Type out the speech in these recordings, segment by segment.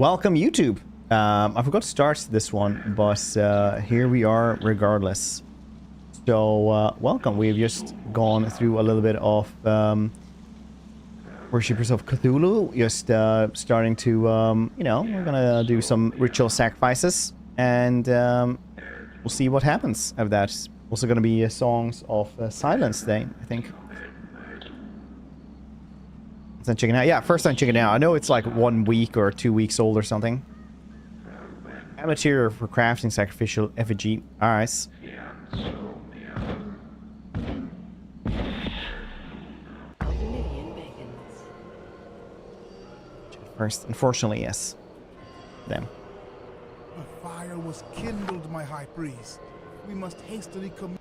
Welcome, YouTube. I forgot to start this one, but here we are regardless. So, welcome. We've just gone through a little bit of Worshippers of Cthulhu. Just starting to, you know, we're gonna do some ritual sacrifices, and we'll see what happens of that. Also gonna be songs of silence today, I think. First time checking out. Yeah, first time checking out. I know it's like 1 week or 2 weeks old or something. Amateur for crafting sacrificial effigy. Alright. First, unfortunately, yes. Them. A fire was kindled, my high priest. We must hastily come.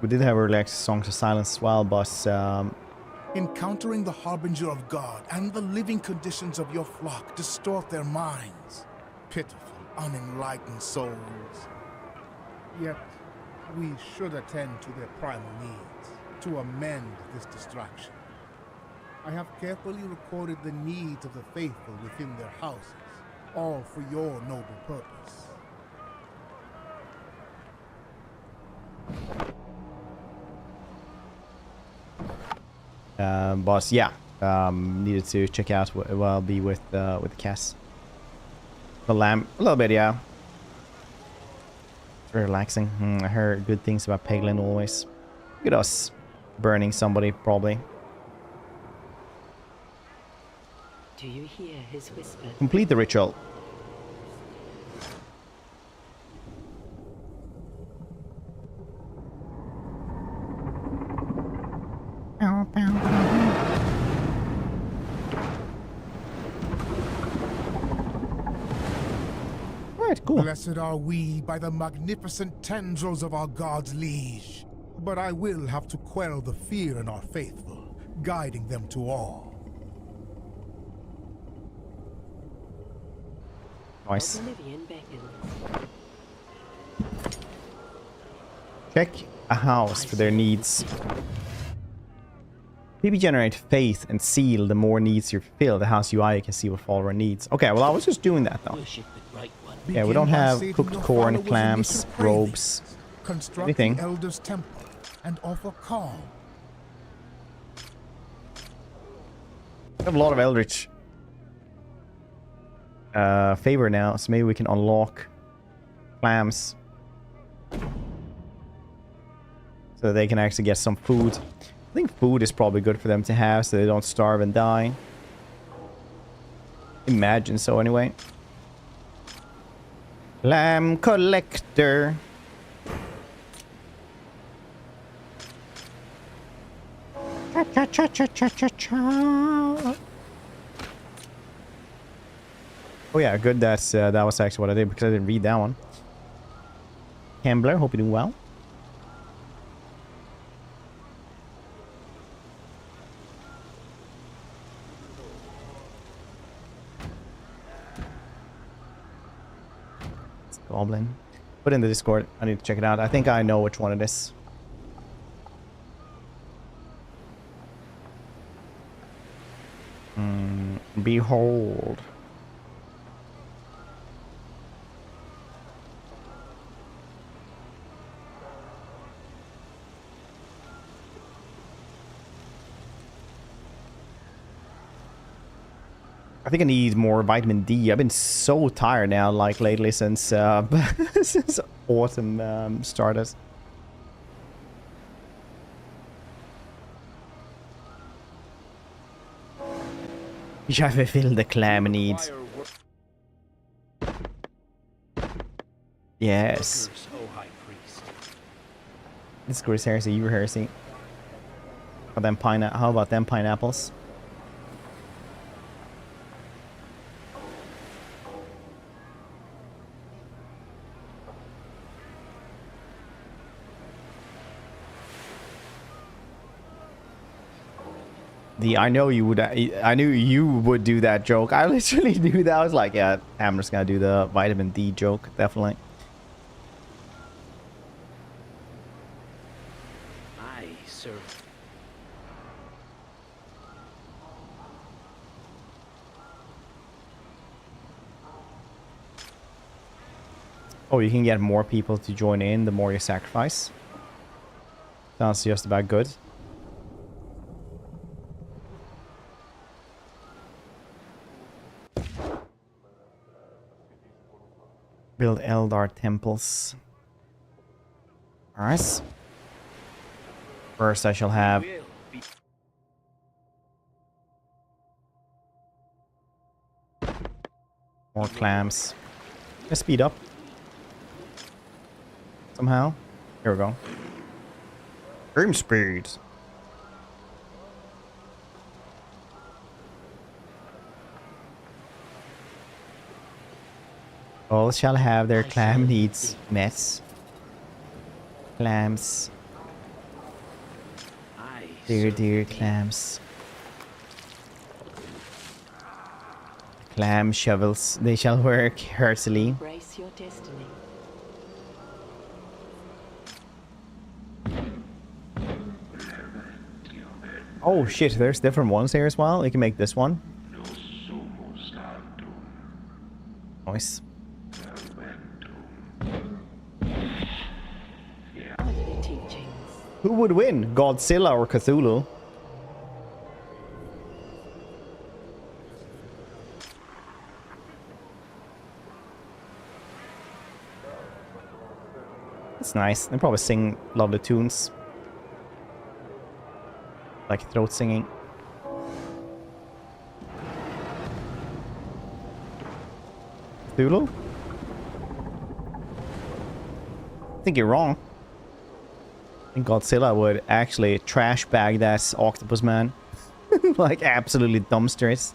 We did have relaxed songs of silence as well, but Encountering the harbinger of God and the living conditions of your flock distort their minds. Pitiful, unenlightened souls. Yet, we should attend to their primal needs to amend this distraction. I have carefully recorded the needs of the faithful within their houses, all for your noble purpose. boss, yeah. Needed to check out what I'll be with the cast. The lamp, a little bit, yeah. It's very relaxing. I heard good things about Peglin always. Look at us burning somebody, probably. Do you hear his whisper? Complete the ritual. Alright, cool. Blessed are we by the magnificent tendrils of our God's liege. But I will have to quell the fear in our faithful, guiding them to all. Nice. Check a house for their needs. Maybe generate faith and seal the more needs you fill. The house UI you can see what follower needs. Okay, well I was just doing that though. Yeah, we don't have cooked corn, clams, robes, anything. The Elder's temple and offer calm. We have a lot of Eldritch favor now, so maybe we can unlock clams so they can actually get some food. I think food is probably good for them to have so they don't starve and die. Imagine so anyway. Lamb collector. Cha cha cha cha cha cha cha. Oh yeah, good. That's that was actually what I did because I didn't read that one. Gambler, hope you're doing well. Goblin. Put in the Discord. I need to check it out. I think I know which one it is. Behold. I think I need more vitamin D. I've been so tired now, like lately since since autumn started. You have fulfilled the clam needs. Yes. This Chris Heresy, you Heresy. How about them pineapples? I know you would. I knew you would do that joke. I literally do that. I was like, yeah, I'm just gonna do the vitamin D joke, definitely. Aye, sir. Oh, you can get more people to join in the more you sacrifice. Sounds just about good. Build Eldar temples. Alright. First I shall have more clams. Let's speed up. Somehow. Here we go. Dream speed. All shall have their clam needs met. Clams. Dear clams. Clam shovels. They shall work heartily. Embrace your destiny. Oh shit, there's different ones here as well. You can make this one. Nice. Who would win, Godzilla or Cthulhu? It's nice. They probably sing lovely tunes. Like throat singing. Cthulhu? I think you're wrong. I think Godzilla would actually trash bag that octopus man. Like absolutely dumpster it.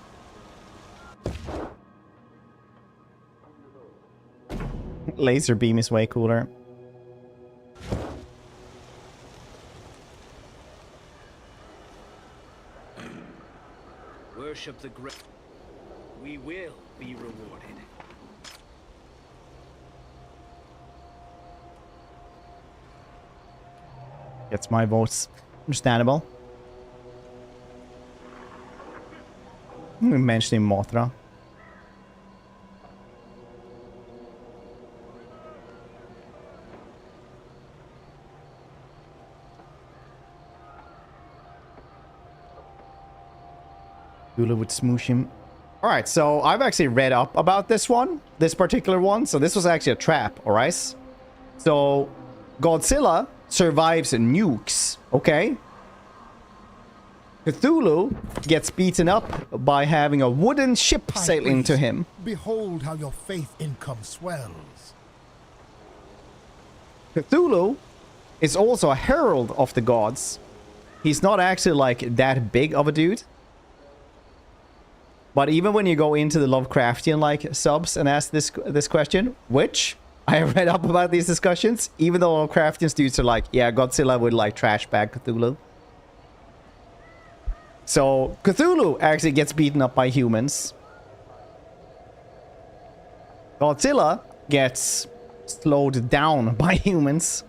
Laser beam is way cooler. Worship the great. We will be rewarded. Gets my votes. Understandable. I'm mentioning Mothra. Cthulhu would smoosh him. Alright, so I've actually read up about this one. This particular one. So this was actually a trap, alright? So Godzilla survives nukes, okay? Cthulhu gets beaten up by having a wooden ship sail into him. Behold how your faith income swells. Cthulhu is also a herald of the gods. He's not actually like that big of a dude. But even when you go into the Lovecraftian like subs and ask this question, which I read up about these discussions, even though Lovecraftian dudes are like, yeah, Godzilla would like trash bag Cthulhu. So Cthulhu actually gets beaten up by humans. Godzilla gets slowed down by humans.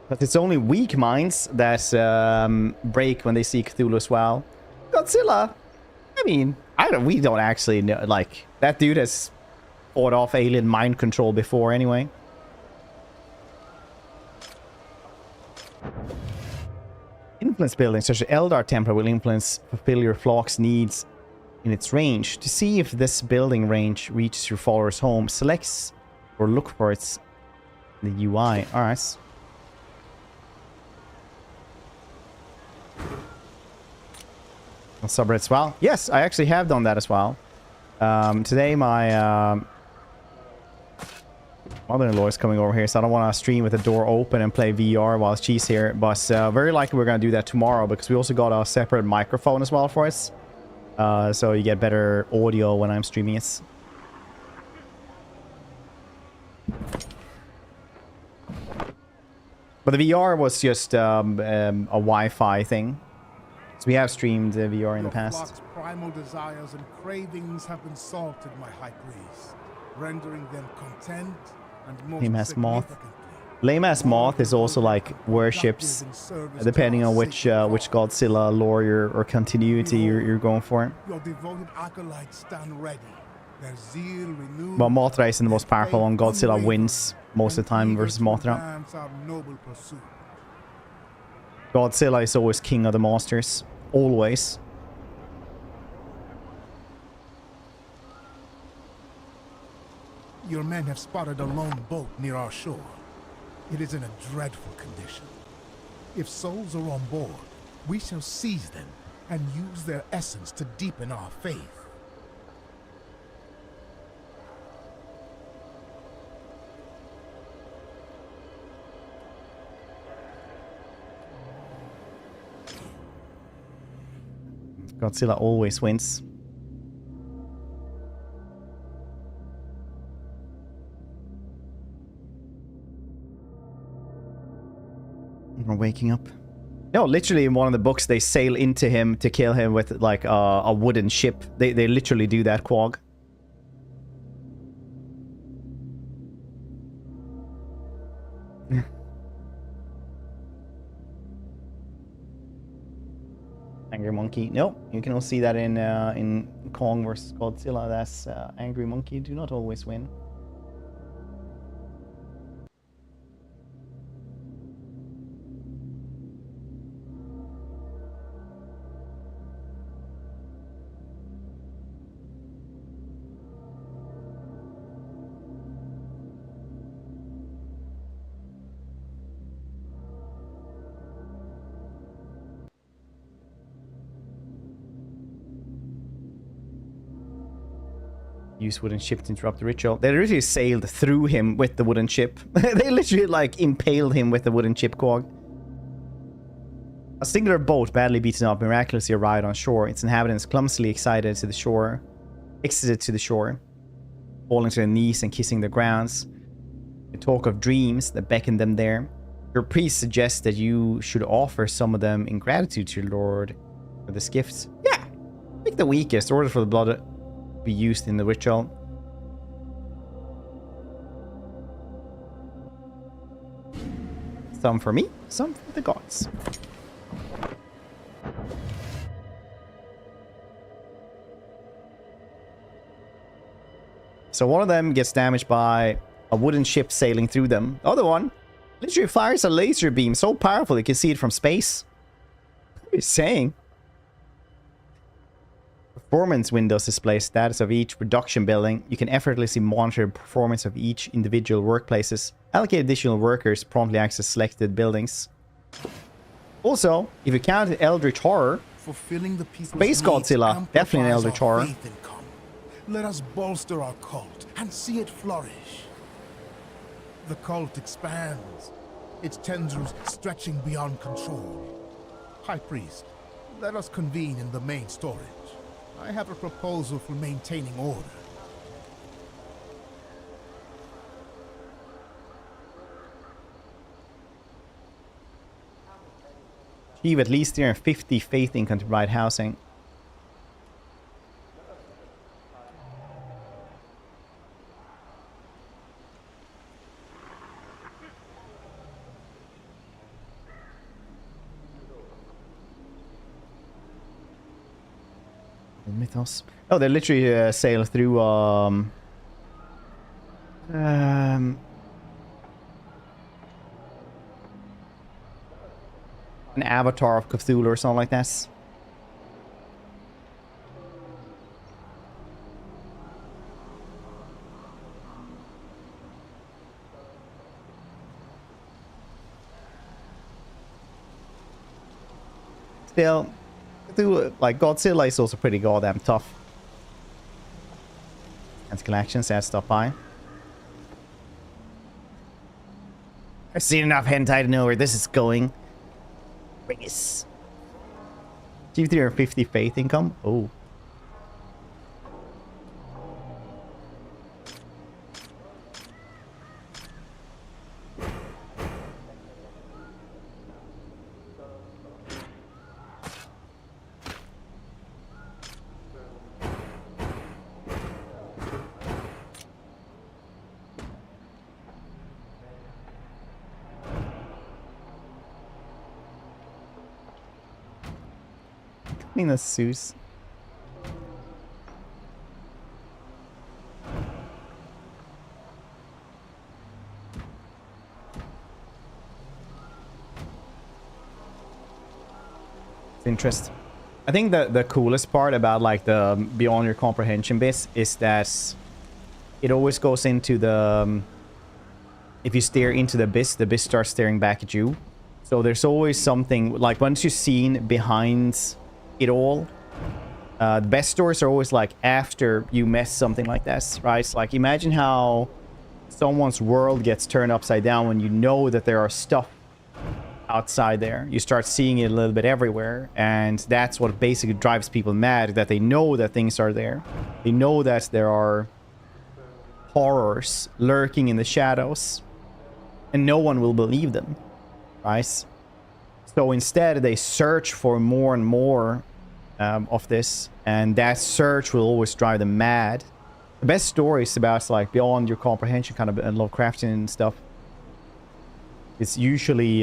But it's only weak minds that break when they see Cthulhu as well. Godzilla, I mean, we don't actually know, like, that dude has fought off alien mind control before anyway. Influence building, such as Eldar Temple, will influence fulfill your flock's needs in its range. To see if this building range reaches your follower's home, select or look for it in the UI. Alright. Subreddit as well. Yes, I actually have done that as well. Today my mother-in-law is coming over here, so I don't want to stream with the door open and play VR while she's here. But very likely we're going to do that tomorrow because we also got a separate microphone as well for us. So you get better audio when I'm streaming it. But the VR was just a Wi-Fi thing. So we have streamed VR in the past. Your flock's primal desires and cravings have been salted, my high priest, rendering them content and most Him as moth. significantly Lame ass moth is also like worships, depending on which Godzilla lore or continuity you're going for. Your devoted acolytes stand ready. Their zeal renewed. But Mothra isn't the most powerful one. Godzilla wins most of the time versus Mothra. Godzilla is always king of the monsters. Always. Your men have spotted a lone boat near our shore. It is in a dreadful condition. If souls are on board, we shall seize them and use their essence to deepen our faith. Godzilla always wins. We're waking up. No, literally in one of the books they sail into him to kill him with like a wooden ship. They literally do that, Quag. Angry monkey. No, you can also see that in Kong vs Godzilla. That's angry monkey do not always win. Use wooden ship to interrupt the ritual. They literally sailed through him with the wooden ship. They literally like impaled him with the wooden ship, Quag. A singular boat, badly beaten up, miraculously arrived on shore. Its inhabitants clumsily exited to the shore, exited to the shore, falling to their knees and kissing the grounds. They talk of dreams that beckon them there. Your priest suggests that you should offer some of them in gratitude to your lord for this gift. Yeah, pick the weakest. Order for the blood to be used in the ritual. Some for me, some for the gods. So one of them gets damaged by a wooden ship sailing through them. The other one literally fires a laser beam so powerful you can see it from space. What are you saying? Performance windows display status of each production building. You can effortlessly monitor performance of each individual workplaces. Allocate additional workers, promptly access selected buildings. Also, if you count Eldritch Horror, fulfilling the people's Space Godzilla, definitely an Eldritch Horror. Let us bolster our cult and see it flourish. The cult expands, its tendrils stretching beyond control. High Priest, let us convene in the main storage. I have a proposal for maintaining order. Achieve at least 350 faith income to provide housing. Mythos. Oh, they literally sail through an avatar of Cthulhu or something like that. Still, like Godzilla is also pretty goddamn tough. Tentacle actions, add stop by. I've seen enough hentai to know where this is going. Ringus. Achieve 350 faith income. Oh. mean, that's Zeus. It's interesting. I think the coolest part about like the beyond your comprehension bit is that it always goes into the if you stare into the abyss starts staring back at you. So there's always something like once you've seen behind it all. The best stories are always like after you mess something like this, right? It's like imagine how someone's world gets turned upside down when you know that there are stuff outside there. You start seeing it a little bit everywhere, and that's what basically drives people mad, that they know that things are there. They know that there are horrors lurking in the shadows, and no one will believe them, right? So instead they search for more and more of this, and that search will always drive them mad. The best stories about like beyond your comprehension kind of Lovecraftian and stuff, it's usually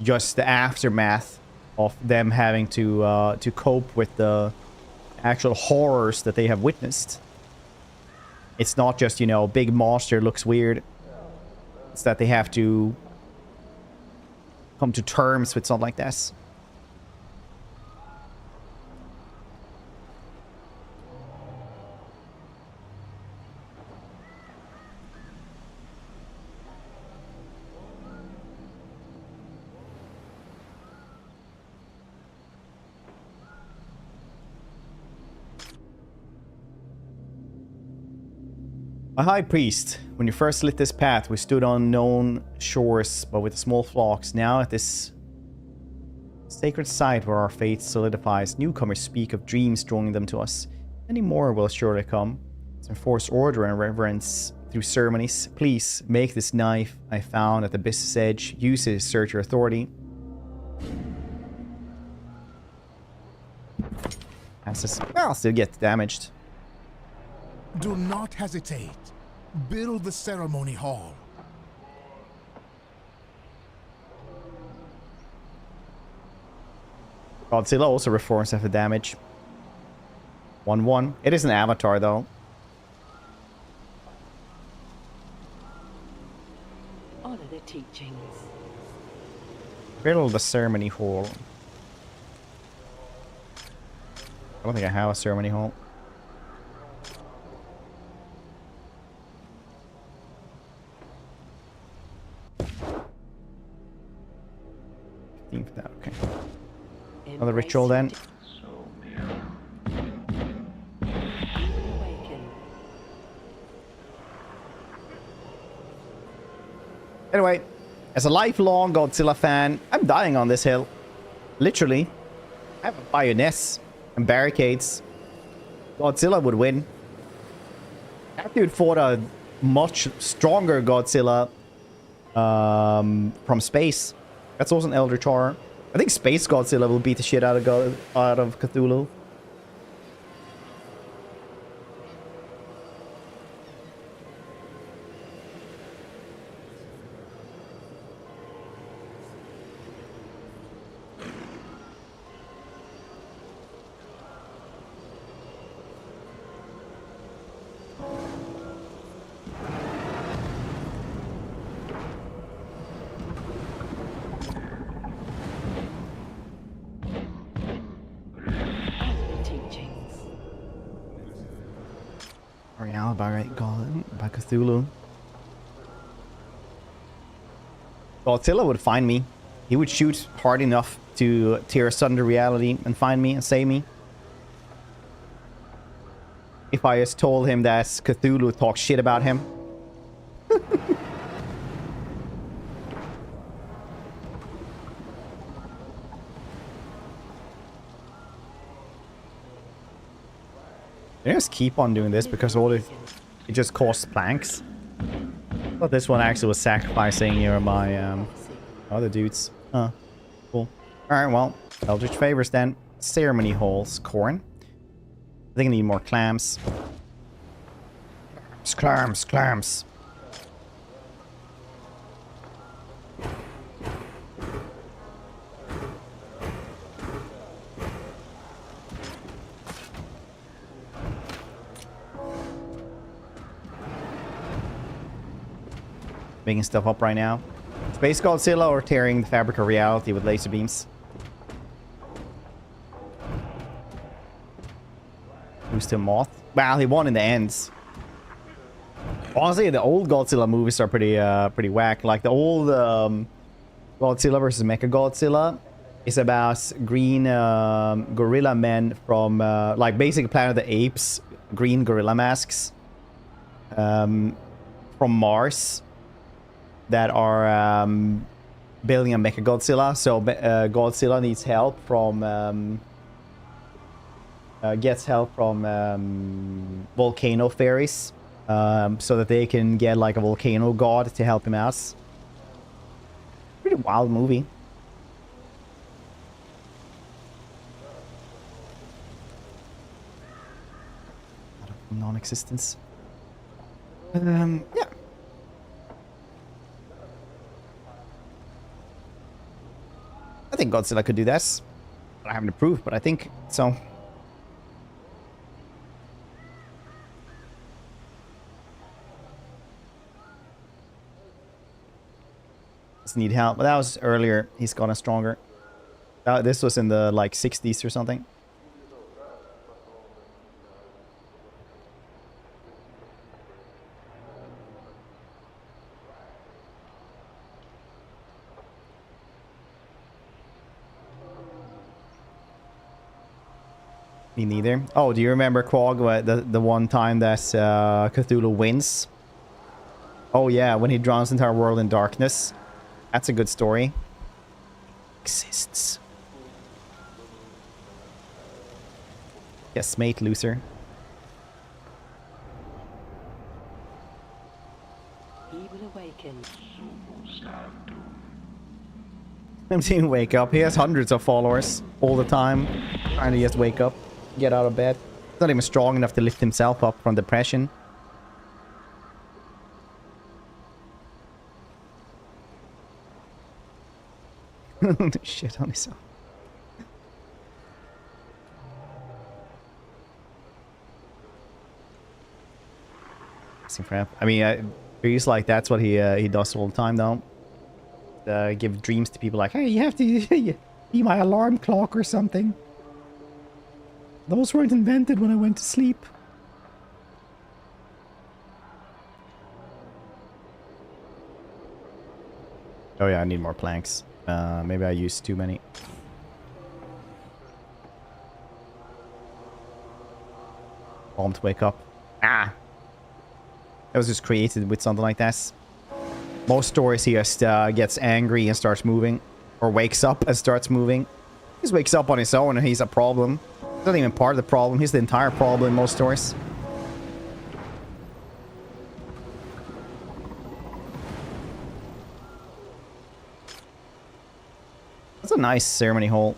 just the aftermath of them having to cope with the actual horrors that they have witnessed. It's not just, you know, big monster looks weird. It's that they have to come to terms with something like this. A high priest. When you first lit this path, we stood on known shores, but with small flocks. Now at this sacred site where our faith solidifies, newcomers speak of dreams drawing them to us. Many more will surely come. To enforce order and reverence through ceremonies. Please make this knife I found at the abyss's edge. Use it to assert your authority. I'll still get damaged. Do not hesitate. Build the ceremony hall. Godzilla also reforms after damage. 1-1. It is an avatar though. Honor the teachings. Build the ceremony hall. I don't think I have a ceremony hall. For that, okay. Another ritual then. Awaken. Anyway, as a lifelong Godzilla fan, I'm dying on this hill. Literally. I have bayonets and barricades. Godzilla would win. That dude fought a much stronger Godzilla from space. That's also an Eldritch horror. I think Space Godzilla will beat the shit out of Cthulhu. By Cthulhu. Godzilla would find me. He would shoot hard enough to tear asunder reality and find me and save me. If I just told him that Cthulhu talks shit about him. I just keep on doing this because all it just costs planks. I thought this one actually was sacrificing, you know, my other dudes. Huh. Cool. Alright, well, Eldritch favors then. Ceremony halls. Corn. I think I need more clams. Clams, clams. making stuff up right now. Space Godzilla or tearing the fabric of reality with laser beams. Who's to Moth? Well, he won in the ends. Honestly, the old Godzilla movies are pretty whack. Like the old Godzilla versus Mechagodzilla is about green gorilla men from like basically Planet of the Apes, green gorilla masks from Mars that are building a Mechagodzilla. So Godzilla needs help from gets help from volcano fairies. So that they can get like a volcano god to help him out. Pretty wild movie. Non-existence. Yeah. I think Godzilla could do this. I haven't approved, but I think so. Need help, but that was earlier. He's gotten stronger. This was in the like 60s or something. Me neither. Oh, do you remember Quag, the one time that Cthulhu wins? Oh yeah, when he drowns the entire world in darkness. That's a good story. Exists. Yes, mate, loser. He will awaken. I'm seeing wake up. He has hundreds of followers all the time. Trying to just wake up, get out of bed. He's not even strong enough to lift himself up from depression. Shit on himself. I mean, he's like that's what he does all the time now. Give dreams to people like, hey, you have to be my alarm clock or something. Those weren't invented when I went to sleep. Oh yeah, I need more planks. Maybe I used too many. Bomb to wake up. Ah! That was just created with something like this. Most stories he just gets angry and starts moving. Or wakes up and starts moving. He just wakes up on his own and he's a problem. He's not even part of the problem. He's the entire problem in most stories. That's a nice ceremony hole.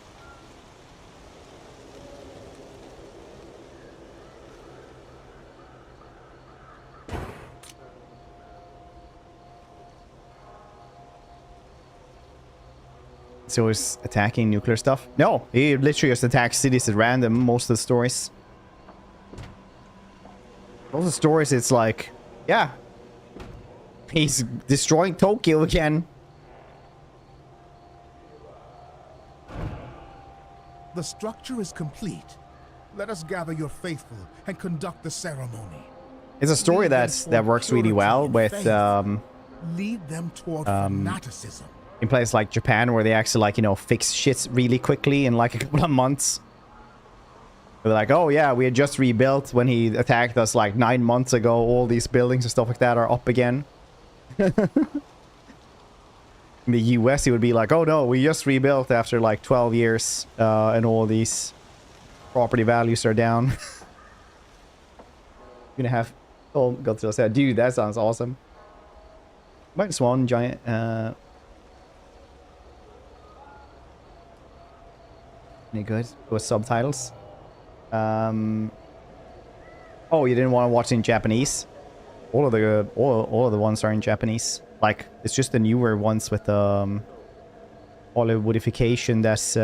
So he's attacking nuclear stuff? No, he literally just attacks cities at random most of the stories. Most of the stories, it's like, yeah. He's destroying Tokyo again. The structure is complete. Let us gather your faithful and conduct the ceremony. It's a story that works really well with lead them toward fanaticism. in places like Japan, where they actually, like, you know, fix shit really quickly in like a couple of months. They're like, oh yeah, we had just rebuilt when he attacked us like 9 months ago. All these buildings and stuff like that are up again. In the US, it would be like, oh no, we just rebuilt after like 12 years and all these property values are down. Gonna have... Oh, Godzilla said, dude, that sounds awesome. Minus one giant... Any good? With subtitles? Oh, you didn't want to watch it in Japanese? All of the ones are in Japanese. Like, it's just the newer ones with Hollywoodification that's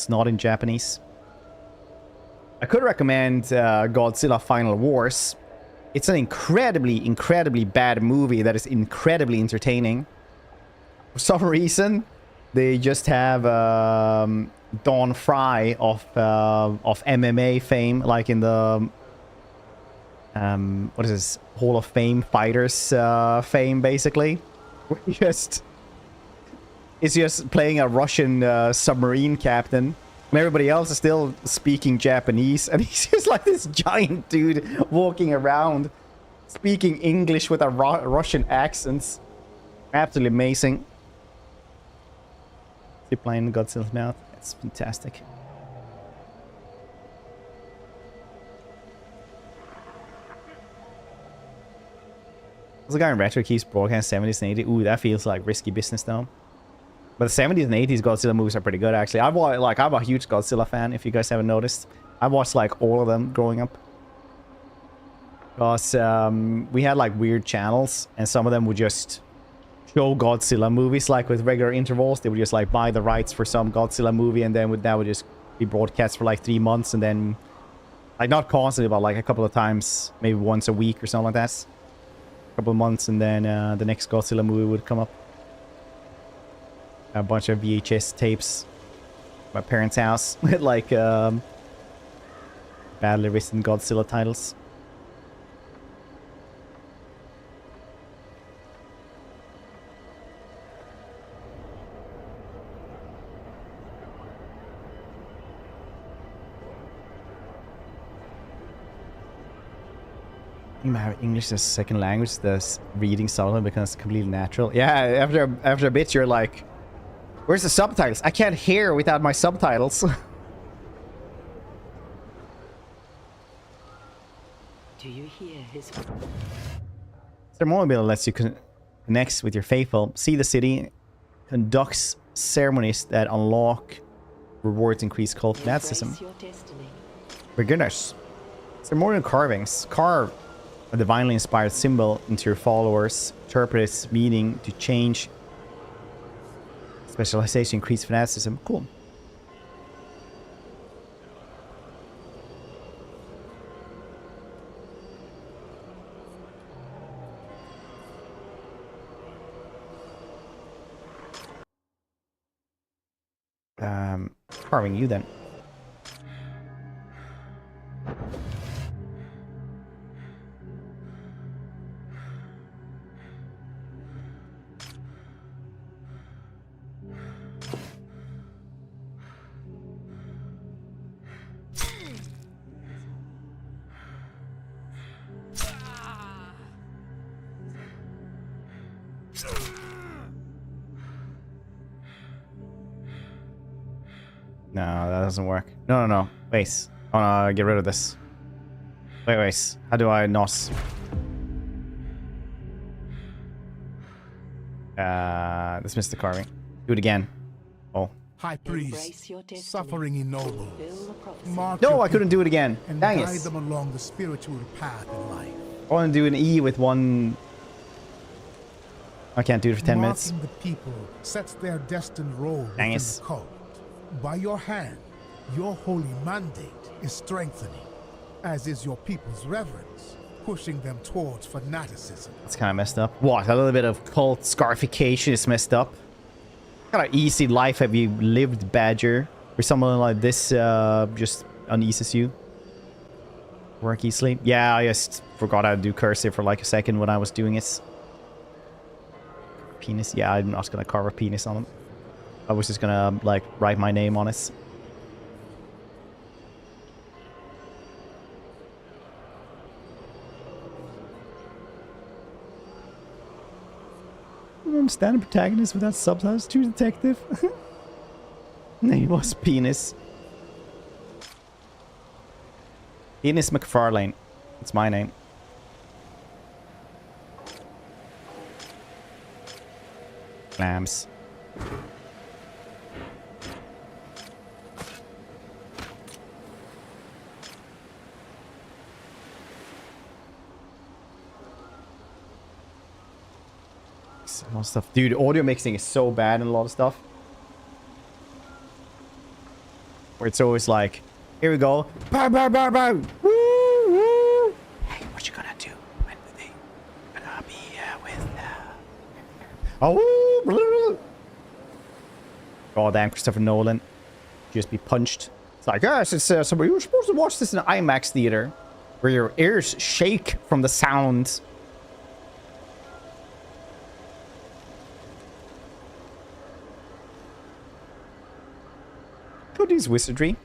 not in Japanese. I could recommend Godzilla Final Wars, It's an incredibly bad movie that is incredibly entertaining. For some reason, they just have Dawn Fry of MMA fame, like in the what is this, Hall of Fame fighters fame, basically. It's just playing a Russian submarine captain. And everybody else is still speaking Japanese. And he's just like this giant dude walking around speaking English with a Russian accent. Absolutely amazing. Zipline in Godzilla's mouth. It's fantastic. There's a guy in Retro Keeps broadcast 70s and 80s. Ooh, that feels like risky business though. But the 70s and 80s Godzilla movies are pretty good, actually. I'm a huge Godzilla fan, if you guys haven't noticed. I watched like all of them growing up. Because we had like weird channels, and some of them would just show Godzilla movies like with regular intervals. They would just like buy the rights for some Godzilla movie, and then that would just be broadcast for like 3 months, and then like not constantly, but like a couple of times, maybe once a week or something like that. A couple of months, and then the next Godzilla movie would come up. A bunch of VHS tapes at my parents' house with like badly written Godzilla titles. You might have English as a second language. The reading suddenly becomes completely natural. Yeah, after a bit, you're like, "Where's the subtitles? I can't hear without my subtitles." Do you hear his... Ceremonial lets you connect with your faithful, see the city, conducts ceremonies that unlock rewards, increase cult fanaticism. Beginners. Ceremonial carvings. Carve a divinely inspired symbol into your followers. Interpret its meaning to change. Specialization, increase fanaticism. Cool. Carving you then. No, that doesn't work. No. Wait. I wanna get rid of this. Wait. How do I not... dismiss the carving. Do it again. Oh. High priest, suffering ennoble. No, I couldn't do it again. And Dang guide it. them along the spiritual path in life. I want to do an E with one... I can't do it for 10 minutes. Marking the people sets their destined role Dang within it. the cult. By your hand, your holy mandate is strengthening, as is your people's reverence, pushing them towards fanaticism. That's kind of messed up. What? A little bit of cult scarification is messed up. What kind of easy life have you lived, Badger? Where someone like this just uneases you? Work easily? Yeah, I just forgot how to do cursive for like a second when I was doing it. Penis? Yeah, I'm not gonna carve a penis on him. I was just gonna like write my name on it. I don't understand a protagonist without subtitles. True detective. Name was Penis. Penis McFarlane. It's my name. Clams. A lot of stuff. Dude, audio mixing is so bad in a lot of stuff. Where it's always like, here we go. Bow, bow, bow, bow. Woo, woo. Hey, what you gonna do? Oh, god damn, Christopher Nolan. Just be punched. It's like, yes, it's somebody. You're supposed to watch this in an IMAX theater where your ears shake from the sound. Could use wizardry.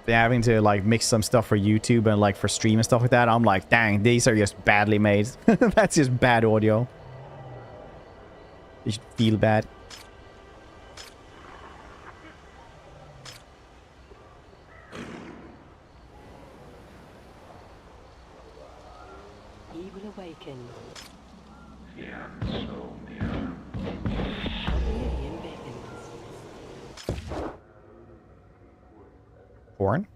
They're having to like mix some stuff for YouTube and like for stream and stuff like that. I'm like, dang, these are just badly made. That's just bad audio. You should feel bad. He will awaken. Corn?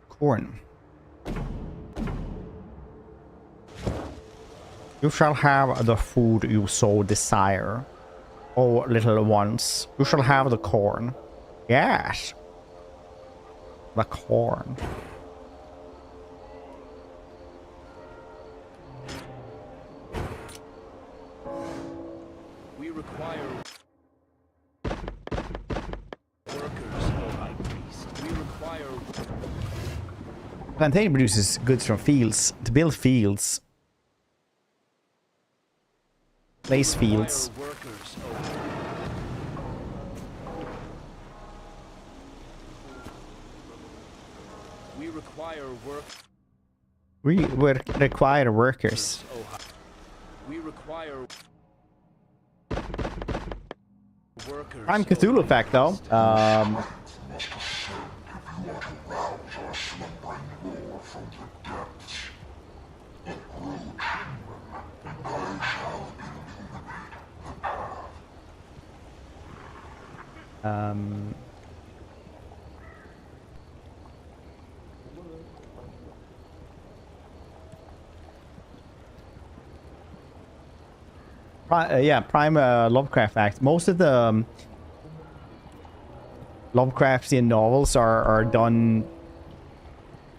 Corn. You shall have the food you so desire. Oh, little ones, you shall have the corn. Yes. The corn. We require workers, O High Priest. We require Plantation produces goods from fields. To build fields. Place fields. workers, We require work. We would require workers. We require workers. I'm Cthulhu fact though. Yeah, Prime Lovecraft fact. Most of the Lovecraftian novels are done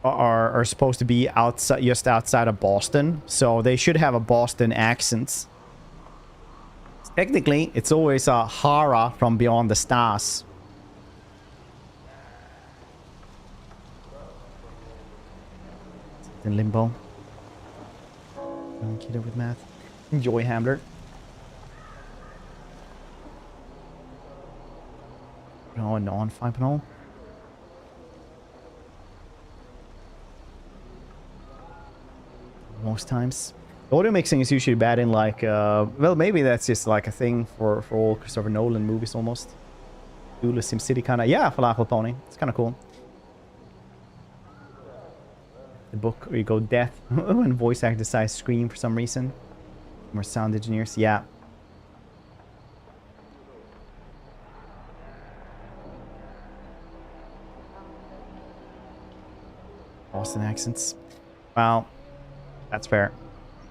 are supposed to be outside, just outside of Boston, so they should have a Boston accent. Technically, it's always a horror from beyond the stars. In limbo. Kiddo with math. Enjoy, Hamler. No, non 5.0. Most times. The audio mixing is usually bad in like, well, maybe that's just like a thing for all Christopher Nolan movies almost. Cthulhu, SimCity kind of. Yeah, Falafel Pony. It's kind of cool. The book where you go death when voice actor decides to scream for some reason. More sound engineers. Yeah. Boston accents. Well, that's fair.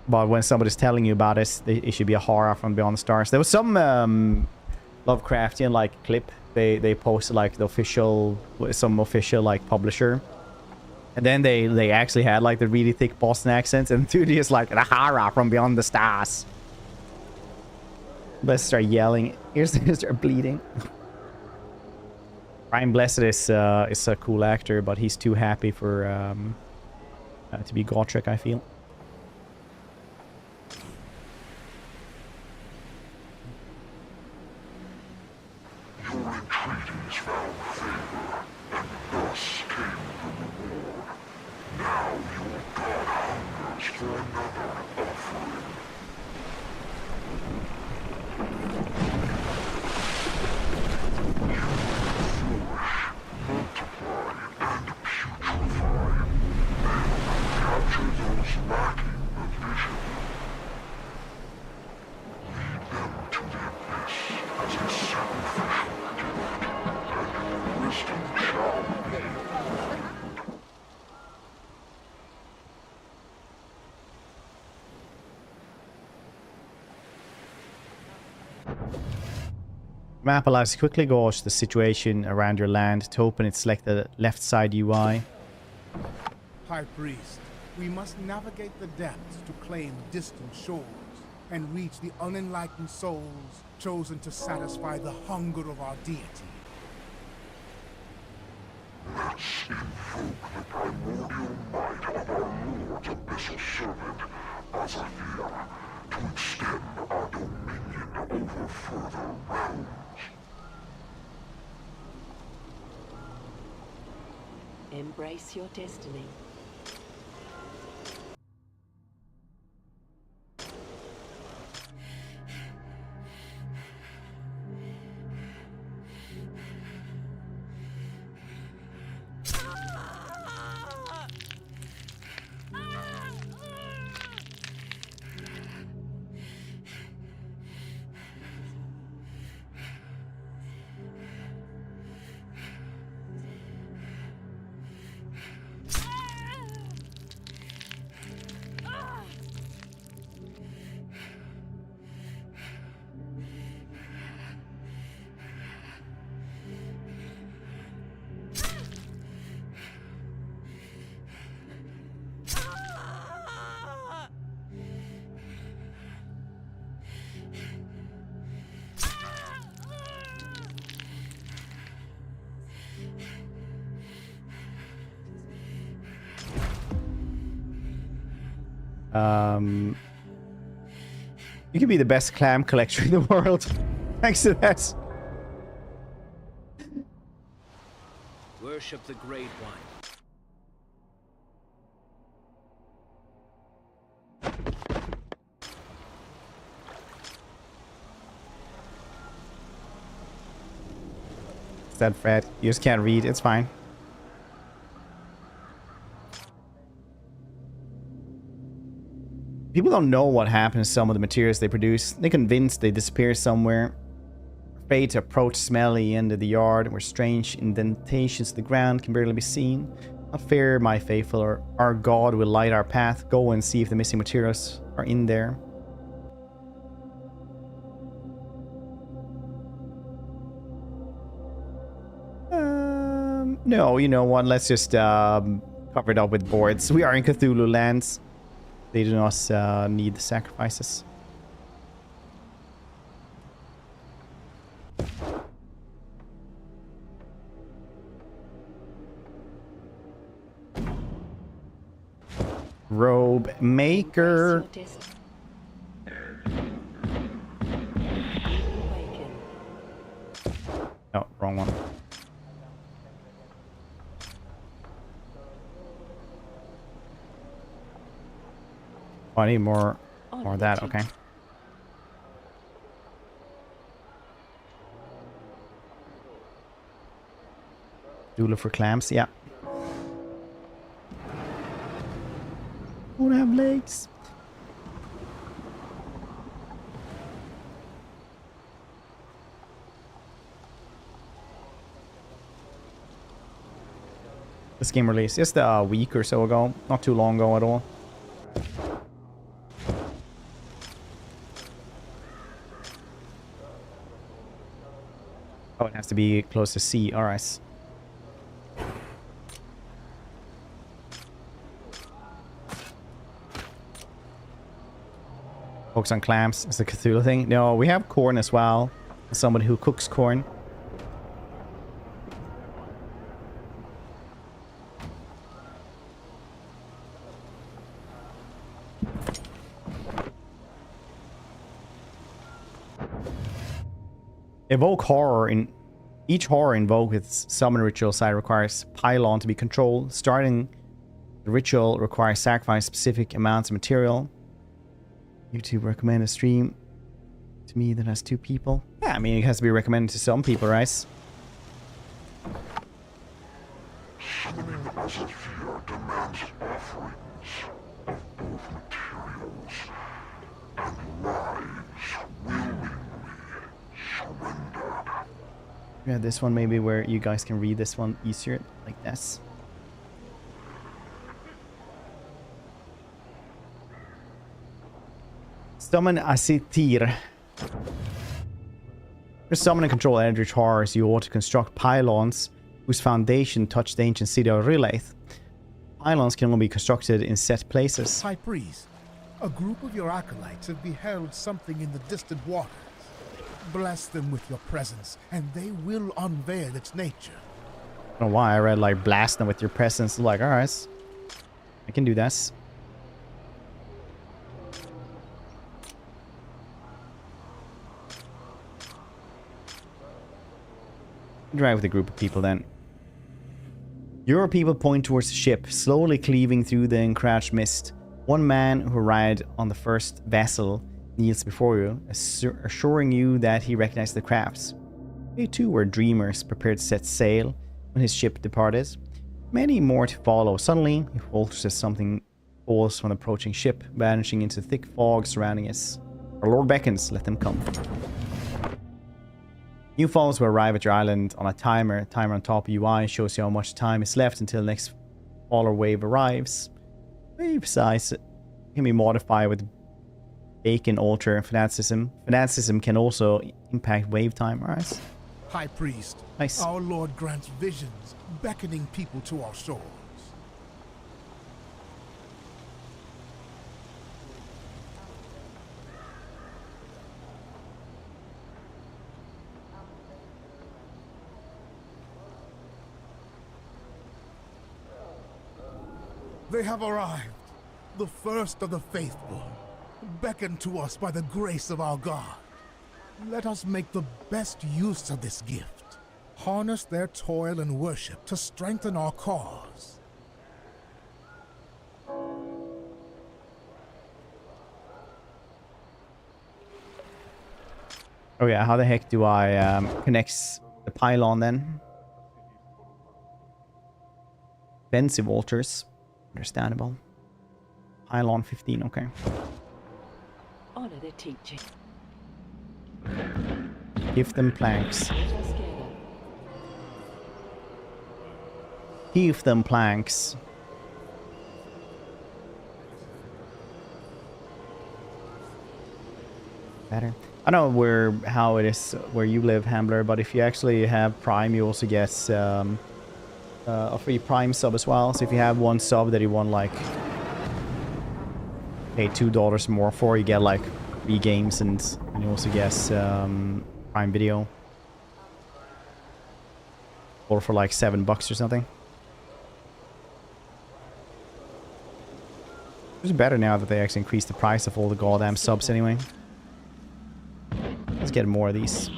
But when somebody's telling you about it, it should be a horror from beyond the stars. There was some Lovecraftian like clip they posted like the official, some official like publisher, and then they actually had like the really thick Boston accents, and dude is like the horror from beyond the stars. Let's start yelling. Ears start bleeding. Ryan Blessed is a cool actor, but he's too happy for to be Gotrek, I feel. Map allows you to quickly gauge the situation around your land. To open it, select the left side UI. High Priest, we must navigate the depths to claim distant shores. and reach the unenlightened souls chosen to satisfy the hunger of our deity. Let's invoke the primordial might of our Lord's abyssal servant, Azavir, to extend our dominion over further realms. Embrace your destiny. You could be the best clam collector in the world. Thanks to that. Worship the Great One. Is that Fred? You just can't read. It's fine. People don't know what happens to some of the materials they produce. They're convinced they disappear somewhere. Afraid to approach smelly end of the yard where strange indentations of the ground can barely be seen. Not fear, my faithful, or our God will light our path. Go and see if the missing materials are in there. No, you know what? Let's just cover it up with boards. We are in Cthulhu lands. They do not need the sacrifices. Robe maker. Awaken. No, wrong one. Oh, I need more of that. Okay. Chtulhu for clams. Yeah. Don't have legs. This game released just a week or so ago. Not too long ago at all. Oh, it has to be close to sea. All right. Focus on clams. It's a Cthulhu thing. No, we have corn as well. Somebody who cooks corn. Evoke horror. In each horror invoke its summon ritual side requires pylon to be controlled. Starting the ritual requires sacrifice specific amounts of material. YouTube recommend a stream to me that has 2 people. Yeah, I mean it has to be recommended to some people, right? Summoning Azavir demands offerings of both materials and lives willingly surrendered. Yeah, this one maybe where you guys can read this one easier, like this. Summon Asitir. To summon and control Eldritch horrors, you ought to construct pylons whose foundation touch the ancient city of Rilaith. Pylons can only be constructed in set places. High priest, A group of your acolytes have beheld something in the distant waters. Bless them with your presence, and they will unveil its nature. I don't know why I read like blast them with your presence. Like, alright, I can do this. Drive with a group of people then. Your people point towards the ship, slowly cleaving through the encroached mist. One man who arrived on the first vessel kneels before you, assuring you that he recognized the crafts. They too were dreamers, prepared to set sail when his ship departed. Many more to follow. Suddenly, he falters as something falls from the approaching ship, vanishing into thick fog surrounding us. Our Lord beckons, let them come. New followers will arrive at your island on a timer. Timer on top of UI shows you how much time is left until the next follower wave arrives. Wave size can be modified with Awaken alter fanaticism. Fanaticism can also impact wave time. Alright. High Priest, Nice. our Lord grants visions, beckoning people to our shores. They have arrived, the first of the faithful, beckoned to us by the grace of our God. Let us make the best use of this gift. Harness their toil and worship to strengthen our cause. Oh yeah, how the heck do I connect the pylon then? Defensive altars. Understandable. Pylon 15, okay. Honor the teaching. Give them planks. Let us gather. Give them planks. Better. I don't know how it is where you live, Hambler, but if you actually have Prime, you also get a free Prime sub as well. So if you have one sub that you want like pay $2 more for, you get like free games and you also get Prime Video. Or for like $7 or something. It's better now that they actually increased the price of all the goddamn subs anyway. Let's get more of these.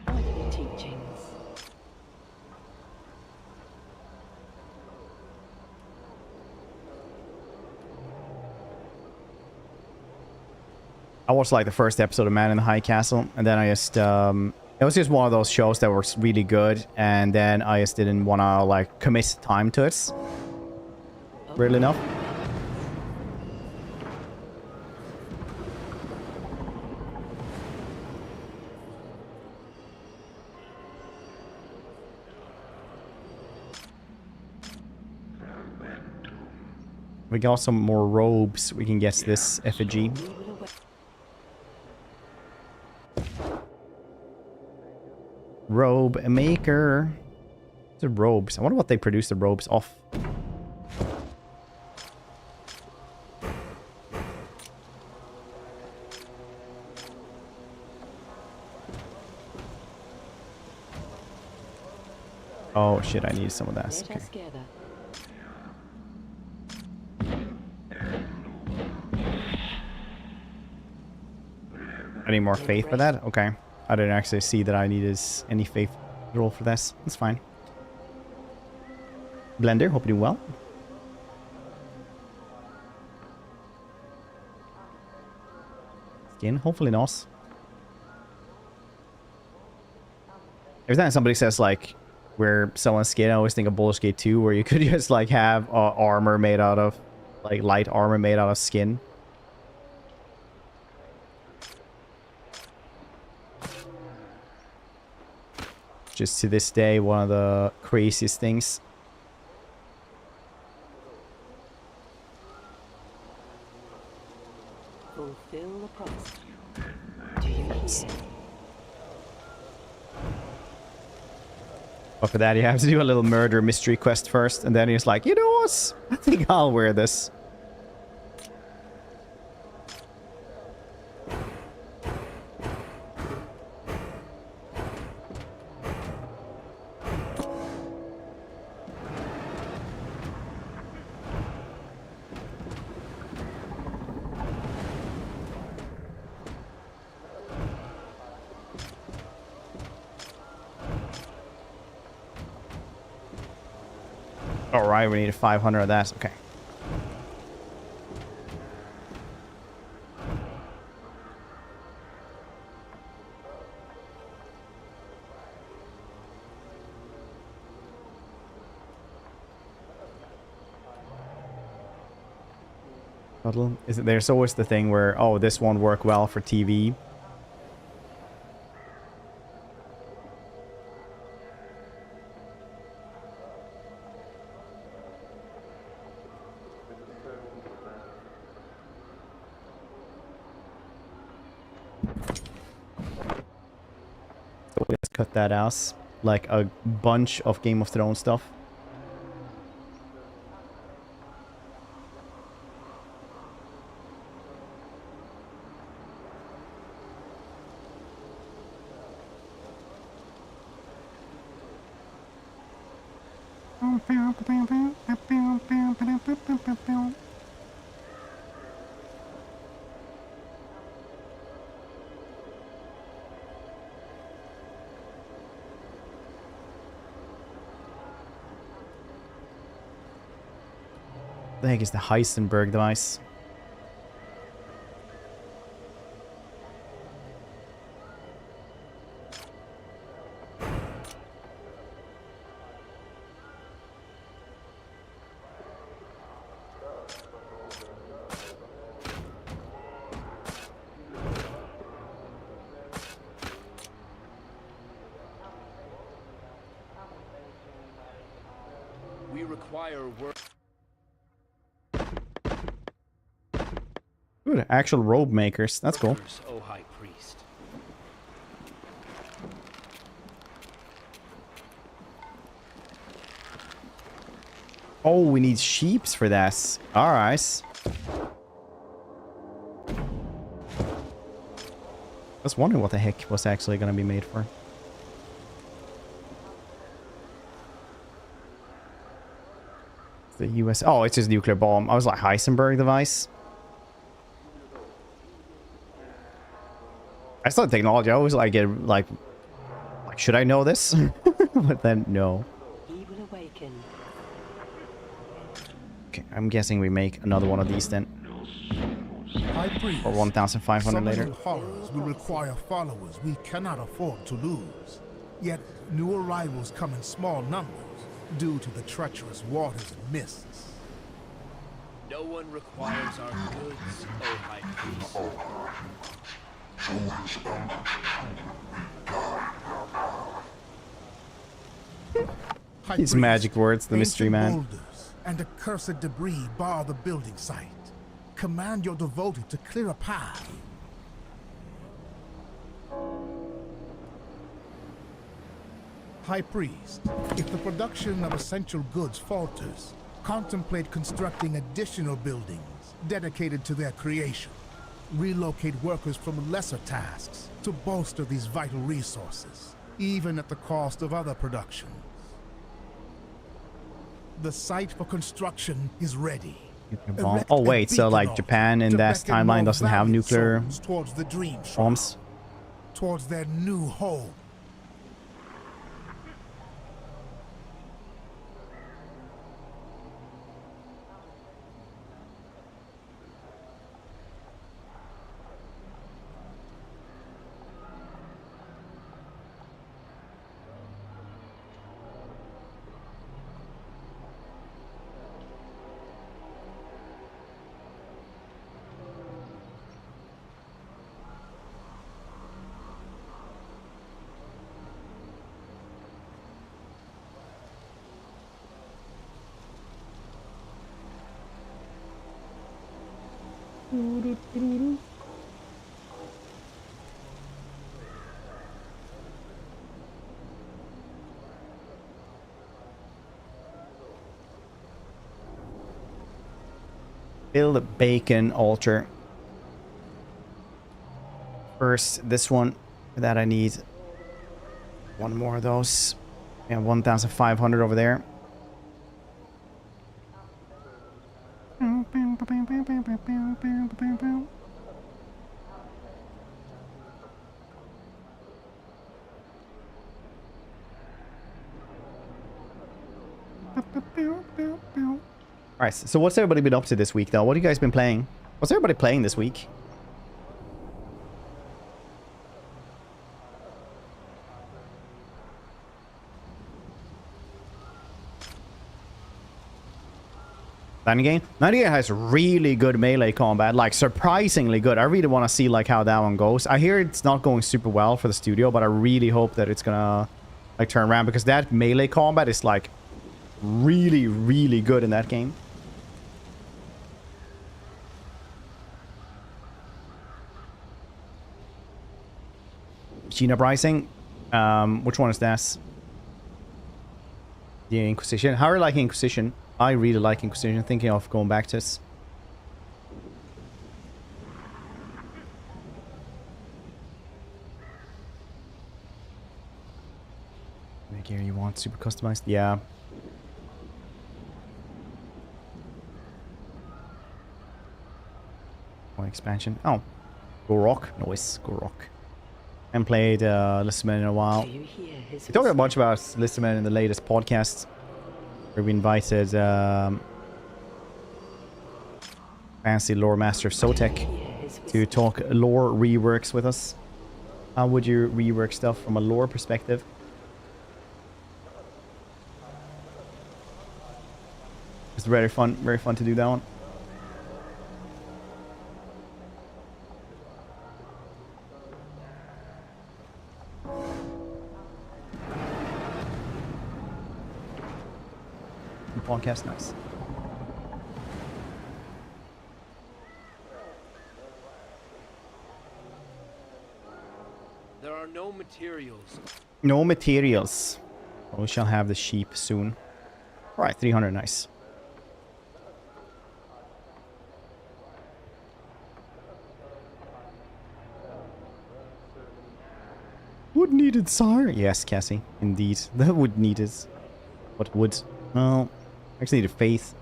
Honor the teachings. I watched like the first episode of Man in the High Castle, and then I just it was just one of those shows that was really good, and then I just didn't want to like commit time to it. Really enough. We got some more robes. We can get this effigy. We will await. Robe maker. The robes. I wonder what they produce the robes off. Oh shit, I need some of that. Let Okay. us gather. I need more faith for that? Okay. I didn't actually see that I needed any faith roll for this. That's fine. Blender, hope you do well. Skin, hopefully not. Every time somebody says like where someone's skin, I always think of Baldur's Gate 2, where you could just like have armor made out of like light armor made out of skin. Just to this day, one of the craziest things. Fulfill the promise. Do you hear? But for that, you have to do a little murder mystery quest first, and then he's like, you know what? I think I'll wear this. All right, we need 500 of that. Okay. Is it? There's always the thing where, oh, this won't work well for TV. So let's cut that out. Like a bunch of Game of Thrones stuff. The heck is the Heisenberg device? We require work. Ooh, actual robe makers. That's cool. O High Priest. Oh, we need sheeps for this. All right. I was wondering what the heck was actually going to be made for. The US. Oh, it's just nuclear bomb. I was like, Heisenberg device. I started technology. I always like get like should I know this? But then no. He will awaken. Okay, I'm guessing we make another one of these then. High Priest, Or 1,500 later. summoning horrors will require followers we cannot afford to lose. Yet new arrivals come in small numbers due to the treacherous waters and mists. No one requires our goods, O High Priest. Through his Eldritch High These Priest, magic words, the mystery ancient man. boulders and accursed debris bar the building site. Command your devoted to clear a path. High Priest, if the production of essential goods falters, contemplate constructing additional buildings dedicated to their creation. Relocate workers from lesser tasks to bolster these vital resources, even at the cost of other productions. The site for construction is ready. Bomb. Erect Oh a wait, so beacon like altar Japan in to that beckon timeline more doesn't have valiant nuclear souls towards the dream shrine, bombs? towards their new home. Build a bacon altar. First, this one. For that I need one more of those. And 1,500 over there. Alright, so what's everybody been up to this week, though? What have you guys been playing? What's everybody playing this week? Nightingale? Nightingale has really good melee combat, like surprisingly good. I really want to see like how that one goes. I hear it's not going super well for the studio, but I really hope that it's gonna like turn around because that melee combat is like really, really good in that game. Gene Uprising? Which one is that? The Inquisition. How are you liking Inquisition? I really like Inquisition. Thinking of going back to this. Gear you want super customized? Yeah. One expansion. Oh, Go Rock. Nice. Go Rock. I haven't played Listerman in a while. We talked a bunch about Listerman in the latest podcast, where we invited fancy lore master of Sotek to talk lore reworks with us. How would you rework stuff from a lore perspective? It's very fun to do that one. Podcast, nice. There are no materials. No materials. Well, we shall have the sheep soon. Alright, 300, nice. Wood needed, sire. Yes, Cassie, indeed. The wood needed. What wood? Well, actually needed faith.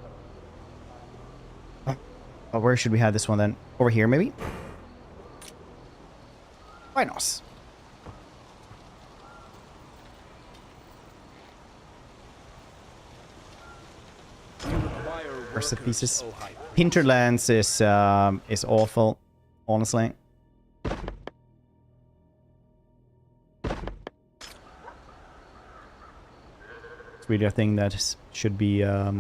Oh, where should we have this one then? Over here, maybe? Why not? First pieces. Hinterlands is awful, honestly. It's really a thing that should be I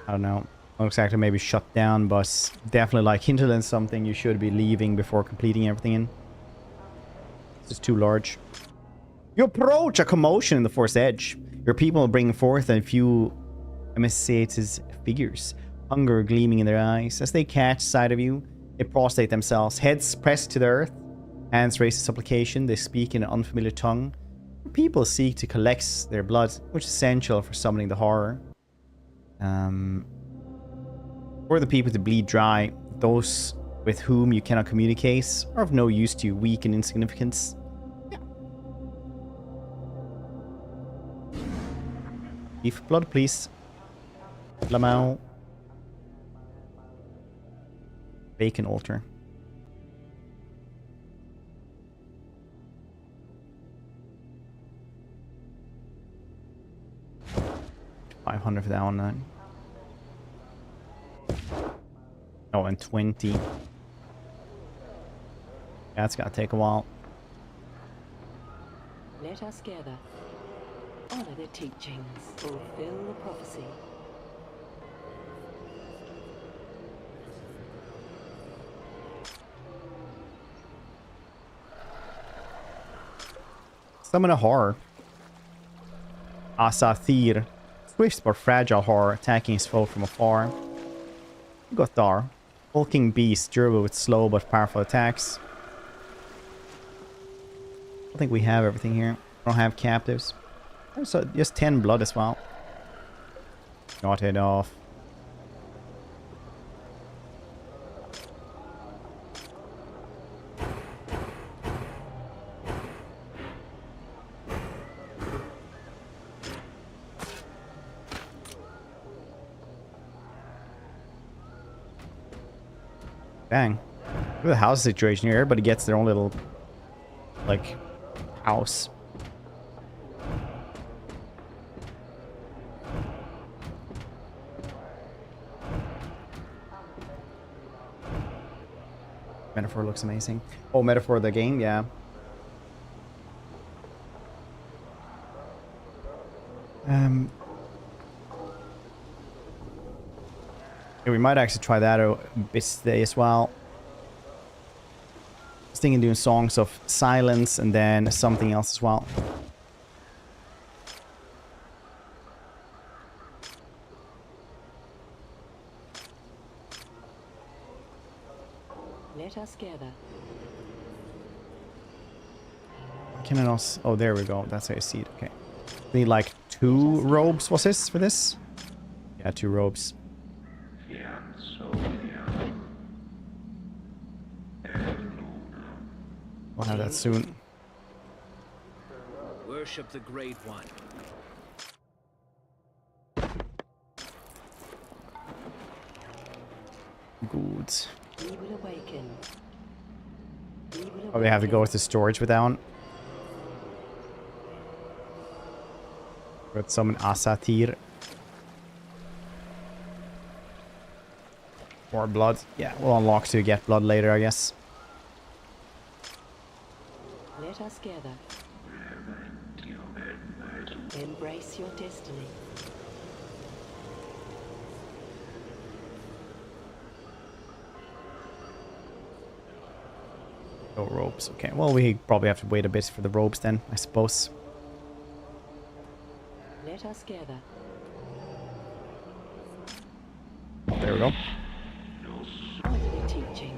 don't know, not exactly maybe shut down, but definitely like Hinterlands something you should be leaving before completing everything in. It's just too large. You approach a commotion in the Forest Edge. Your people bring forth a few emaciated figures, hunger gleaming in their eyes. As they catch sight of you, they prostrate themselves, heads pressed to the earth, hands raised in supplication. They speak in an unfamiliar tongue. People seek to collect their blood, which is essential for summoning the horror. For the people to bleed dry, those with whom you cannot communicate are of no use to you, weak and insignificant. Yeah. Beef blood, please. Lamau. Bacon altar. $500 for that one then. Oh, and 20. That's gotta take a while. Let us gather. Honor the teachings. Fulfill the prophecy. Summon a horror. Asathir. Swift but fragile horror, attacking his foe from afar. Gothar. Hulking beast, durable with slow but powerful attacks. I think we have everything here. We don't have captives. So just 10 blood as well. Got it off. Dang. Look at the house situation here. Everybody gets their own little, like, house. Metaphor looks amazing. Oh, metaphor of the game, yeah. Yeah, we might actually try that a bit today as well. I was thinking doing songs of silence and then something else as well. Let us gather. Can I also... Oh, there we go. That's how you see it. Okay. Need like 2 robes, was this, for this? Yeah, 2 robes. We'll have that soon. Worship the Great One. Good. We will awaken. We will Probably have to go with the storage with that one. Let's summon Asatir. More blood. Yeah, we'll unlock to get blood later, I guess. Let us gather. Embrace your destiny. No ropes. Okay, well, we probably have to wait a bit for the ropes then, I suppose. Let us gather. There we go. Honor the teachings.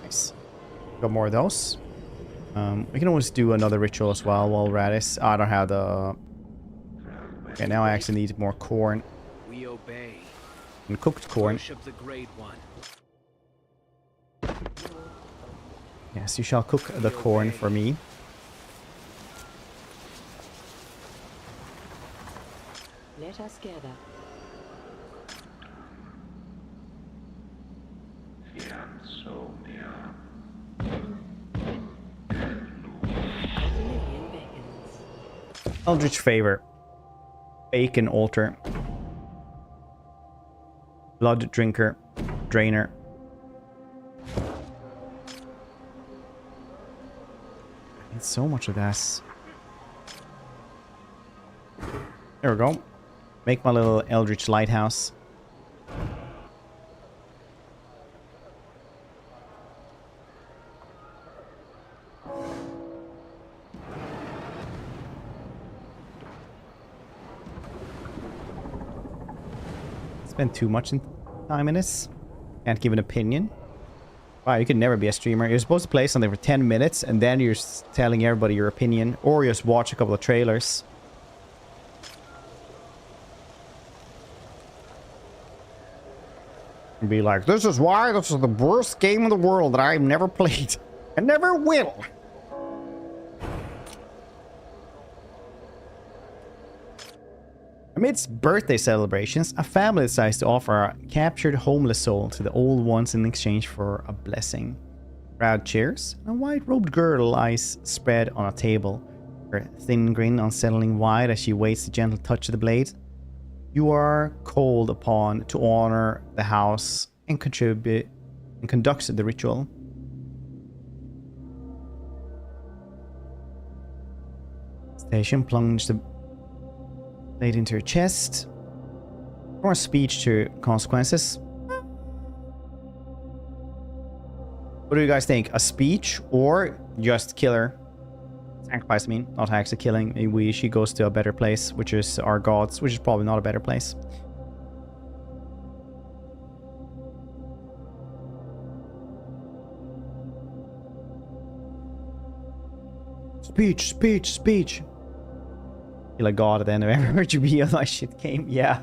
Nice. Got more of those. We can always do another ritual as well while we're at this. I don't have the... Okay, now I actually need more corn. We obey. And cooked corn. Worship the Great One. Yes, you shall cook the corn for me. Let us gather. Million beckons. Eldritch favor. Bacon altar. Blood drinker. Drainer. I need so much of this. There we go. Make my little Eldritch lighthouse. Spend too much time in this. Can't give an opinion. Wow, you could never be a streamer. You're supposed to play something for 10 minutes and then you're telling everybody your opinion, or you just watch a couple of trailers. And be like, this is why this is the worst game in the world that I've never played. And never will. Amidst birthday celebrations, a family decides to offer a captured homeless soul to the old ones in exchange for a blessing. Crowd cheers, and a white-robed girl lies spread on a table, her thin grin unsettling wide as she waits the gentle touch of the blade. You are called upon to honor the house and contribute and conduct the ritual. Station plunge the blade into her chest. More speech to consequences. What do you guys think? A speech or just kill her? Sacrifice, I mean, not actually killing. Maybe she goes to a better place, which is our gods, which is probably not a better place. Speech, speech, speech. Feel like God at the end of every RGB of that shit game. Yeah.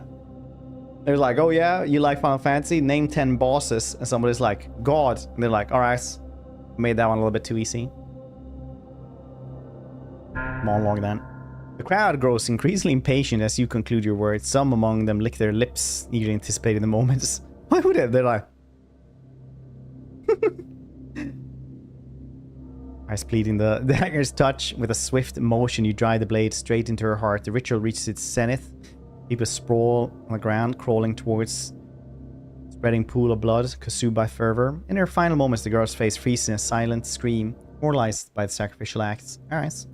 They're like, oh yeah, you like Final Fantasy? Name 10 bosses. And somebody's like, God. And they're like, alright, made that one a little bit too easy. monologue then. The crowd grows increasingly impatient as you conclude your words. Some among them lick their lips, eagerly anticipating the moments. Why would they? They're like... Eyes pleading. The dagger's touch. With a swift motion, you drive the blade straight into her heart. The ritual reaches its zenith. People sprawl on the ground, crawling towards spreading pool of blood, consumed by fervor. In her final moments, the girl's face freezes in a silent scream, immortalized by the sacrificial acts. Alright.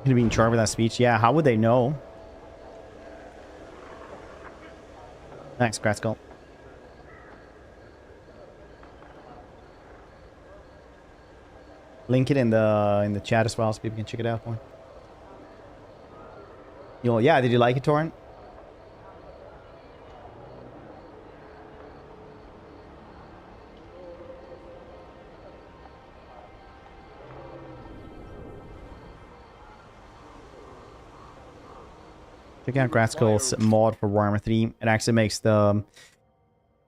Gonna be in charge of that speech. Yeah, how would they know? Thanks, Gratskull. Link it in the chat as well so people can check it out. Boy. Yo, yeah, did you like it, Torrent? Check out Gratskull's mod for Warhammer 3. It actually makes the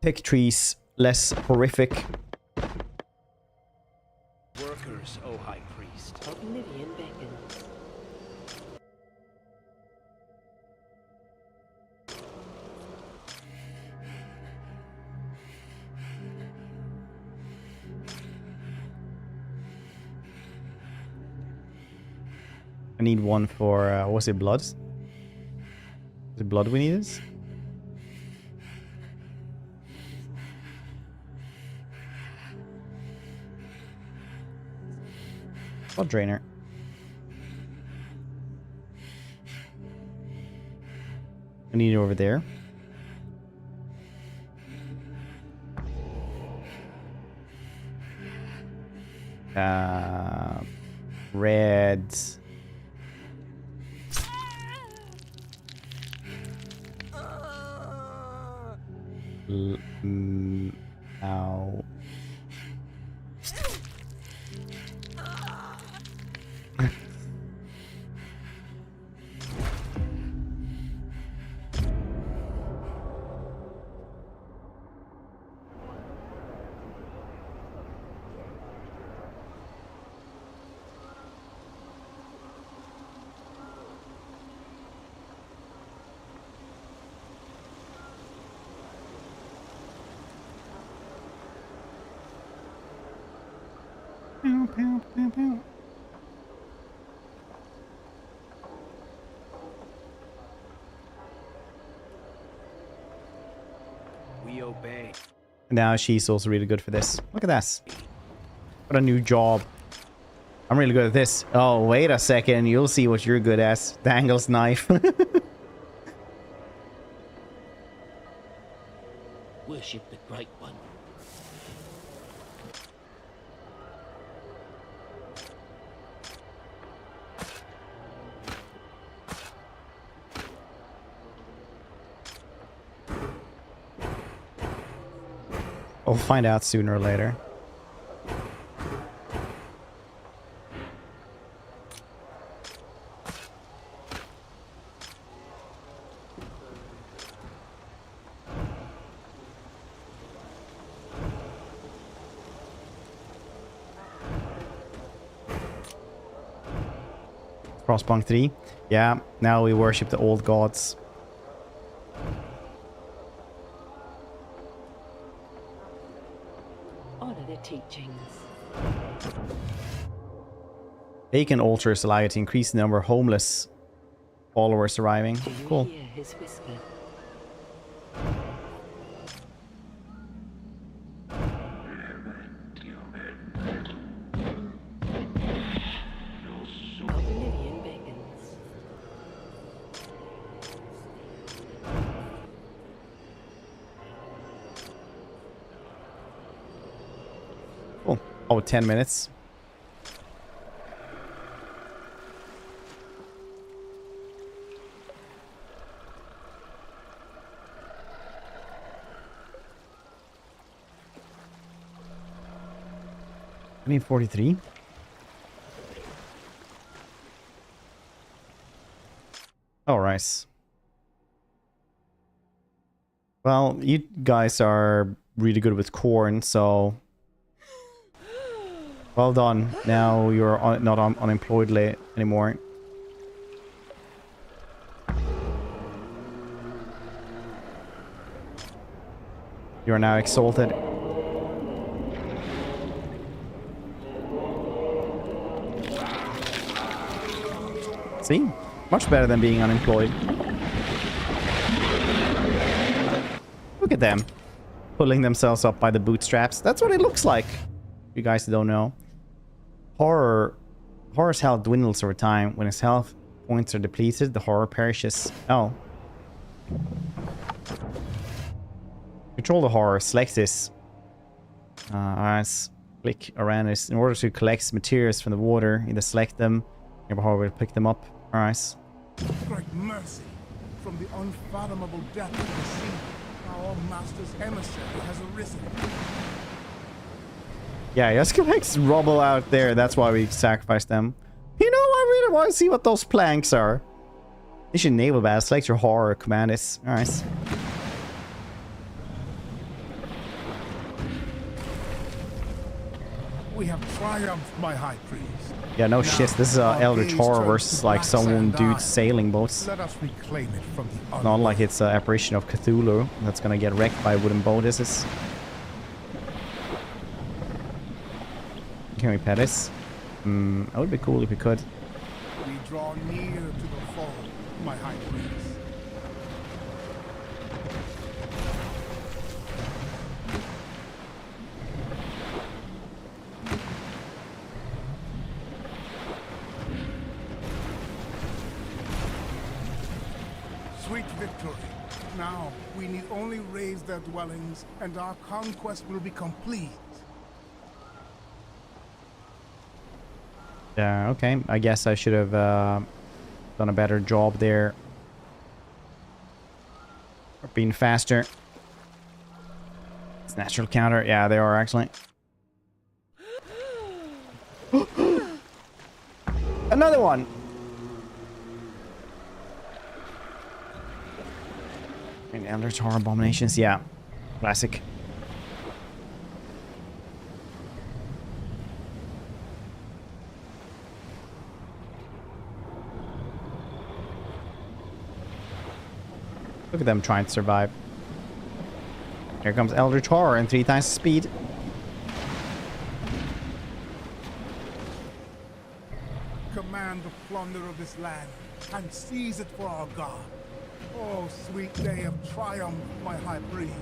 pick trees less horrific. Workers, O High Priest. Oblivion beckons. I need one for, was it blood? Is it blood we need this? Blood drainer. I need it over there. Red. Ow. We obey. Now she's also really good for this. Look at this. What a new job. I'm really good at this. Oh, wait a second. You'll see what you're good at. Dangle's knife. Worship the Great One. We'll find out sooner or later. Frostpunk 3. Yeah, now we worship the old gods. Honor the teachings. Awaken altars allow you to increase the number of homeless followers arriving. Do you Cool. hear his whisper? Oblivion beckons. Cool. Oh, 10 minutes. I mean 43. All right. Well, you guys are really good with corn, so Well done. Now you're not unemployed anymore. You are now exalted. See? Much better than being unemployed. Look at them. Pulling themselves up by the bootstraps. That's what it looks like. You guys don't know. Horror's health dwindles over time. When his health points are depleted, the horror perishes. Oh. Control the horror. Select this. Alright. Click around this. In order to collect materials from the water, either select them, your horror will pick them up. Alright. Great mercy. From the unfathomable depth of the sea, our master's emissary has arisen. Yeah, just collect rubble out there. That's why we sacrificed them. You know, I really want to see what those planks are. Mission naval battle. Select your horror. Command is. Alright. We have triumphed, my high priest. Yeah, no shit. This is Eldritch horror versus like some dudes sailing boats. Let us reclaim it from the Not like it's an apparition of Cthulhu that's gonna get wrecked by wooden boat. This is. Can we pet this? That would be cool if we could. We draw near to the foe, my high priest. Sweet victory. Now, we need only raise their dwellings, and our conquest will be complete. Yeah, okay. I guess I should have done a better job there. Or been faster. It's natural counter. Yeah, they are actually. Another one. And Eldritch horror abominations. Yeah, classic. Look at them trying to survive. Here comes Eldritch horror and 3 times the speed. Command the plunder of this land and seize it for our God. Oh, sweet day of triumph, my high priest.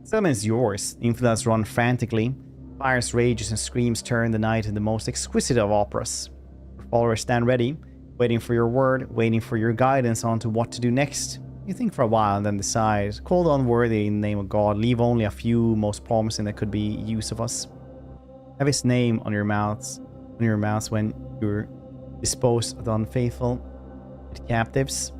Settlement is yours. Infidels run frantically. Fires rages and screams turn the night into the most exquisite of operas. Your followers stand ready, waiting for your word, waiting for your guidance on to what to do next. You think for a while and then decide. Call the unworthy in the name of God. Leave only a few most promising that could be use of us. Have his name on your mouths when you're disposed of the unfaithful and captives.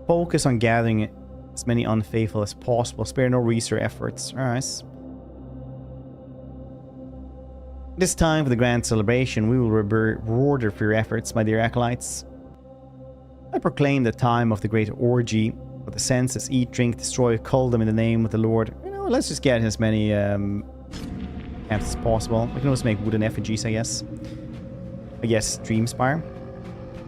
Focus on gathering as many unfaithful as possible. Spare no resource efforts. Alright. It is time for the grand celebration. We will reward you for your efforts, my dear acolytes. I proclaim the time of the great orgy of the senses. Eat, drink, destroy, cull them in the name of the Lord. You know, let's just get as many camps as possible. We can also make wooden effigies, I guess. Dreamspire.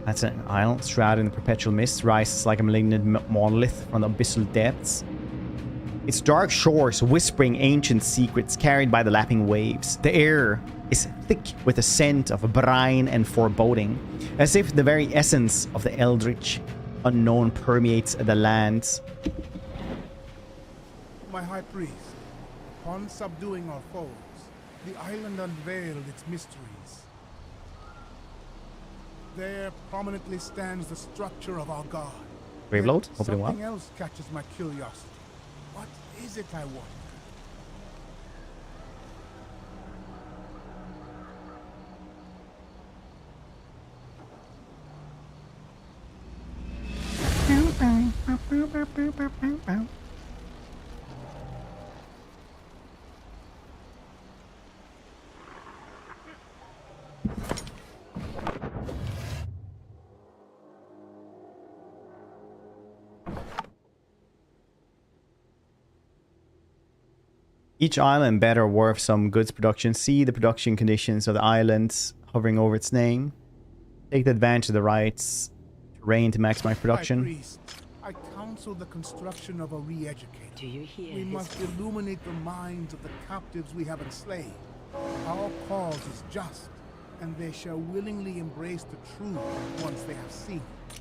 That's an isle shrouded in the perpetual mist, rises like a malignant monolith from the abyssal depths. Its dark shores whispering ancient secrets carried by the lapping waves. The air is thick with the scent of brine and foreboding, as if the very essence of the Eldritch unknown permeates the lands. My high priest, upon subduing our foes, the island unveiled its mysteries. There prominently stands the structure of our god. Graveload, Yet opening something up. else catches my curiosity. What is it, I wonder? Each island better worth some goods production. See the production conditions of the islands hovering over its name. Take the advantage of the rights terrain to maximize High production. priest, I counsel the construction of a re-educator. Do you hear We his must illuminate the minds of the captives we have enslaved. Our cause is just, and they shall willingly embrace the truth once they have seen it.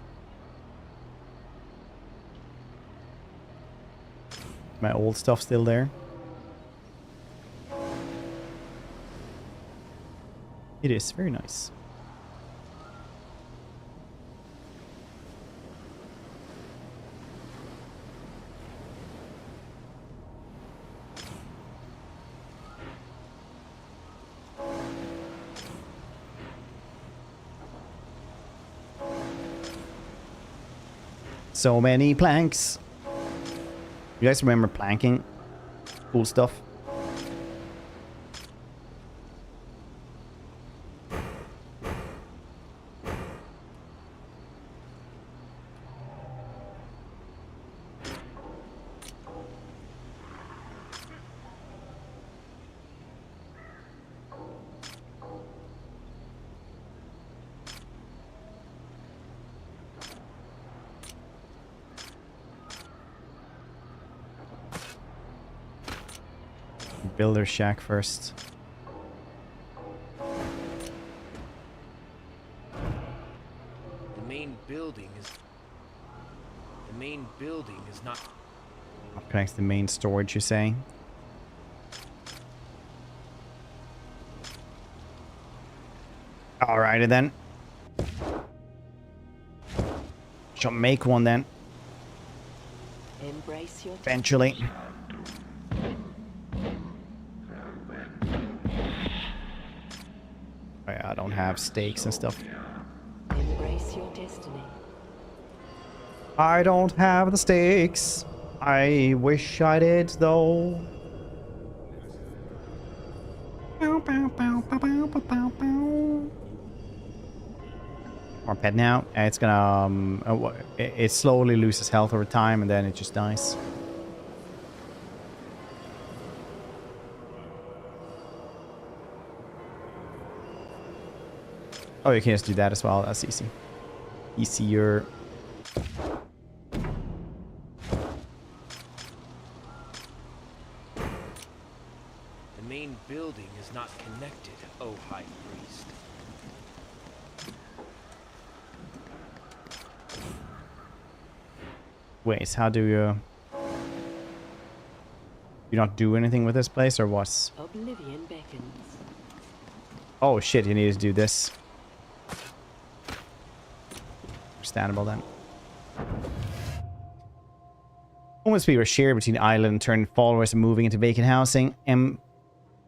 My old stuff still there. It is very nice. So many planks. You guys remember planking? Cool stuff. Builder shack first. The main building is not. Connects the main storage, you say? Alrighty then. Shall make one then. embrace your Eventually. I don't have stakes and stuff. embrace your destiny. I don't have the stakes. I wish I did though. Bow, bow, bow, bow, bow, bow, bow, bow. More pet now. It's gonna it slowly loses health over time and then it just dies. Oh, you can just do that as well. That's easy. Easier. The main building is not connected, O High Priest. Wait, how do you... You not do anything with this place or what? Oblivion beckons. Oh shit, you need to do this. Understandable then. Almost be shared between island and turn followers and moving into vacant housing. An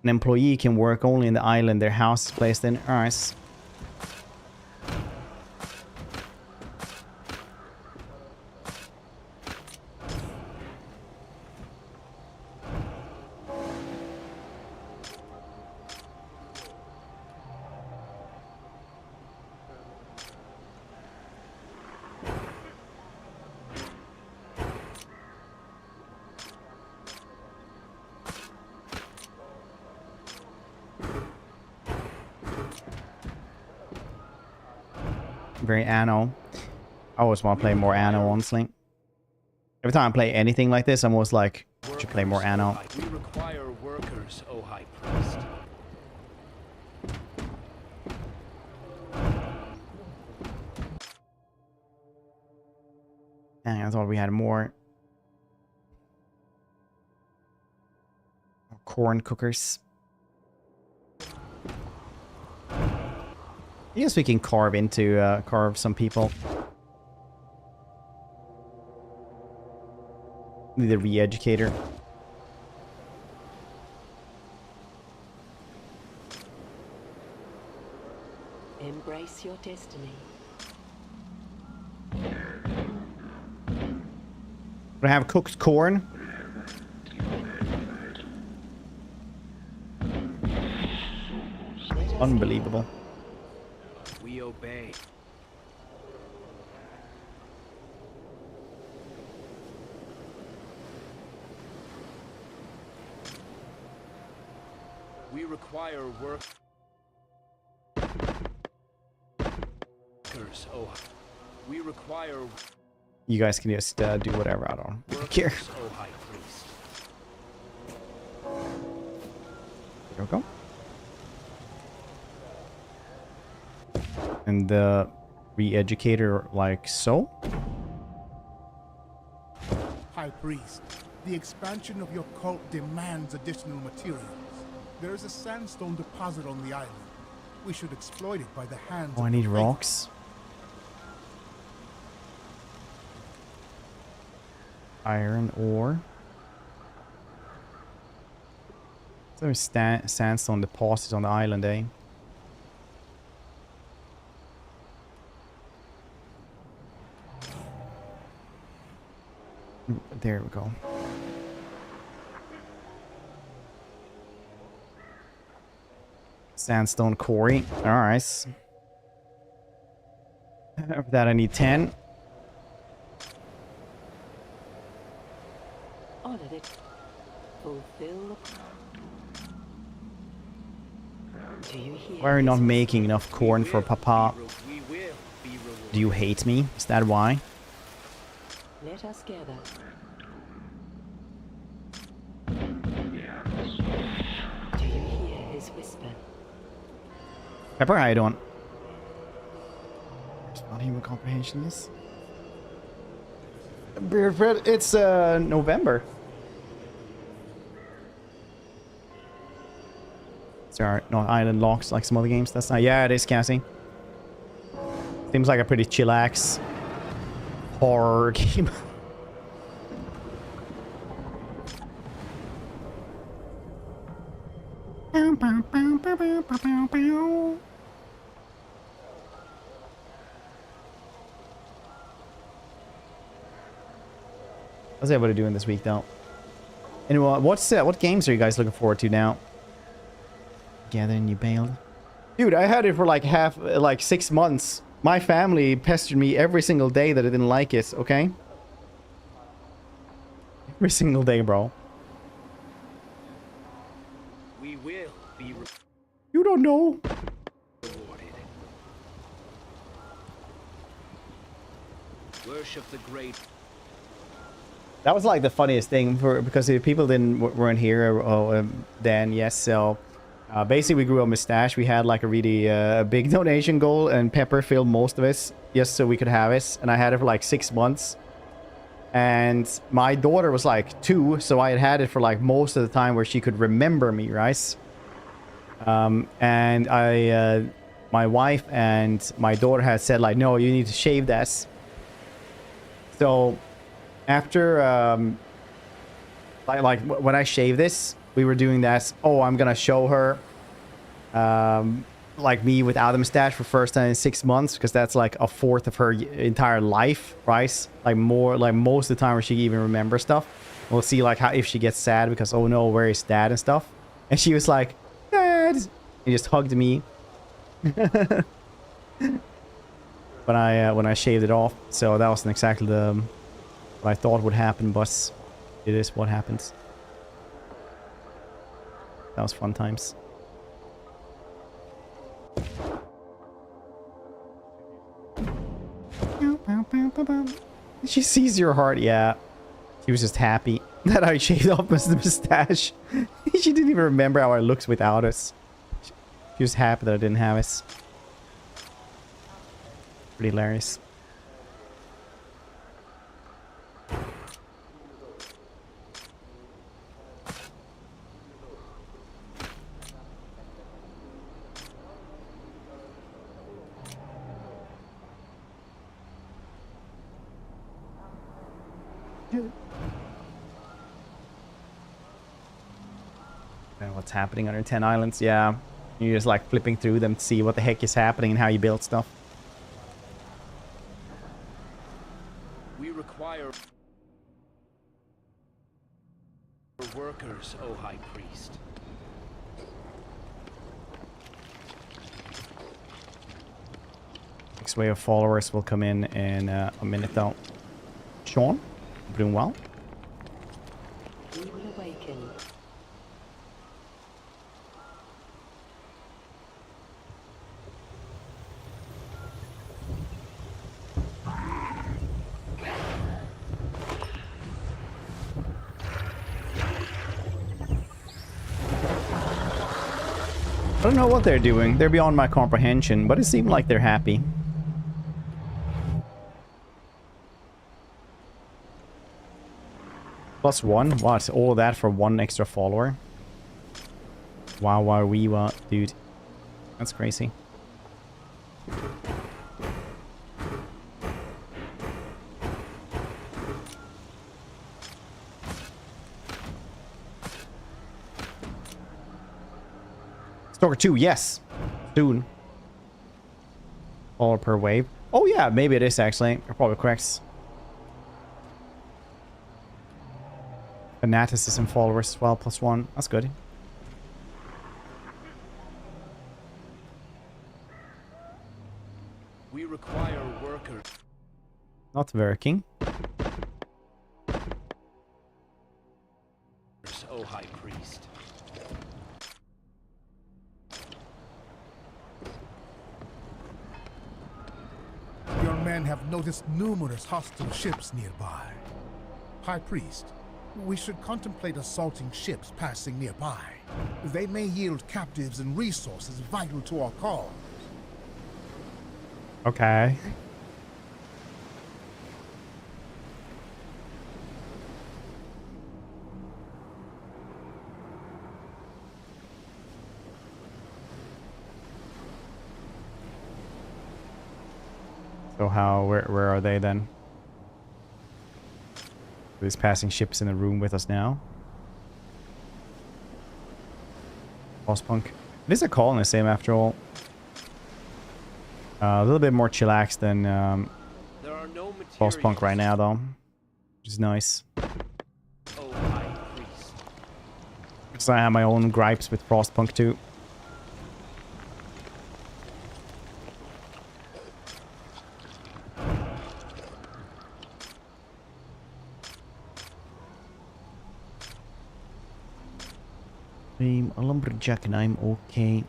employee can work only in the island their house is placed in. Alright. Very Anno. I always want to play more Anno, honestly. Every time I play anything like this, I'm always like, I should play more Anno. We require workers, O High Priest. Dang, I thought we had more corn cookers. I guess we can carve some people. Need a re-educator. Embrace your destiny. We have cooked corn. Unbelievable. We obey. We require workers, oh. We require You guys can just do whatever. I don't care. workers, oh High Priest. There we go. And the re-educator like so. High Priest, the expansion of your cult demands additional materials. There is a sandstone deposit on the island. We should exploit it by the hands Oh, I of need the faithful. rocks. Iron ore. There's sandstone deposits on the island, eh? There we go. Sandstone quarry. Alright. For that I need 10. Honor it. Fulfill. Do you hear? Why are you not his making enough corn for Papa? We will be rewarded. Do you hate me? Is that why? Let us gather. Do you hear his whisper? Pepper, how you doing? It's not human comprehension, yes. Beard bread, it's November. There are no island locks like some other games. That's not. Yeah, it is, Cassie. Seems like a pretty chillax horror game. What's everybody doing this week, though? Anyway, what games are you guys looking forward to now? Gathering, you bailed. Dude, I had it for like 6 months. My family pestered me every single day that I didn't like it, okay? Every single day, bro. We will be You don't know. rewarded. Worship the great. That was like the funniest thing because if people weren't here then, yes, so basically we grew a mustache. We had like a really big donation goal, and Pepper filled most of it just so we could have it, and I had it for like 6 months. And my daughter was like 2, so I had it for like most of the time where she could remember me, right? And my wife and my daughter had said like, no, you need to shave that. So after like when I shave this, we were doing that. Oh, I'm gonna show her like me without a mustache for first time in 6 months, because that's like a fourth of her entire life, right? Like more, like most of the time where she even remembers stuff. We'll see like how if she gets sad because, oh no, where is dad and stuff. And she was like, Dad, and just hugged me when I shaved it off. So that wasn't exactly what I thought would happen, but it is what happens. That was fun times. She sees your heart, yeah. She was just happy that I shaved off the mustache. She didn't even remember how I looked without it. She was happy that I didn't have it. Pretty hilarious. And what's happening under 10 islands? Yeah, you're just like flipping through them to see what the heck is happening and how you build stuff. We require workers, O High Priest. Next wave of followers will come in a minute though. Sean, doing well. We will awaken. don't know what they're doing. They're beyond my comprehension, but it seemed like they're happy. +1? What? All of that for 1 extra follower? Wow, wow, we what, dude. That's crazy. Stalker 2, yes. Soon. All per wave. Oh yeah, maybe it is actually. You're probably correct. Fanaticism followers as well, +1. That's good. We require workers. Not working. O High Priest. Your men have noticed numerous hostile ships nearby. High Priest, we should contemplate assaulting ships passing nearby. They may yield captives and resources vital to our cause. Okay. So where are they then? These passing ships in the room with us now. Frostpunk. It is a colony same after all. A little bit more chillax than There are no Frostpunk right now though. Which is nice. O High Priest. Because I have my own gripes with Frostpunk too. I'm a lumberjack and I'm okay.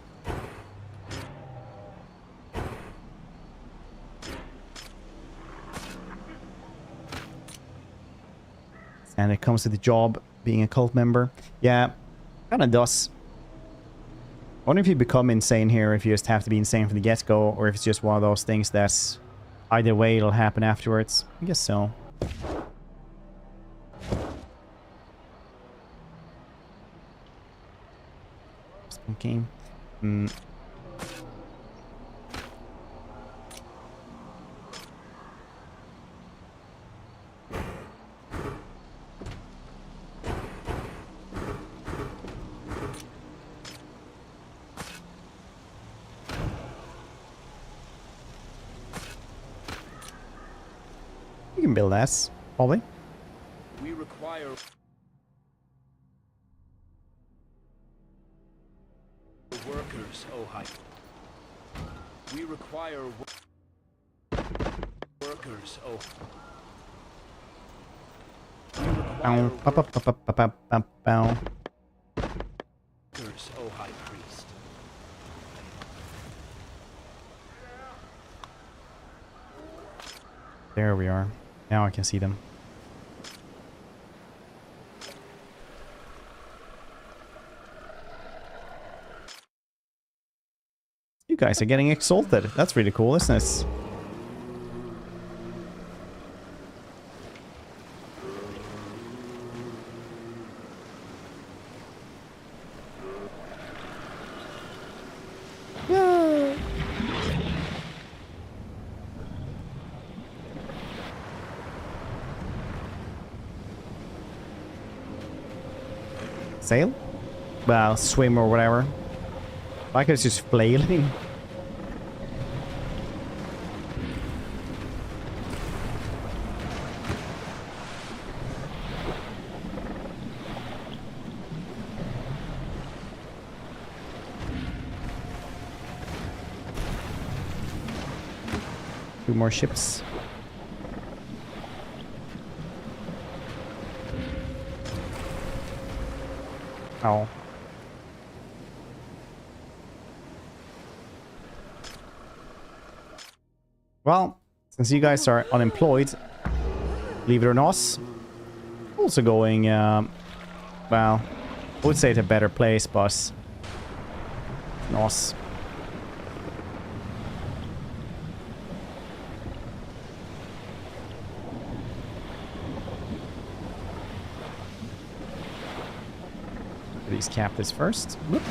And it comes to the job being a cult member. Yeah, kind of does. I wonder if you become insane here, if you just have to be insane from the get-go, or if it's just one of those things that's either way it'll happen afterwards. I guess so. Okay. You can build that, probably. We require workers, O High. We require workers, O. Bow, bow, bow, bow, bow, bow, bow, bow. Workers, O High Priest. There we are. Now I can see them. You guys are getting exalted. That's really cool, isn't it? Yeah. Sail? Well, swim or whatever. Like it's just flailing. Two more ships. Oh. Well, since you guys are unemployed, believe it or not, also going, well, I would say it's a better place, but Nos. These captives first. Whoop.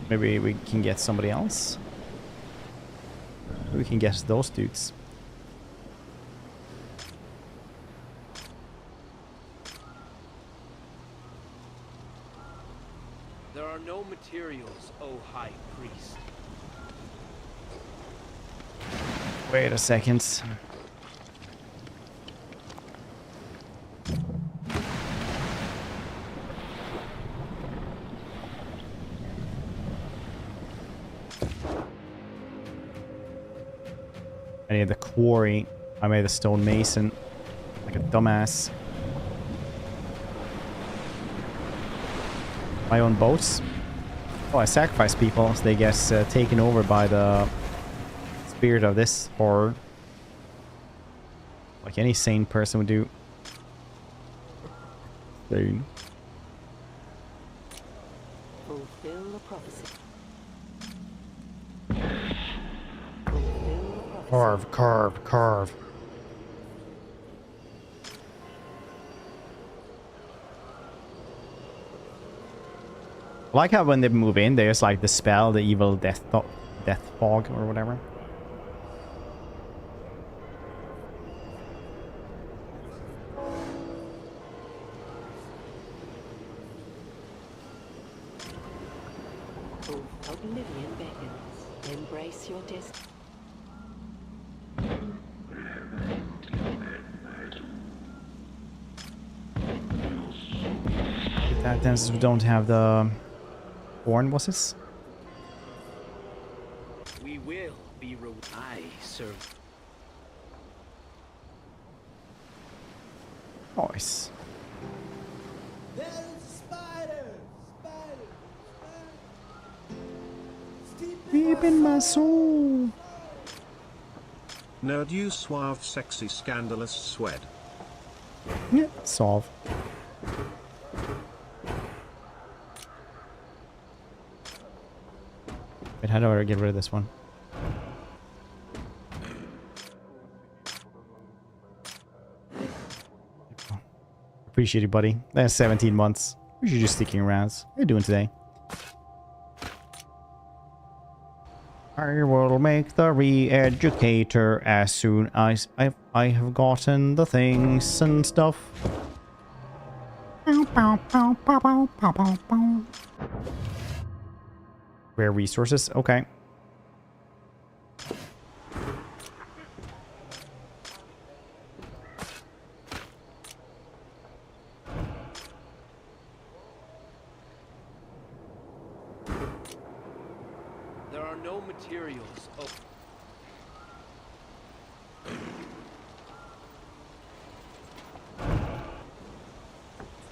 Maybe we can get somebody else. We can get those dudes. There are no materials, O High Priest. Wait a second. I need the quarry. I made a stone mason. Like a dumbass. My own boats. Oh, I sacrifice people so they get taken over by the spirit of this horror. Like any sane person would do. Sane. Fulfill the prophecy. Carve, carve, carve. I like how when they move in, there's like the spell, the evil death fog or whatever. Oblivion beckons. Embrace your destiny. That then we don't have the horn bosses. We will be I serve. Nice. There's a spider! Deep in my soul. Nerd you suave sexy scandalous sweat. Yeah, solve. Wait, how do I get rid of this one? Appreciate you, buddy. That's 17 months. Appreciate you sticking around. How you doing today? I will make the re-educator as soon as I have gotten the things and stuff. Rare resources, okay. There are no materials. Oh.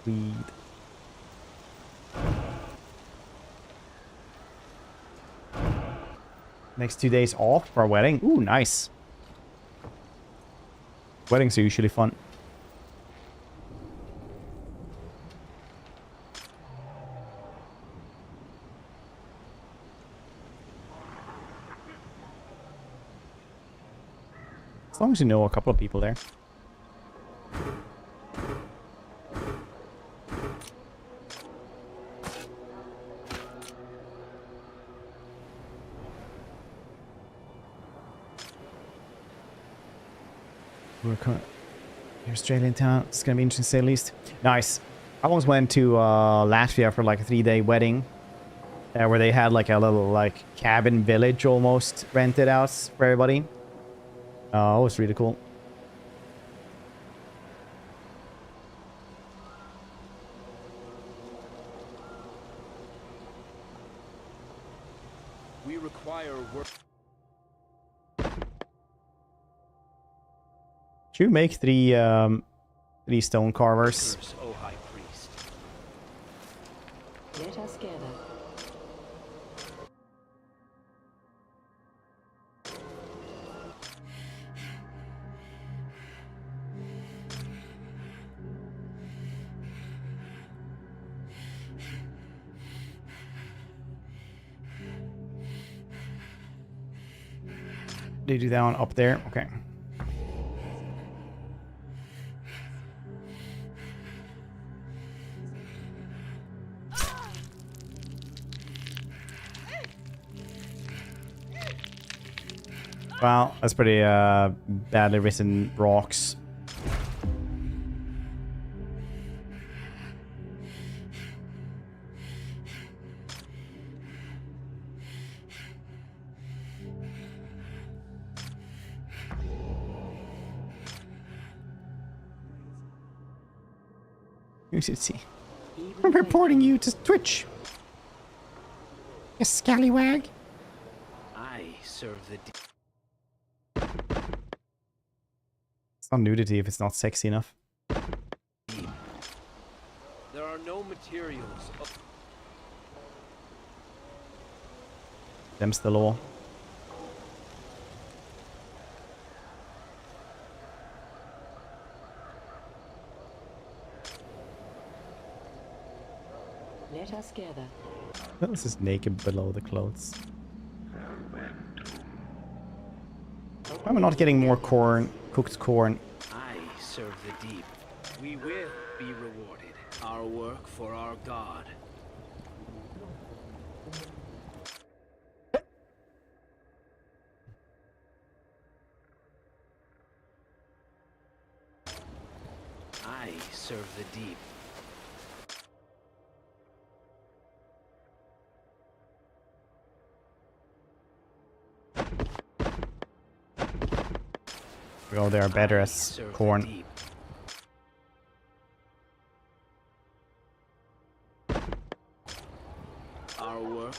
Sweet. Next 2 days off for a wedding. Ooh, nice. Weddings are usually fun. As long as you know a couple of people there. We're coming. Australian town. It's gonna be interesting to say the least. Nice. I once went to Latvia for like a 3-day wedding, where they had like a little like cabin village almost rented out for everybody. It was really cool. We require work. Should you make three stone carvers? O High Priest. Let us gather. They do that one up there. Okay. Wow, that's pretty badly written rocks. You should see. I'm reporting you to Twitch. You scallywag. I serve the It's not nudity if it's not sexy enough. There are no materials. Them's the law. Let us gather. Who else is naked below the clothes? Why am I not getting more corn, cooked corn? I serve the deep. We will be rewarded. Our work for our God. I serve the deep. Oh, they are better as corn. Our work.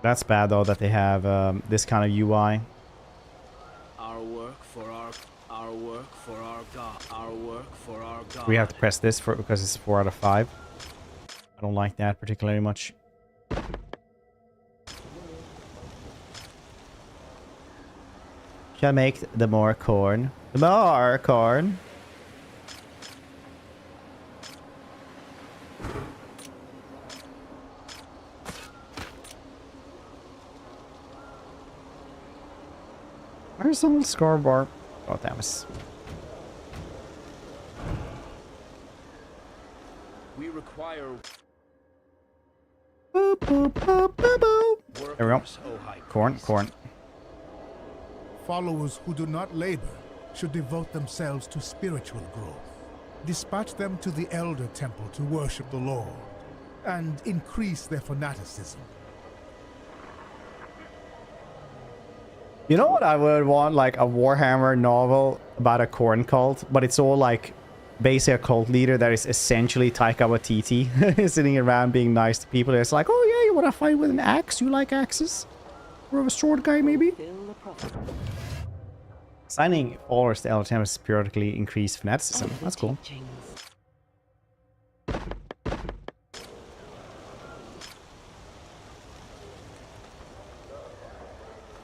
That's bad though that they have this kind of UI. Our work for our God. Our work for our God. We have to press this for because it's 4 out of 5. I don't like that particularly much. Shall make the more corn. The more corn. Where's the little scoreboard? Oh, that was. We require. Boop, boop, boop, boop, boop. There we go. Oh, high Corn, priest. corn. Followers who do not labor should devote themselves to spiritual growth. Dispatch them to the Elder Temple to worship the Lord, and increase their fanaticism. You know what I would want? Like a Warhammer novel about a corn cult, but it's all like basically a cult leader that is essentially Taika Waititi sitting around being nice to people. It's like, oh yeah, you want to fight with an axe? You like axes? Or a sword guy maybe? Fill the prophet. Signing followers to Elder Temples periodically increase fanaticism. That's cool. Teachings.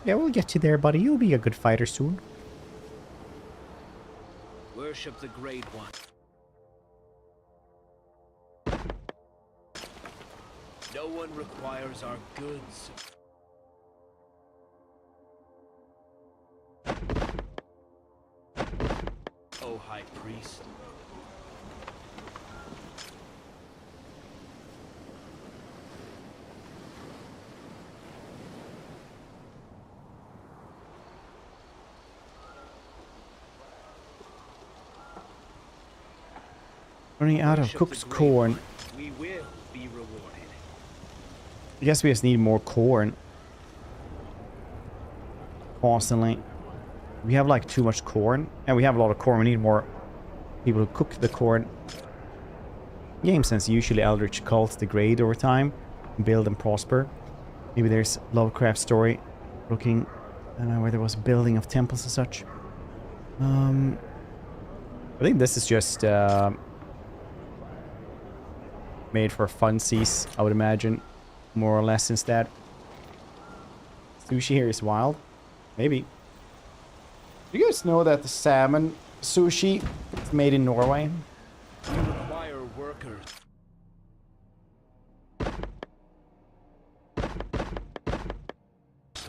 Yeah, we'll get you there, buddy. You'll be a good fighter soon. Worship the Great One. No one requires our goods. O High Priest. Running out of Worship cooked the Great corn. One. We will be rewarded. I guess we just need more corn. Constantly. We have like too much corn. And we have a lot of corn. We need more people who cook the corn. Game sense usually Eldritch cults degrade over time. Build and prosper. Maybe there's Lovecraft story looking where there was building of temples and such. I think this is just made for funsies, I would imagine. More or less instead. Sushi here is wild. Maybe. Do you guys know that the salmon sushi is made in Norway? We require workers.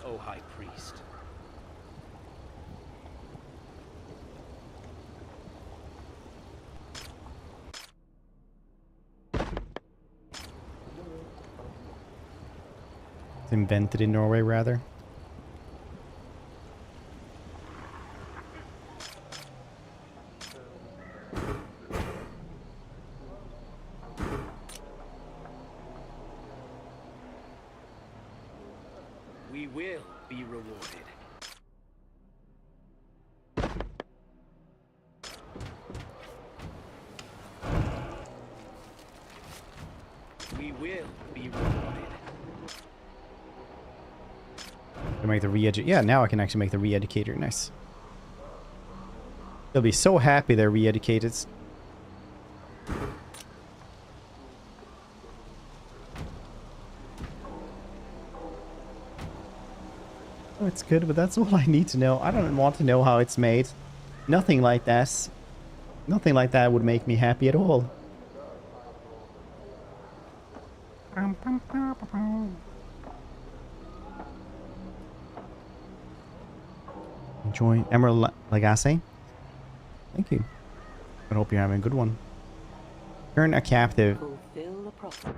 O High Priest. It's invented in Norway, rather. We will be rewarded. We will be rewarded. To make the re-educator. Yeah, now I can actually make the re-educator. Nice. They'll be so happy they're re-educated. Oh, it's good, but that's all I need to know. I don't want to know how it's made. Nothing like that. Nothing like that would make me happy at all. Enjoy Emerald Legacy. Thank you. I hope you're having a good one. Turn a captive. Fulfill the prophecy.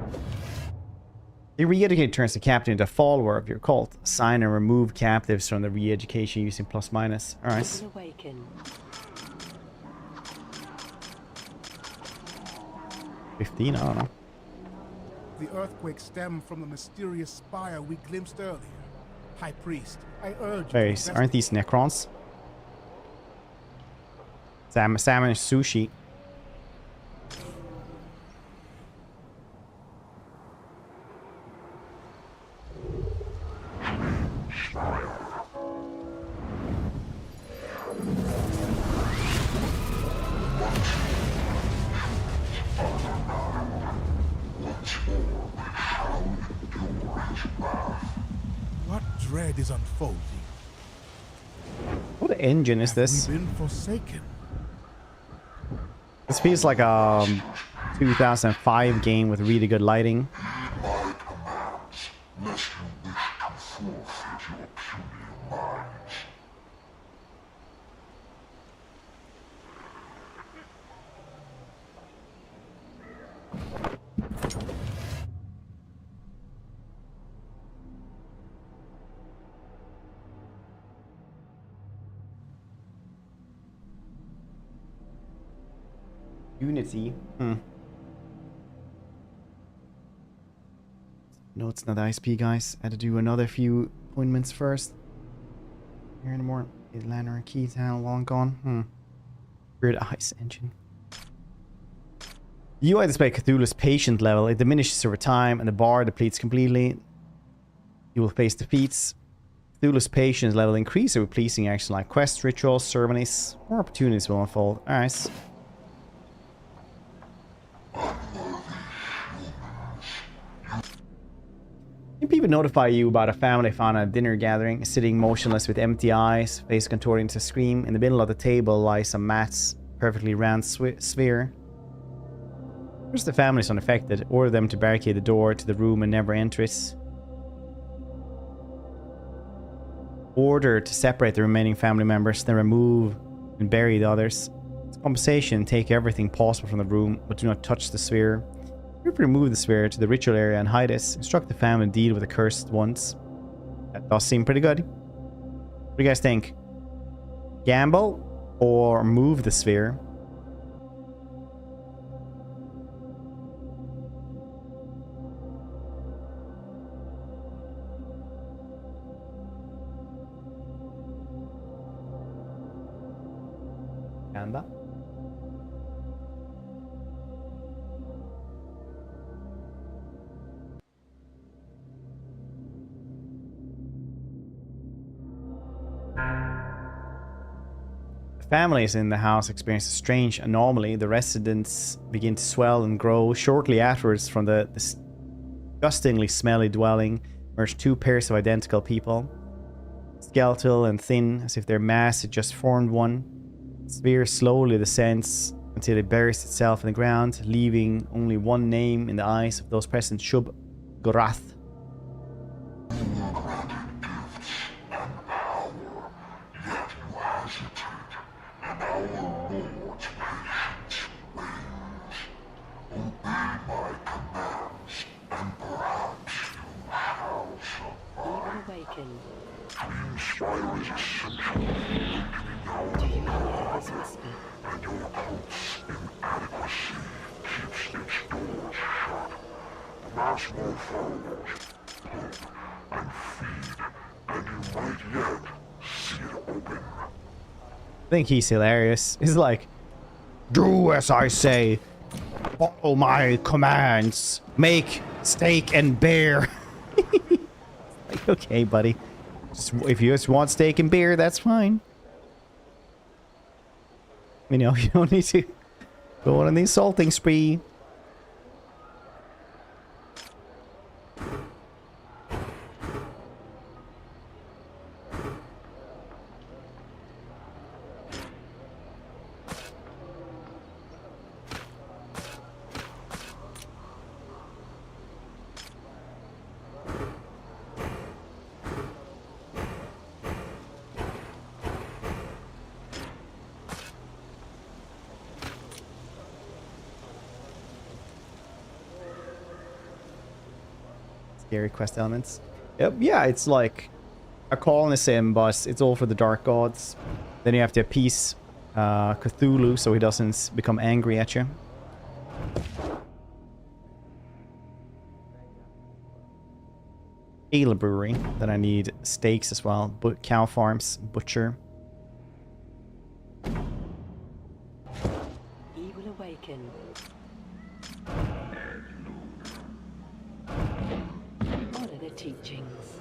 The re-educate turns the captive into a follower of your cult. Assign and remove captives from the re-education using plus minus. Alright. Awaken. 15, I don't know. The earthquake stemmed from the mysterious spire we glimpsed earlier. High Priest, I urge you to Wait, aren't these Necrons? Salmon sushi. What dread is unfolding? What engine is this? Have we been forsaken? This feels like a 2005 game with really good lighting. My commands, lest you wish to forfeit your puny minds. Unity. No, it's not the ISP, guys. I had to do another few appointments first. Here in the morning. Is Lanner Keys how long gone? Weird ice engine. The UI display Cthulhu's patient level. It diminishes over time and the bar depletes completely. You will face defeats. Cthulhu's patience level increases with pleasing action like quests, rituals, ceremonies. More opportunities will unfold. Alright. Can people notify you about a family found at a dinner gathering, sitting motionless with empty eyes, face contorting to scream? In the middle of the table lies a mat's perfectly round sphere. First, the family is unaffected. Order them to barricade the door to the room and never enter it. Order to separate the remaining family members, then remove and bury the others. As compensation, take everything possible from the room, but do not touch the sphere. Remove the sphere to the ritual area and hide it. Instruct the family to deal with the cursed ones. That does seem pretty good. What do you guys think? Gamble or move the sphere? Gamba? Families in the house experience a strange anomaly. The residents begin to swell and grow. Shortly afterwards, from the disgustingly smelly dwelling emerge two pairs of identical people. Skeletal and thin, as if their mass had just formed one. The sphere slowly descends until it buries itself in the ground, leaving only one name in the eyes of those present: Shub Gorath. You were granted gifts awaken? To inspire is essential in Do you hear his whisper? and your cult's inadequacy keeps its doors shut. Amass more followers, hope, and feed, and you might yet see it open. I think he's hilarious. He's like, do as I say. Follow my commands. Make steak and beer. Like, okay, buddy. If you just want steak and beer, that's fine. You know, you don't need to go on an insulting spree. Scary quest elements. Yep, yeah, it's like a call and a sim, but it's all for the dark gods. Then you have to appease Cthulhu so he doesn't become angry at you. Ale brewery. Then I need steaks as well. But cow farms, butcher. He will awaken. Honor the teachings.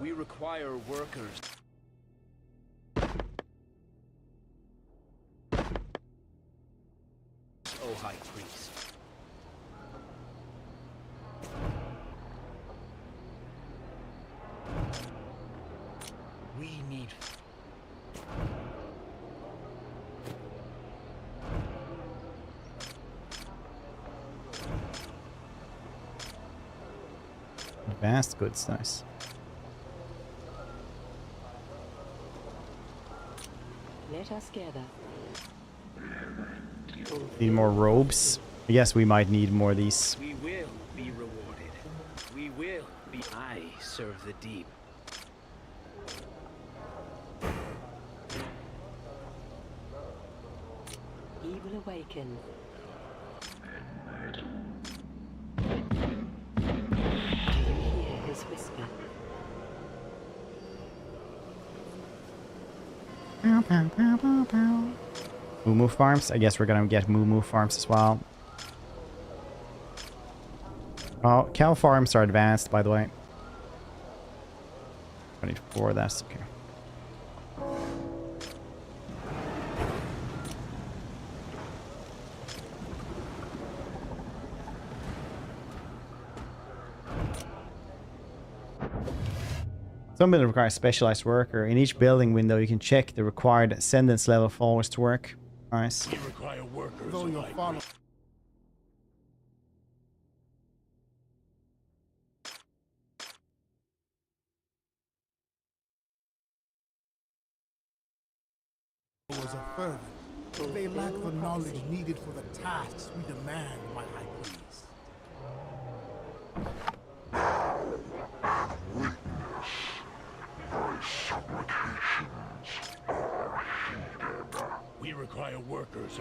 We require workers. O High Priest. We need... Advanced goods, nice. Let us gather. Need more robes. I guess we might need more of these. We will be rewarded. We will be... I serve the deep. He will awaken. Do you hear his whisper? Moo farms. I guess we're gonna get moo farms as well. Oh, cow farms are advanced, by the way. 24, that's okay. Some buildings require specialized worker. In each building window, you can check the required ascendance level for followers to work. Nice. We require workers. Though your follow was a fervent, they lack the knowledge needed for the tasks we demand, my high priest. Thy supplications are heeded. We require workers.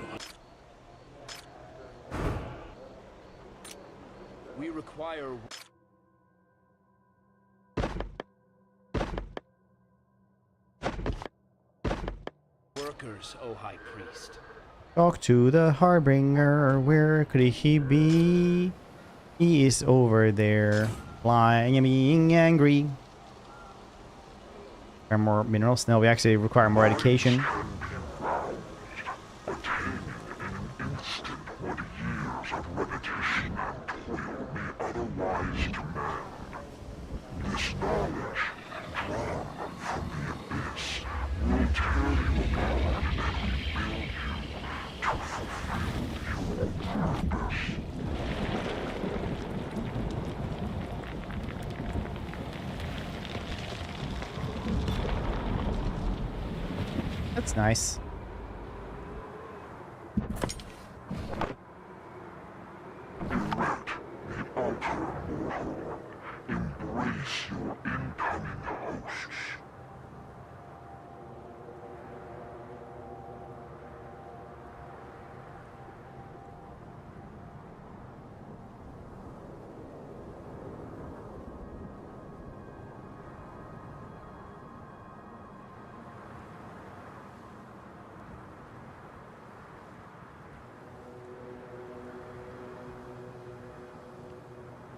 We require... workers, O High Priest. Talk to the harbinger. Where could he be? He is over there, flying and being angry. Require more minerals? No, we actually require more education. That's nice. Erect the altar, mortal. face your incoming hosts.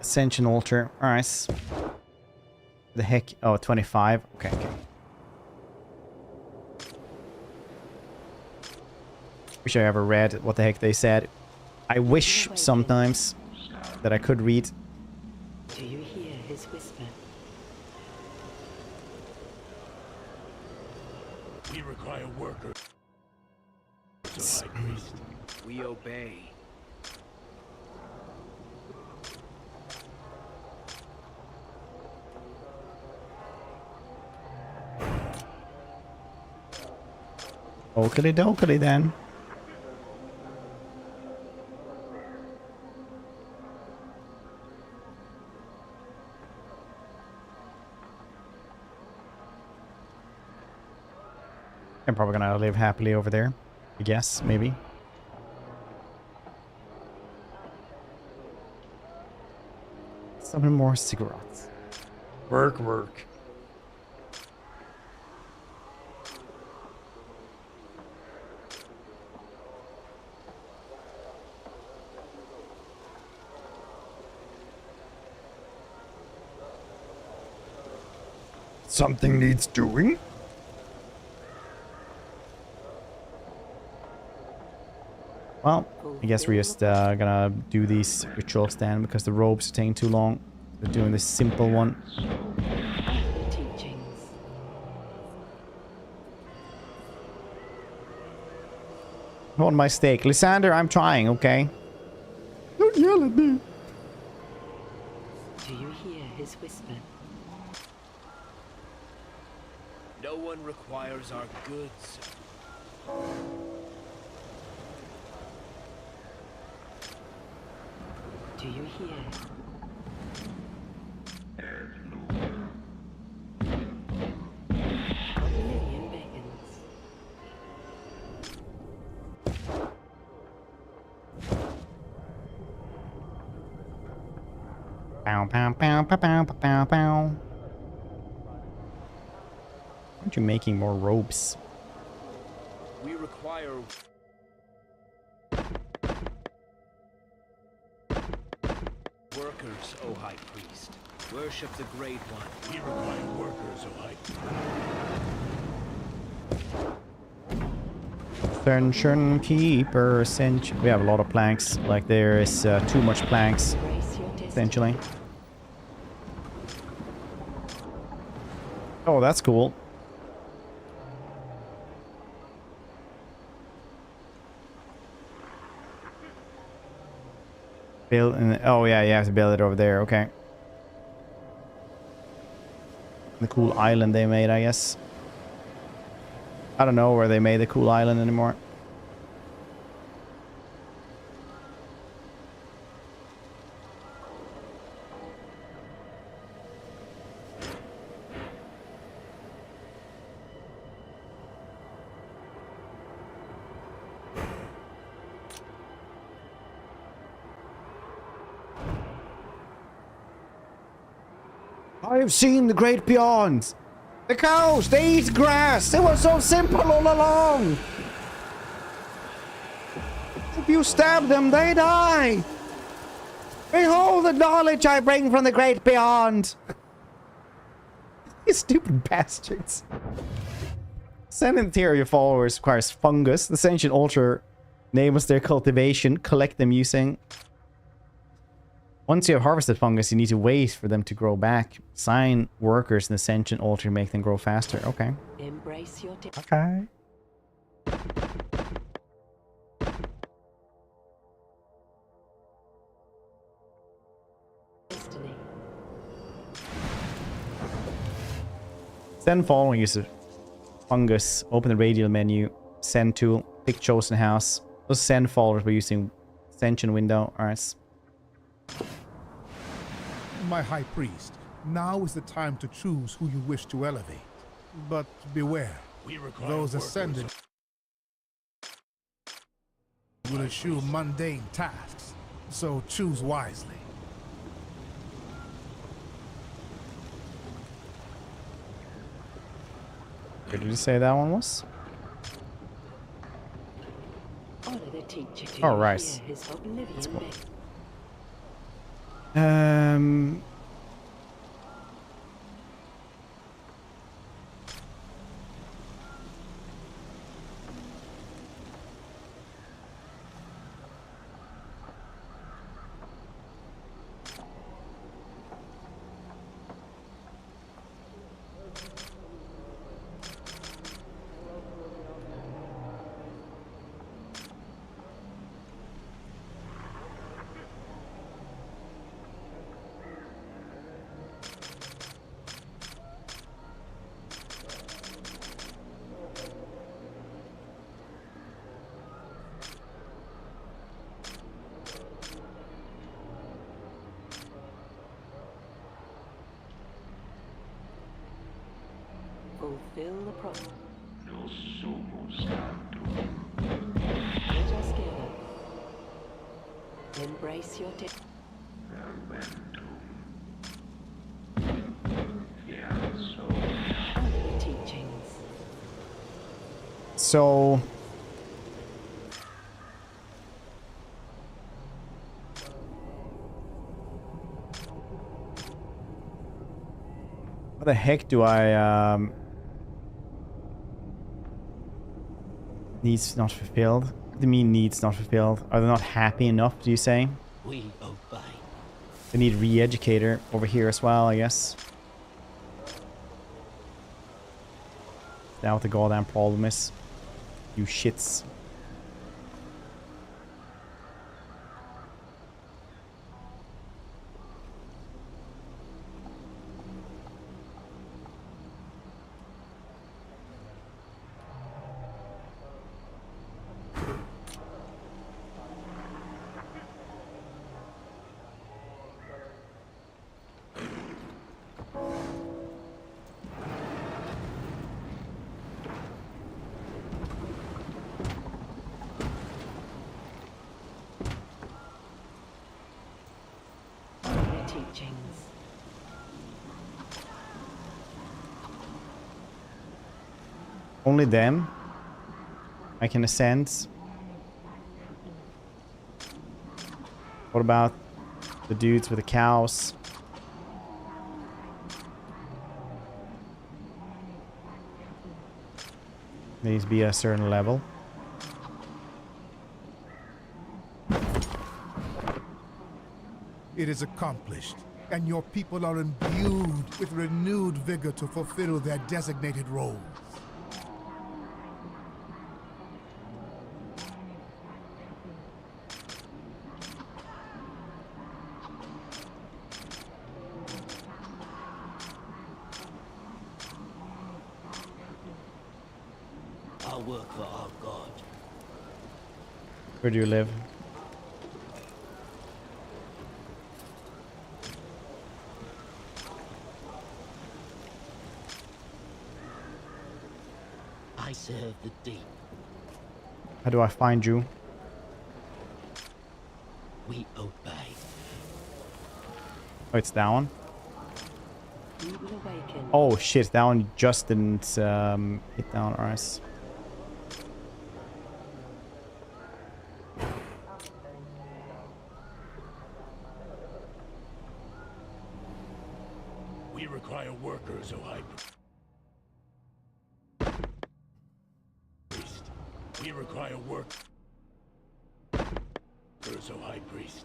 Ascension altar. Alright. The heck? Oh, 25. Okay, okay. Wish I ever read what the heck they said. I wish sometimes that I could read. Do you hear his whisper? We require workers. So, High Priest. We obey. Oakley dokely then. I'm probably gonna live happily over there. I guess, maybe. Some more cigarettes. Work, work. Something needs doing? Well, I guess we're just gonna do these rituals then because the robes are taking too long. We're doing this simple one. Teachings. I want my steak. Lysander, I'm trying, okay? Don't yell at me. Do you hear his whisper? No one requires our goods. Do you hear? Oblivion beckons. Pow, pow, pow, pow, pow, pow, pow. Aren't you making more robes? We require... workers, O High Priest. Worship the Great One. We require workers, O High Priest. Ascension Keeper, Ascension. We have a lot of planks. Like there is too much planks, Embrace your destiny. essentially. Oh, that's cool. Build and oh yeah, you have to build it over there. Okay. The cool island they made, I guess. I don't know where they made the cool island anymore. I have seen the great beyond. The cows, they eat grass. It was so simple all along. If you stab them, they die. Behold the knowledge I bring from the great beyond. You stupid bastards. Send interior followers requires fungus. The ancient altar names their cultivation. Collect them using... Once you have harvested fungus, you need to wait for them to grow back. Sign workers in the ascension altar to make them grow faster. Okay. Embrace your Okay. destiny. Send following uses fungus. Open the radial menu. Send tool. Pick chosen house. Those send followers by using ascension window. Alright. My high priest, Now is the time to choose who you wish to elevate. But beware, We require those workers ascended of will high eschew priest. mundane tasks, so choose wisely. Where did you say that one was? Honor the teacher. Oh, To right. hear his oblivion bed. Fulfill the promise. Embrace your teachings. So... what the heck do I, needs not fulfilled? What do you mean needs not fulfilled? Are they not happy enough, do you say? We obey. They need re-educator over here as well, I guess. Is that what the goddamn problem is? You shits. Teachings. Only them? I can ascend. What about the dudes with the cows? Needs to be a certain level. It is accomplished, and your people are imbued with renewed vigor to fulfill their designated roles. Our work for our God. Where do you live? I serve the deep. How do I find you? We obey. Oh, it's that one? We will awaken. Oh shit, that one just didn't hit down our ass. We require workers, O High Priest. We require workers, O High Priest.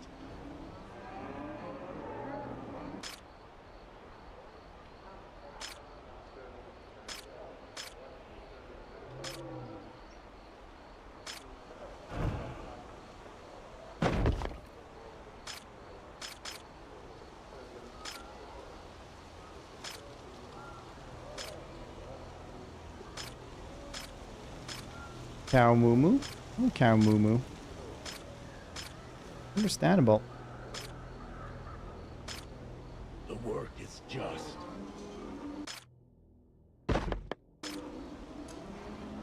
Cow moo moo? Oh, cow moo moo. Understandable. The work is just.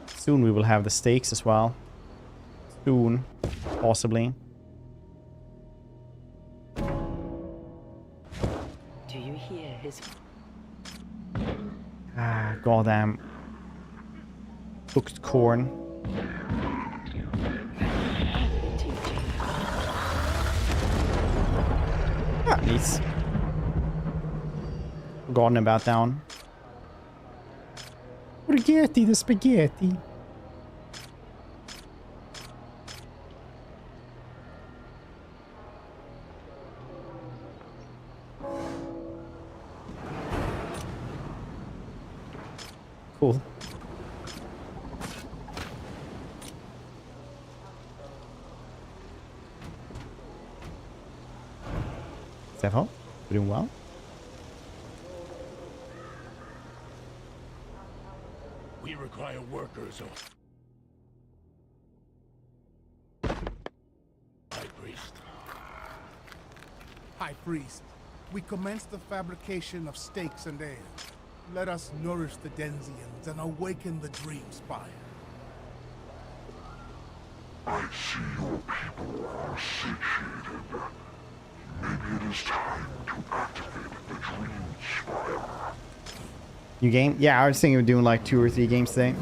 Soon we will have the stakes as well. Soon, possibly. Do you hear his Ah, goddamn. Cooked corn. teaching? Ah, nice. Forgotten about that one. Spaghetti, the spaghetti. Cool. Stefan, doing well. We require workers, oh High Priest. High Priest, we commence the fabrication of stakes and ale. Let us nourish the Denzians and awaken the Dream Spire. I see your people are satiated. Maybe it is time to activate the Dream Spire. New game? Yeah, I was thinking of doing like 2 or 3 games today.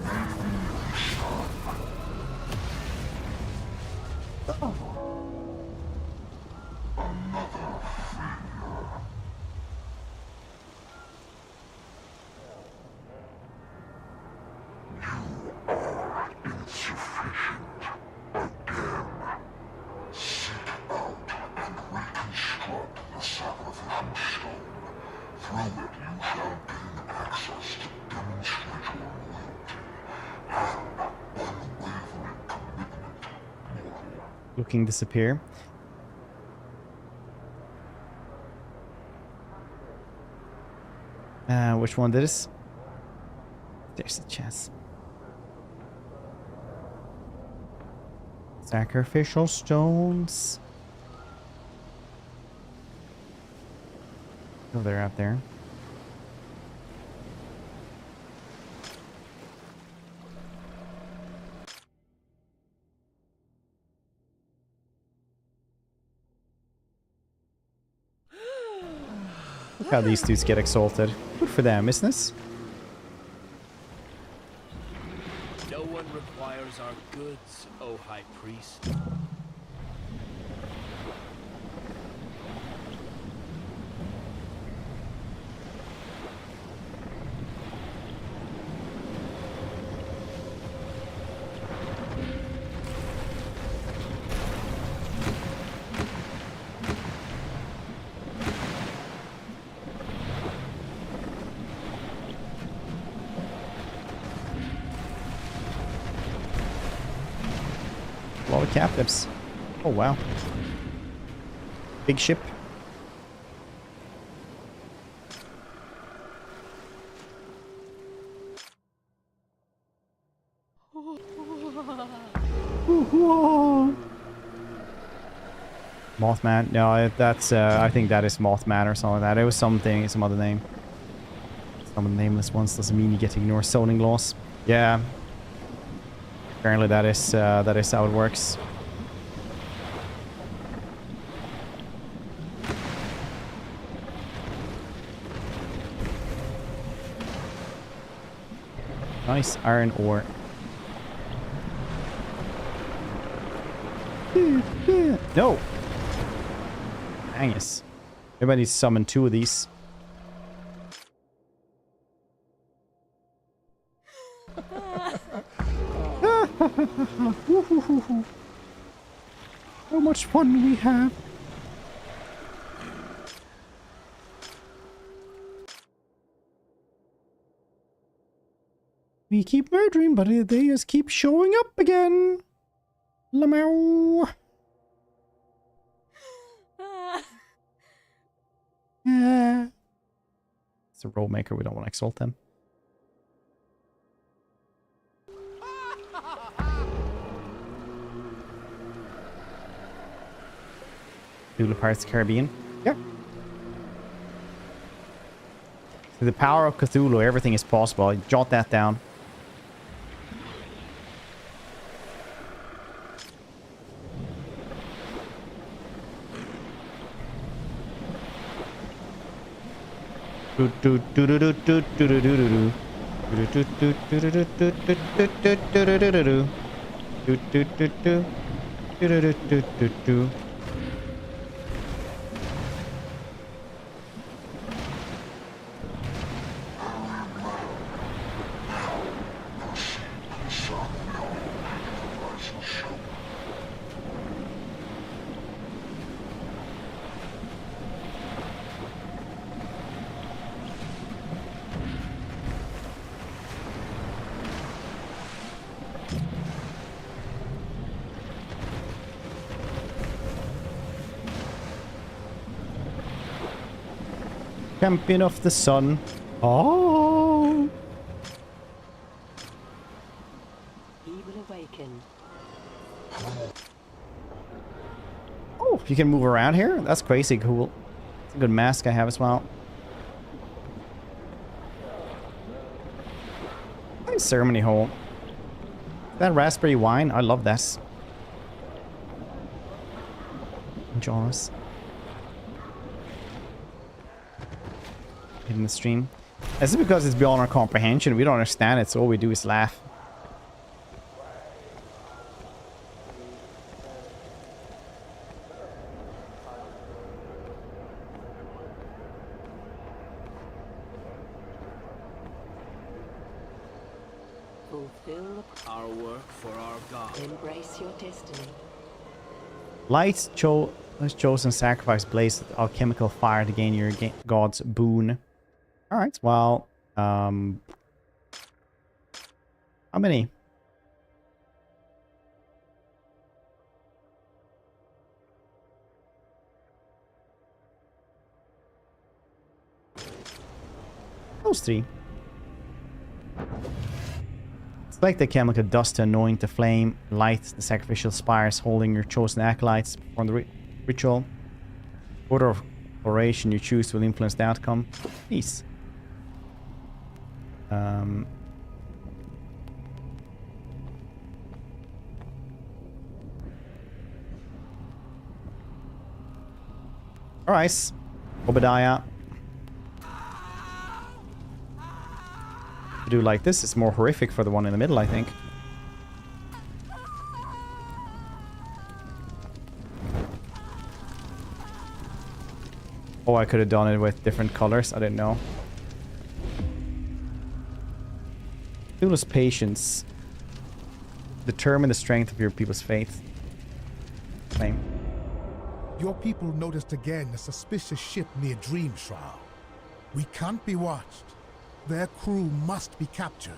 Looking disappear. Which one did this? There's the chest. Sacrificial stones. Oh, they're out there. Look how these dudes get exalted. Good for them, isn't this? No one requires our goods, O High Priest. A lot of captives. Oh, wow. Big ship. Mothman? No, that's, I think that is Mothman or something like that. It was something, some other name. Some of the nameless ones doesn't mean you get to ignore zoning laws. Yeah. Apparently that is how it works. Nice iron ore. No! Dang it. Maybe I need to summon 2 of these. How much fun we have. We keep murdering, but they just keep showing up again. Lamau. Yeah. It's a roll maker. We don't want to exalt them. Cthulhu Pirates of the Caribbean. Yeah. To the power of Cthulhu, everything is possible. Jot that down. Champion of the sun. Oh! He will awaken. Oh, you can move around here? That's crazy cool. It's a good mask I have as well. Nice ceremony hole. That raspberry wine, I love this. Jaws. In the stream. This is because it's beyond our comprehension. We don't understand it, so all we do is laugh. Fulfill Our work for our God. Embrace your destiny. Light has chosen sacrifice blaze with alchemical fire to gain your god's boon. Alright, well, how many? Those three. Select the chemical dust to anoint the flame. Light the sacrificial spires holding your chosen acolytes perform the ritual. Order of oration you choose will influence the outcome. Peace. Alright. Obadiah. To do like this, it's more horrific for the one in the middle, I think. Oh, I could have done it with different colors. I didn't know. Cthulhu's patience. Determine the strength of your people's faith. Claim. Your people noticed again a suspicious ship near Dream Shroud. We can't be watched. Their crew must be captured.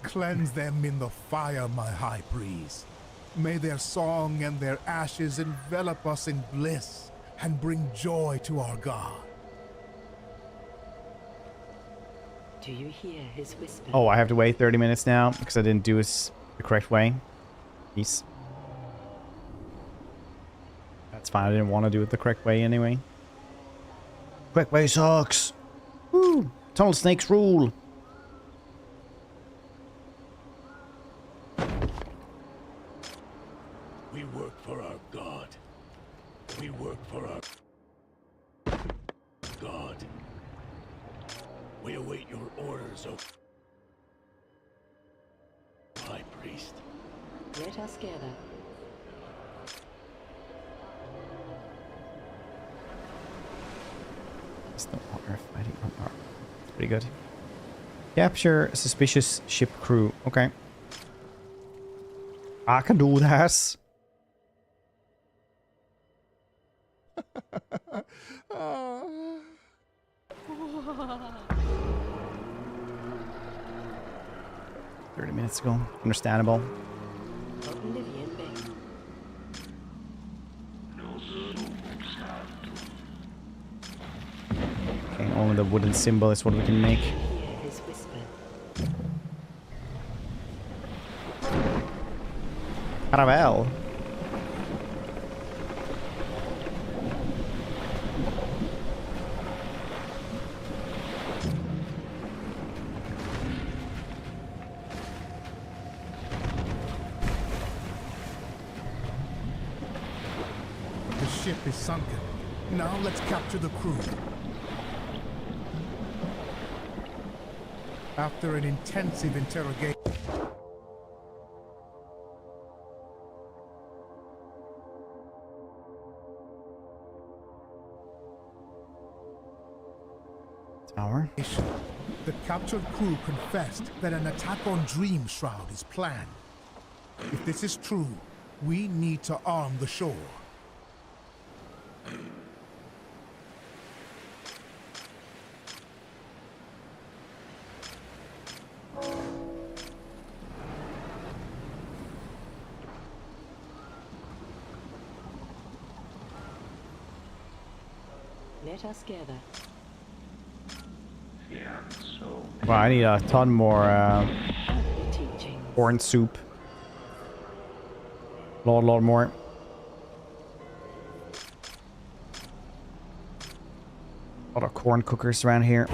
Cleanse them in the fire, my high priest. May their song and their ashes envelop us in bliss and bring joy to our God. Do you hear his whisper? Oh, I have to wait 30 minutes now because I didn't do it the correct way. Peace. That's fine. I didn't want to do it the correct way anyway. Correct way sucks. Woo! Tunnel snakes rule. We work for our God. We work for our God. We await your orders, O High Priest. Let us gather. It's the water fighting on our. It's pretty good. Capture suspicious ship crew. Okay. I can do this. Minutes ago. Understandable. Oblivion Bay. Okay, only the wooden symbol is what we can make. Hear his whisper. Caravel. ship is sunken. Now let's capture the crew. After an intensive interrogation... Tower. The captured crew confessed that an attack on Dream Shroud is planned. If this is true, we need to arm the shore. Let us gather. Well, I need a ton more The teachings. corn soup. Lot more. A lot of corn cookers around here.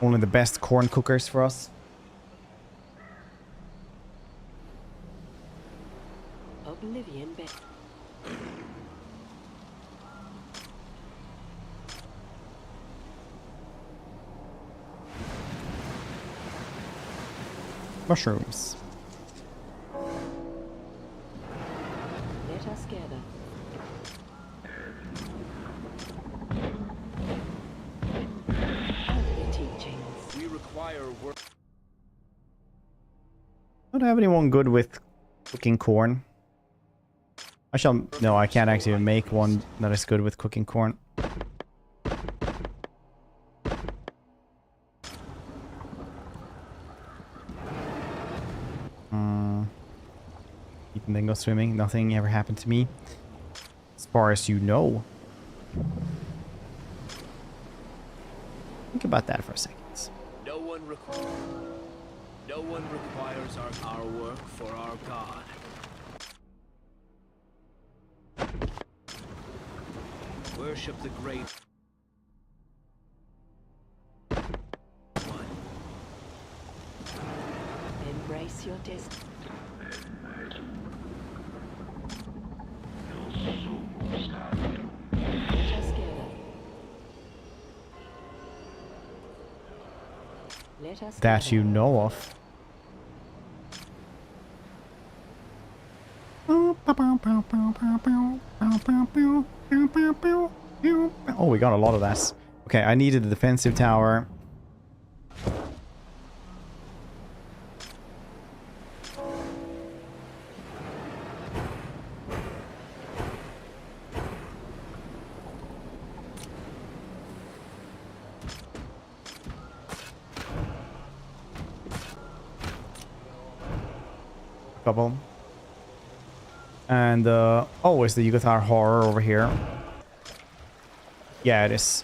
Only the best corn cookers for us. Oblivion be- Mushrooms. Let us gather. The teachings. We require work. Don't have anyone good with cooking corn. I shall. No, I can't actually make one that is good with cooking corn. Eat and then go swimming. Nothing ever happened to me, as far as you know. Think about that for a second. No one requires our work for our God. Worship the great one. Embrace your destiny. Let us gather. Let us That gather. you know of. Oh, we got a lot of that. Okay, I needed the defensive tower. Couple. And oh, is the Yugothar horror over here? Yeah, it is.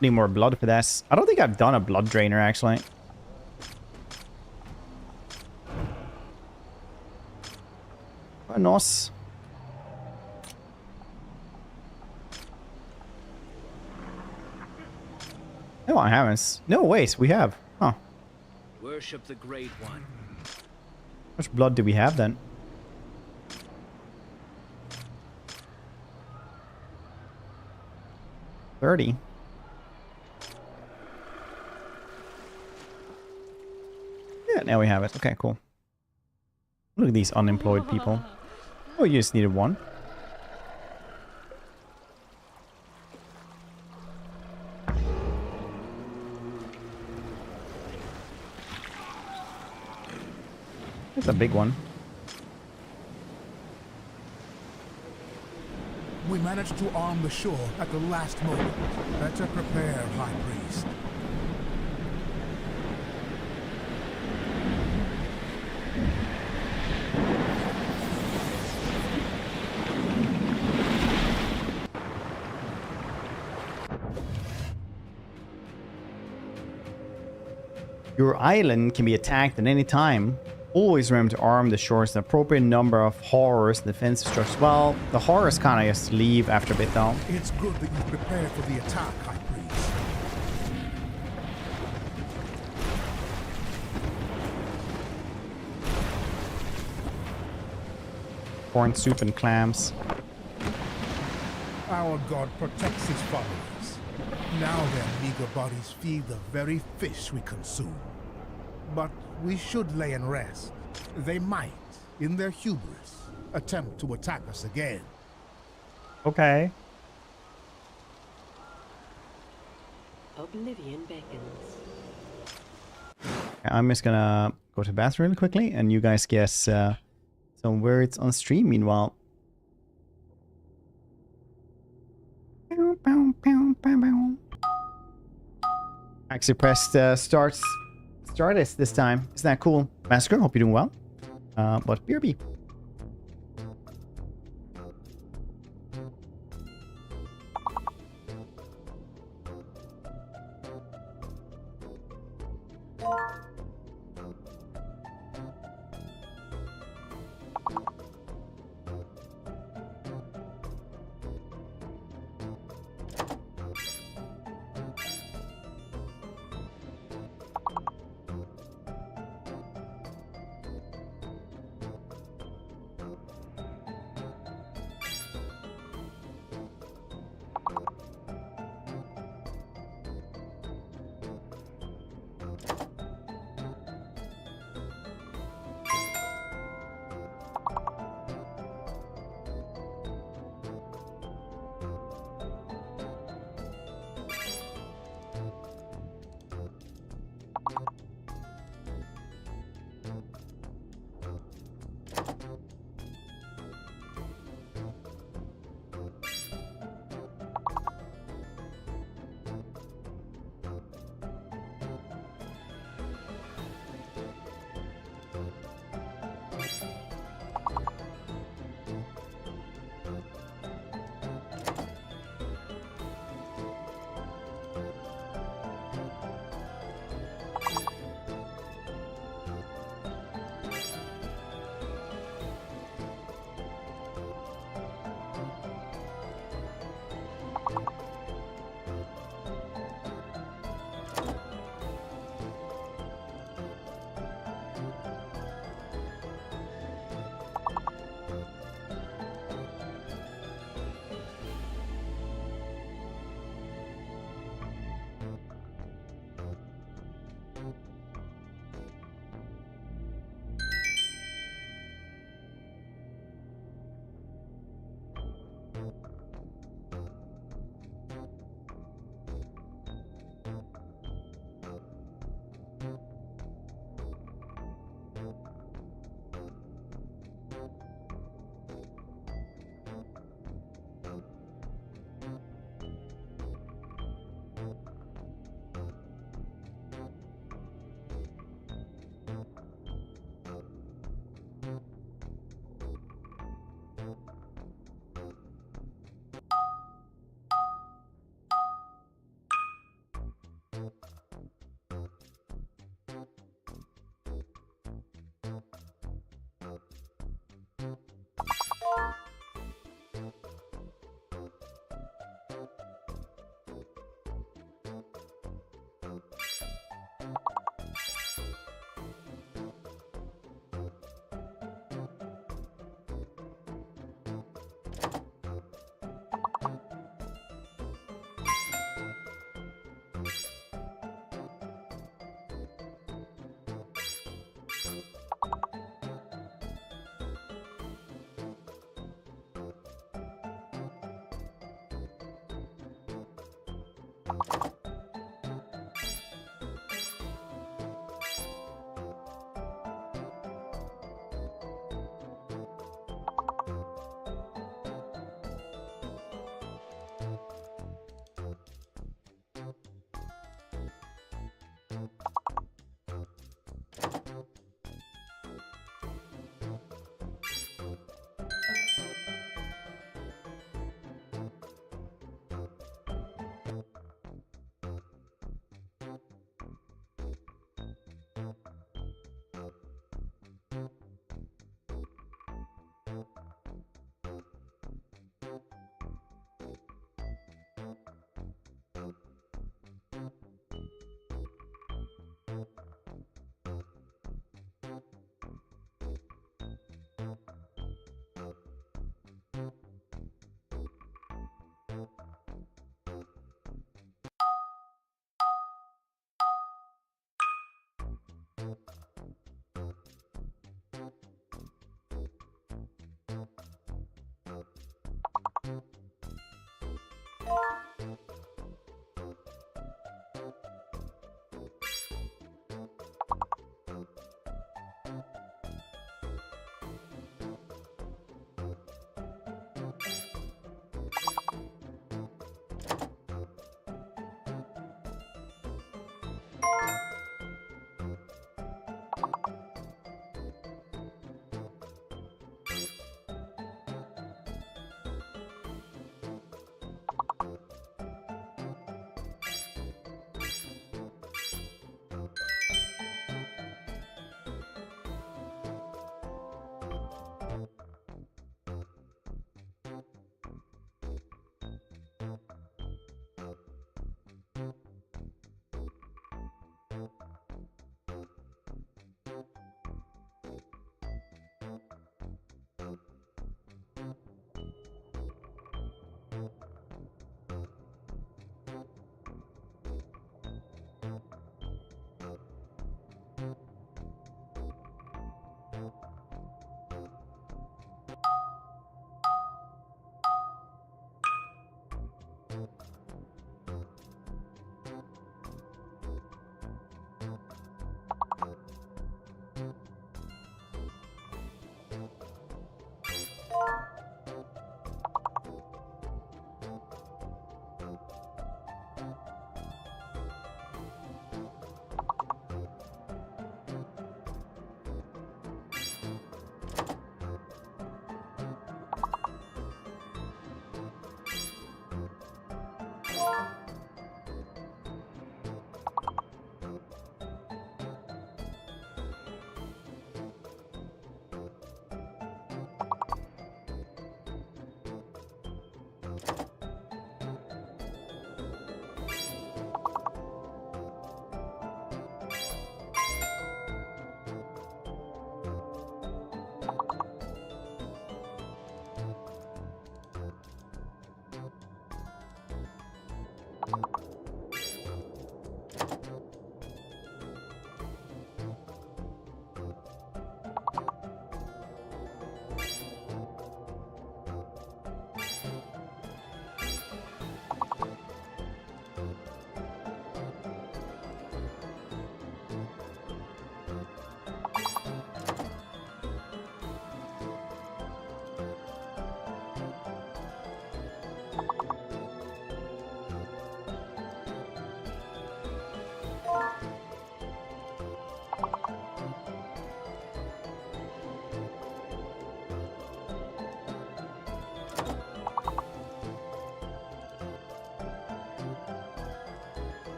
Need more blood for this. I don't think I've done a blood drainer actually. Nice. No, I haven't. No, wait, we have. Huh. Worship the great one. How much blood do we have then? 30. Yeah, now we have it. Okay, cool. Look at these unemployed people. Oh, you just needed one. That's a big one. We managed to arm the shore at the last moment. Better prepare, High Priest. Your island can be attacked at any time. Always remember to arm the shores an appropriate number of horrors and defensive structures. Well, the horrors kind of just leave after a bit though. It's good that you prepared for the attack, High Priest. corn soup and clams. Our god protects his followers. Now their meager bodies feed the very fish we consume. But we should lay and rest. They might, in their hubris, attempt to attack us again. Okay. Oblivion beckons. I'm just gonna go to the bathroom really quickly, and you guys guess some words on stream meanwhile. Actually pressed start this time. Isn't that cool? Massacre, hope you're doing well. But BRB.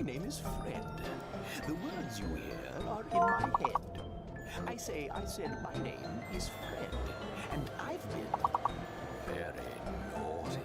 My name is Fred. The words you hear are in my head. I said my name is Fred, and I've been very naughty.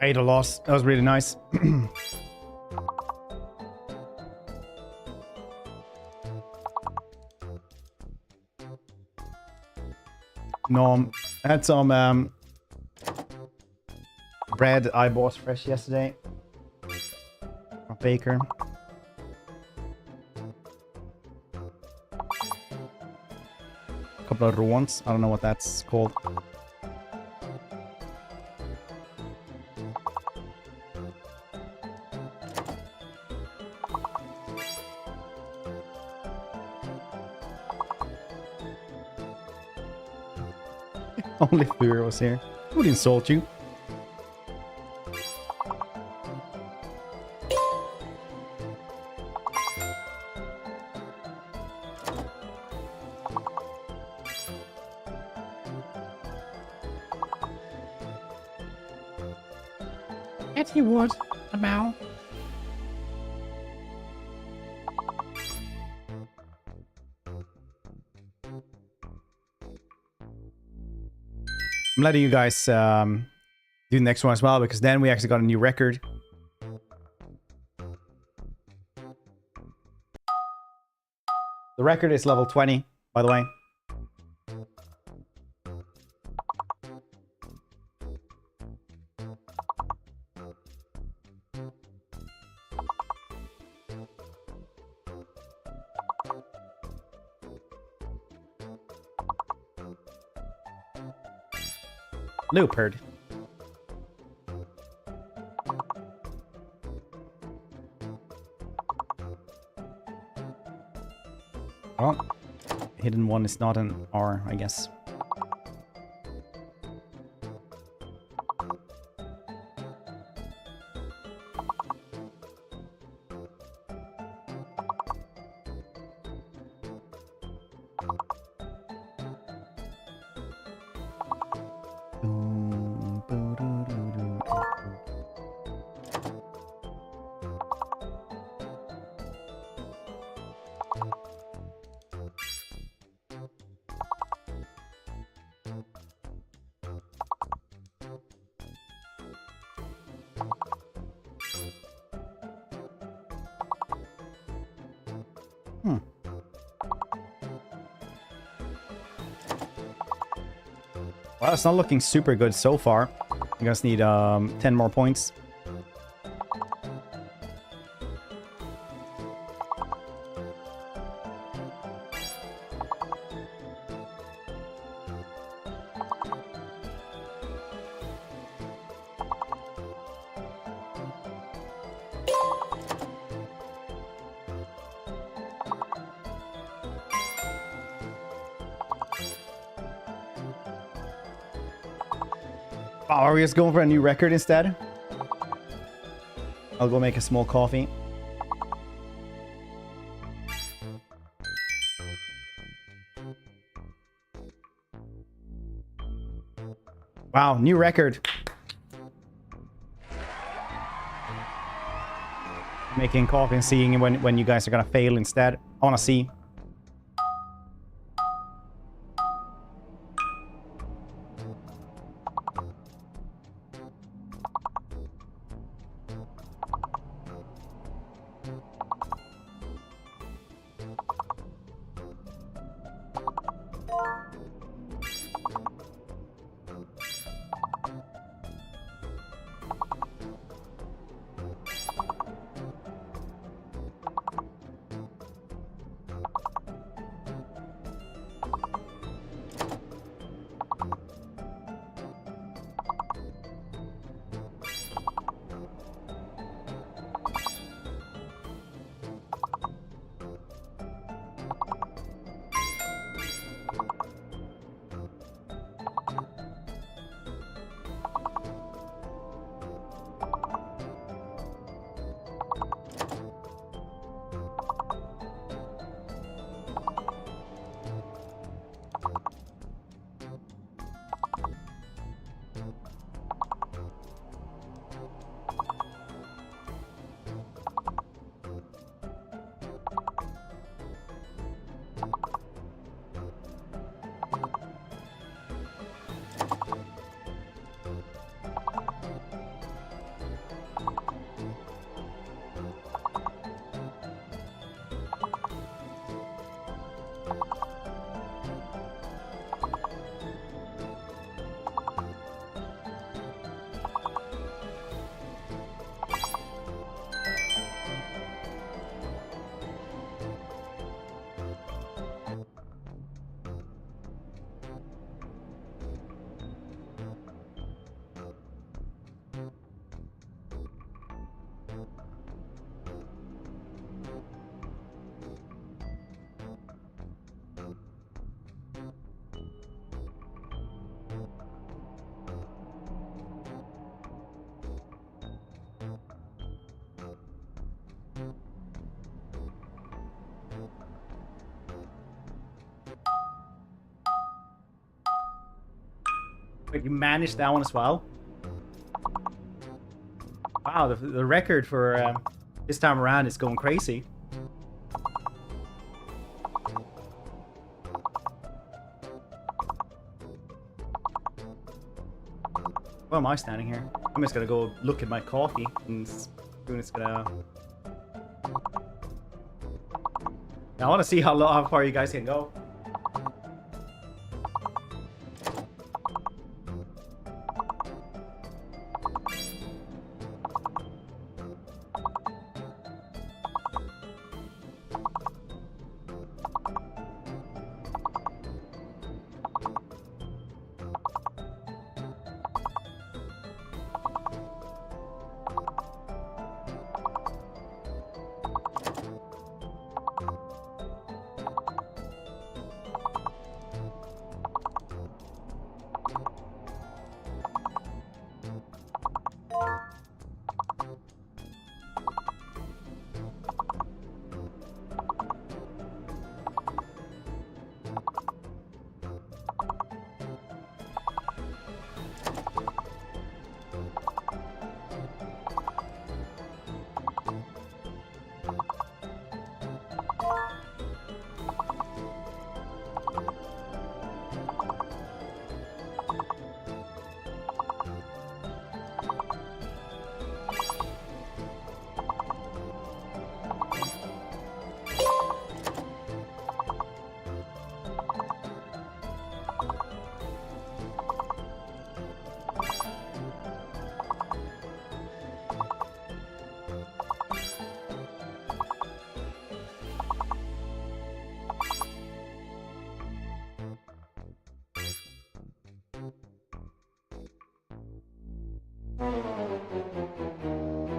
I ate a loss. That was really nice. No, I had some bread I bought fresh yesterday. A baker. A couple of ruans. I don't know what that's called. Only Fury was here. Who would insult you? Yes, he would. About. I'm letting you guys do the next one as well, because then we actually got a new record. The record is level 20, by the way. Leopard. Oh, hidden one is not an R, I guess. Well, it's not looking super good so far. You guys need 10 more points. Oh, are we just going for a new record instead? I'll go make a small coffee. Wow, new record. Making coffee and seeing when you guys are gonna fail instead. I wanna see. Wait, you managed that one as well? Wow, the record for this time around is going crazy. Why am I standing here? I'm just gonna go look at my coffee and soon it's gonna... I want to see how far you guys can go.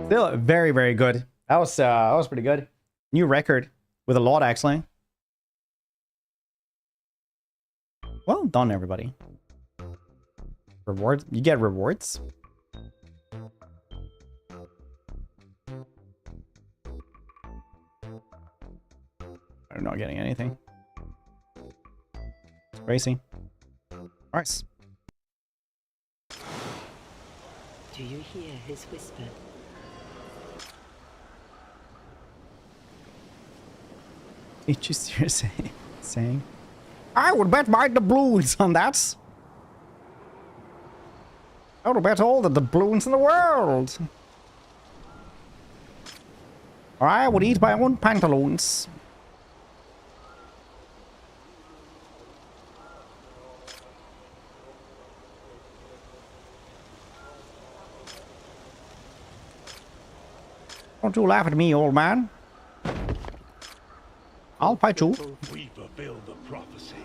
Still very, very good. That was pretty good. New record with a lot, actually. Well done, everybody. Reward? You get rewards? I'm not getting anything. It's crazy. Nice. Do you hear his whisper? Did you see her saying? I would bet my doubloons on that. I would bet all the doubloons in the world. Or I would eat my own pantaloons. Don't you laugh at me, old man. I'll fight you. We fulfill the prophecy.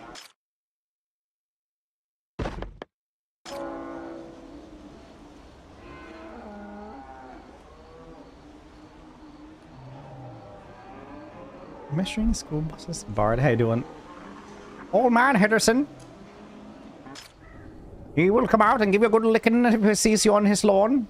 Measuring school buses. Bard, how you doing? Old man Henderson. He will come out and give you a good licking if he sees you on his lawn.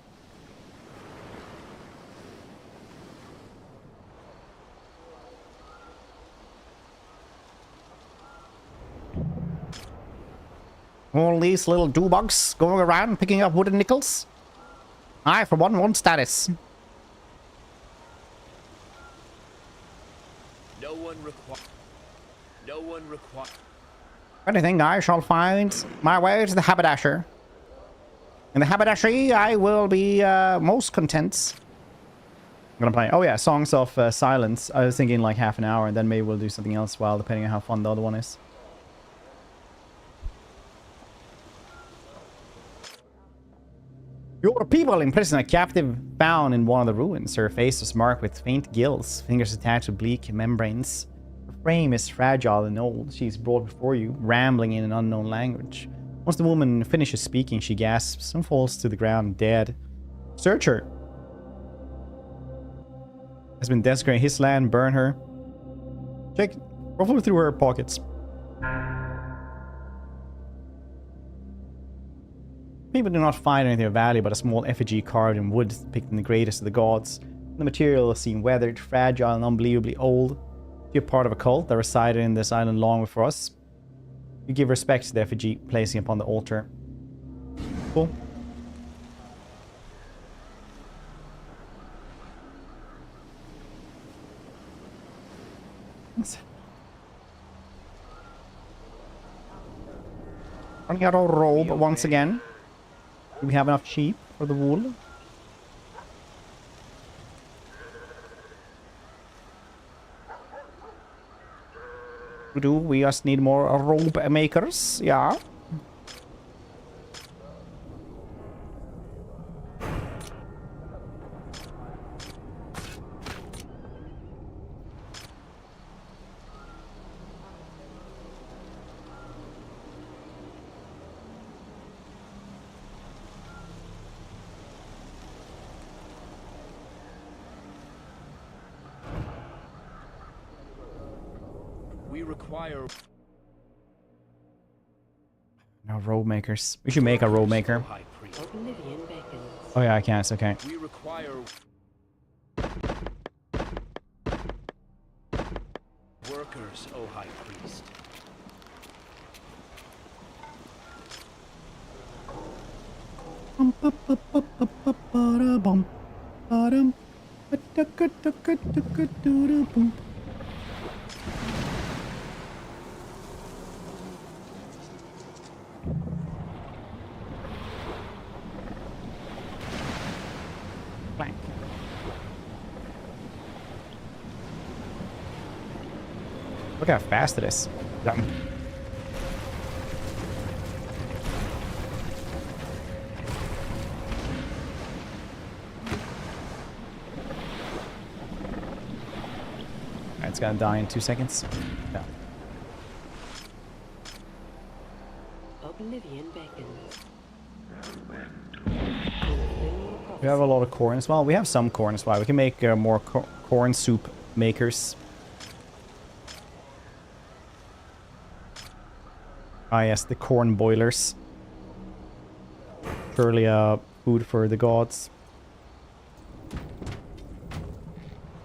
All these little doobugs going around picking up wooden nickels. I, for one, want status. No one requires. If anything, I shall find my way to the haberdasher. In the haberdashery, I will be most content. I'm gonna play. Oh yeah, Songs of Silence. I was thinking like half an hour, and then maybe we'll do something else while, depending on how fun the other one is. Your people imprison a captive found in one of the ruins. Her face was marked with faint gills, fingers attached to bleak membranes. Her frame is fragile and old. She is brought before you, rambling in an unknown language. Once the woman finishes speaking, she gasps and falls to the ground dead. Search her. Has been desecrating his land, burn her. Check, ruffle through her pockets. People do not find anything of value but a small effigy carved in wood depicting the greatest of the gods. The material seemed weathered, fragile, and unbelievably old. You're part of a cult that resided in this island long before us. You give respect to the effigy, placing upon the altar. Cool. Running out of robe once again. Do we have enough sheep for the wool? We do. We just need more robe makers. Yeah. No robe makers. We should make a robe maker. Oh yeah, I can. It's okay. We require workers, O High Priest. Look how fast it is. Done. It's gonna die in 2 seconds. Yeah. Oblivion beckons. Fulfill We have a lot of corn as well. We have some corn as well. We can make more corn soup makers. Ah yes, the corn boilers. Surely food for the gods.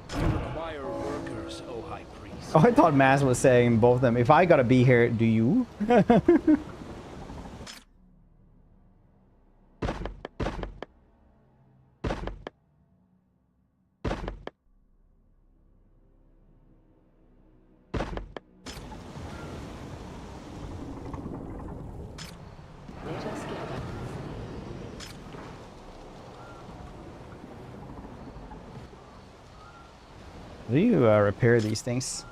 Require workers, O High Priest. Oh, I thought Maz was saying both of them. If I gotta be here, do you? Let us gather. Do you repair these things?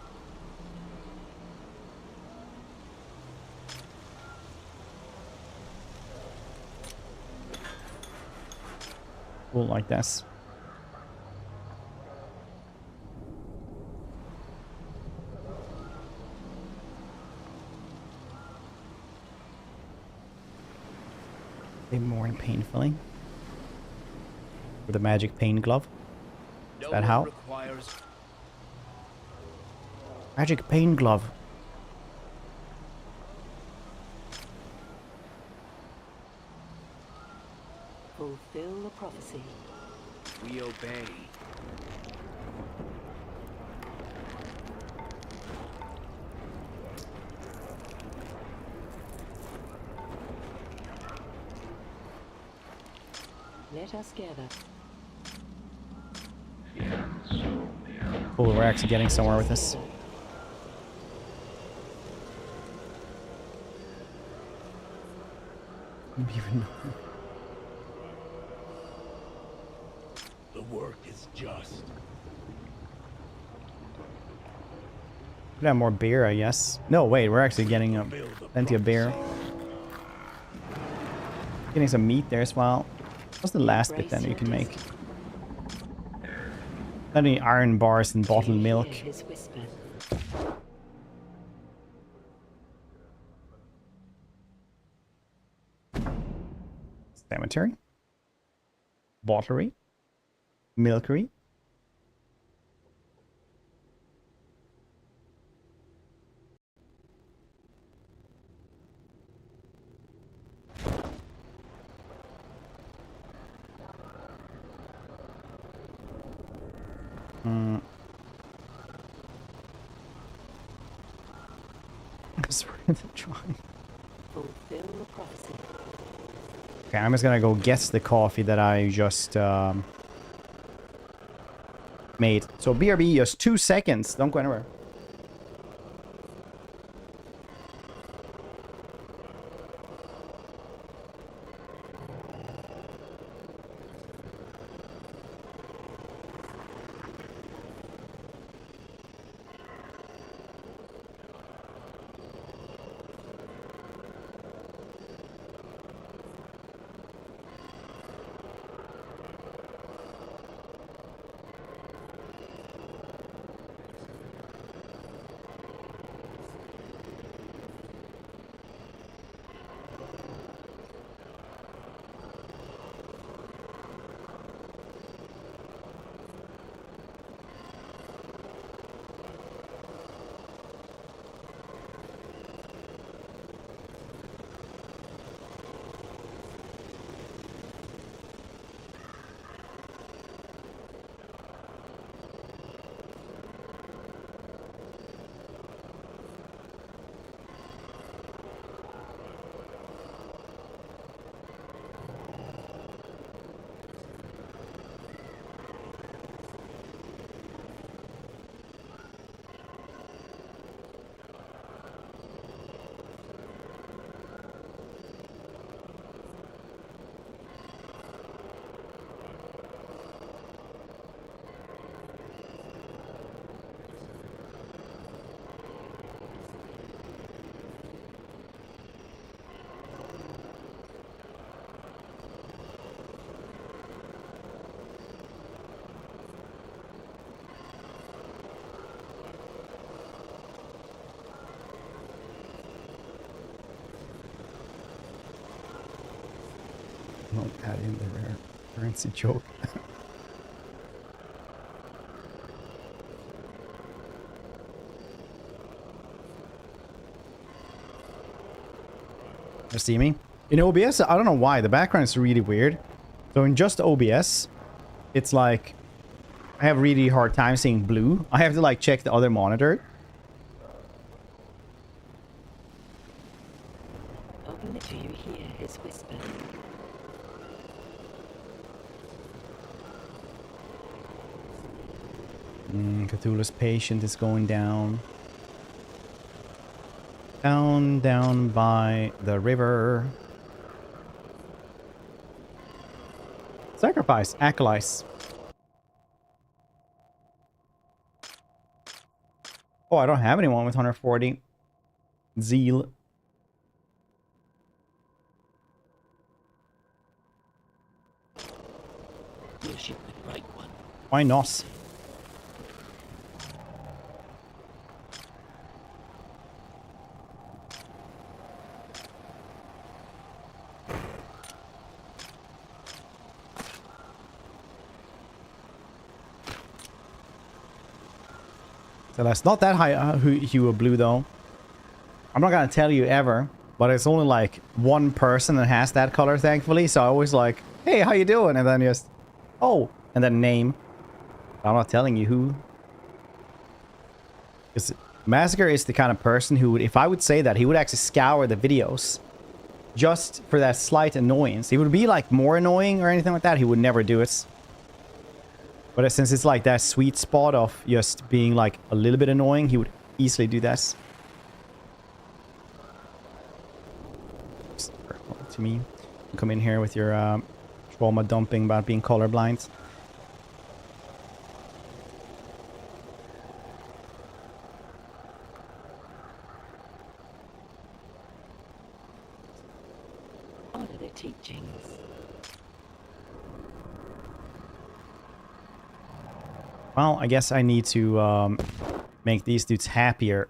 Cool, like this. They mourn painfully. With a magic pain glove. Is that how? Requires Magic pain glove. Fulfill the prophecy. we obey. Let us gather. Cool, we're actually getting somewhere with this. Even The work is just. could have more beer, I guess. No, wait, we're actually getting plenty of beer. Getting some meat there as well. What's the last bit then you can make? Any iron bars and bottled milk. His whisper. Cemetery. Bottlery. Milkery. Fulfill the prophecy. Okay, I'm just gonna go get the coffee that I just made. So BRB, just 2 seconds. Don't go anywhere. Not add in the rare. Currency joke. You see me? In OBS, I don't know why. The background is really weird. So in just OBS, it's like... I have really hard time seeing blue. I have to like check the other monitor. Open it to you hear his whisper. Cthulhu's patient is going down. Down by the river. Sacrifice, acolytes. Oh, I don't have anyone with 140. Zeal. You should be the right one. Why not? So that's not that high hue of blue though. I'm not gonna tell you ever, but it's only like one person that has that color, thankfully. So I always like, hey, how you doing? And then just, oh, and then name. I'm not telling you who. Because Massacre is the kind of person who would, if I would say that, he would actually scour the videos just for that slight annoyance. He would be like more annoying or anything like that. He would never do it. But since it's like that sweet spot of just being like a little bit annoying, he would easily do that. To me, you come in here with your trauma dumping about being colorblind. Honor the teachings. Well, I guess I need to make these dudes happier.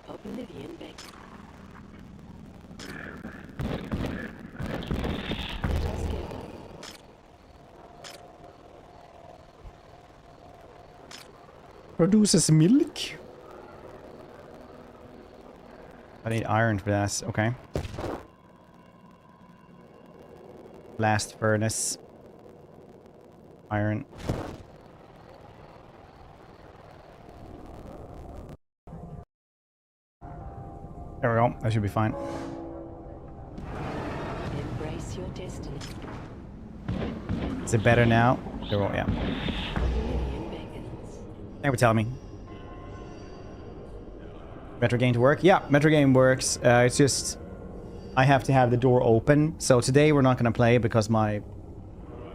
Oblivion Bank. Produces milk. I need iron for that. Okay. Blast furnace. Iron. There we go. That should be fine. Embrace your destiny. Is it better now? There we go, yeah. Oblivion beckons. Never tell me. Metro game to work? Yeah, Metro game works. It's just I have to have the door open. So today we're not going to play because my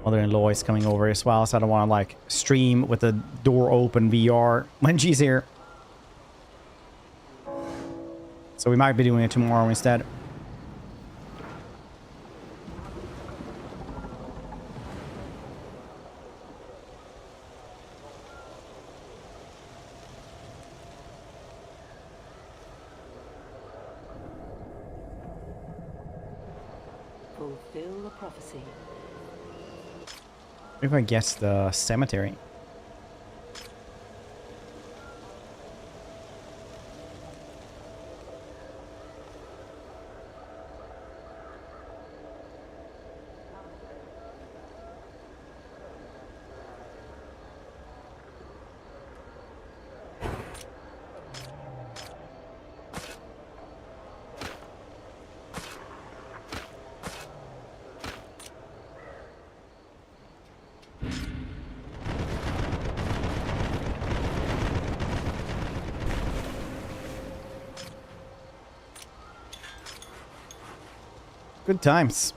mother-in-law is coming over as well. So I don't want to like stream with the door open VR when she's here. So we might be doing it tomorrow instead. Fulfill the prophecy. What if I guess the cemetery? Good times.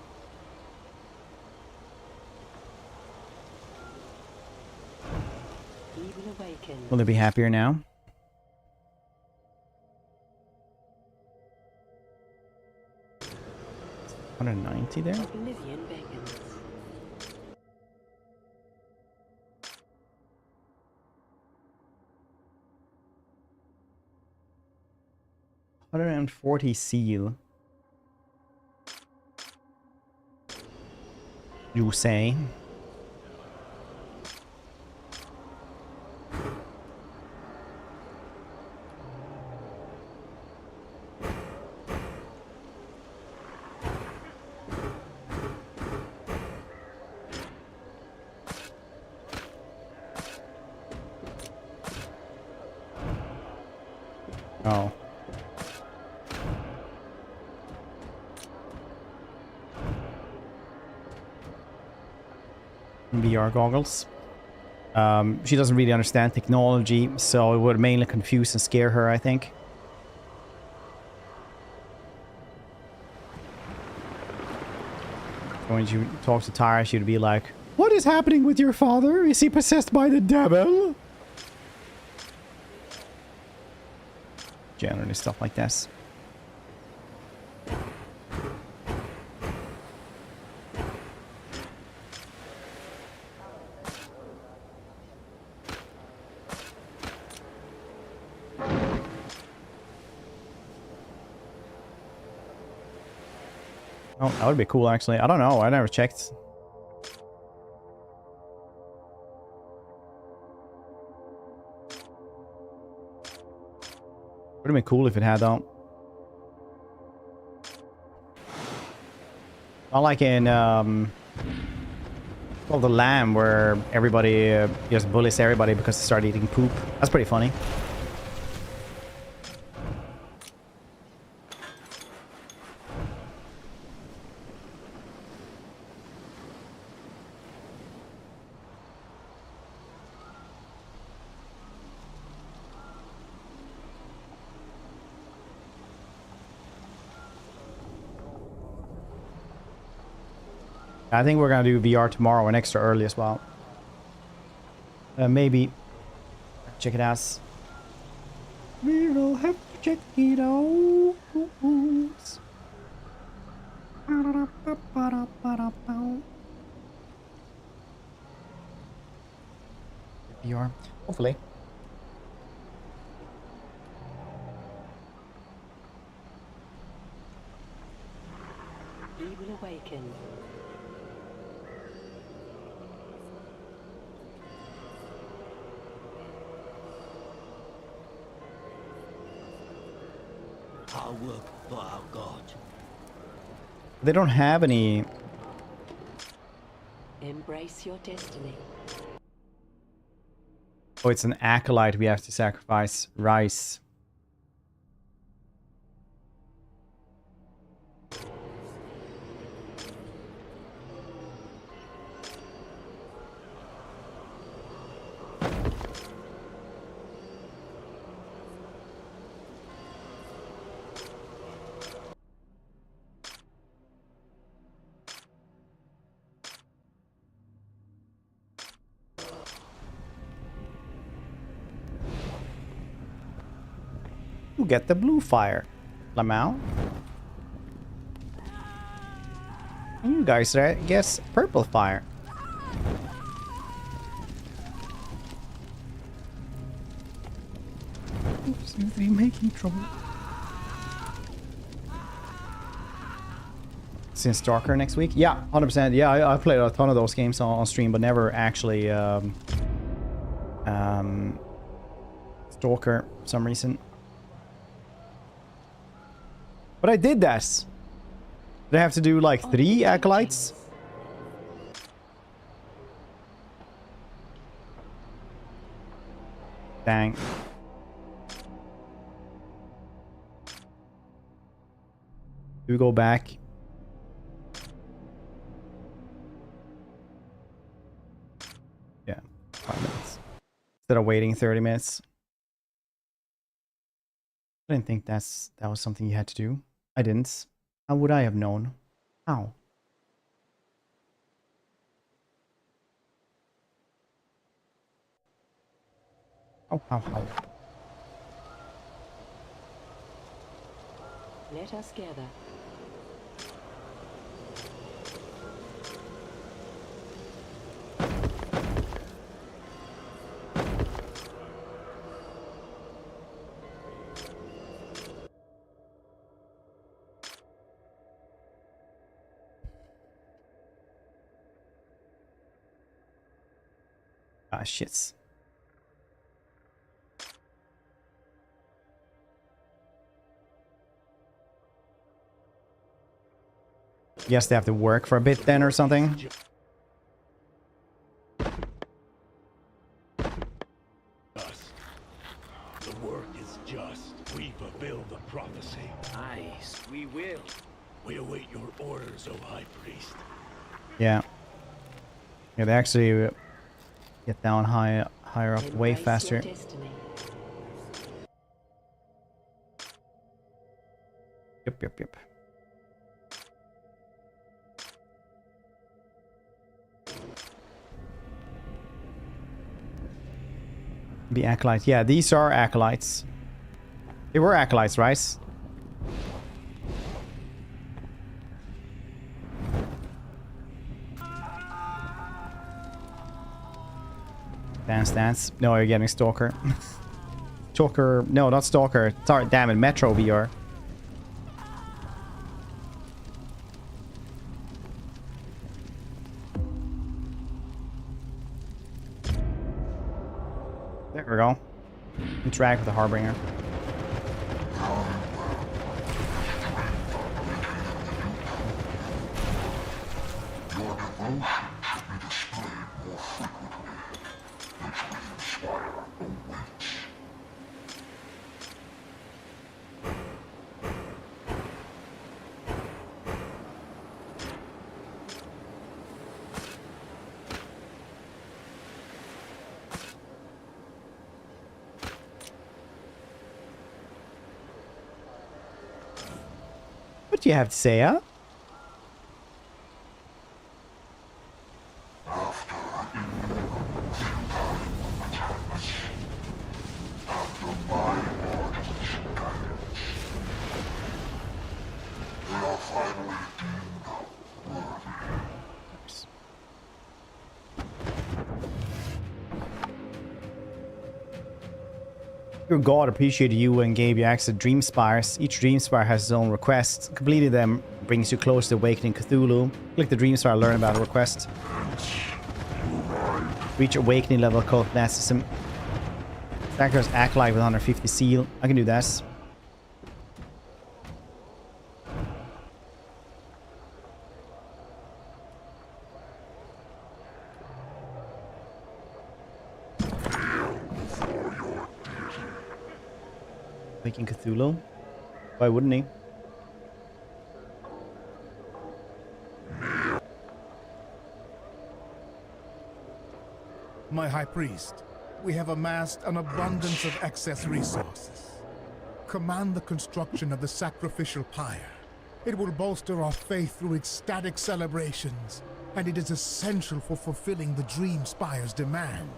Evil awaken. Will they be happier now? $190 there? Oblivion beckons. 140 seal. You say? Oh. VR goggles. She doesn't really understand technology, so it would mainly confuse and scare her, I think. When you talk to Tara, she would be like, "What is happening with your father? Is he possessed by the devil?" Generally stuff like this. Oh, that would be cool, actually. I don't know. I never checked. Would have been cool if it had, though. Not like in, well, the Lamb, where everybody just bullies everybody because they start eating poop. That's pretty funny. I think we're gonna do VR tomorrow and extra early as well. Maybe check it out. We will have to check it out. VR, hopefully. We will awaken. Our work for our God. They don't have any. Embrace your destiny. Oh, it's an acolyte we have to sacrifice. Rice. You get the blue fire, Lamau. And you guys guess purple fire. Seems to be making trouble. Since Stalker next week? Yeah, 100%. Yeah, I played a ton of those games on stream, but never actually Stalker for some reason. But I did that. Did I have to do like 3 acolytes? Dang. Do we go back? Yeah, 5 minutes. Instead of waiting 30 minutes. I didn't think that was something you had to do. I didn't. How would I have known? How? How? Let us gather. Ah, shits. Guess they have to work for a bit then or something. Just. The work is just. We fulfill the prophecy. Aye, we will. We await your orders, O High Priest. Yeah. Yeah, they actually get down higher up way Embrace faster. your destiny. Yep. The acolytes. Yeah, these are acolytes. They were acolytes, right? Dance. No, you're getting Stalker. Stalker. No, not Stalker. Sorry, damn it. Metro VR. There we go. Interact with the harbinger. What do you have to say, huh? Your god appreciated you and gave you access to dream spires. Each dream spire has its own request. Completing them brings you close to Awakening Cthulhu. Click the dream spire, learn about the request. Reach Awakening level called Classicism. Sacrifice Acolyte with 150 seal. I can do that. Awaken Cthulhu? Why wouldn't he? My High Priest, we have amassed an abundance of excess resources. Command the construction of the sacrificial pyre. It will bolster our faith through ecstatic celebrations, and it is essential for fulfilling the Dream Spire's demands.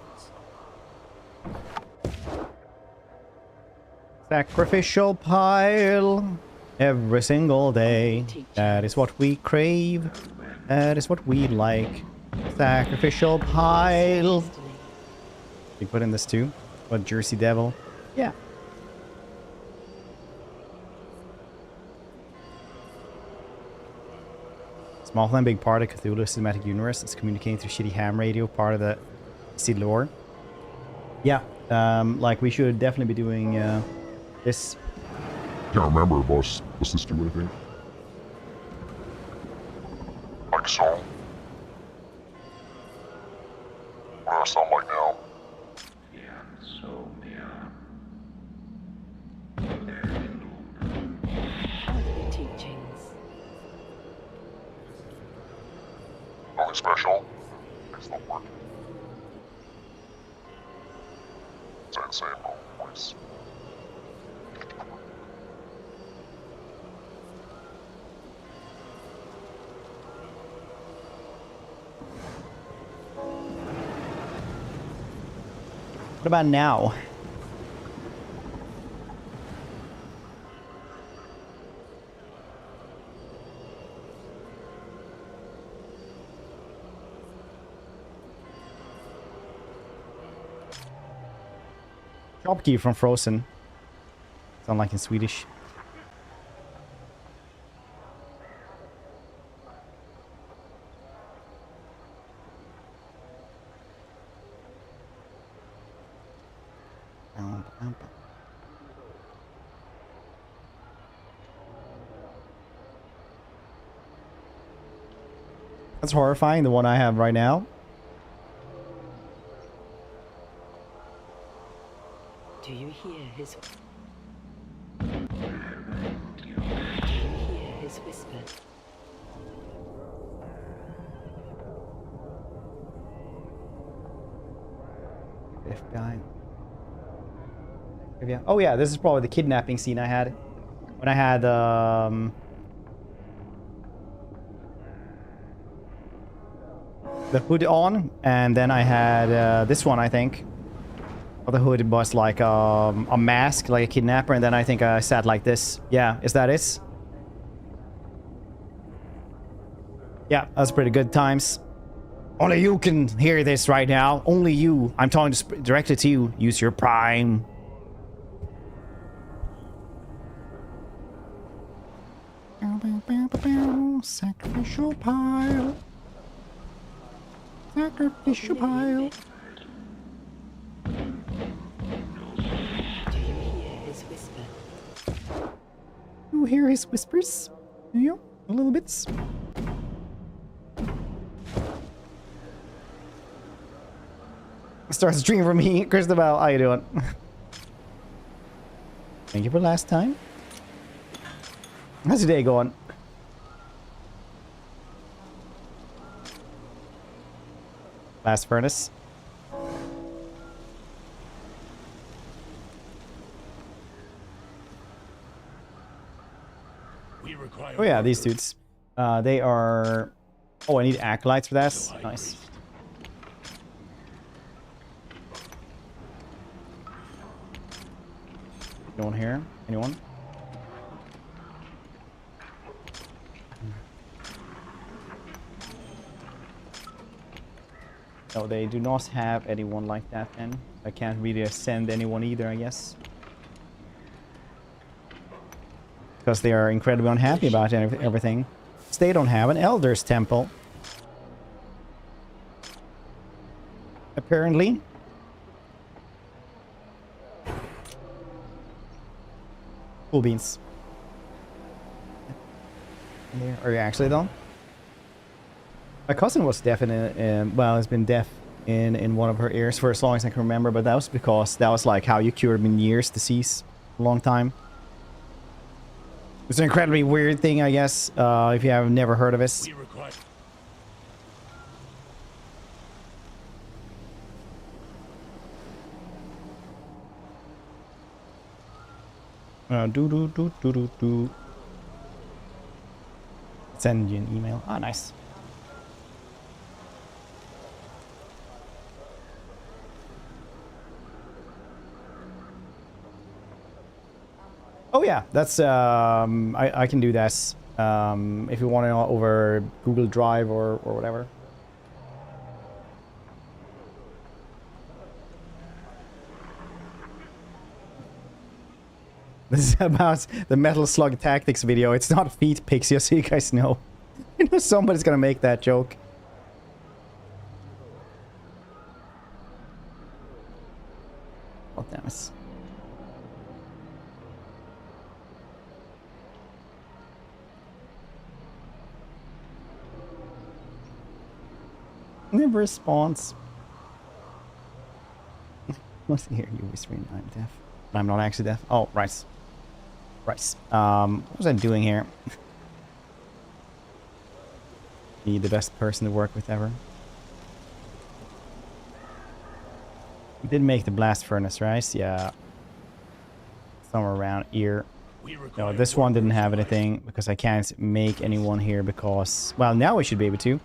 Sacrificial pile every single day. That is what we crave. That is what we like. Sacrificial pile. You put in this too? What, Jersey Devil? Yeah. Small and big part of Cthulhu cinematic universe. It's communicating through shitty ham radio, part of the seed lore. Yeah, like we should definitely be doing this. Can't remember, boss. What's this do anything? Like so? What does that sound like now? Holiday teachings. Nothing special? It's not working. It's that same voice. What about now? Shopkeep from Frozen. Sound like in Swedish. That's horrifying, the one I have right now. Do you hear his... Do you hear his whisper? FBI. Oh yeah, this is probably the kidnapping scene I had. When I had, the hood on, and then I had this one, I think. The hood was like a mask, like a kidnapper, and then I think I sat like this. Yeah, is that it? Yeah, that's pretty good times. Only you can hear this right now. Only you. I'm talking directly to you. Use your prime. Sacrificial pile. Sacrificial pile. Do you hear his whisper? You hear his whispers? Do you? A little bit. Starts a dream for me. Christabel, how you doing? Thank you for last time. How's your day going? Last furnace. Oh yeah, these dudes. They are... Oh, I need acolytes for that. Nice. Anyone here? Anyone? No, they do not have anyone like that then. I can't really ascend anyone either, I guess. Because they are incredibly unhappy about everything. So they don't have an Elder's Temple. Apparently. Cool beans. Are you actually though? My cousin was deaf well, has been deaf in one of her ears for as long as I can remember, but that was because that was like how you cured Meniere's disease a long time. It's an incredibly weird thing, I guess, if you have never heard of it. Send you an email. Ah, nice. Oh yeah, that's I can do that if you want it over Google Drive or whatever. This is about the Metal Slug Tactics video. It's not feet pics, just so you guys know. You know somebody's gonna make that joke. Oh damn it. Never responds. What's here? You whispering I'm deaf. But I'm not actually deaf. Oh, right. Right. What was I doing here? Be the best person to work with ever. We did make the blast furnace, right? Yeah. Somewhere around here. No, this one didn't have anything because I can't make anyone here because... Well, now we should be able to.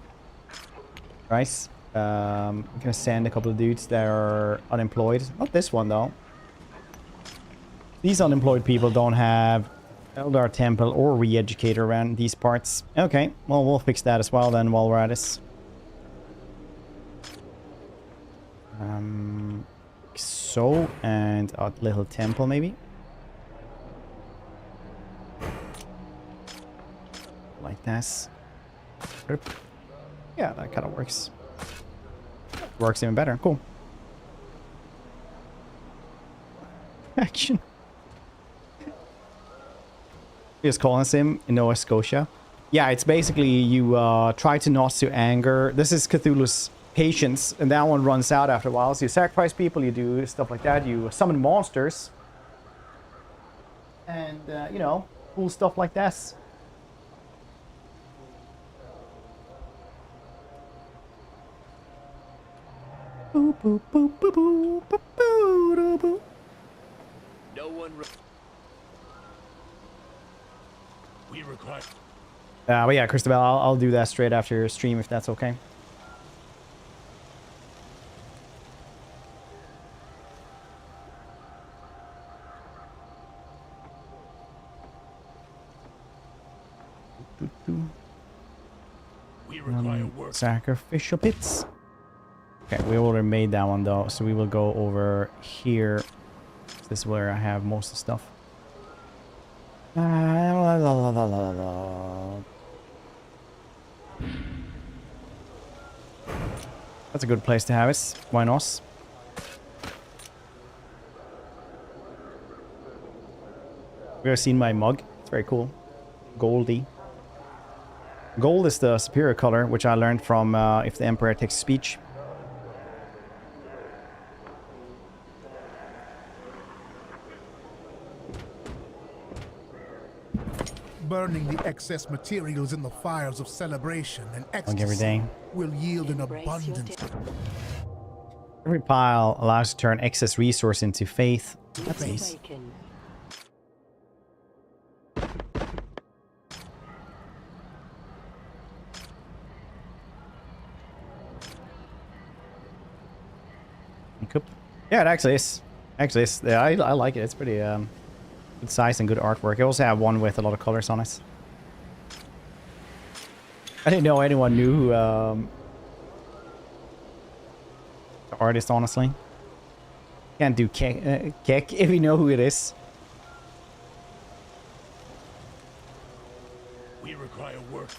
Right. I'm gonna send a couple of dudes that are unemployed. Not this one though. These unemployed people don't have Eldar Temple or Re-Educator around these parts. Okay, well we'll fix that as well then while we're at this. So, and a little temple maybe. Like this. Yeah, that kind of works. Works even better. Cool. Action. Just calling him in Nova Scotia. Yeah, it's basically you try to not to anger. This is Cthulhu's patience, and that one runs out after a while. So you sacrifice people, you do stuff like that. You summon monsters, and you know, cool stuff like this. Boop, boop, boop, boop, boop, boop, boop, boop. No one. We require. But yeah, Christabel, I'll do that straight after your stream if that's okay. We require work. Sacrificial pits. Okay, we already made that one though, so we will go over here. This is where I have most of the stuff. That's a good place to have it. Why not? We have seen my mug. It's very cool. Goldy. Gold is the superior color, which I learned from If the Emperor Takes Speech. Burning the excess materials in the fires of celebration and ecstasy every day. will yield an Embrace your abundance. Every pile allows you to turn excess resource into faith. That's nice. Awaken. Yeah, it actually is. Yeah, I like it. It's pretty good size and good artwork. I also have one with a lot of colors on it. I didn't know anyone knew who the artist, honestly. Can't do Kek if you know who it is. We require work.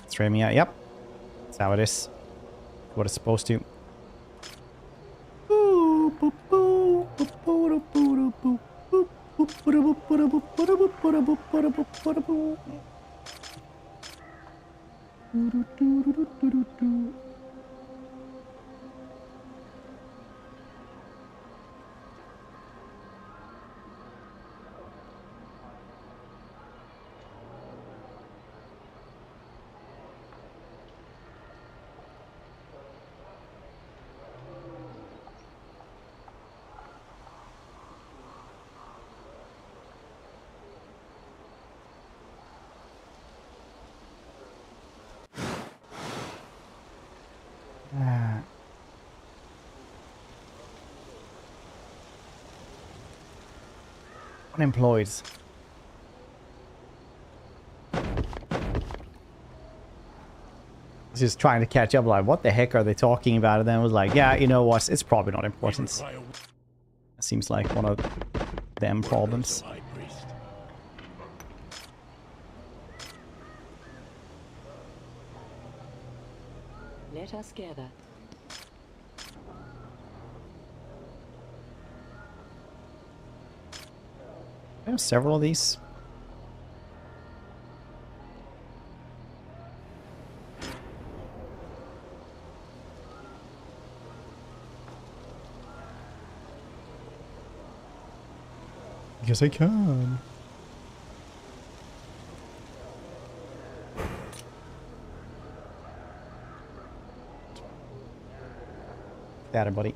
Streaming out. Yep. That's how it is. What it's supposed to. Unemployed. Just trying to catch up, like, what the heck are they talking about? And then I was like, yeah, you know what? It's probably not important. It seems like one of them problems. Let us gather. I have several of these. Yes, I can. Got it, buddy.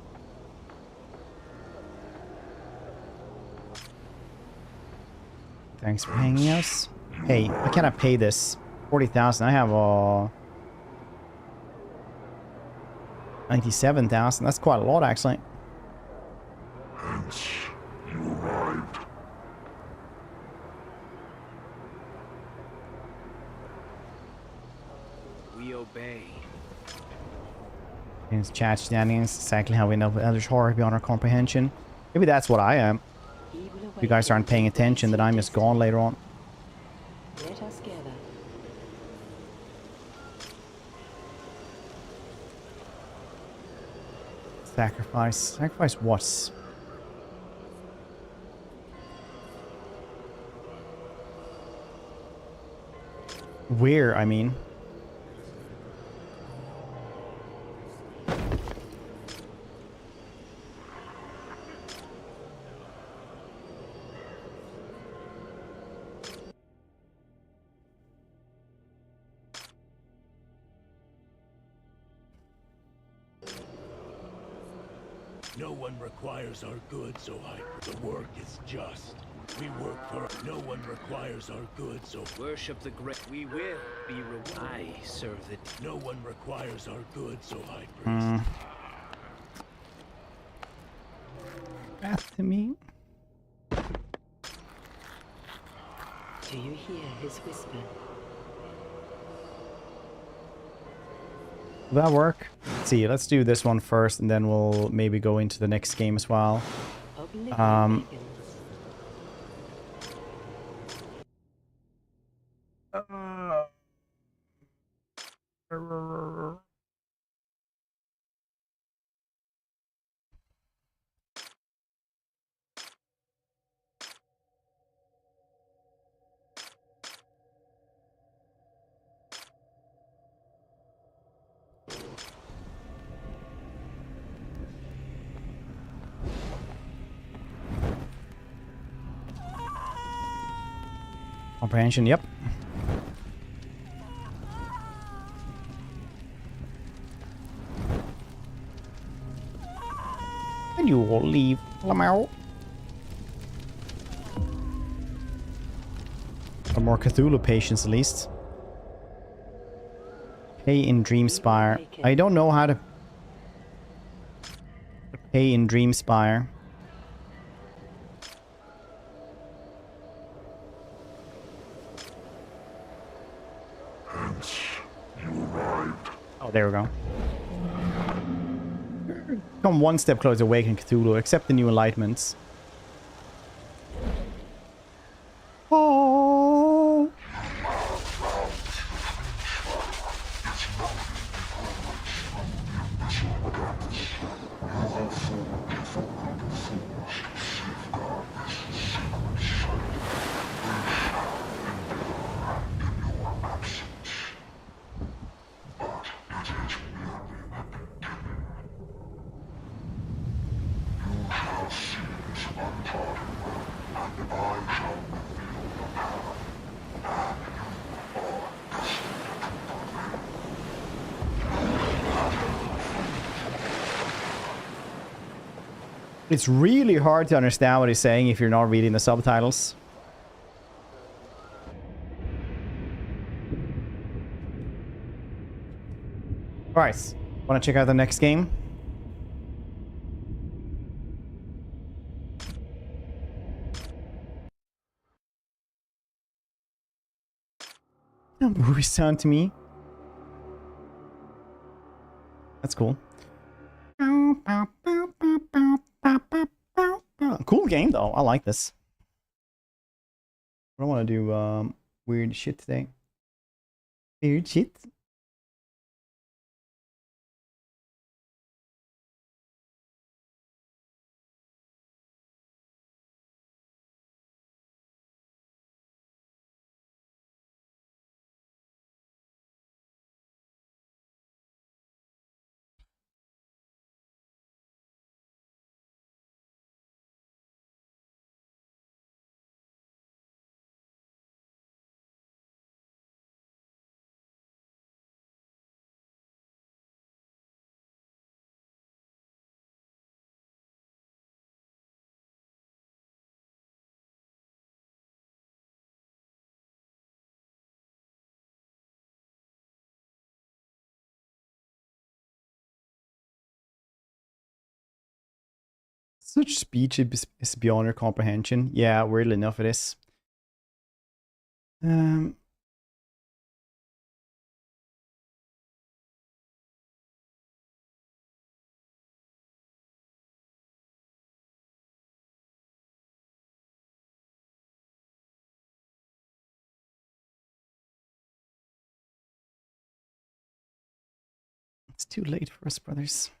Thanks for hanging out. Hey, why can't I pay this? 40,000. I have 97,000. That's quite a lot, actually. Hence, you arrived. We obey. It's chat shenanigans. Exactly how we know Eldritch horror beyond our comprehension. Maybe that's what I am. You guys aren't paying attention that I'm just gone later on. Let us gather. Sacrifice. Sacrifice what? Where, I mean. No one requires our goods, so the work is just. We work for. No one requires our goods, so Worship the great. We will be rewarded. I serve the. no one requires our goods, so high priest. Path to me. Do you hear his whisper? Will that work? Let's see, let's do this one first, and then we'll maybe go into the next game as well. Of living Um, beacons. Comprehension, yep. And you will leave, Lamau. Or more Cthulhu patience, at least. Pay in Dreamspire. I don't know how to pay in Dreamspire. Hence, you arrived. Oh, there we go. Come one step closer to Awaken Cthulhu, accept the new enlightenments. Oh. It's really hard to understand what he's saying if you're not reading the subtitles. Alright, want to check out the next game? Movie sound to me. That's cool. Cool game though. I like this. I don't want to do weird shit today. Weird shit. Such speech is beyond your comprehension. Yeah, weirdly enough it is. It's too late for us, brothers.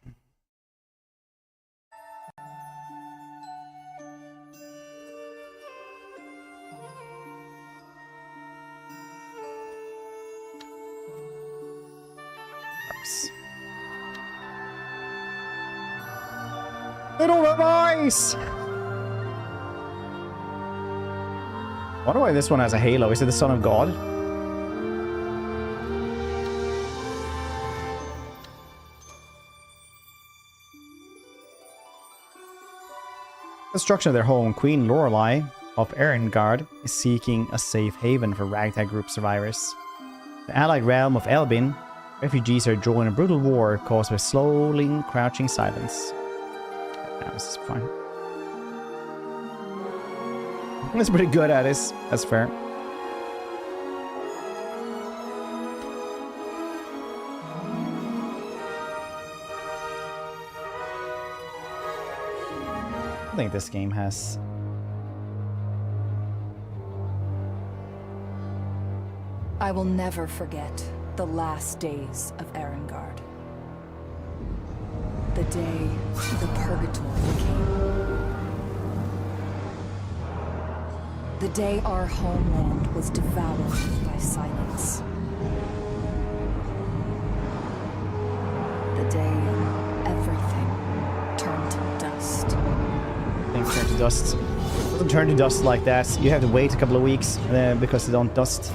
works. Little voice! I wonder why this one has a halo. Is it the Son of God? Construction of their home, Queen Lorelei of Erengard is seeking a safe haven for ragtag group survivors. The allied realm of Elbin, refugees are drawn in a brutal war caused by slowly crouching silence. Yeah, this is fine. That's pretty good at this. That's fair. I think this game has... I will never forget the last days of Erengard. The day the purgatory came. The day our homeland was devoured by silence. The day everything turned to dust. Things turn to dust. It doesn't turn to dust like that. You have to wait a couple of weeks because they don't dust.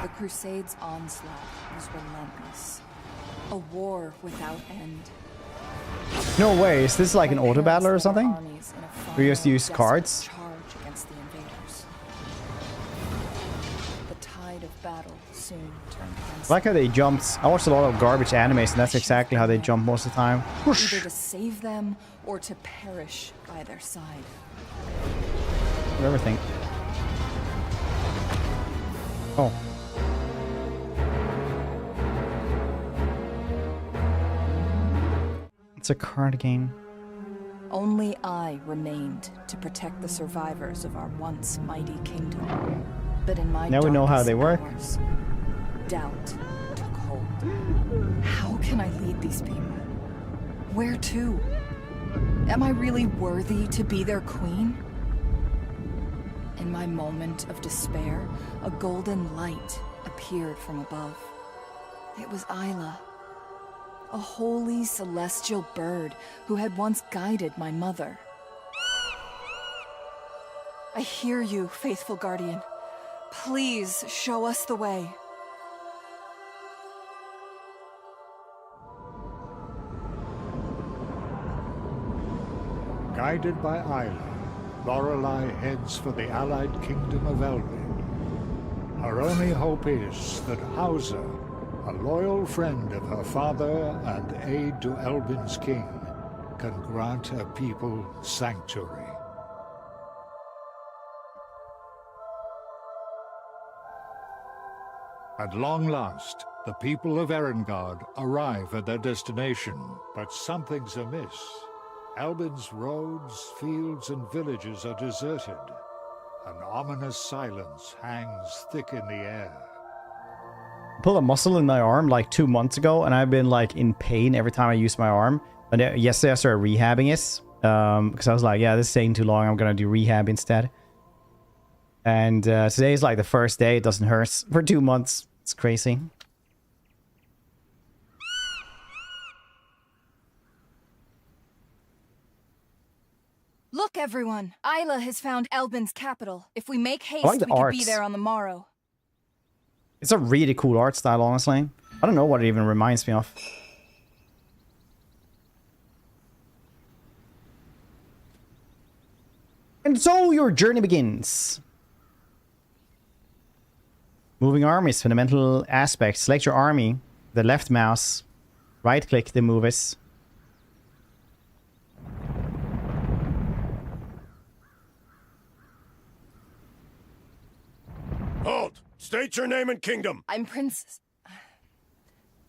The Crusade's onslaught was relentless. A war without end. No way, is this like an auto battler or something? Or you just use cards? Charge against the invaders. The tide of battle soon turned against I like how they jumped. I watched a lot of garbage animes and that's exactly how they jump most of the time. either to save them or to perish by their side. Everything. Oh. It's a card game. Only I remained to protect the survivors of our once mighty kingdom. But in my Now we know how they work. hours, doubt took hold. How can I lead these people? Where to? Am I really worthy to be their queen? In my moment of despair, a golden light appeared from above. It was Isla, a holy celestial bird who had once guided my mother. I hear you, faithful guardian. Please show us the way. Guided by Isla, Lorelei heads for the allied kingdom of Elbin. Her only hope is that Hauser, a loyal friend of her father and aide to Elbin's king, can grant her people sanctuary. At long last, the people of Erengard arrive at their destination, but something's amiss. Elbin's roads, fields, and villages are deserted. An ominous silence hangs thick in the air. I pulled a muscle in my arm like 2 months ago, and I've been like in pain every time I use my arm. But yesterday I started rehabbing it because I was like, yeah, this is taking too long. I'm gonna do rehab instead. And today is like the first day it doesn't hurt for 2 months. It's crazy. Look, everyone! Isla has found Elbin's capital. If we make haste, like the we could be arts. there on the morrow. It's a really cool art style, honestly. I don't know what it even reminds me of. And so your journey begins. Moving armies, fundamental aspects. Select your army, the left mouse, right click the movies. Halt! State your name and kingdom! I'm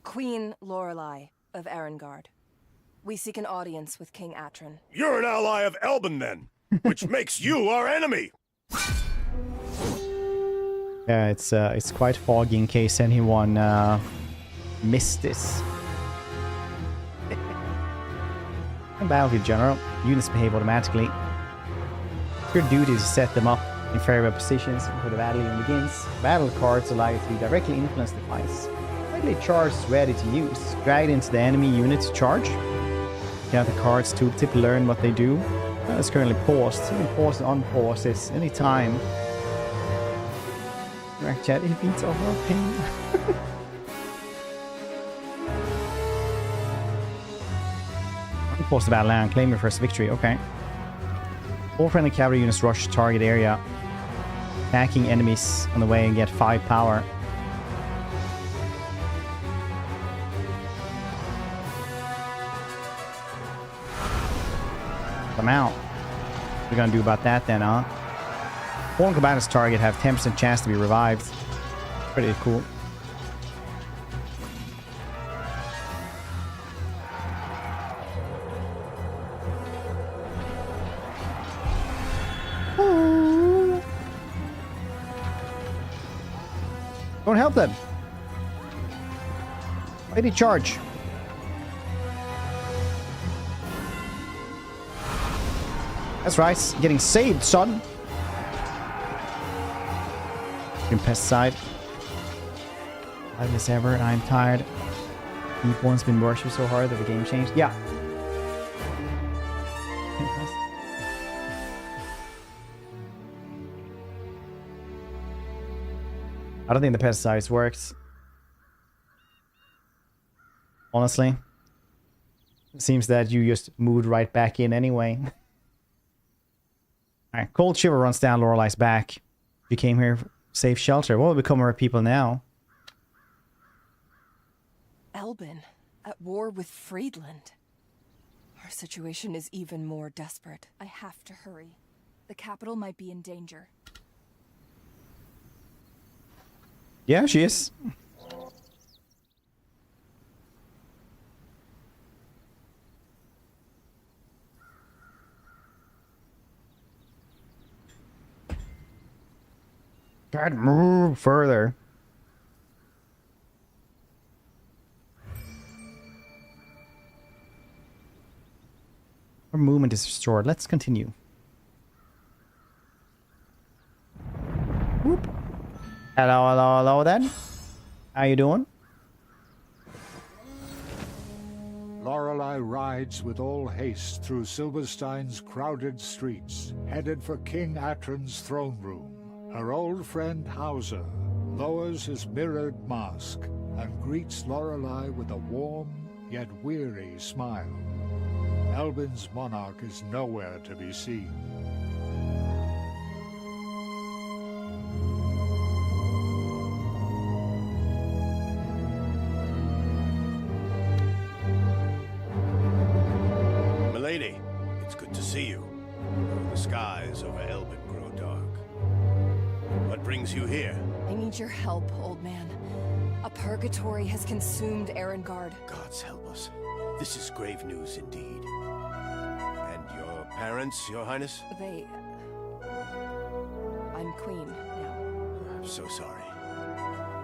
Queen Lorelei of Erengard. We seek an audience with King Atron. You're an ally of Elbin, then, which makes you our enemy! Yeah, it's quite foggy in case anyone missed this. Battlefield General. Units behave automatically. It's your duty to set them up In favorable positions before the battle even begins. Battle cards allow you to directly influence the fights. Readily charged, ready to use. Drag it into the enemy unit to charge. Get the cards tooltip to learn what they do. That is currently paused. You can pause and unpause this anytime. Direct chat, it beats over pain. Unpause the battle and claim your first victory. Okay. All friendly cavalry units rush target area, attacking enemies on the way and get 5 power. Come out. What are we gonna do about that then, huh? Fallen combatants target have 10% chance to be revived. Pretty cool. Don't help them. Ready, charge. That's right. Getting saved, son. In pesticide. Live as ever. I'm tired. Deep One's been worshipped so hard that the game changed. Yeah. I don't think the pesticides works. Honestly. It seems that you just moved right back in anyway. Alright, Cold Shiver runs down Lorelai's back. You came here for safe shelter. What will become of our people now? Elbin, at war with Friedland. Our situation is even more desperate. I have to hurry. The capital might be in danger. Yeah, she is. Try to move further. Our movement is restored. Let's continue. Whoop. Hello, hello, hello then. How you doing? Lorelei rides with all haste through Silverstein's crowded streets, headed for King Atron's throne room. Her old friend Hauser lowers his mirrored mask and greets Lorelei with a warm yet weary smile. Elbin's monarch is nowhere to be seen. Milady, it's good to see you. The skies over Elbin grow dark. What brings you here? I need your help, old man. A purgatory has consumed Erengard. Gods help us. This is grave news indeed. And your parents, your highness? I'm queen now. I'm so sorry.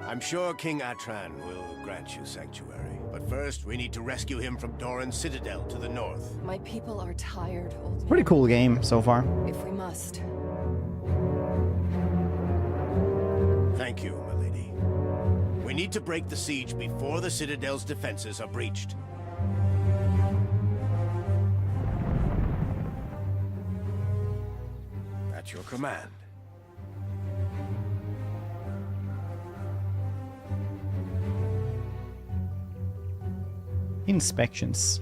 I'm sure King Atran will grant you sanctuary. But first, we need to rescue him from Doran's citadel to the north. My people are tired, old man. Pretty cool game so far. If we must. Thank you, milady. We need to break the siege before the citadel's defenses are breached. At your command. Inspections.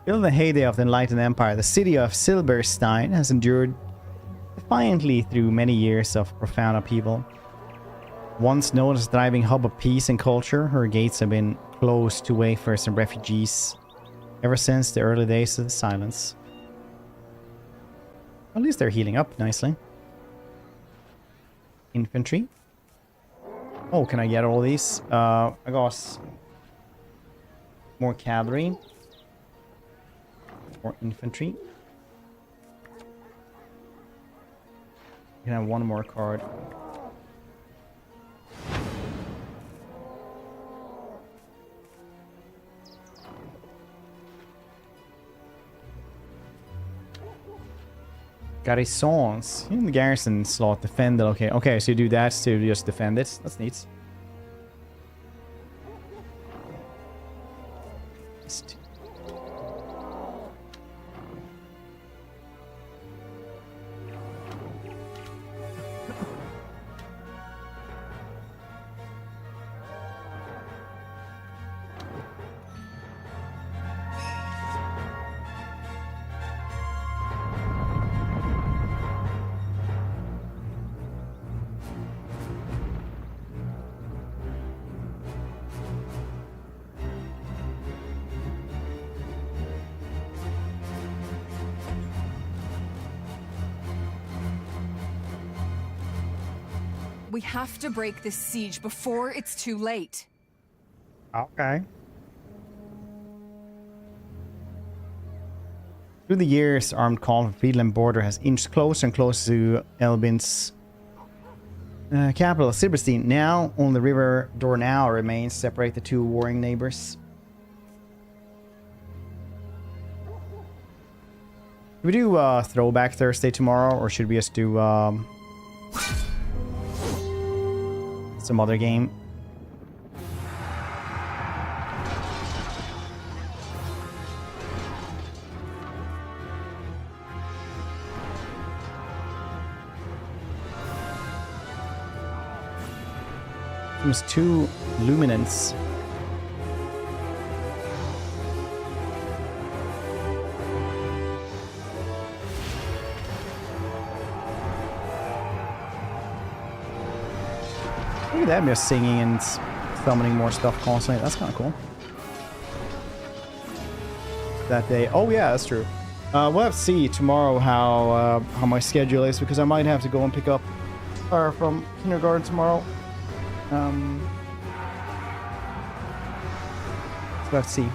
In the heyday of the Enlightened Empire, the city of Silberstein has endured defiantly through many years of profound upheaval. Once known as a thriving hub of peace and culture, her gates have been closed to wayfarers and refugees ever since the early days of the silence. At least they're healing up nicely. Infantry. Oh, can I get all these? I got more cavalry. Or infantry. You can have one more card. Garrisons. In the garrison slot, defend it. Okay, okay, so you do that to just defend it. That's neat. We have to break this siege before it's too late. Okay. Through the years, armed conflict of Friedland border has inched closer and closer to Elbin's capital, Silberstein. Now, only the river Dornau remains to separate the two warring neighbors. Should we do Throwback Thursday tomorrow, or should we just do some other game? There's 2 luminance. Look at them just singing and summoning more stuff constantly. That's kind of cool. That day. Oh yeah, that's true. We'll have to see tomorrow how my schedule is, because I might have to go and pick up her from kindergarten tomorrow. So we'll have to see.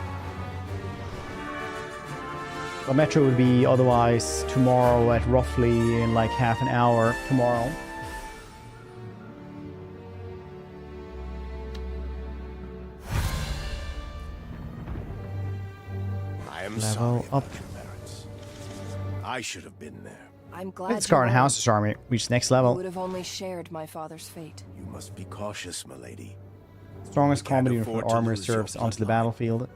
Well, Metro would be otherwise tomorrow at roughly in like half an hour tomorrow. I am Level sorry up. about your parents. I should have been there. I'm glad Scar and you went. House's army reached next I level. would have only shared my father's fate. You must be cautious, milady. Strongest You can't combat unit afford for to armor lose your serves onto the bloodline. battlefield.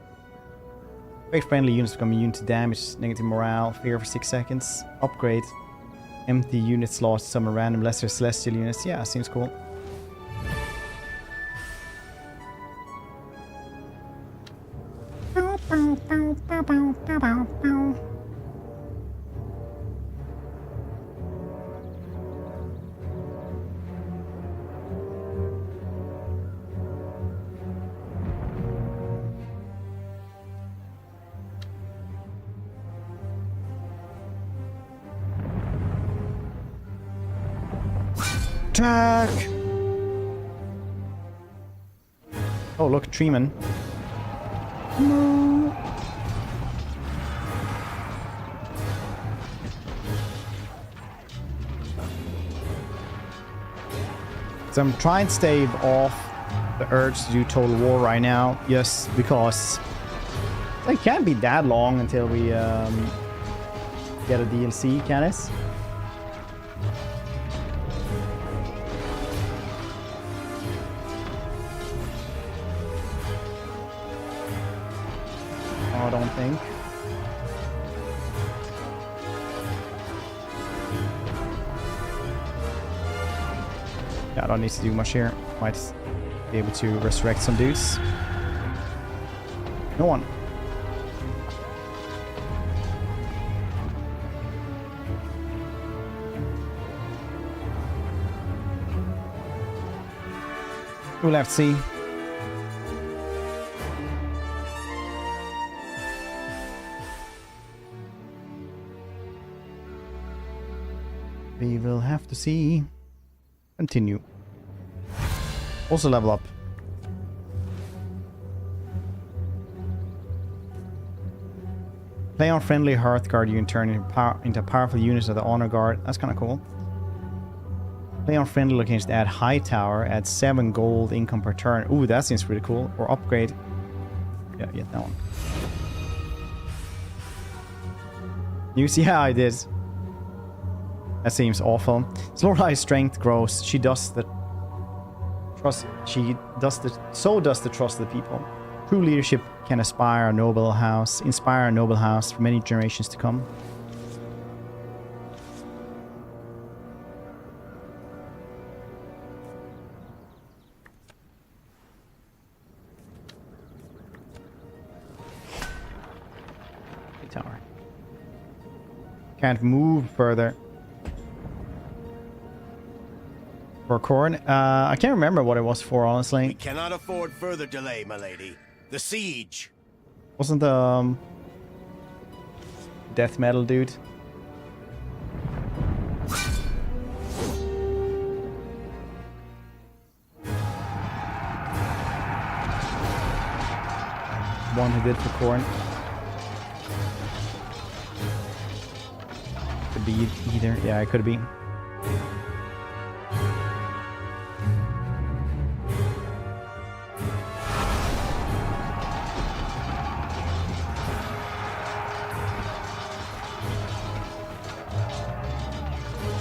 Very friendly units become immune to damage, negative morale, fear for 6 seconds. Upgrade. Empty unit slots, summon random lesser celestial units. Yeah, seems cool. Attack! Oh, look, Treeman. No. So I'm trying to stave off the urge to do Total War right now, just because it can't be that long until we get a DLC, can it? I don't think. Yeah, I don't need to do much here. Might be able to resurrect some dudes. No one. We'll have to see. We will have to see. Continue. Also level up. Play on friendly Hearthguard, you can turn into a powerful unit of the Honor Guard. That's kind of cool. Play on friendly locations, add High Tower, add 7 gold income per turn. Ooh, that seems pretty cool. Or upgrade. Yeah, get that one. You see how I did. That seems awful. Lorelai's strength grows. So does the trust of the people. True leadership can inspire a noble house for many generations to come. Tower. Can't move further. For corn? I can't remember what it was for, honestly. We cannot afford further delay, my lady. The siege. Wasn't the death metal dude? One who did for corn. Could be either. Yeah, it could be.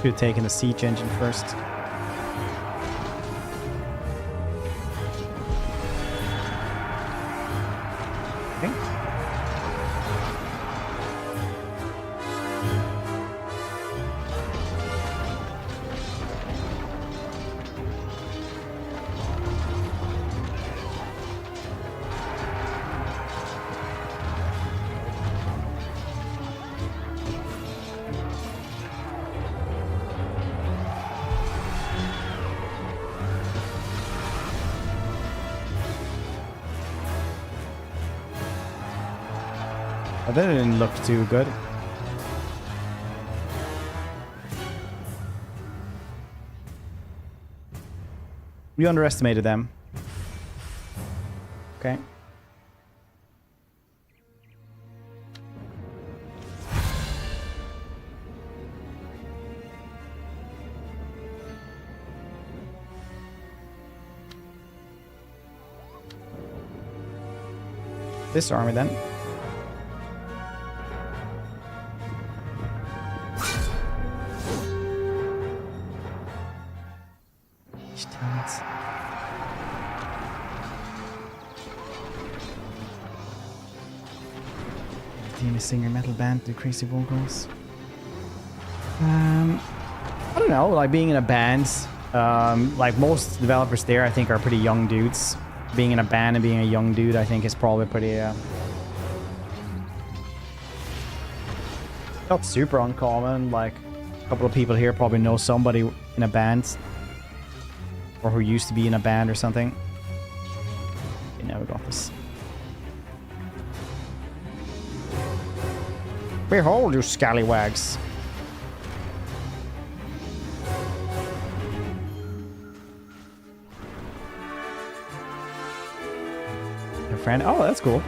Should have taken the siege engine first. Okay. Oh, that didn't look too good. We underestimated them. Okay. This army then. Singer metal band to crazy vocals. I don't know, like being in a band, like most developers there I think are pretty young dudes. Being in a band and being a young dude I think is probably pretty not super uncommon. Like a couple of people here probably know somebody in a band or who used to be in a band or something. Okay, now we got this. Behold, you scallywags. Your friend? Oh, that's cool.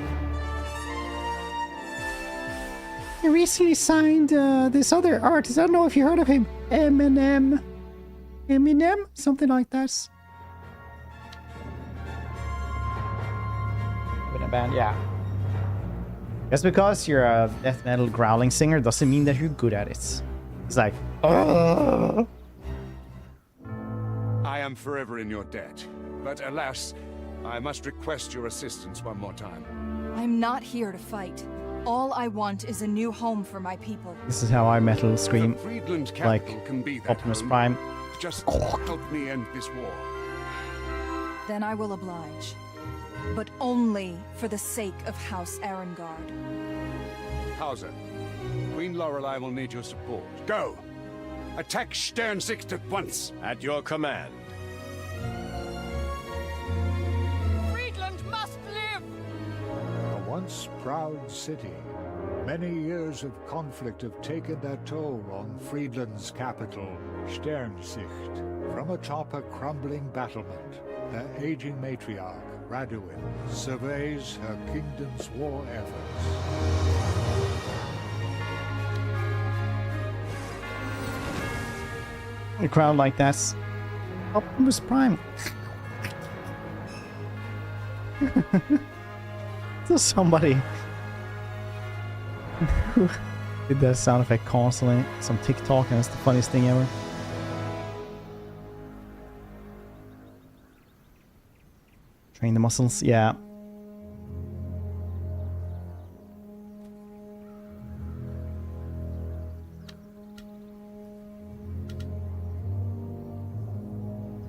He recently signed this other artist. I don't know if you heard of him. Eminem? Something like that. In a band, yeah. Just because you're a death metal growling singer doesn't mean that you're good at it. It's like, ugh. I am forever in your debt, but alas, I must request your assistance one more time. I'm not here to fight. All I want is a new home for my people. This is how I metal scream, like can be Optimus home. Prime. Just help me end this war. Then I will oblige. But only for the sake of House Arengard. Hauser, Queen Lorelei will need your support. Go! Attack Sternsicht at once! At your command. Friedland must live! A once proud city. Many years of conflict have taken their toll on Friedland's capital, Sternsicht. From atop a crumbling battlement, their aging matriarch, Raduin, surveys her kingdom's war efforts. A crowd like that's Optimus Prime. So somebody who did that sound effect constantly. Some TikTok, and it's the funniest thing ever. Train the muscles, yeah.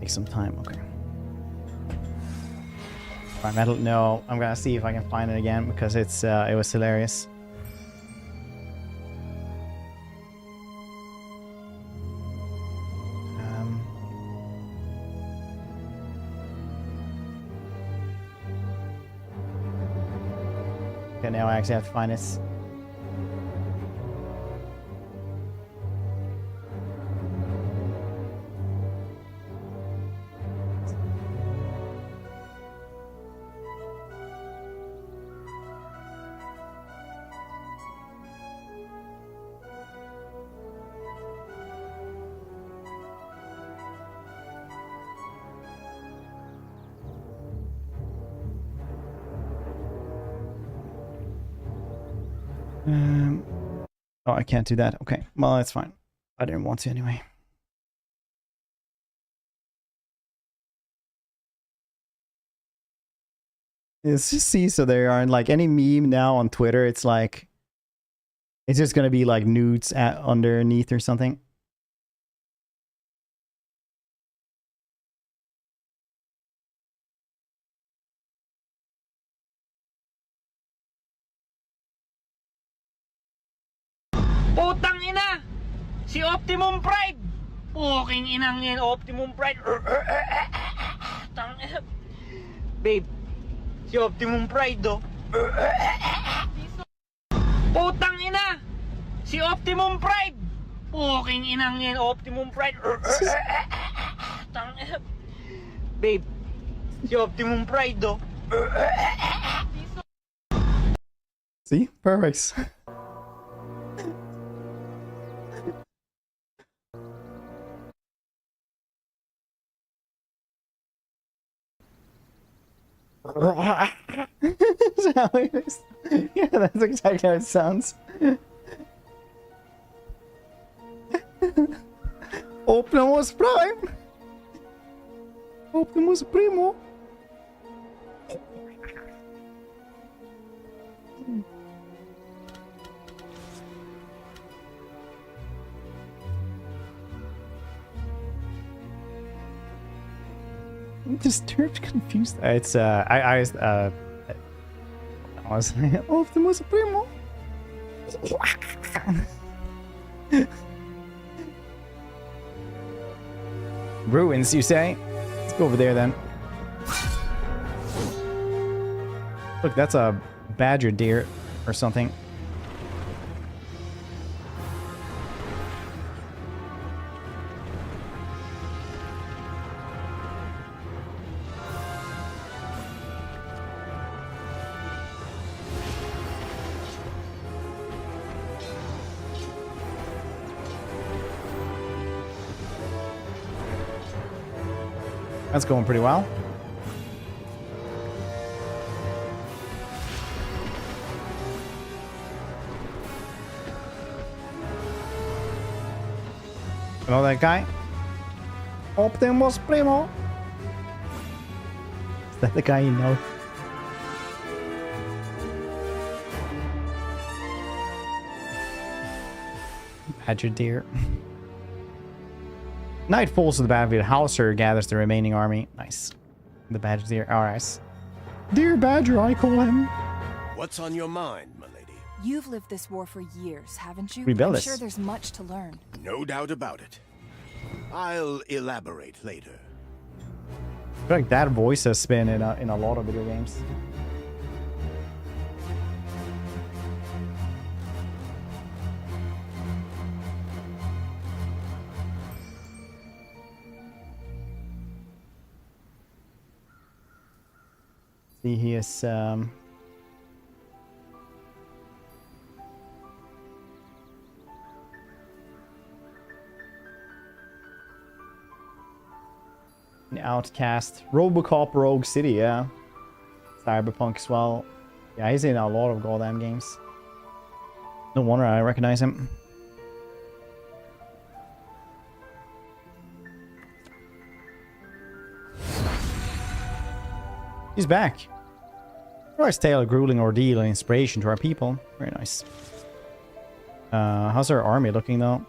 Take some time, okay. Fire metal, no. I'm gonna see if I can find it again because it was hilarious. Okay, now I actually have to find this. Oh, I can't do that. Okay, well, that's fine. I didn't want to anyway. It's just see, so there aren't like any meme now on Twitter. It's like, it's just gonna be like nudes underneath or something. Putang ina! Si Optimum Pride! Puking inang yan, Optimum Pride! Tangina. Babe, si Optimum Pride do. Putang ina! Si Optimum Pride! Puking inang yan, Optimum Pride! Tangina. Babe, si Optimum Pride do. See? Perfect. That's how it is. Yeah, that's exactly how it sounds. Optimus Prime! Optimus Primo! I'm disturbed, confused. It's I was Optimus Primo. Ruins, you say? Let's go over there then. Look, that's a badger deer or something. That's going pretty well. You know that guy? Optimus Primo. Is that the guy you know? Badger deer. Night falls to the battlefield. Hauser gathers the remaining army. Nice. The badger deer. Alright. Dear Badger, I call him. What's on your mind, my lady? You've lived this war for years, haven't you? Rebuild I'm this. sure there's much to learn. No doubt about it. I'll elaborate later. I feel like that voice has been in a lot of video games. See, he is An Outcast. Robocop Rogue City, yeah. Cyberpunk as well. Yeah, he's in a lot of goddamn games. No wonder I recognize him. He's back. Christ's tale of grueling ordeal and inspiration to our people. Very nice. How's our army looking though?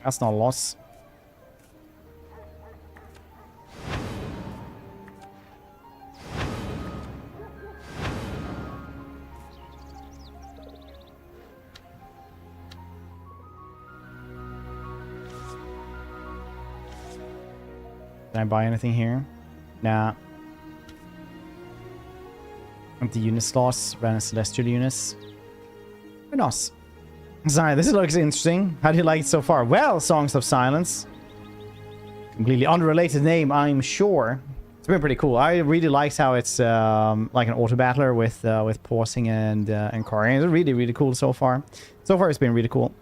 That's not a loss. Can I buy anything here? Nah. Empty unit slots, random celestial units. Very nice. Sorry, this looks interesting. How do you like it so far? Well, Songs of Silence. Completely unrelated name, I'm sure. It's been pretty cool. I really liked how it's like an auto battler with pausing and carrying. It's really, really cool so far. So far, it's been really cool.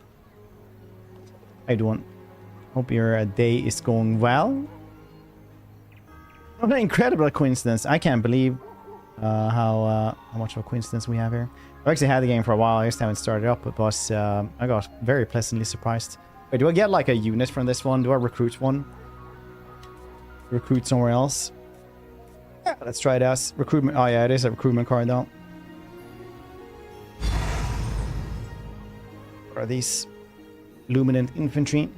How you doing? Hope your day is going well. What an incredible coincidence. I can't believe how much of a coincidence we have here. I've actually had the game for a while. I just haven't started up, but I got very pleasantly surprised. Wait, do I get like a unit from this one? Do I recruit one? Recruit somewhere else? Yeah, let's try it out. Recruitment. Oh yeah, it is a recruitment card though. What are these? Luminant infantry.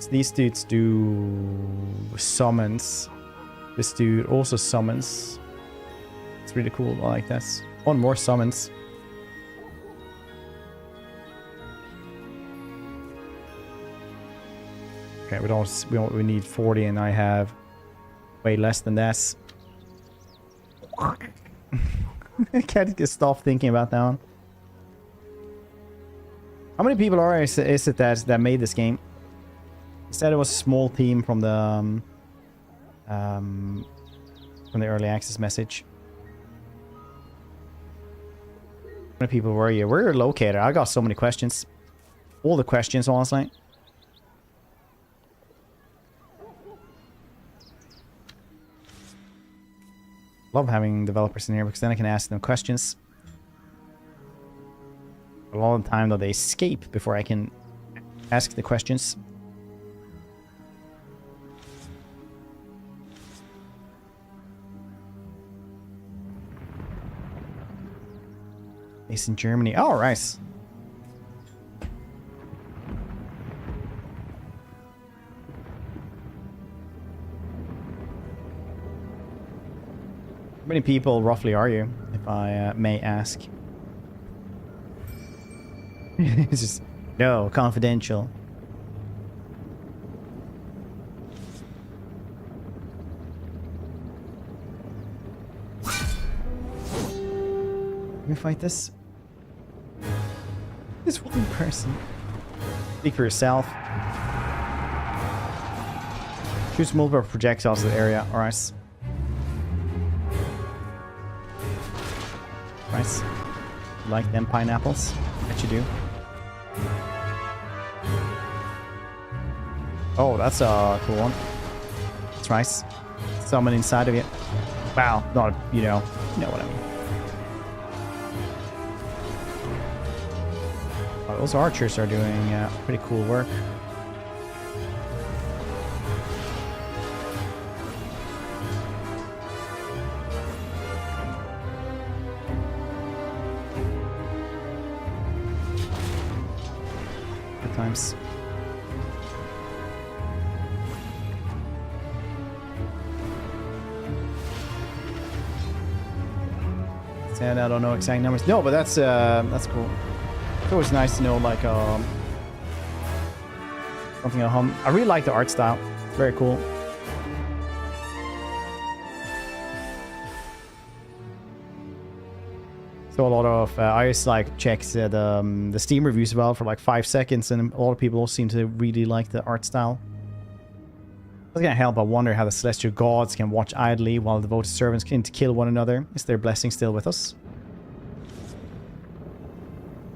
These dudes do summons. This dude also summons. It's really cool. I like that. One more summons. Okay, we need 40 and I have way less than that. I can't stop thinking about that one. How many people is it that made this game? He said it was a small team from the early access message. How many people were you? Where are you located? I got so many questions. All the questions, honestly. Love having developers in here because then I can ask them questions. A lot of the time though they escape before I can ask the questions. Based in Germany. Oh, nice. How many people roughly are you, if I may ask? It's just, no, confidential. Can we fight this? This one person. Speak for yourself. Shoots multiple projectiles in the area. Alright. Nice. Like them pineapples? Bet you do. Oh, that's a cool one. That's nice. Someone inside of you. Wow, not, you know what I mean. Oh, those archers are doing pretty cool work. Good times. And I don't know exact numbers. No, but that's cool. It's always nice to know like something at home. I really like the art style. It's very cool. So a lot of I just like checked the Steam reviews as well for like 5 seconds, and a lot of people seem to really like the art style. I can't help but wonder how the celestial gods can watch idly while devoted servants can kill one another. Is their blessing still with us?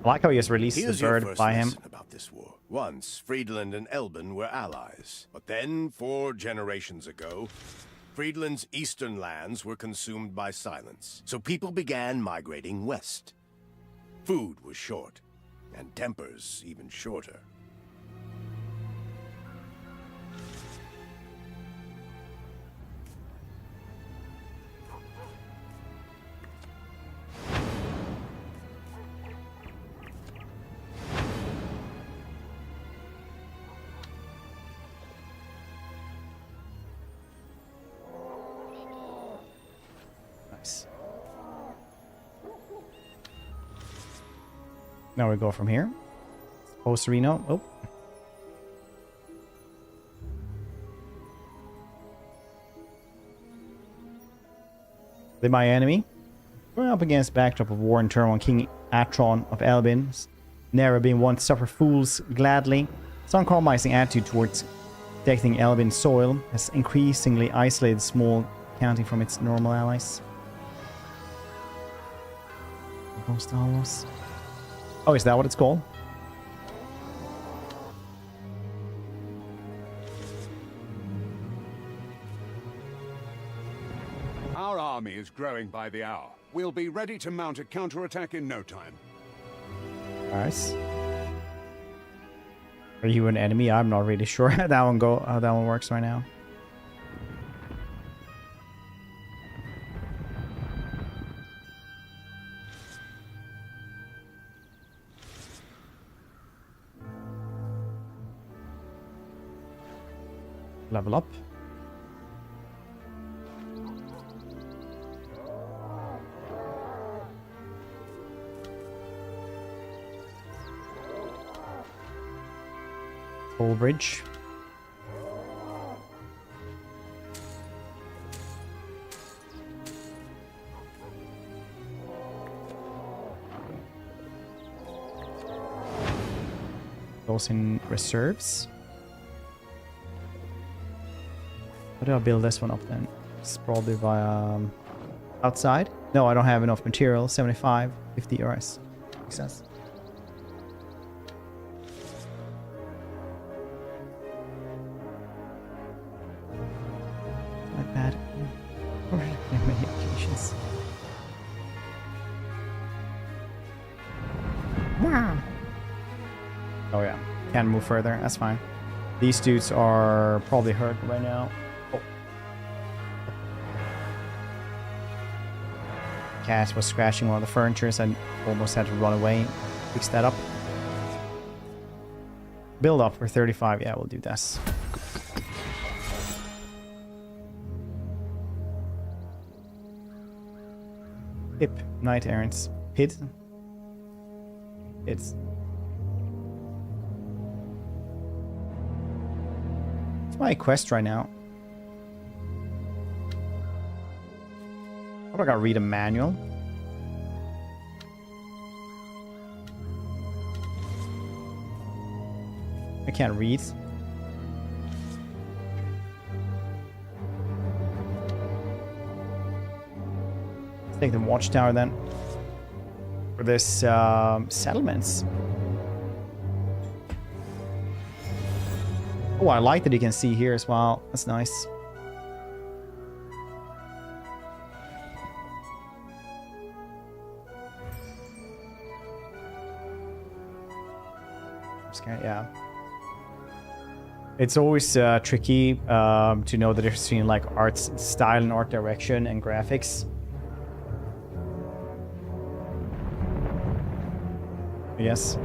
I like how he just released the bird by him. About this war. Once, Friedland and Elben were allies. But then, 4 generations ago, Friedland's eastern lands were consumed by silence. So people began migrating west. Food was short, and tempers even shorter. Nice. Now we go from here. Post Reno. Oh. They're my enemy. We're up against backdrop of war and turmoil. King Atron of Elbin, never been one to suffer fools gladly. His uncompromising attitude towards protecting Elbin soil has increasingly isolated small county from its normal allies. Oh, is that what it's called? Our army is growing by the hour. We'll be ready to mount a counterattack in no time. Nice. Are you an enemy? I'm not really sure how that one works right now. Level up. Toll bridge. Those in reserves. How do I build this one up then? It's probably via outside. No, I don't have enough material. 75, 50 euros. Makes sense. Not bad. Already played many occasions. Wow. Oh yeah, can't move further. That's fine. These dudes are probably hurt right now. Cat was scratching one of the furnitures and almost had to run away. Fix that up. Build up for 35. Yeah, we'll do this. Pip. Knight errants. Pit. It's my quest right now. I gotta read a manual. I can't read. Let's take the watchtower then. For this settlements. Oh, I like that you can see here as well. That's nice. Yeah, it's always tricky to know the difference between like art style and art direction and graphics. Yes,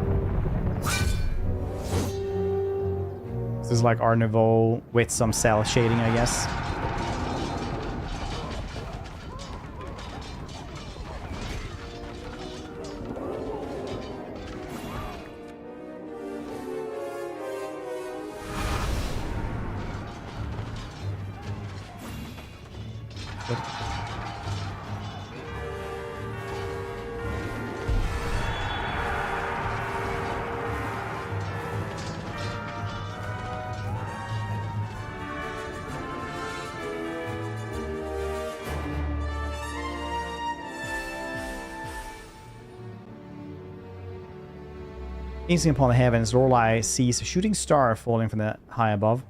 this is like Art Nouveau with some cell shading, I guess. Gazing upon the heavens, Lorelei sees a shooting star falling from the high above.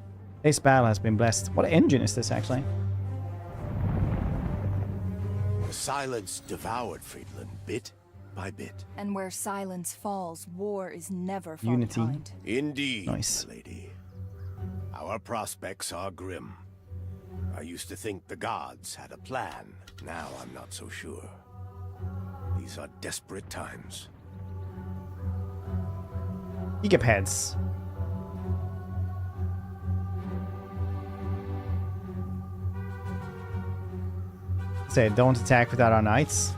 This battle has been blessed. What engine is this, actually? The silence devoured Friedland bit by bit. And where silence falls, war is never far Unity. behind. Indeed, Nice. lady. Our prospects are grim. I used to think the gods had a plan. Now I'm not so sure. These are desperate times. Gigapads. Say, don't attack without our knights.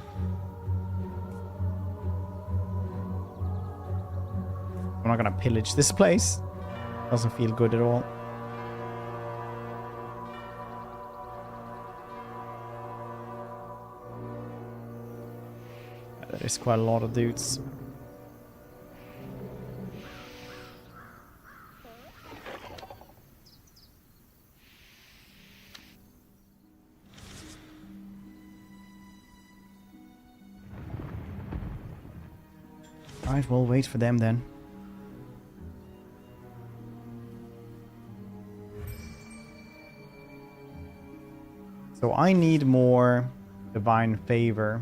I'm not gonna pillage this place. Doesn't feel good at all. There's quite a lot of dudes. Alright, we'll wait for them then. So I need more divine favor.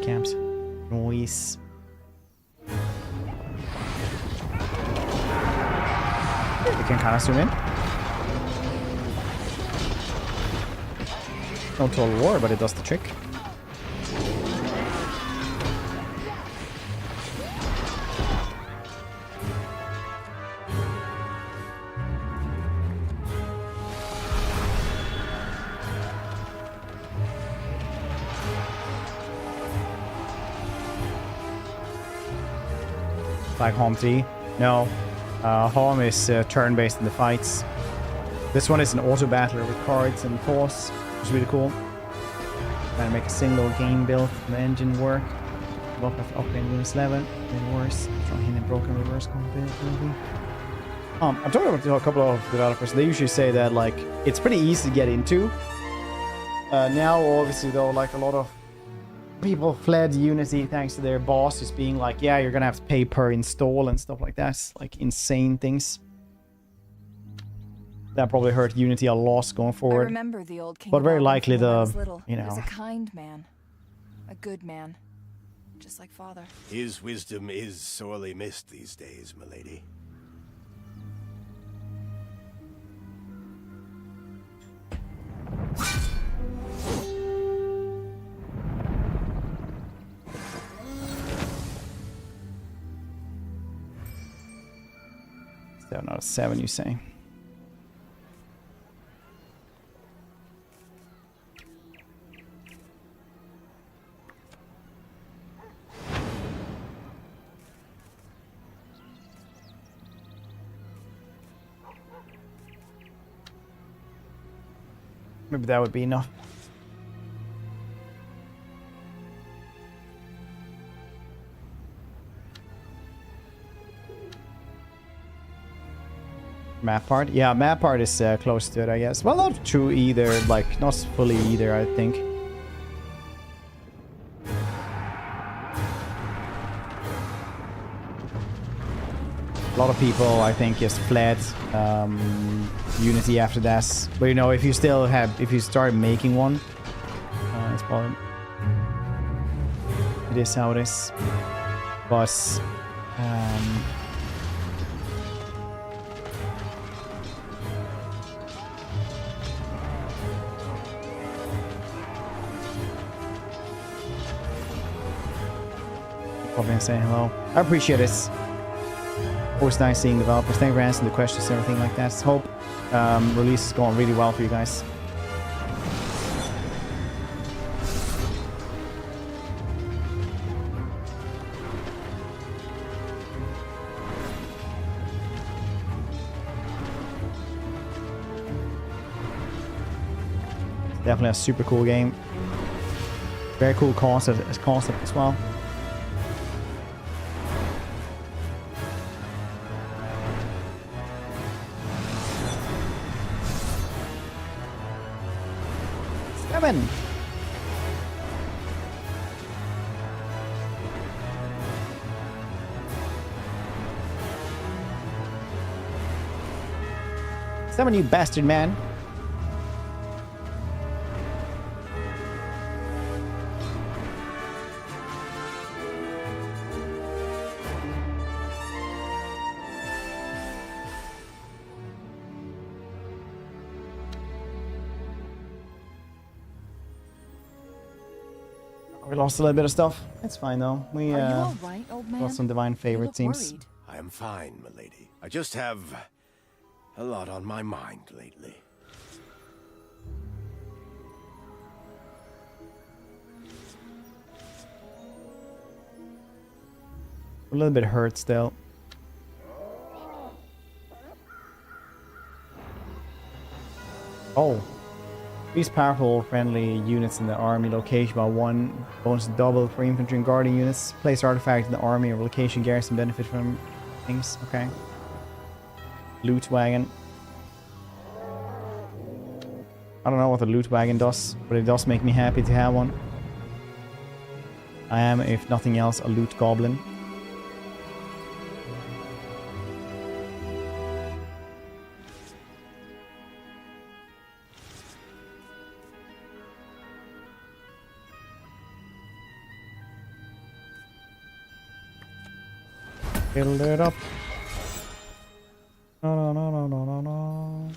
Camps. Noise. We can kind of zoom in. No total war, but it does the trick. Like Home 3. No. Home is turn-based in the fights. This one is an auto battler with cards and force, which is really cool. Trying to make a single game build from the engine work. Block of upgrade units 11. Then worse. Strong hit and broken reverse compatibility. I'm talking to a couple of developers. They usually say that like it's pretty easy to get into. Now, obviously, though, like a lot of people fled Unity thanks to their boss just being like, yeah, you're gonna have to pay per install and stuff like that. Like insane things. That probably hurt Unity a lot going forward. I remember the old king, but very likely when I was the, little. you He was know. a kind man, a good man, just like father. His wisdom is sorely missed these days, milady. They're not a 7, you say? Maybe that would be enough. Map part? Yeah, map part is close to it, I guess. Well, not true either. Like, not fully either, I think. A lot of people, I think, just fled Unity after that. But you know, if you still have, if you start making one, it's probably, it is how it is. But probably saying hello. I appreciate it. Always nice seeing developers. Thank you for answering the questions and everything like that. Hope release is going really well for you guys. Definitely a super cool game. Very cool concept as well. Come in. Summon you bastard man. We lost a little bit of stuff. It's fine though. We Are you all right, old man? got some divine favor, it seems. Worried. I am fine, milady. I just have a lot on my mind lately. A little bit hurt still. Oh. These powerful friendly units in the army location by 1 bonus double for infantry and guardian units. Place artifact in the army or location garrison benefit from things. Okay. Loot wagon. I don't know what the loot wagon does, but it does make me happy to have one. I am, if nothing else, a loot goblin. Build it up. No, no, no, no, no, no, no.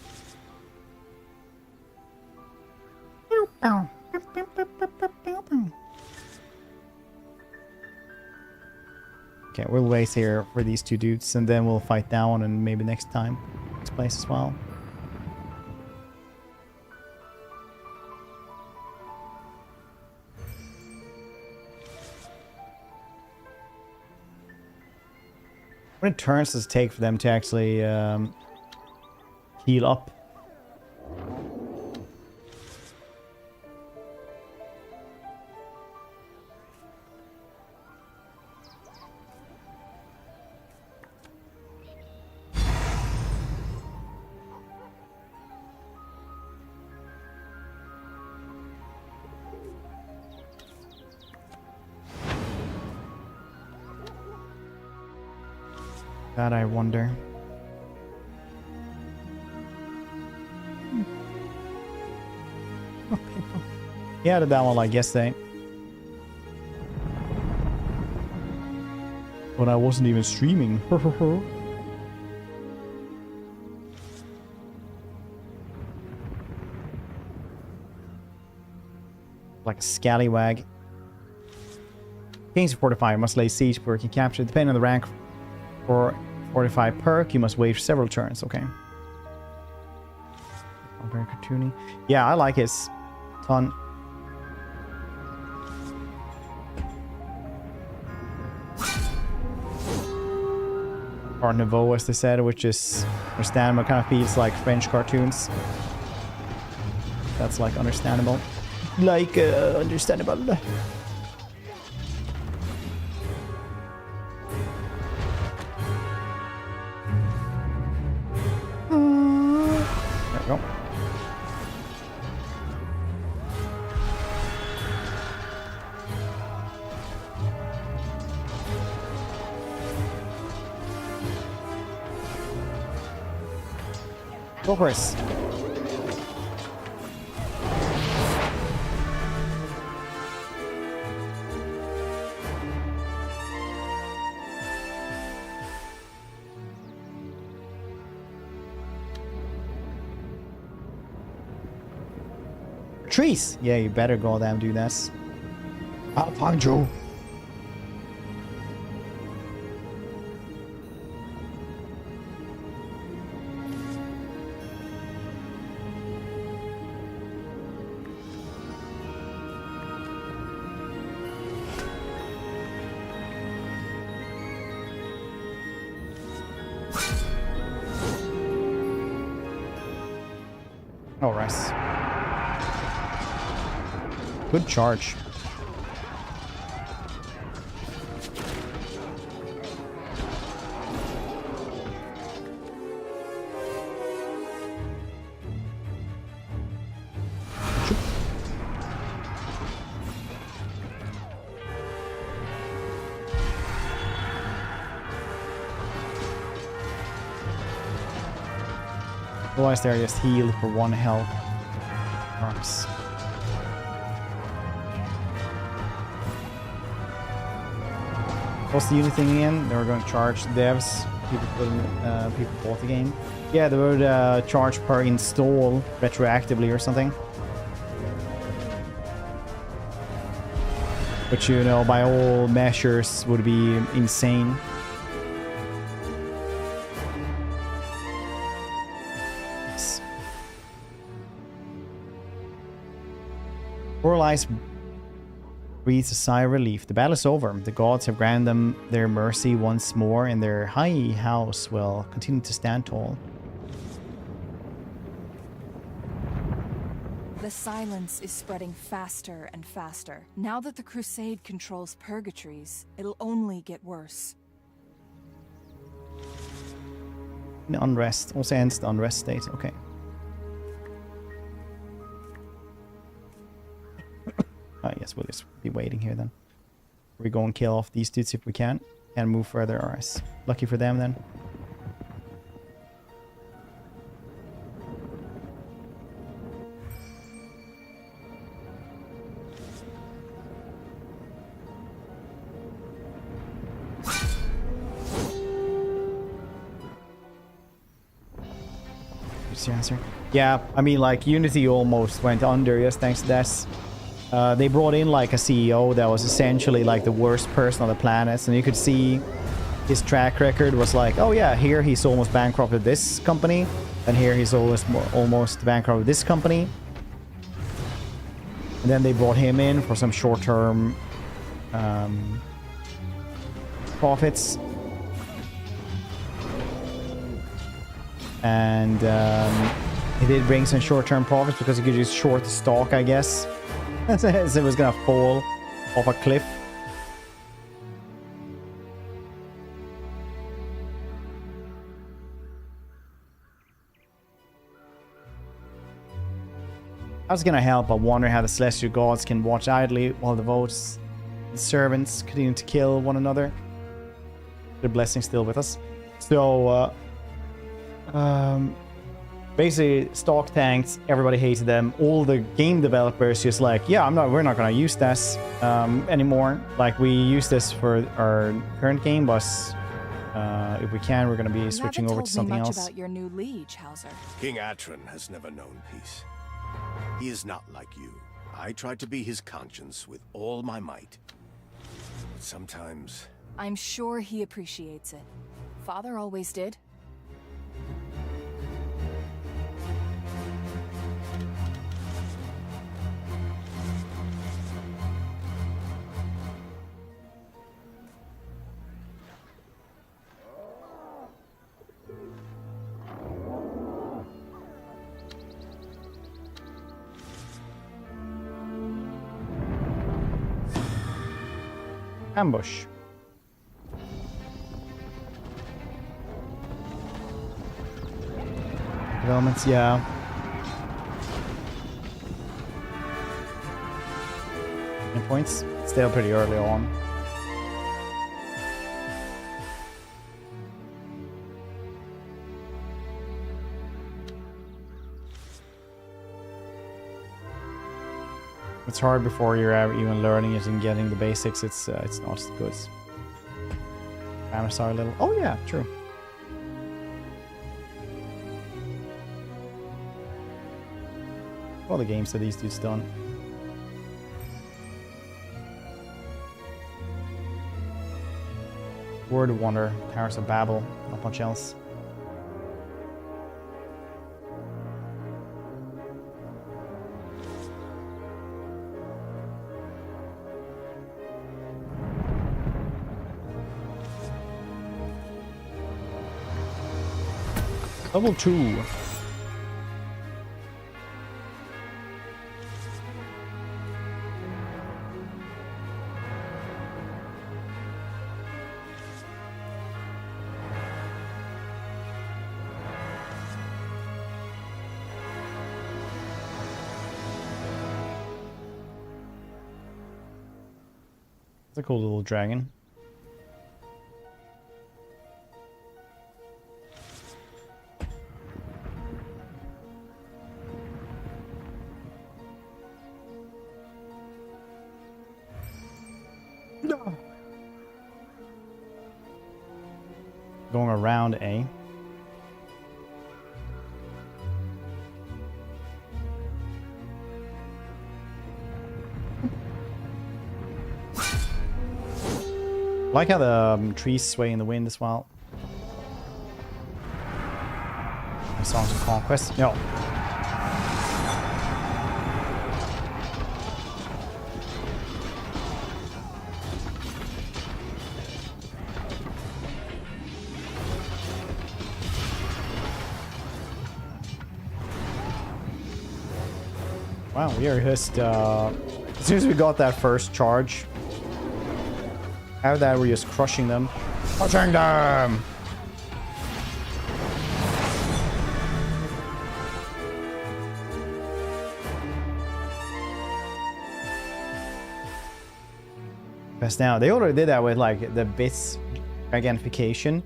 Okay, we'll wait here for these two dudes and then we'll fight down and maybe next time. Next place as well. How many turns does it take for them to actually heal up? That I wonder. Yeah, I did that one like yesterday. But I wasn't even streaming. Like a scallywag. Kings of Fortify must lay siege perk you capture. Depending on the rank for Fortify perk, you must wait several turns. Okay. Very cartoony. Yeah, I like his ton. Art Nouveau, as they said, which is understandable. Kind of feels like French cartoons. That's like understandable. Like understandable. Go for it. Trees! Yeah, you better go damn do this. I'll find you. Oh, rest. Good charge. Otherwise, they're just healed for 1 health. Marks. What's the unit thing again? They were going to charge devs. People bought the game. Yeah, they would charge per install retroactively or something. Which, you know, by all measures would be insane. Yes. Coraline breathes a sigh of relief. The battle is over. The gods have granted them their mercy once more, and their high house will continue to stand tall. The silence is spreading faster and faster. Now that the Crusade controls purgatories, it'll only get worse. The unrest also ends the unrest state. Okay. I guess we'll just be waiting here then. We go and kill off these dudes if we can, and move further. Alright. Lucky for them then. What's the answer? Yeah, I mean, like, Unity almost went under, yes, thanks to this. They brought in like a CEO that was essentially like the worst person on the planet, and you could see his track record was like, oh yeah, here he's almost bankrupted this company, and here he's almost bankrupted this company. And then they brought him in for some short-term profits. And he did bring some short-term profits because he could just short the stock, I guess. As it was gonna fall off a cliff. How's it gonna help? I wonder how the celestial gods can watch idly while the votes and servants continue to kill one another. Their blessing still with us. So, basically, stock tanked, everybody hated them. All the game developers just like, yeah, we're not gonna use this anymore. Like, we use this for our current game, but if we can, we're gonna be switching over to something else. About your new liege, Hauser. King Atron has never known peace. He is not like you. I tried to be his conscience with all my might. But sometimes... I'm sure he appreciates it. Father always did. Ambush. Developments, yeah. And points? Still pretty early on. It's hard before you're even learning it and getting the basics. It's not good. Manners are a little. Oh yeah, true. All the games that these dudes done. Word of Wonder, Towers of Babel, not much else. Level 2. It's a cool little dragon. Going around A. Like how the trees sway in the wind as well. Songs of Conquest. No. Wow, we are just as soon as we got that first charge, after that we're just crushing them. Crushing them! Best now. They already did that with like the bits magnification.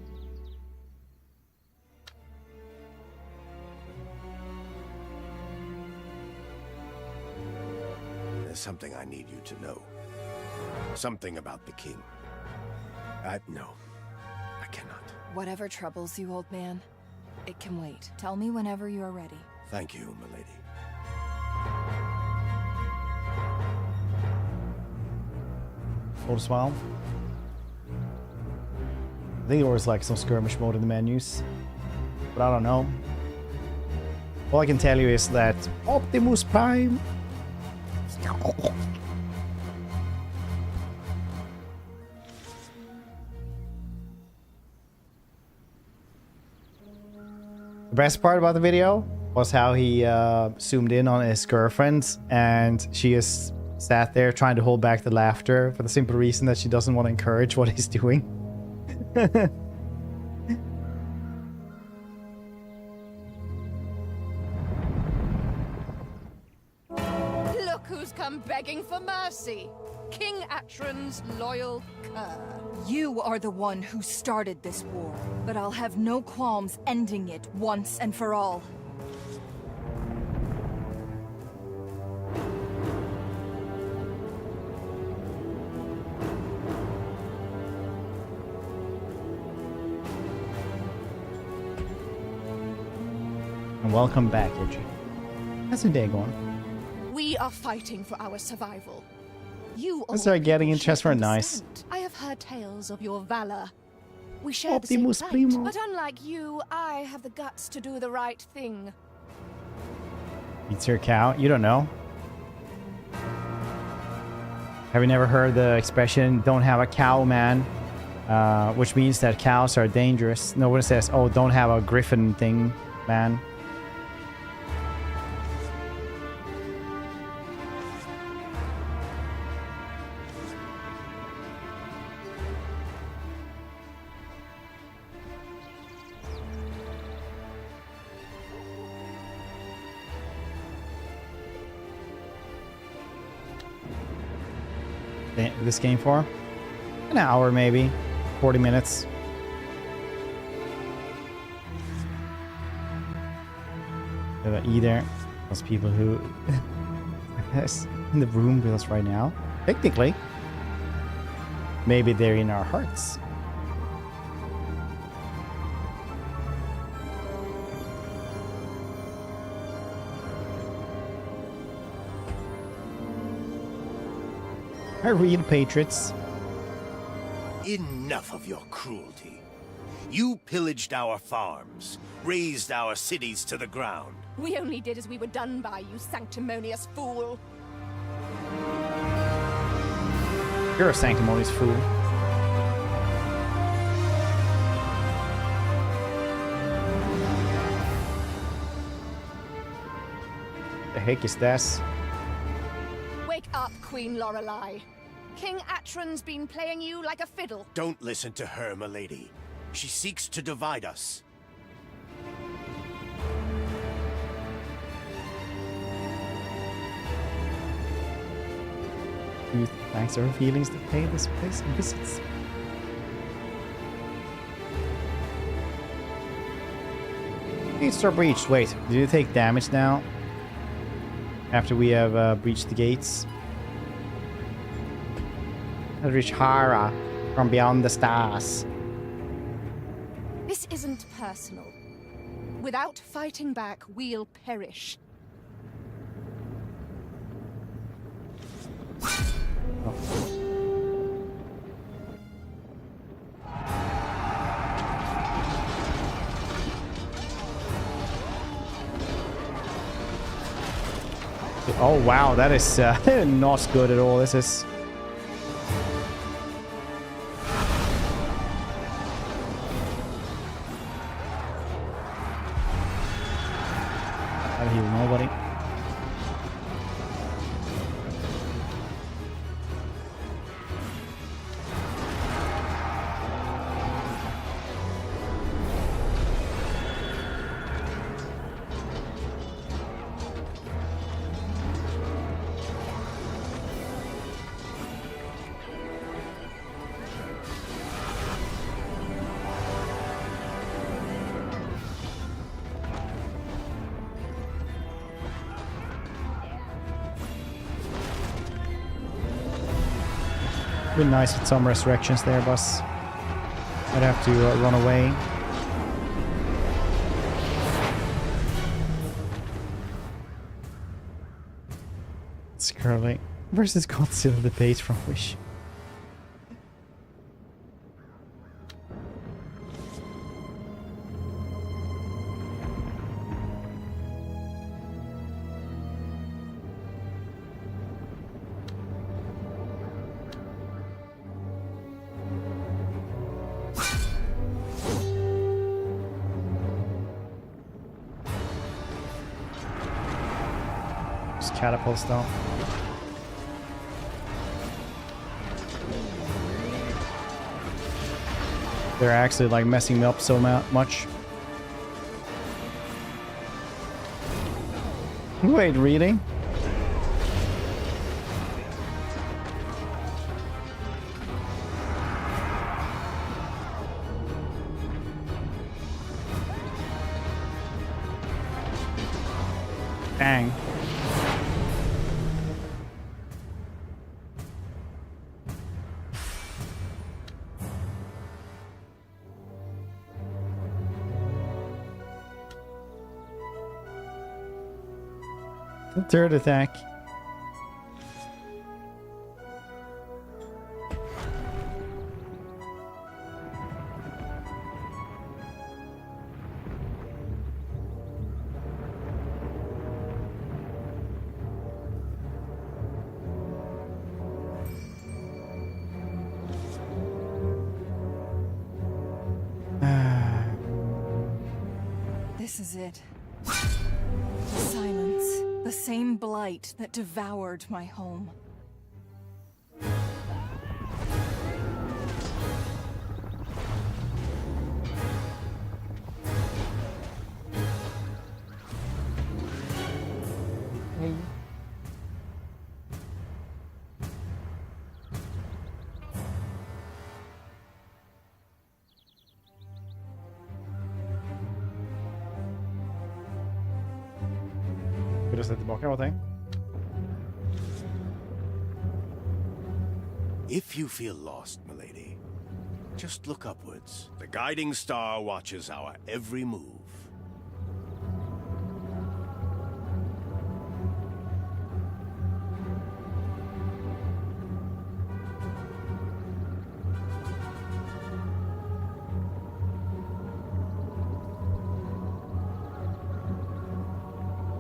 There's something I need you to know. Something about the king. No, I cannot. Whatever troubles you, old man, it can wait. Tell me whenever you are ready. Thank you, milady. Hold a smile. I think there was like some skirmish mode in the menus, but I don't know. All I can tell you is that Optimus Prime. The best part about the video was how he zoomed in on his girlfriend, and she is sat there trying to hold back the laughter for the simple reason that she doesn't want to encourage what he's doing. Look who's come begging for mercy. King Atron's loyal cur. You are the one who started this war, but I'll have no qualms ending it once and for all. And welcome back, Edgy. How's your day going? We are fighting for our survival. You Let's start getting in chess for nice. I have heard tales of your valor. We share Optimus the same Primo. fight, but unlike you, I have the guts to do the right thing. Eats your cow? You don't know. Have you never heard the expression, don't have a cow, man? Which means that cows are dangerous. No one says, oh, don't have a griffin thing, man. This game for an hour, maybe 40 minutes. Either those people who is in the room with us right now, technically, maybe they're in our hearts. Are real patriots. Enough of your cruelty. You pillaged our farms, razed our cities to the ground. We only did as we were done by, you sanctimonious fool. You're a sanctimonious fool. The heck is this? Wake up, Queen Lorelei. King Atron's been playing you like a fiddle. Don't listen to her, milady. She seeks to divide us. Truth, thanks our feelings to pay this place visits. Gates are breached. Wait, do you take damage now? After we have breached the gates? Eldritch Hara from beyond the stars. This isn't personal. Without fighting back, we'll perish. Oh wow, that is not good at all. This is... I heal nobody. Been nice with some resurrections there, boss. I'd have to run away. It's currently versus Godzilla, the base from Wish. Catapults though. They're actually like messing me up so much. Wait, really? Dang. The third attack. This is it. Silence. The same blight that devoured my home. If you feel lost, milady, just look upwards. The guiding star watches our every move.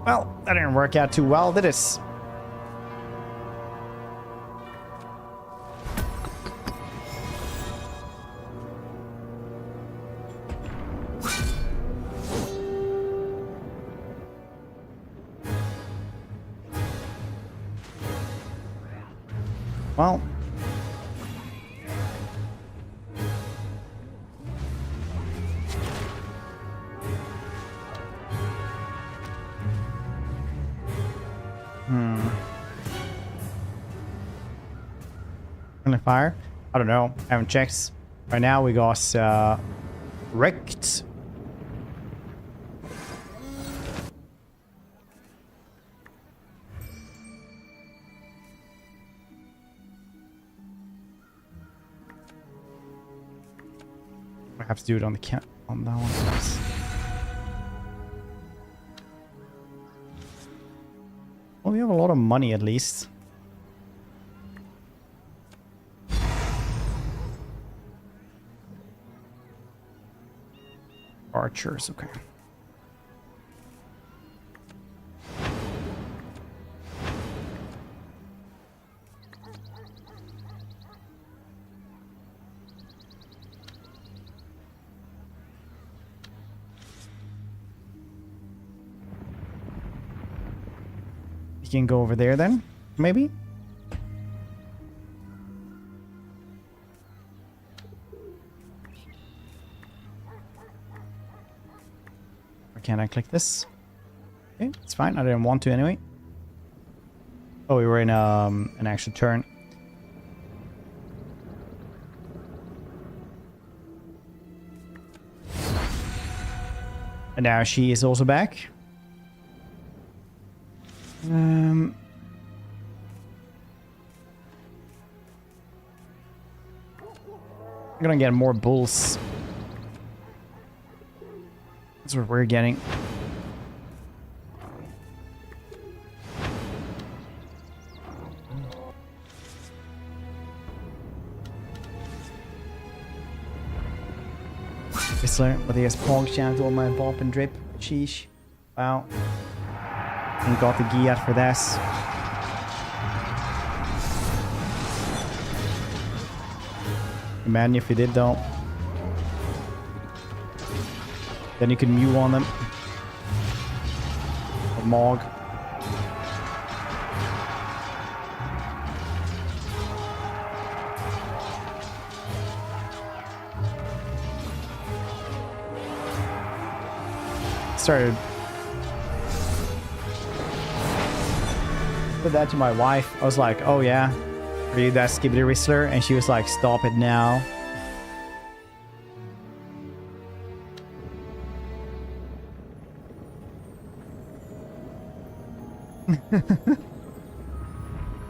Well, that didn't work out too well, did it? Well, Friendly fire? I don't know. I haven't checked. Right now we got wrecked. I have to do it on the On that one, please. Well, we have a lot of money at least. Archers, okay. You can go over there then, maybe? Or can I click this? Okay, it's fine. I didn't want to anyway. Oh, we were in an actual turn. And now she is also back. I'm gonna get more bulls. That's what we're getting. Whistler, but he has pog chant all my bop and drip. Sheesh. Wow. And got the Giat for this. Imagine if you did though. Then you can Mew on them. Or Mog. Started. Put that to my wife. I was like, oh yeah, read that Skibbity Whistler, and she was like, stop it now.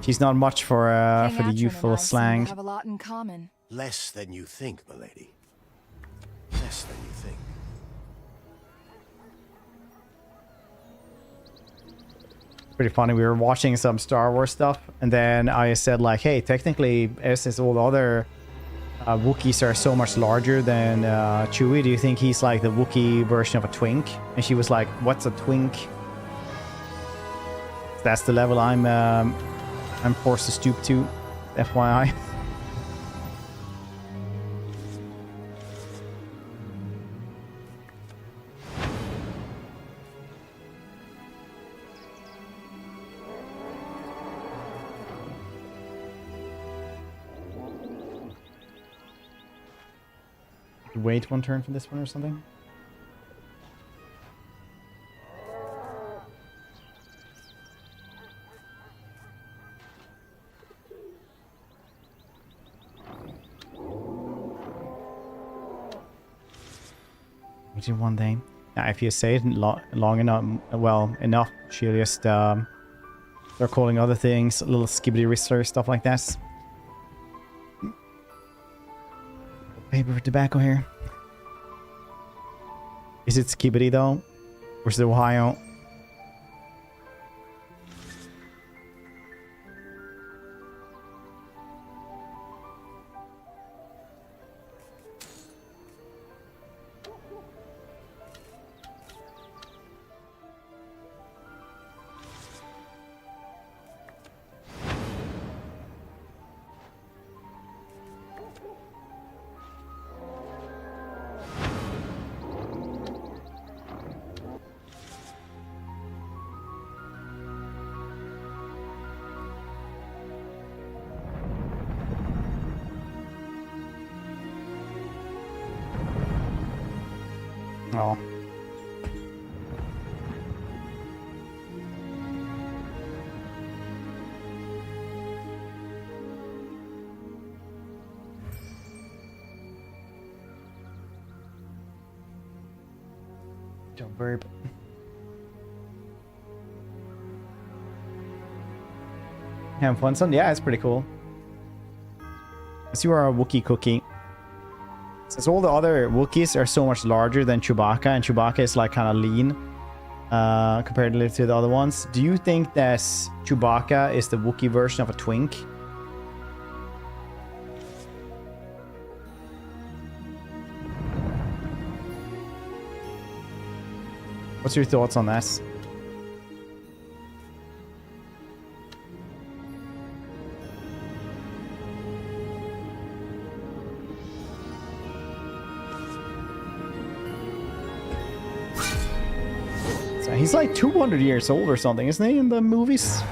She's not much for the youthful slang. Have a lot in common. Less than you think, milady. Less than you think. Pretty funny. We were watching some Star Wars stuff, and then I said like, hey, technically, since all the other Wookiees are so much larger than Chewie, do you think he's like the Wookiee version of a twink? And she was like, what's a twink? That's the level I'm forced to stoop to, FYI. Wait one turn for this one or something? We did one thing. Now, if you say it long enough, well, enough, she'll just start calling other things, little Skibbity Whistler, stuff like that. Paper for tobacco here. Is it Skibbity though? Or is it Ohio? Oh. Don't burp. Having fun, son? Yeah, it's pretty cool. As you are a Wookiee cookie. Since all the other Wookiees are so much larger than Chewbacca, and Chewbacca is like kind of lean comparatively to the other ones, do you think that Chewbacca is the Wookiee version of a twink? What's your thoughts on that? So he's like 200 years old or something, isn't he, in the movies?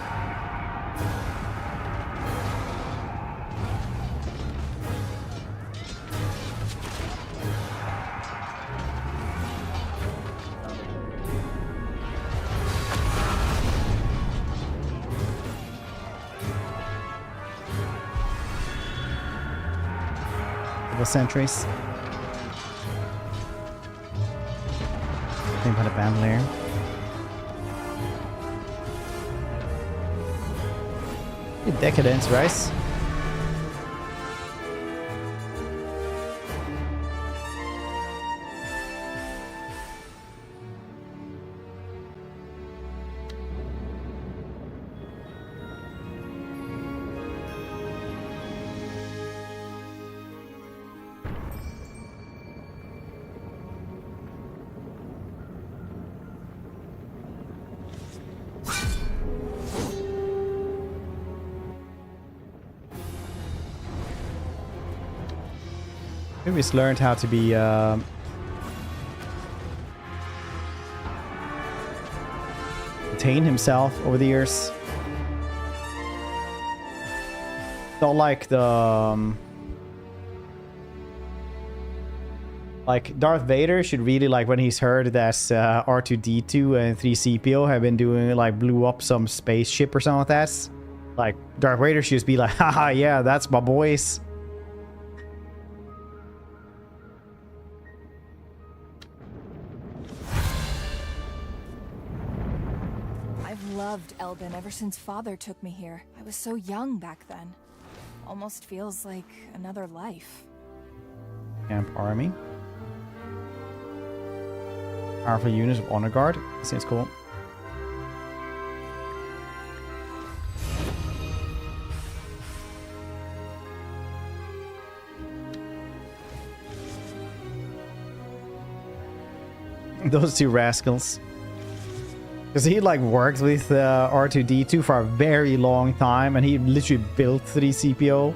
Centuries. Think about a bandolier. Decadence, right? Maybe he's learned how to be contain himself over the years. Not like the like Darth Vader should really, like, when he's heard that R2D2 and 3CPO have been doing, like, blew up some spaceship or something like that. Like, Darth Vader should just be like, haha, yeah, that's my boys. Loved Elbin ever since Father took me here. I was so young back then. Almost feels like another life. Camp army. Powerful unit of honor guard. Seems cool. Those two rascals. Because he, like, worked with R2D2 for a very long time, and he literally built 3CPO.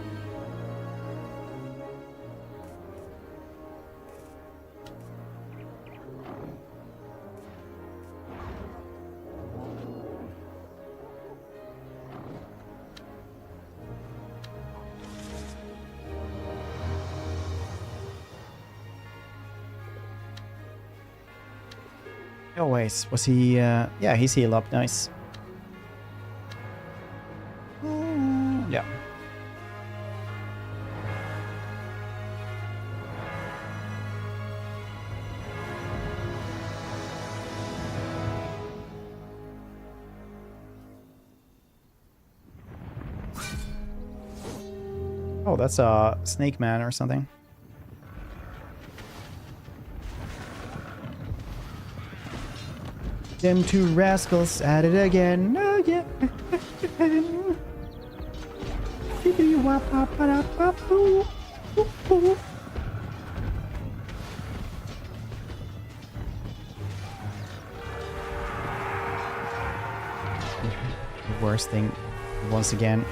Always. Was he, yeah, he's healed up. Nice. Yeah. Oh, that's a snake man or something. Them two rascals at it again. Oh, yeah. The worst thing, once again,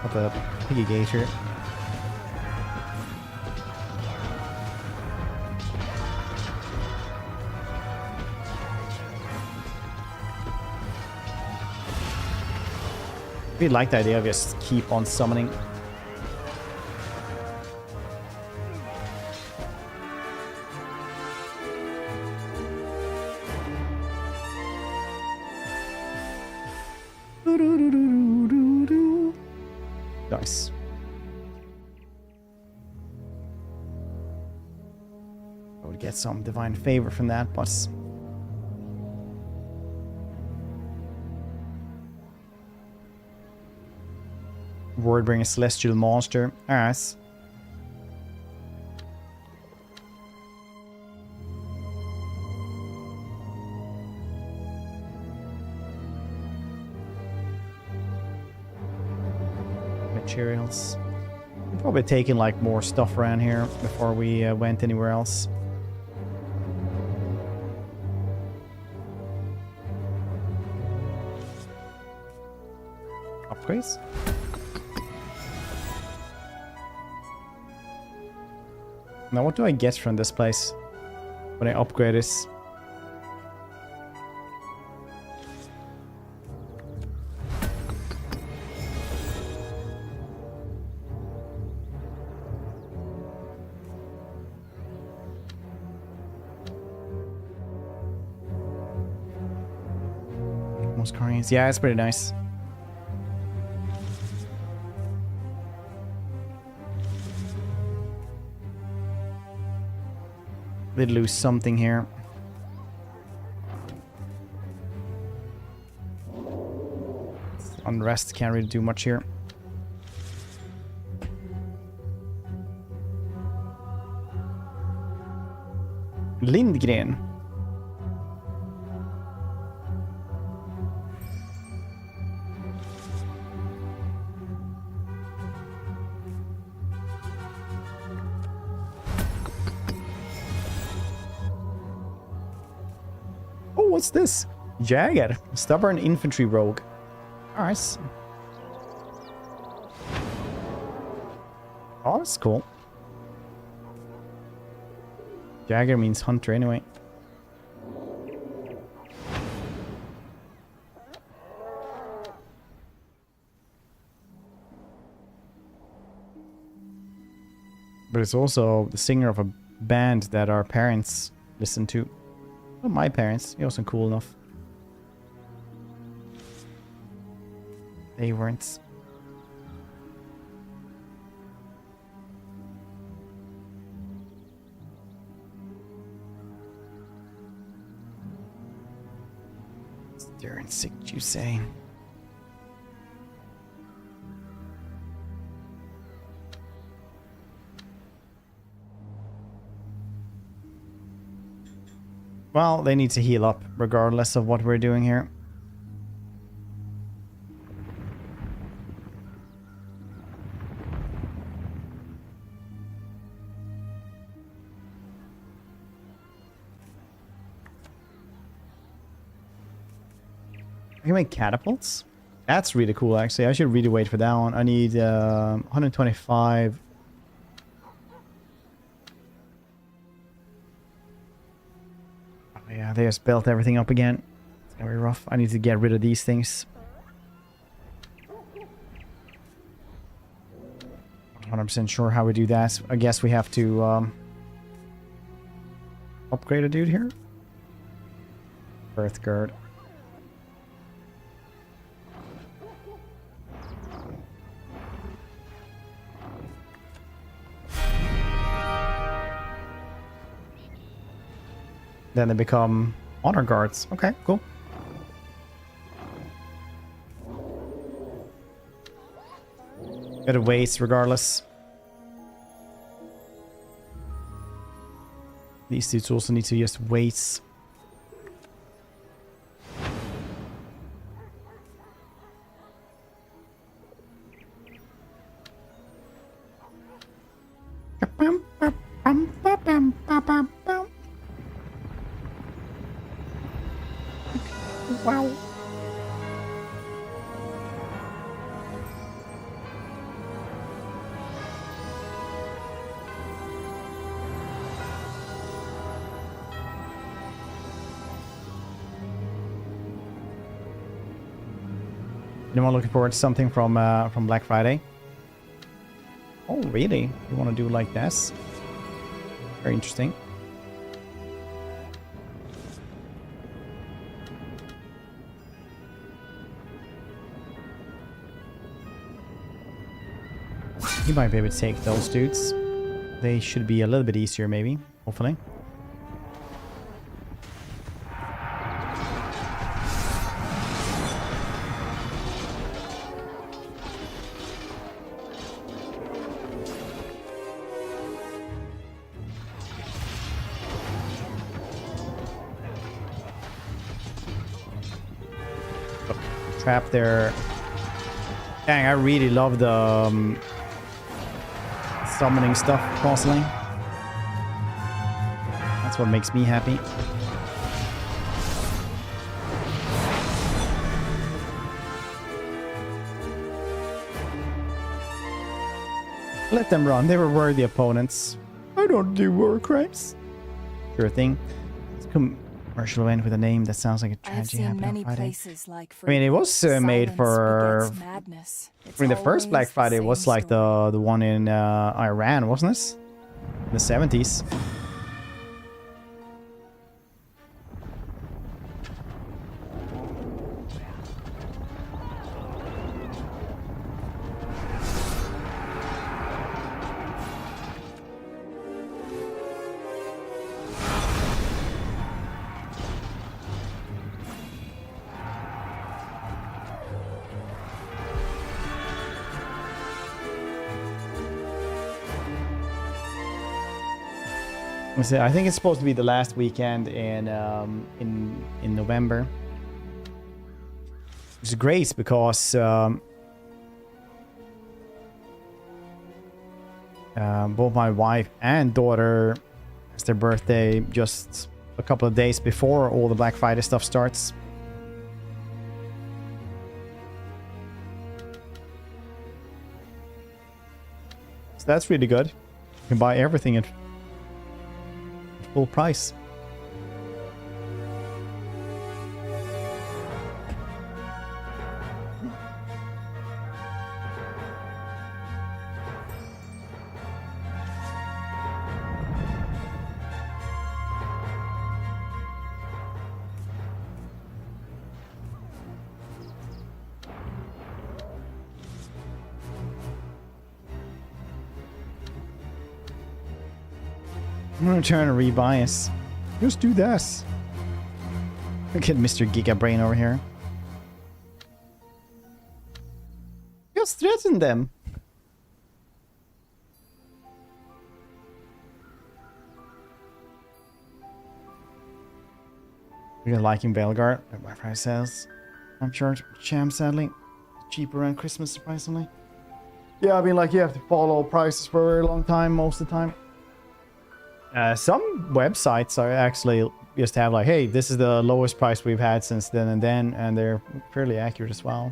of the piggy gator. I really like the idea of just keep on summoning. Nice. I would get some divine favor from that, but Wordbringer celestial monster. Alright. Materials. We're probably taking like more stuff around here before we went anywhere else. Upgrades. Now what do I get from this place when I upgrade this? Most coins. Yeah, it's pretty nice. Did lose something here. Unrest can't really do much here. Lindgren. What's this? Jagged. Stubborn infantry rogue. Alright. Oh, that's cool. Jagger means hunter anyway. But it's also the singer of a band that our parents listened to. Well, my parents, he wasn't cool enough. They weren't. Stir and sick, you say? Well, they need to heal up, regardless of what we're doing here. I can make catapults? That's really cool, actually. I should really wait for that one. I need 125... Yeah, they just built everything up again. It's gonna be rough. I need to get rid of these things. 100% sure how we do that. I guess we have to upgrade a dude here. Earth guard. Then they become honor guards. Okay, cool. Gotta waste regardless. These dudes also need to just wait. Wow. Anyone looking forward to something from Black Friday? Oh, really? You want to do like this? Very interesting. You might be able to take those dudes. They should be a little bit easier, maybe. Hopefully. Trap their Dang, I really love the summoning stuff constantly. That's what makes me happy. Let them run. They were worthy opponents. I don't do war crimes. Sure thing. It's commercial event with a name that sounds like a tragedy happening on Friday. I mean, it was made for. I mean, the first Black Friday was like the one in Iran, wasn't it? In the 70s. I think it's supposed to be the last weekend in November, which is great because both my wife and daughter has their birthday just a couple of days before all the Black Friday stuff starts. So that's really good. You can buy everything at full price. I'm gonna try to rebias. Just do this. Look at Mr. Gigabrain over here. Just threaten them. We're liking Belgard. My price says. I'm sure Sham, sadly. Cheaper around Christmas, surprisingly. Yeah, I mean, like, you have to follow prices for a very long time, most of the time. Some websites are actually just have like, hey, this is the lowest price we've had since then, and they're fairly accurate as well.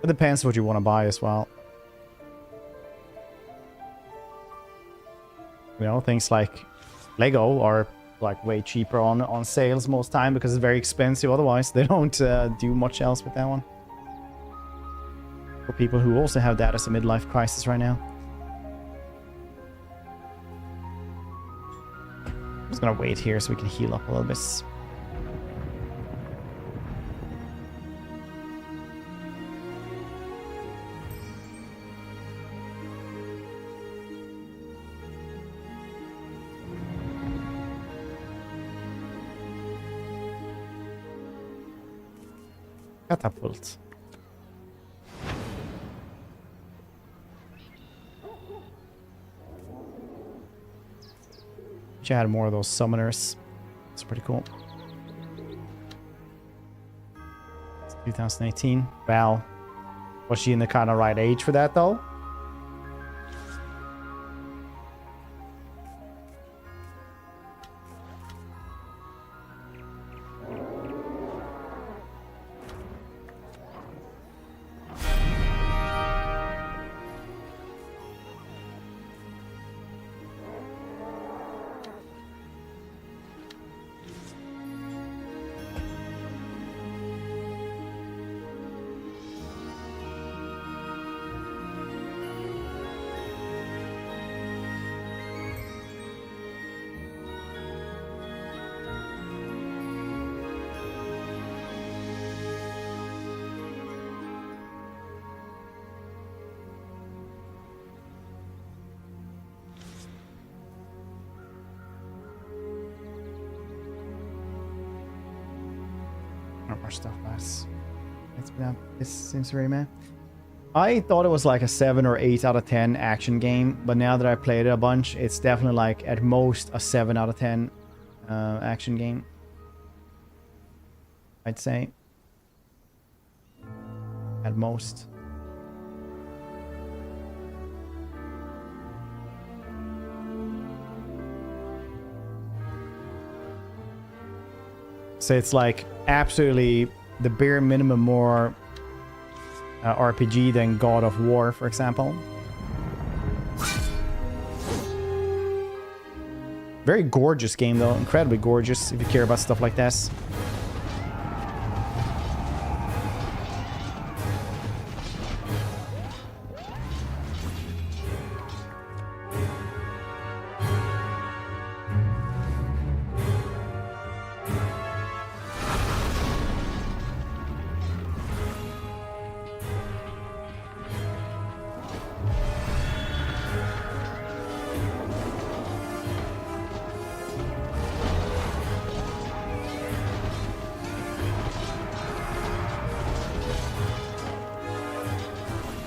It depends what you want to buy as well. You know, things like Lego are like way cheaper on sales most time because it's very expensive. Otherwise, they don't do much else with that one. For people who also have that as a midlife crisis right now. I'm just gonna wait here so we can heal up a little bit. Catapult. Wish I had more of those summoners. It's pretty cool. It's 2018. Val. Was she in the kind of right age for that though? Stuff less. It's been this seems very man. I thought it was like a 7 or 8 out of 10 action game, but now that I played it a bunch, it's definitely like at most a 7 out of 10 action game. I'd say. At most. So it's like absolutely the bare minimum more RPG than God of War, for example. Very gorgeous game though, incredibly gorgeous if you care about stuff like this.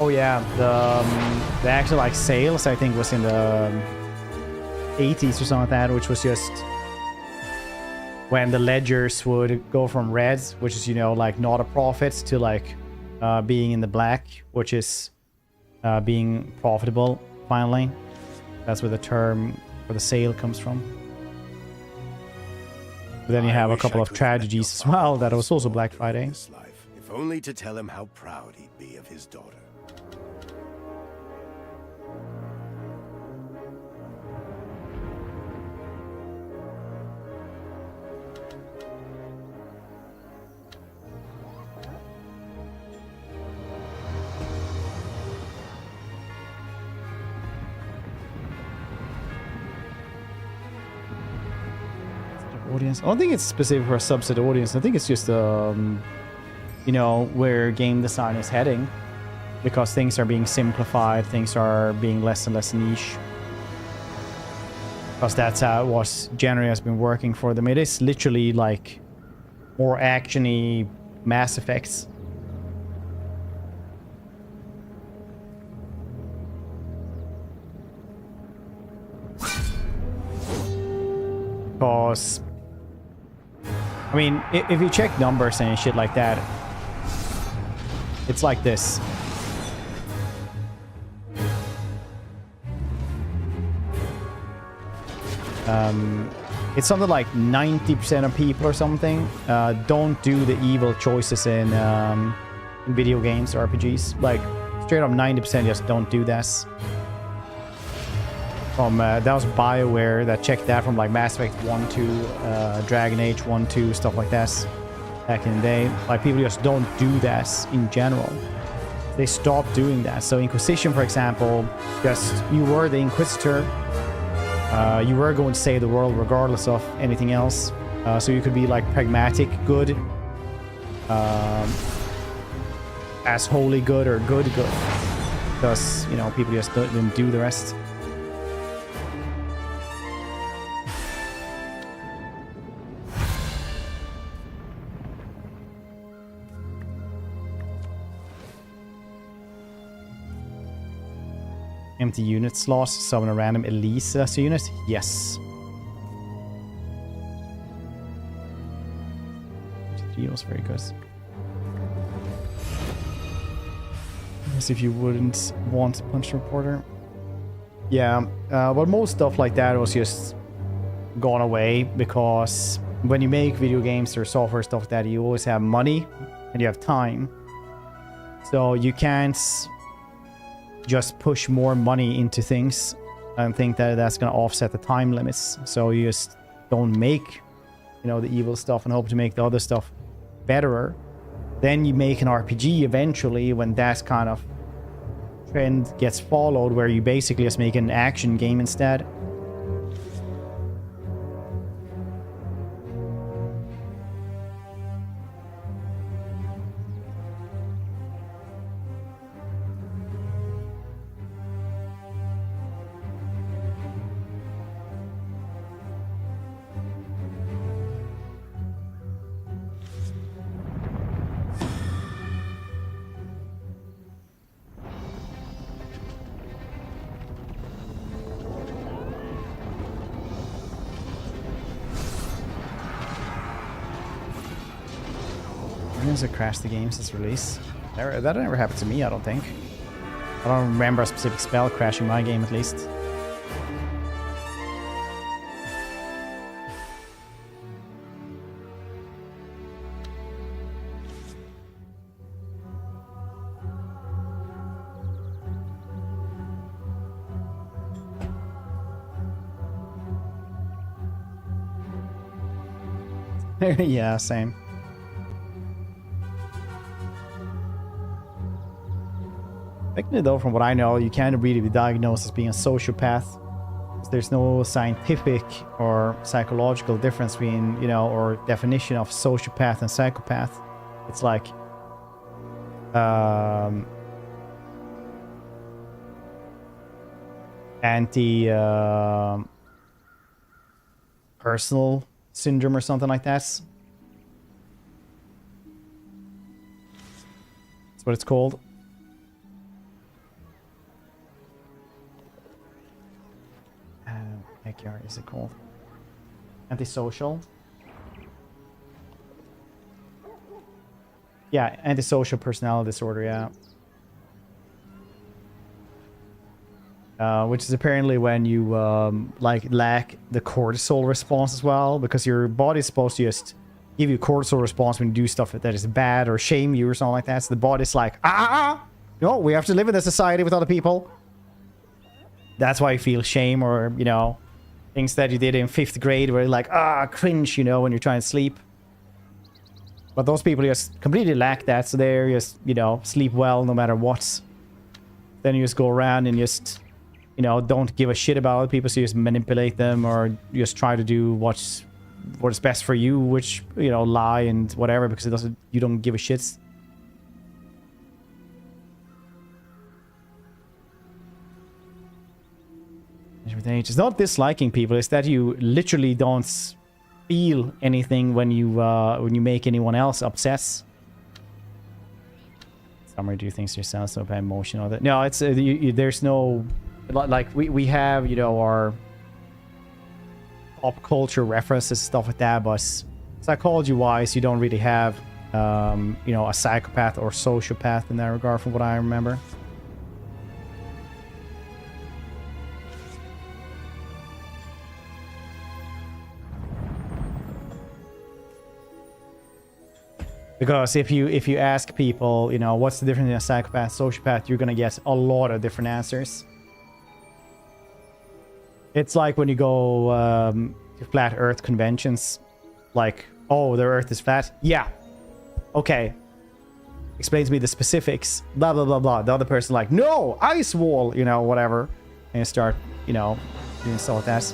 Oh yeah, the actual like sales I think was in the 80s or something like that, which was just when the ledgers would go from red, which is, you know, like not a profit, to like being in the black, which is being profitable finally. That's where the term for the sale comes from. But then you have a couple of tragedies as well. That was also Black Friday. If only to tell him how proud he'd be of his daughter. Audience. I don't think it's specific for a subset audience. I think it's just you know, where game design is heading, because things are being simplified, things are being less and less niche, because that's how it was generally has been working for them. It is literally like more actiony Mass Effects. Because I mean, if you check numbers and shit like that, it's like this. It's something like 90% of people or something don't do the evil choices in video games or RPGs. Like, straight up 90% just don't do this. From that was BioWare that checked that from like Mass Effect 1, 2, Dragon Age 1, 2, stuff like that back in the day. Like, people just don't do that in general. They stopped doing that. So Inquisition, for example, just you were the Inquisitor. You were going to save the world regardless of anything else. So you could be like pragmatic good, as holy good, or good good. Because, you know, people just didn't do the rest. Empty unit slots, summon a random Elise as a unit? Yes. 3 was very good. As if you wouldn't want Punch Reporter. Yeah, but most stuff like that was just gone away, because when you make video games or software stuff like that, you always have money and you have time. So you can't just push more money into things and think that that's going to offset the time limits. So you just don't make, you know, the evil stuff and hope to make the other stuff betterer. Then you make an RPG eventually, when that kind of trend gets followed, where you basically just make an action game instead. Games that crash the game since release. That never happened to me, I don't think. I don't remember a specific spell crashing my game, at least. Yeah, same. Technically, though, from what I know, you can't really be diagnosed as being a sociopath. There's no scientific or psychological difference between, you know, or definition of sociopath and psychopath. It's like, personal syndrome or something like that. That's what it's called. Heck yeah, is it called? Antisocial? Yeah, antisocial personality disorder, yeah. Which is apparently when you like lack the cortisol response as well, because your body's supposed to just give you cortisol response when you do stuff that is bad or shame you or something like that. So the body's like, no, we have to live in a society with other people. That's why you feel shame, or, you know, things that you did in 5th grade where you're like, cringe, you know, when you're trying to sleep. But those people just completely lack that, so they're just, you know, sleep well no matter what. Then you just go around and just, you know, don't give a shit about other people, so you just manipulate them, or you just try to do what is best for you, which, you know, lie and whatever, because you don't give a shit. It's not disliking people, it's that you literally don't feel anything when you make anyone else upset. Summary, do you think yourself so bad emotional? No, it's there's no, like, we have, you know, our pop culture references, stuff like that, but psychology wise you don't really have you know, a psychopath or sociopath in that regard, from what I remember. Because if you ask people, you know, what's the difference in a psychopath, sociopath, you're gonna get a lot of different answers. It's like when you go to flat Earth conventions, like, oh, the Earth is flat. Yeah, okay. Explain to me the specifics. Blah blah blah blah. The other person like, no, ice wall, you know, whatever, and you start, you know, doing stuff like that.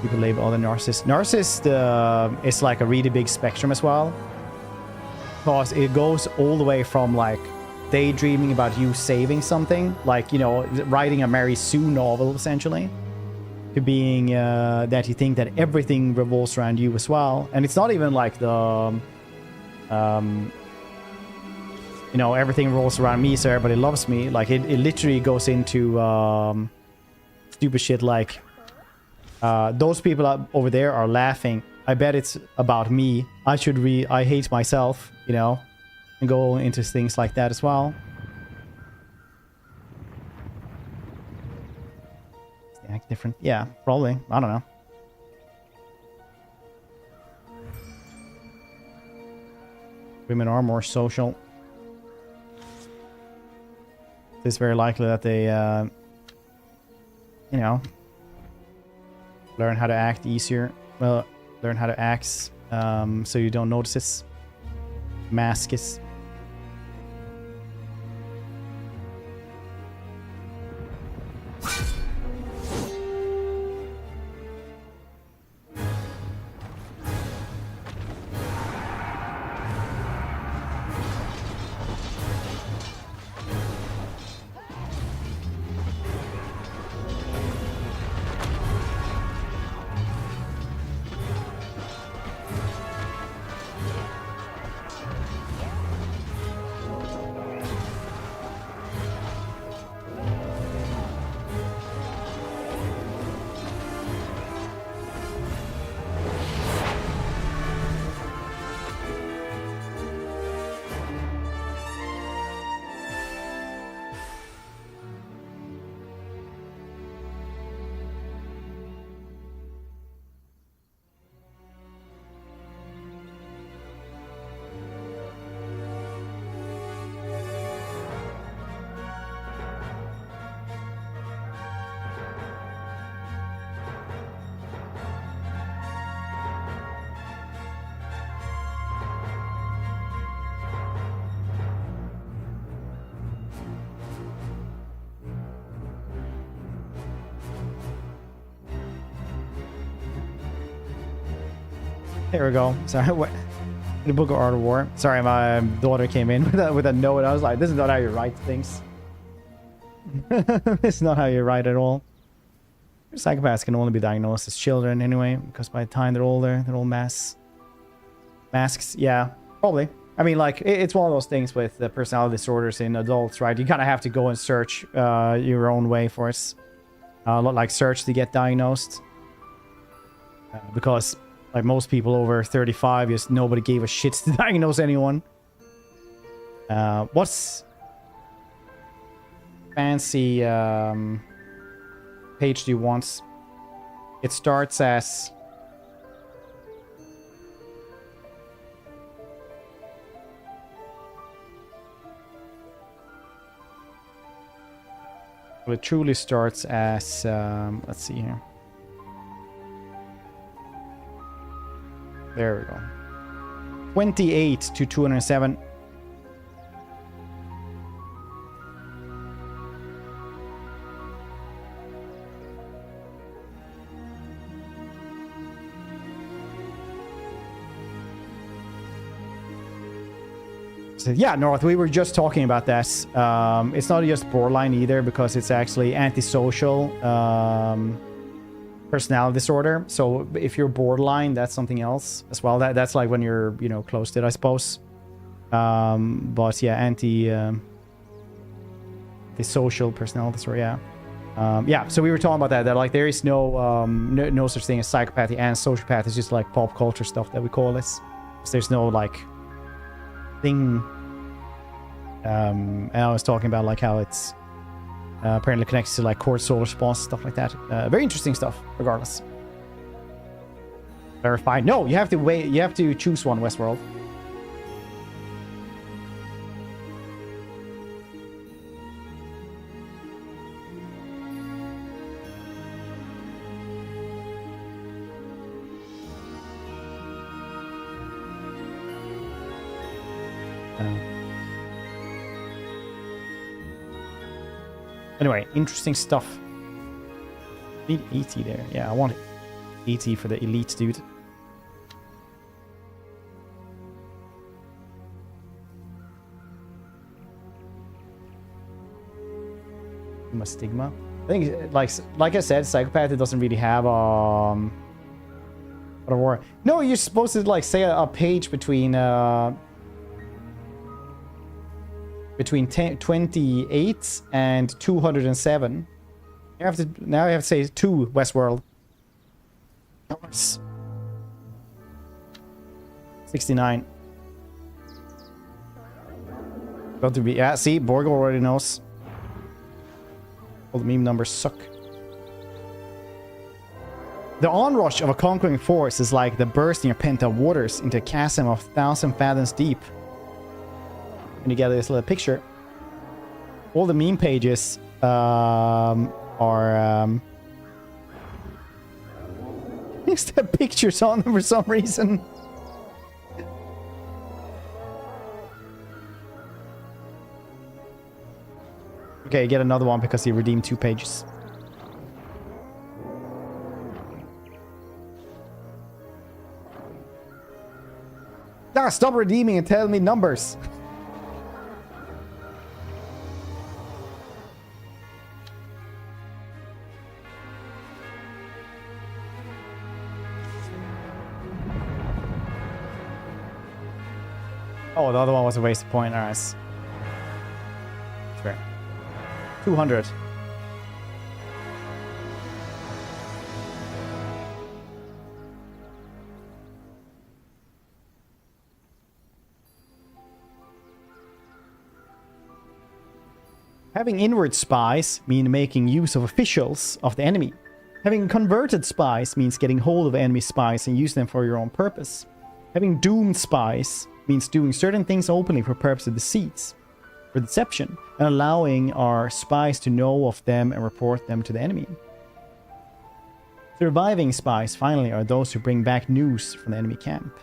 People label other narcissists. Narcissist is like a really big spectrum as well. Because it goes all the way from, like, daydreaming about you saving something, like, you know, writing a Mary Sue novel, essentially, to being that you think that everything revolves around you as well. And it's not even like the, you know, everything revolves around me, so everybody loves me. Like, it literally goes into stupid shit like, those people over there are laughing. I bet it's about me. I hate myself, you know, and go into things like that as well. They act different. Yeah, probably. I don't know. Women are more social. It's very likely that they, you know, learn how to act easier. Well, learn how to act so you don't notice it. Mask it. There we go. Sorry, what? The Book of Art of War. Sorry, my daughter came in with a note. I was like, this is not how you write things. This is not how you write at all. Psychopaths can only be diagnosed as children anyway, because by the time they're older, they're all masks. Yeah, probably. I mean, like, it's one of those things with the personality disorders in adults, right? You kind of have to go and search your own way for it. Like, search to get diagnosed. Because, like, most people over 35, just nobody gave a shit to diagnose anyone. What's fancy page do you want? It starts as... Well, it truly starts as, let's see here. There we go. 28 to 207. Yeah, North, we were just talking about that. It's not just borderline either, because it's actually antisocial personality disorder. So if you're borderline, that's something else as well. That's like when you're, you know, close to it, I suppose. But yeah, the social personality disorder, yeah. Yeah, so we were talking about that like there is no such thing as psychopathy and sociopath. It's just like pop culture stuff that we call this. So there's no like thing. And I was talking about like how it's apparently connected to like cortisol response, stuff like that. Very interesting stuff, regardless. Verified. No, you have to wait. You have to choose one, Westworld. Anyway, interesting stuff. Need ET there. Yeah, I want ET for the elite, dude. Stigma. I think, like I said, psychopath, it doesn't really have what a war. No, you're supposed to like say a page between 28 and 207. You have to now. You have to say 2 Westworld. 69. Got to be. Yeah, see, Borg already knows. All the meme numbers suck. The onrush of a conquering force is like the bursting of pent-up waters into a chasm of 1,000 fathoms deep. And you get this little picture. All the meme pages are there's the pictures on them for some reason. Okay, get another one because he redeemed 2 pages. Ah, stop redeeming and tell me numbers. Oh, the other one was a wasted point. All right. Fair. 200. Having inward spies mean making use of officials of the enemy. Having converted spies means getting hold of enemy spies and use them for your own purpose. Having doomed spies means doing certain things openly for purpose of deceit or deception, and allowing our spies to know of them and report them to the enemy. Surviving spies, finally, are those who bring back news from the enemy camp.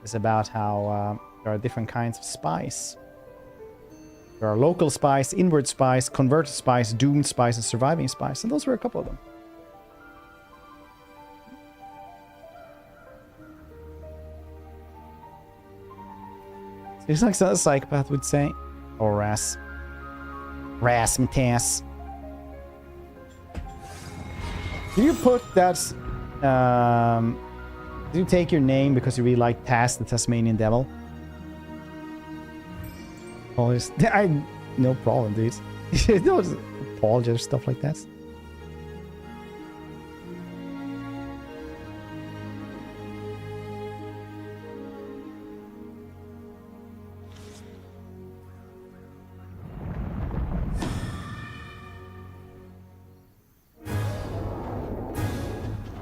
It's about how there are different kinds of spies. There are local spies, inward spies, converted spies, doomed spies, and surviving spies, and those were a couple of them. It's like a psychopath would say. Or Rasmatas. Do you put that... do you take your name because you really like Tass, the Tasmanian Devil? Always... No problem, dude. Don't apologize, stuff like that.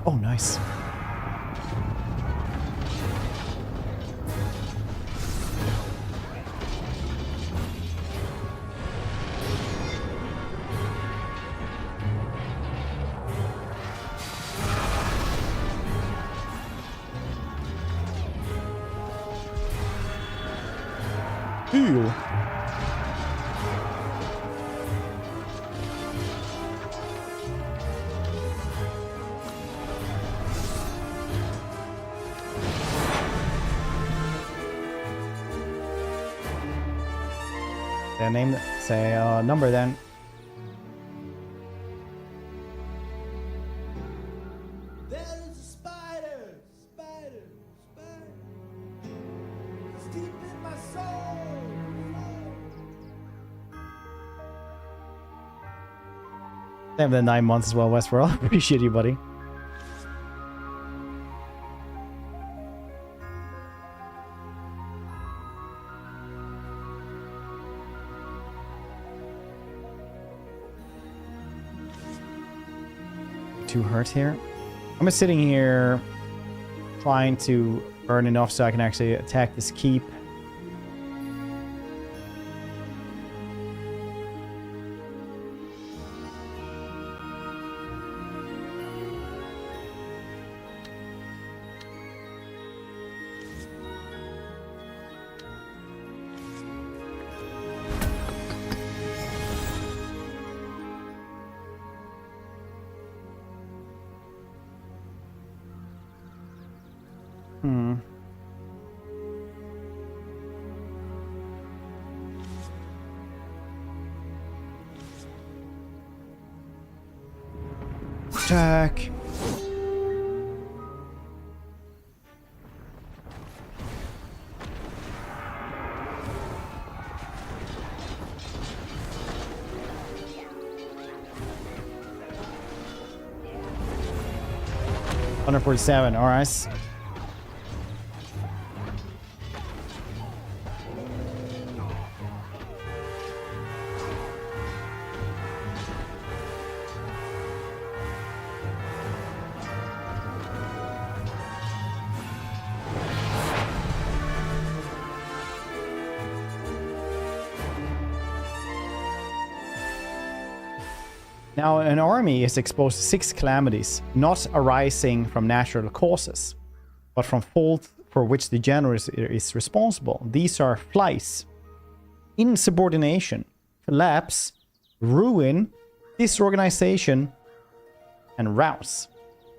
Oh, nice. Ew. Say a number then. There is a spider, spider, spider. It's deep in my soul. They have the 9 months as well, Westworld. Appreciate you, buddy. Too hurt here. I'm just sitting here trying to earn enough so I can actually attack this keep. Attack. $147, alright. Now, an army is exposed to 6 calamities, not arising from natural causes, but from fault for which the general is responsible. These are flies, insubordination, collapse, ruin, disorganization, and rouse.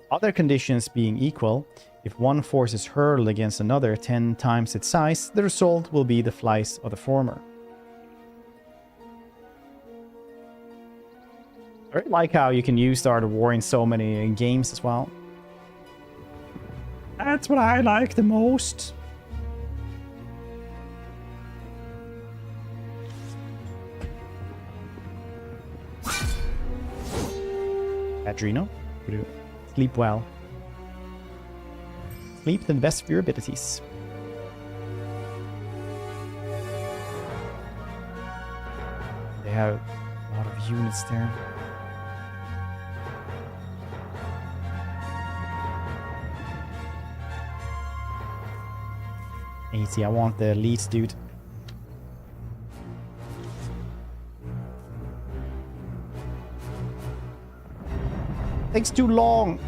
Other conditions being equal, if one force is hurled against another 10 times its size, the result will be the flies of the former. I really like how you can use the Art of War in so many games as well. That's what I like the most. Adreno, sleep well. Sleep to the best of your abilities. They have a lot of units there. Easy, I want the leads, dude. Takes too long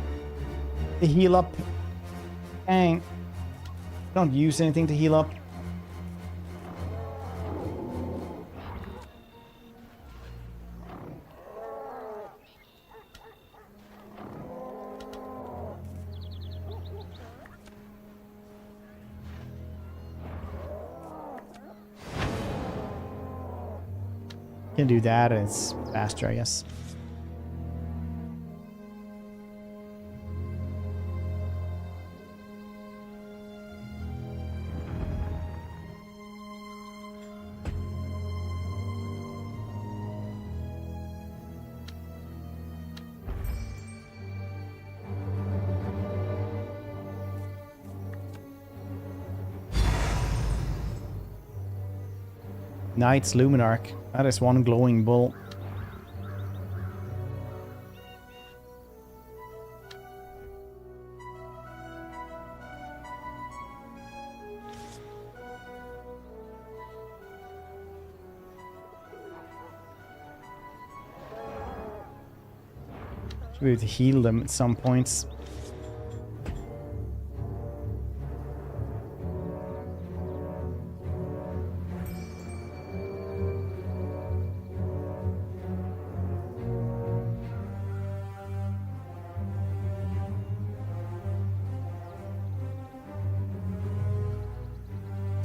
to heal up. Dang. Don't use anything to heal up. Can do that, and it's faster, I guess. Knight's Luminarch. That is one glowing bull. Should be able to heal them at some points.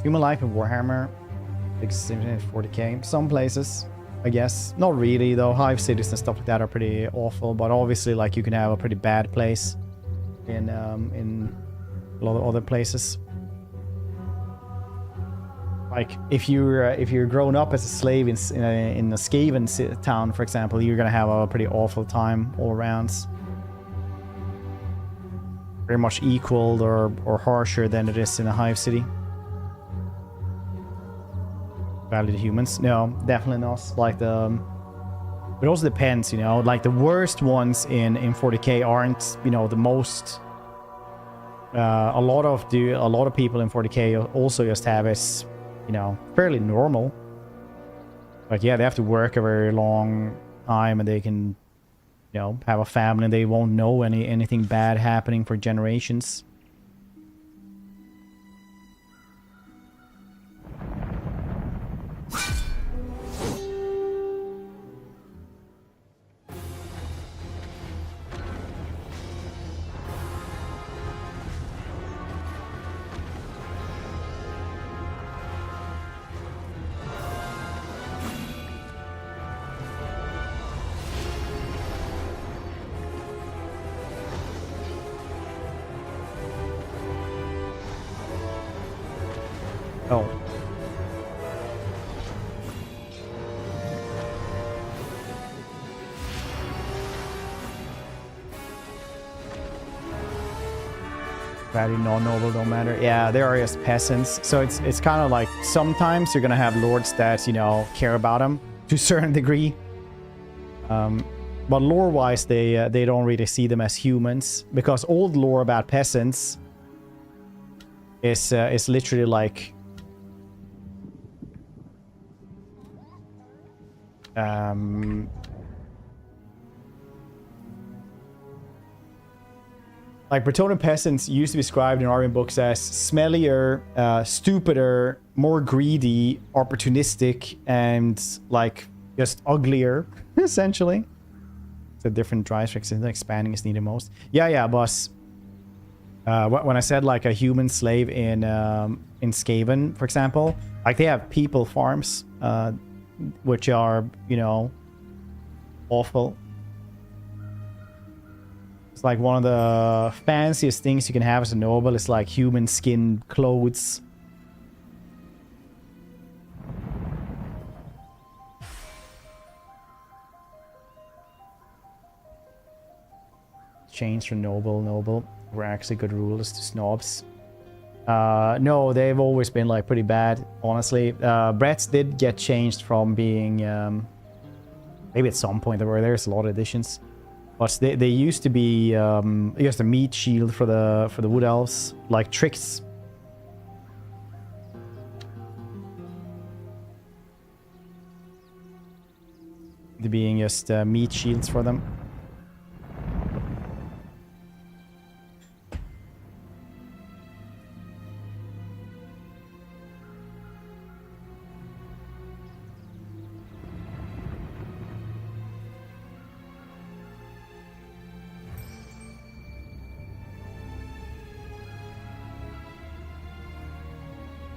Human life in Warhammer, like 40k. Some places, I guess. Not really, though. Hive cities and stuff like that are pretty awful. But obviously, like, you can have a pretty bad place in a lot of other places. Like, if you're grown up as a slave in a Skaven town, for example, you're gonna have a pretty awful time all around. Very much equaled or harsher than it is in a Hive city. Valid humans? No, definitely not. Like it also depends, you know. Like the worst ones in 40k aren't, you know, the most. A lot of people in 40k also just have is, you know, fairly normal. Like, yeah, they have to work a very long time, and they can, you know, have a family, and they won't know anything bad happening for generations. Oh. Value non-noble don't matter. Yeah, they are just peasants. So it's kind of like sometimes you're gonna have lords that, you know, care about them to a certain degree. But lore-wise, they don't really see them as humans, because old lore about peasants is literally like like Bretonnian peasants used to be described in Aryan books as smellier, stupider, more greedy, opportunistic, and like just uglier, essentially. It's a different drive tricks, and expanding is needed most. Yeah, boss. When I said like a human slave in Skaven, for example, like they have people farms, which are, you know, awful. It's like one of the fanciest things you can have as a noble is like human skin clothes. Change from noble were actually good rulers to snobs. No, they've always been like pretty bad, honestly. Brats did get changed from being maybe at some point there's a lot of additions, but they used to be just a meat shield for the wood elves, like tricks. They being just meat shields for them.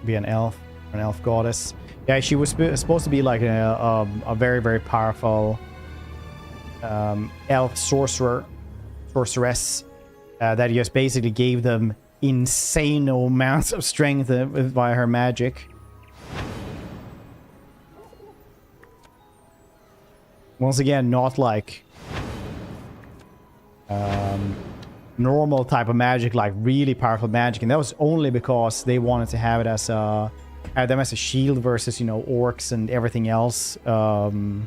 Be an elf. An elf goddess. Yeah, she was supposed to be like a very, very powerful elf sorceress that just basically gave them insane amounts of strength via her magic. Once again, not like normal type of magic, like really powerful magic, and that was only because they wanted to have it as a them as a shield versus, you know, orcs and everything else, to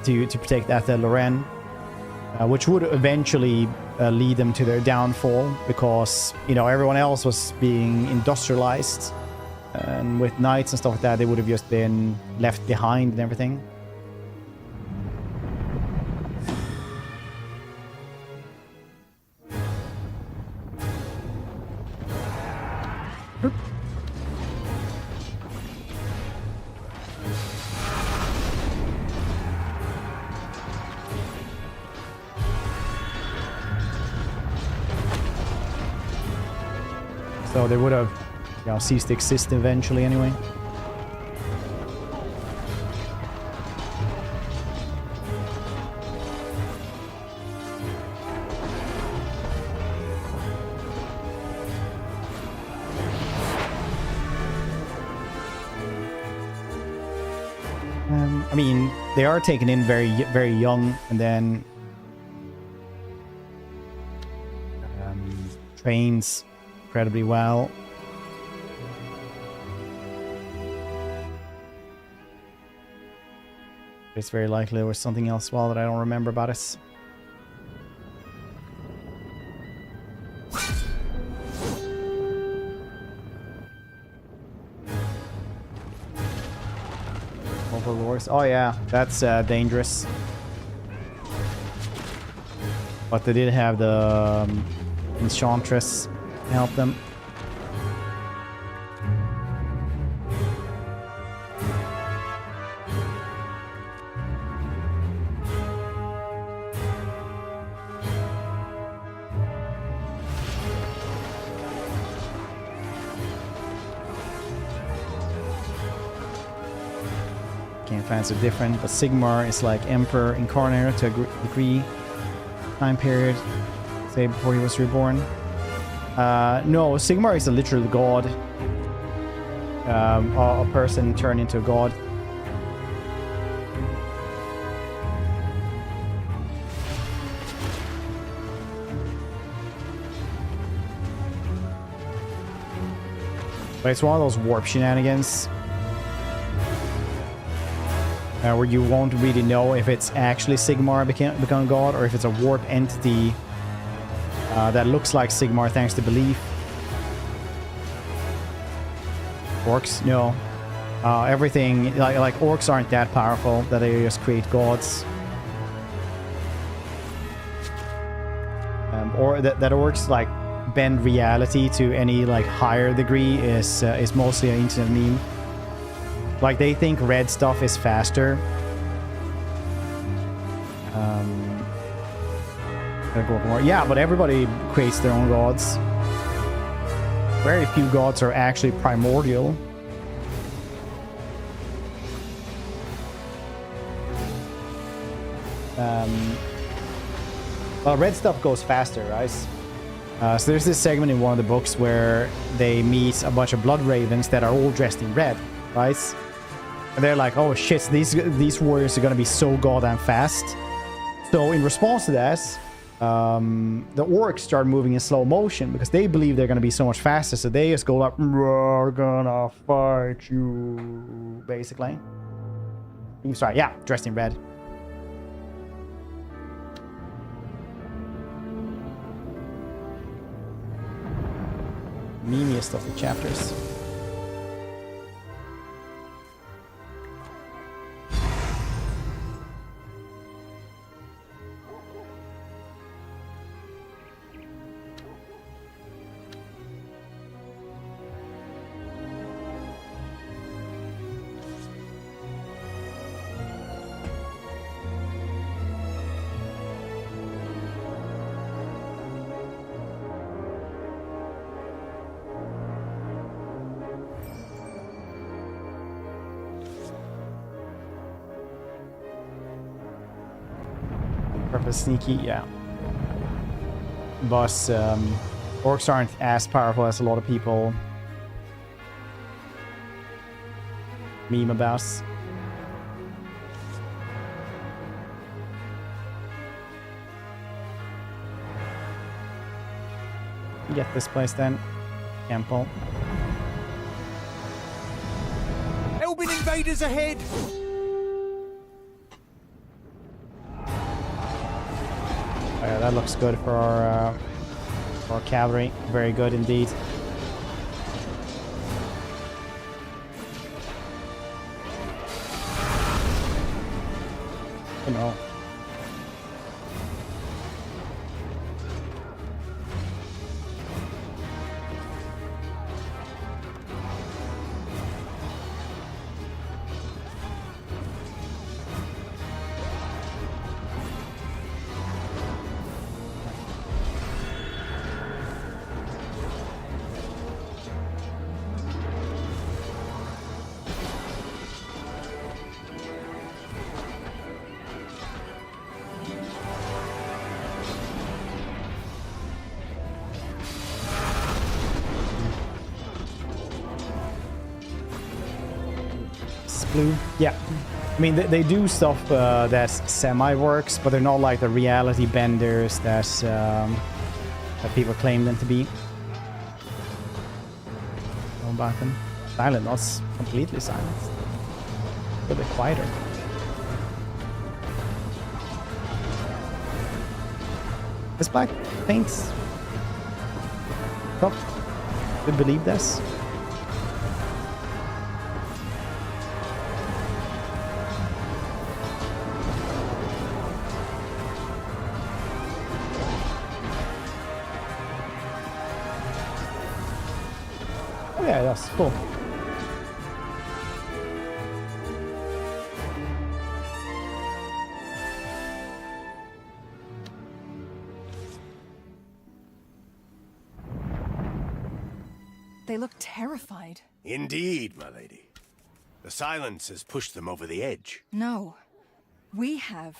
protect Athel Loren, which would eventually lead them to their downfall, because, you know, everyone else was being industrialized, and with knights and stuff like that, they would have just been left behind and everything. So they would have, you know, ceased to exist eventually anyway. I mean, they are taken in very, very young, and then trains incredibly well. It's very likely there was something else well that I don't remember about us. Overlords. Oh yeah, that's dangerous. But they did have the Enchantress to help them. Fans are different, but Sigmar is like Emperor Incarnate to a degree. Time period, say before he was reborn. No, Sigmar is a literal god. A person turned into a god. But it's one of those warp shenanigans. Where you won't really know if it's actually Sigmar become god, or if it's a warp entity that looks like Sigmar thanks to belief. Orcs, no. Everything, like orcs aren't that powerful that they just create gods. Or that orcs like bend reality to any like higher degree is mostly an internet meme. Like, they think red stuff is faster. Gotta go more. Yeah, but everybody creates their own gods. Very few gods are actually primordial. Well, red stuff goes faster, right? So there's this segment in one of the books where they meet a bunch of blood ravens that are all dressed in red, right? And they're like, oh shit, these warriors are gonna be so goddamn fast. So in response to that, the orcs start moving in slow motion because they believe they're gonna be so much faster. So they just go like, we're gonna fight you, basically. Sorry, yeah, dressed in red. Memeiest of the chapters. Purpose sneaky, yeah. But orcs aren't as powerful as a lot of people meme about. Get this place then. Temple. Elbin invaders ahead! Yeah, that looks good for our cavalry. Very good indeed. Oh no. Blue. Yeah, I mean they do stuff that semi-works, but they're not like the reality benders that people claim them to be. Know about them. Silent, not completely silent. A little bit quieter. This black paint. Top. Do you believe this? Yeah, that's cool. They look terrified. Indeed, my lady. The silence has pushed them over the edge. No, we have.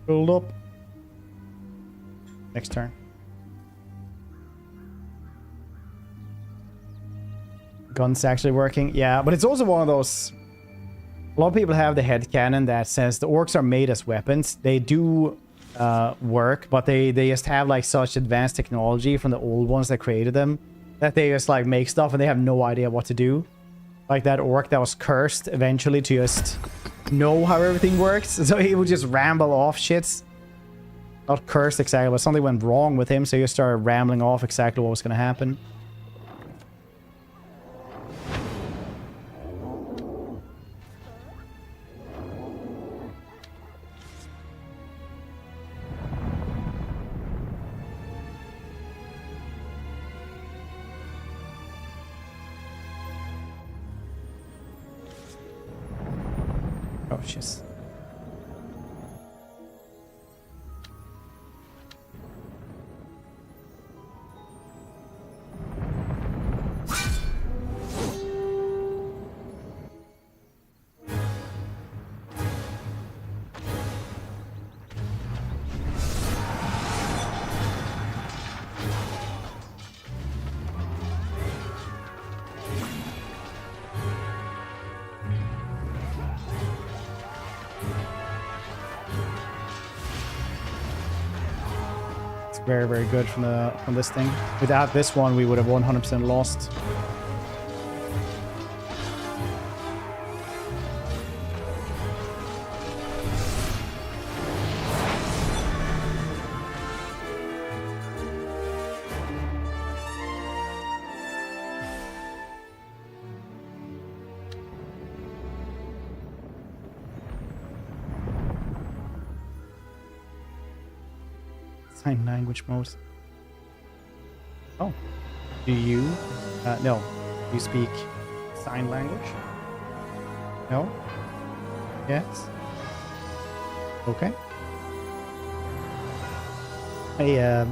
Build up. Next turn. Gun's actually working. Yeah, but it's also one of those... A lot of people have the headcanon that says the orcs are made as weapons. They do work, but they just have like such advanced technology from the old ones that created them that they just like make stuff and they have no idea what to do. Like that orc that was cursed eventually to just know how everything works. So he would just ramble off shits. Not cursed exactly, but something went wrong with him, so he just started rambling off exactly what was going to happen. Oh, jeez. Very, very good from this thing. Without this one, we would have 100% lost. Sign language mode. Oh. Do you? No. Do you speak sign language? No? Yes? Okay. Hey,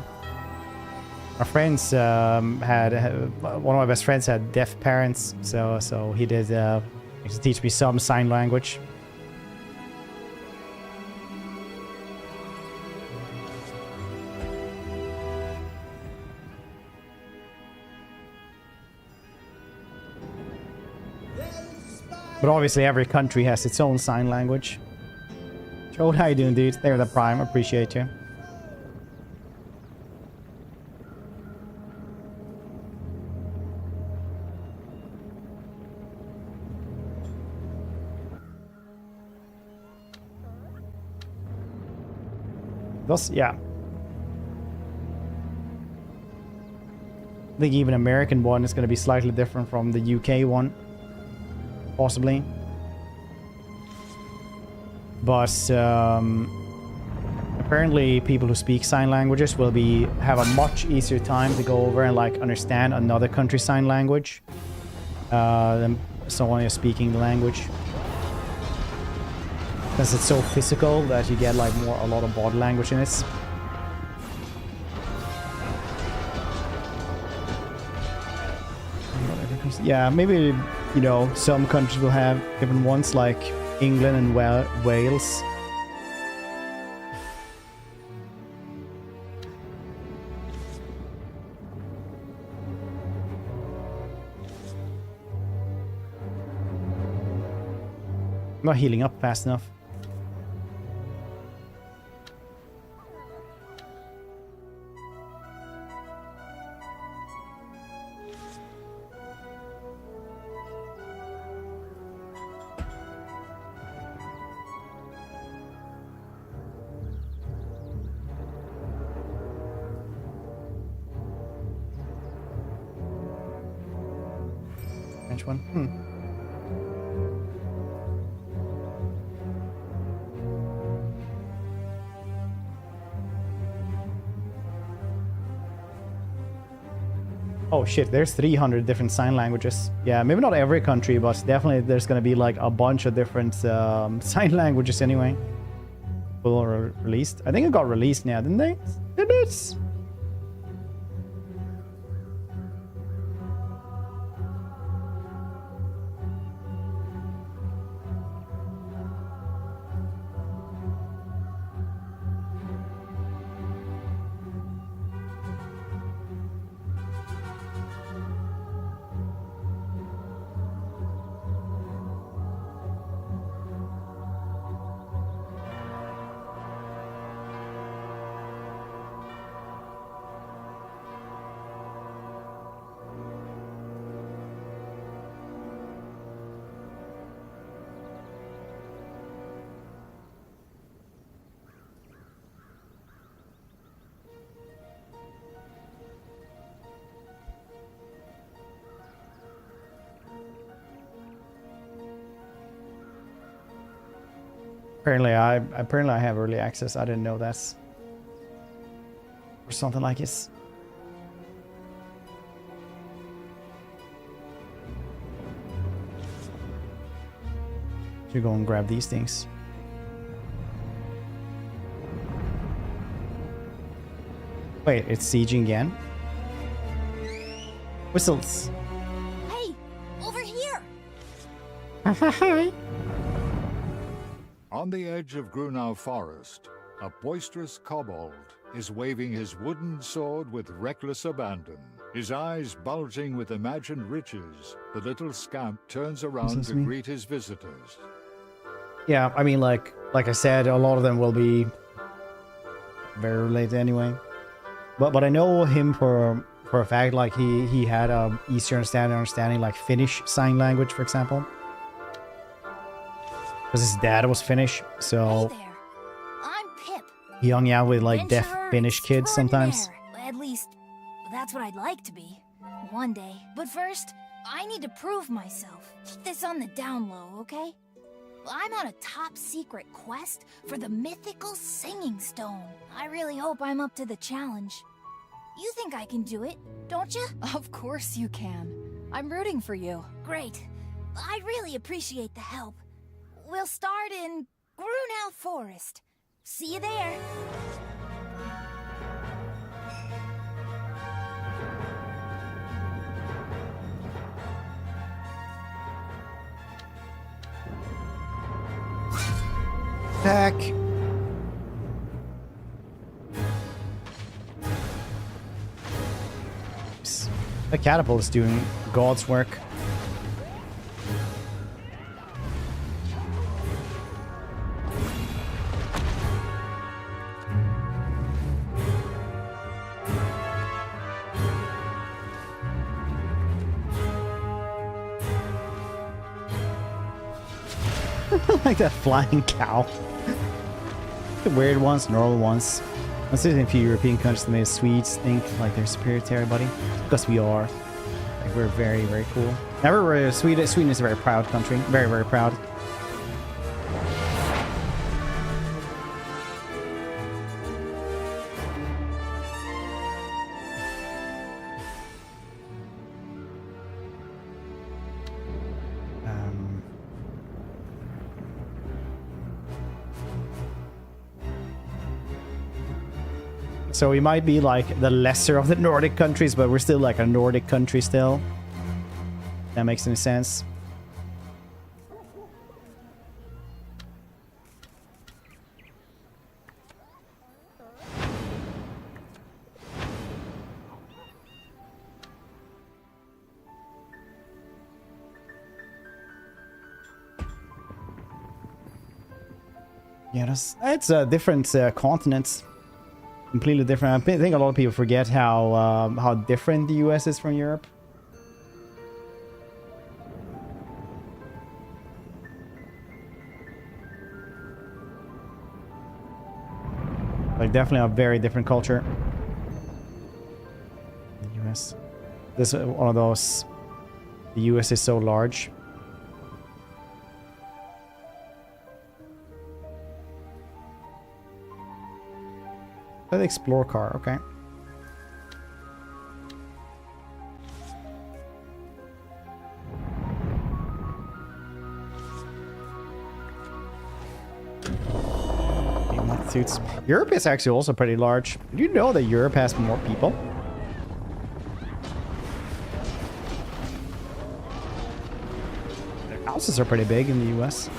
my friends had one of my best friends had deaf parents, so he did used to teach me some sign language. But obviously every country has its own sign language. Joe, how you doing, dude? There, the Prime. Appreciate you. Yeah. I think even American one is going to be slightly different from the UK one. Possibly. But apparently people who speak sign languages will have a much easier time to go over and like understand another country's sign language than someone who's speaking the language. Because it's so physical that you get like a lot of body language in it. Yeah, maybe, you know, some countries will have different ones like England and Wales. I'm not healing up fast enough. French one? Oh shit, there's 300 different sign languages. Yeah, maybe not every country, but definitely there's gonna be like a bunch of different sign languages anyway. Or released. I think it got released now, didn't they? Did it? Apparently I have early access. I didn't know that. Or something like this. Should go and grab these things. Wait, it's sieging again? Whistles. Hey, over here. Hi. On the edge of Grunau Forest, a boisterous kobold is waving his wooden sword with reckless abandon. His eyes bulging with imagined riches, the little scamp turns around to greet his visitors. Yeah, I mean, like I said, a lot of them will be very related anyway. But I know him for a fact. Like he had a easier understanding like Finnish sign language, for example. Because his dad was Finnish, so Hey there. I'm Pip. he hung out with like deaf Adventurer Finnish kids sometimes. extraordinaire. At least, that's what I'd like to be. One day. But first, I need to prove myself. Keep this on the down low, okay? I'm on a top secret quest for the mythical singing stone. I really hope I'm up to the challenge. You think I can do it, don't you? Of course you can. I'm rooting for you. Great. I'd really appreciate the help. We'll start in Grunau Forest. See you there. Back. The catapult is doing God's work. Like that flying cow. The weird ones, normal ones. I'm seeing a few European countries that made Swedes think like they're superior to everybody. Because we are. Like we're very, very cool. Never Sweden is a very proud country. Very, very proud. So we might be like the lesser of the Nordic countries, but we're still like a Nordic country still. That makes any sense. Yeah, it's different continents. Completely different. I think a lot of people forget how different the US is from Europe. Like definitely a very different culture. The US. This is one of those. The US is so large. Let's explore car, okay. Suits. Europe is actually also pretty large. Did you know that Europe has more people? Their houses are pretty big in the US.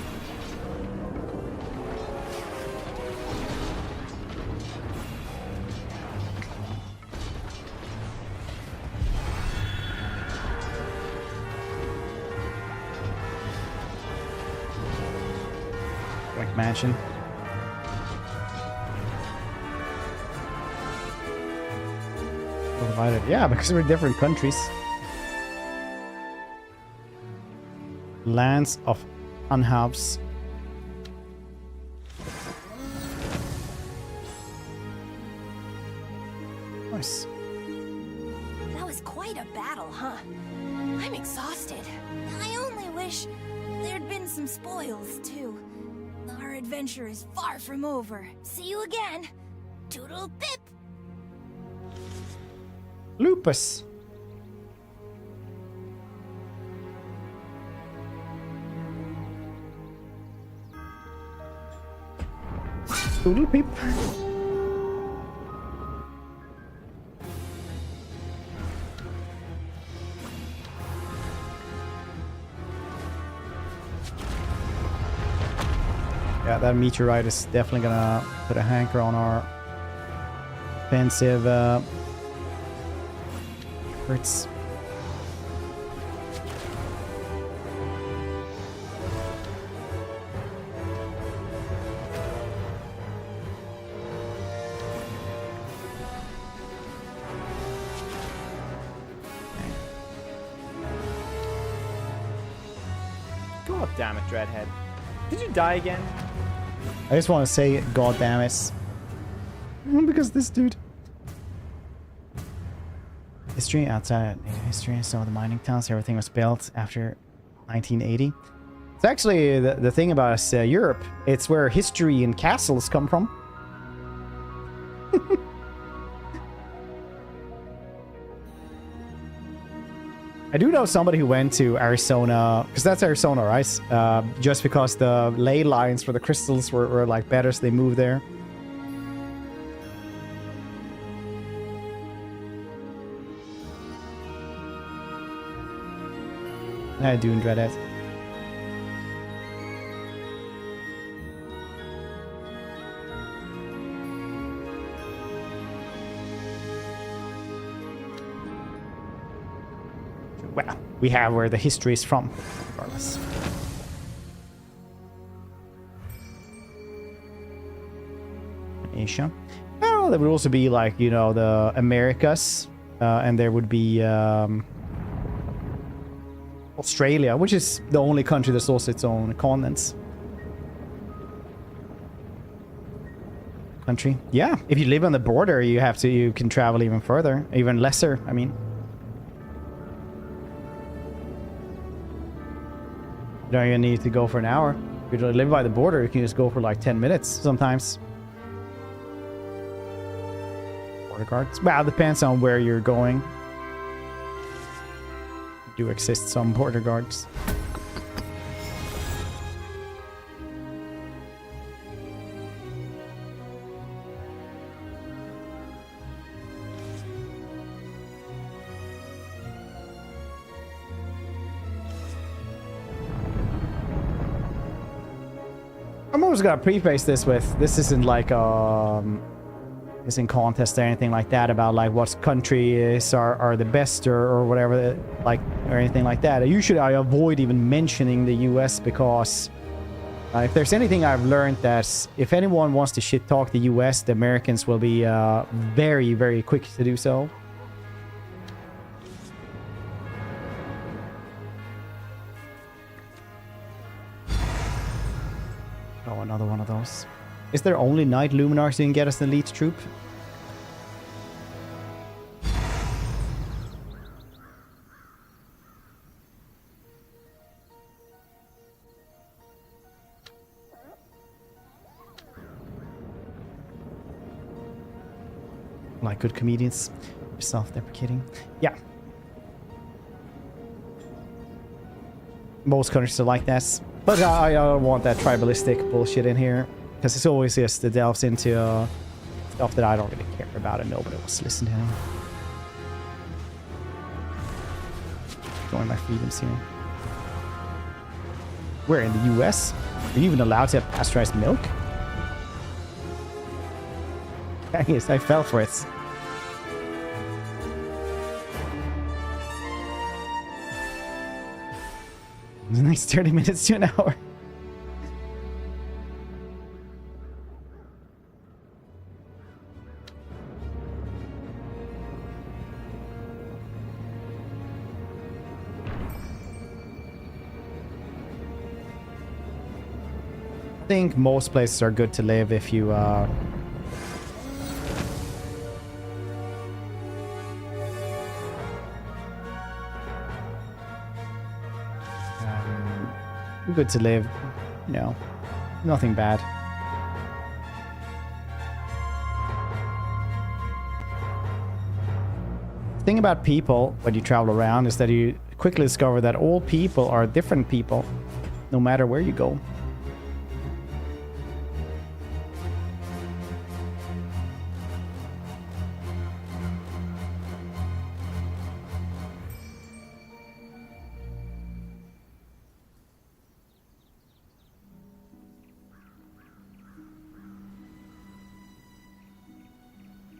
Mansion. Divided. Yeah, because we're different countries. Lands of Unhavs. Nice. That was quite a battle, huh? I'm exhausted. I only wish there'd been some spoils, too. Our adventure is far from over. See you again. Toodle pip. Lupus. Toodle pip. Yeah, that meteorite is definitely gonna put a hanker on our offensive efforts. God damn it, Dreadhead. Did you die again? I just want to say, God damn it. Because this dude. History outside history. Some of the mining towns, everything was built after 1980. It's actually the thing about Europe. It's where history and castles come from. I do know somebody who went to Arizona, because that's Arizona, right? Just because the ley lines for the crystals were like better, so they moved there. I do dread it. Well, we have where the history is from, regardless. Asia. Oh, there would also be like, you know, the Americas, and there would be Australia, which is the only country that's also its own continents. Country. Yeah, if you live on the border, you can travel even further, even lesser, I mean. You don't even need to go for an hour. If you live by the border, you can just go for like 10 minutes sometimes. Border guards. Well, it depends on where you're going. Do exist some border guards. I'm always gonna preface this with, this isn't like isn't contest or anything like that about like what countries are the best or whatever, like, or anything like that. Usually I avoid even mentioning the US because if there's anything I've learned, that if anyone wants to shit talk the US, the Americans will be very, very quick to do so. Oh, another one of those. Is there only Knight Luminars who can get us an elite troop? Like good comedians. Self-deprecating. Yeah. Most countries are like that. But I don't want that tribalistic bullshit in here. Because it's always just it delves into stuff that I don't really care about and nobody wants to listen to. Join my freedoms here. We're in the US. Are you even allowed to have pasteurized milk? Yes, I fell for it. The next 30 minutes to an hour. I think most places are good to live if you good to live, you know, nothing bad. The thing about people when you travel around is that you quickly discover that all people are different people, no matter where you go.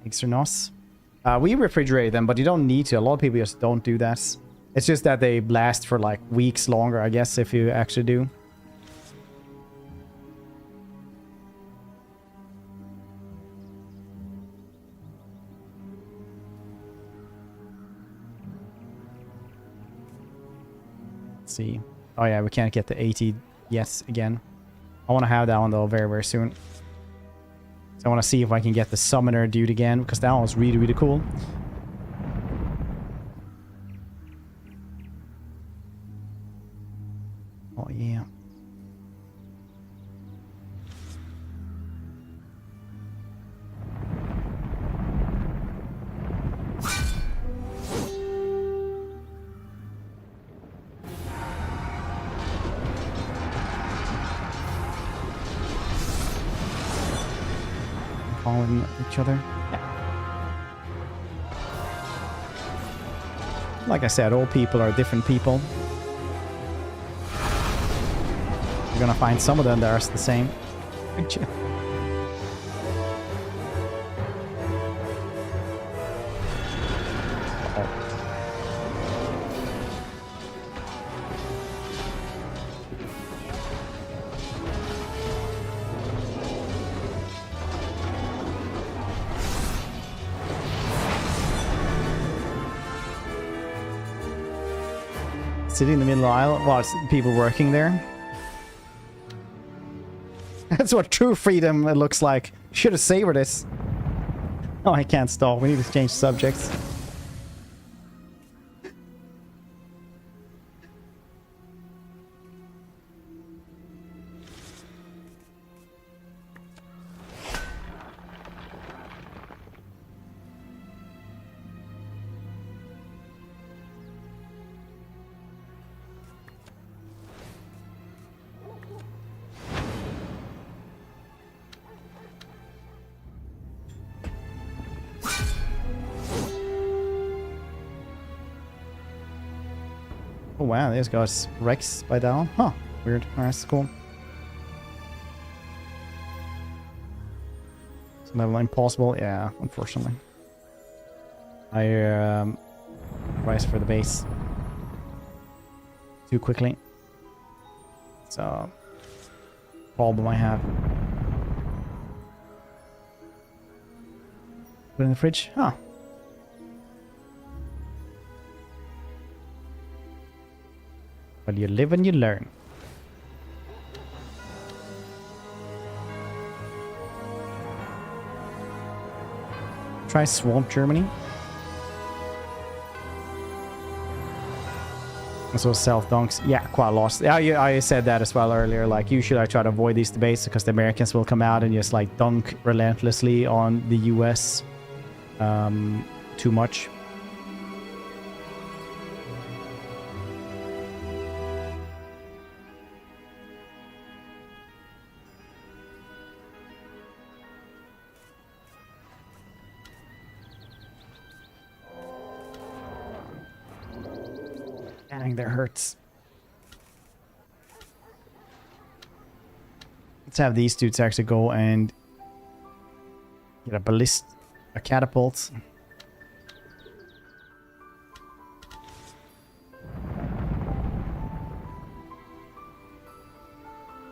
Eggs or nos? We refrigerate them, but you don't need to. A lot of people just don't do that. It's just that they last for like weeks longer, I guess, if you actually do. Let's see. Oh yeah, we can't get the 80 yet again. I want to have that one though very, very soon. So I want to see if I can get the summoner dude again, because that one was really, really cool. Oh yeah. following each other. Yeah. Like I said, all people are different people. You're gonna find some of them that are the same. Sitting in the middle of the aisle while it's people working there. That's what true freedom looks like. Should have savored this. Oh, I can't stall. We need to change subjects. Oh wow, there's got Rex by down. Huh, weird. Alright, that's cool. Is level impossible? Yeah, unfortunately. I rise for the base too quickly. It's a problem I have. Put it in the fridge? Huh. Well, you live and you learn. Try Swamp Germany. So self-dunks. Yeah, quite lost. Yeah, I said that as well earlier. Like, usually I try to avoid these debates because the Americans will come out and just like dunk relentlessly on the US too much. Dang, that hurts. Let's have these dudes actually go and get a catapult.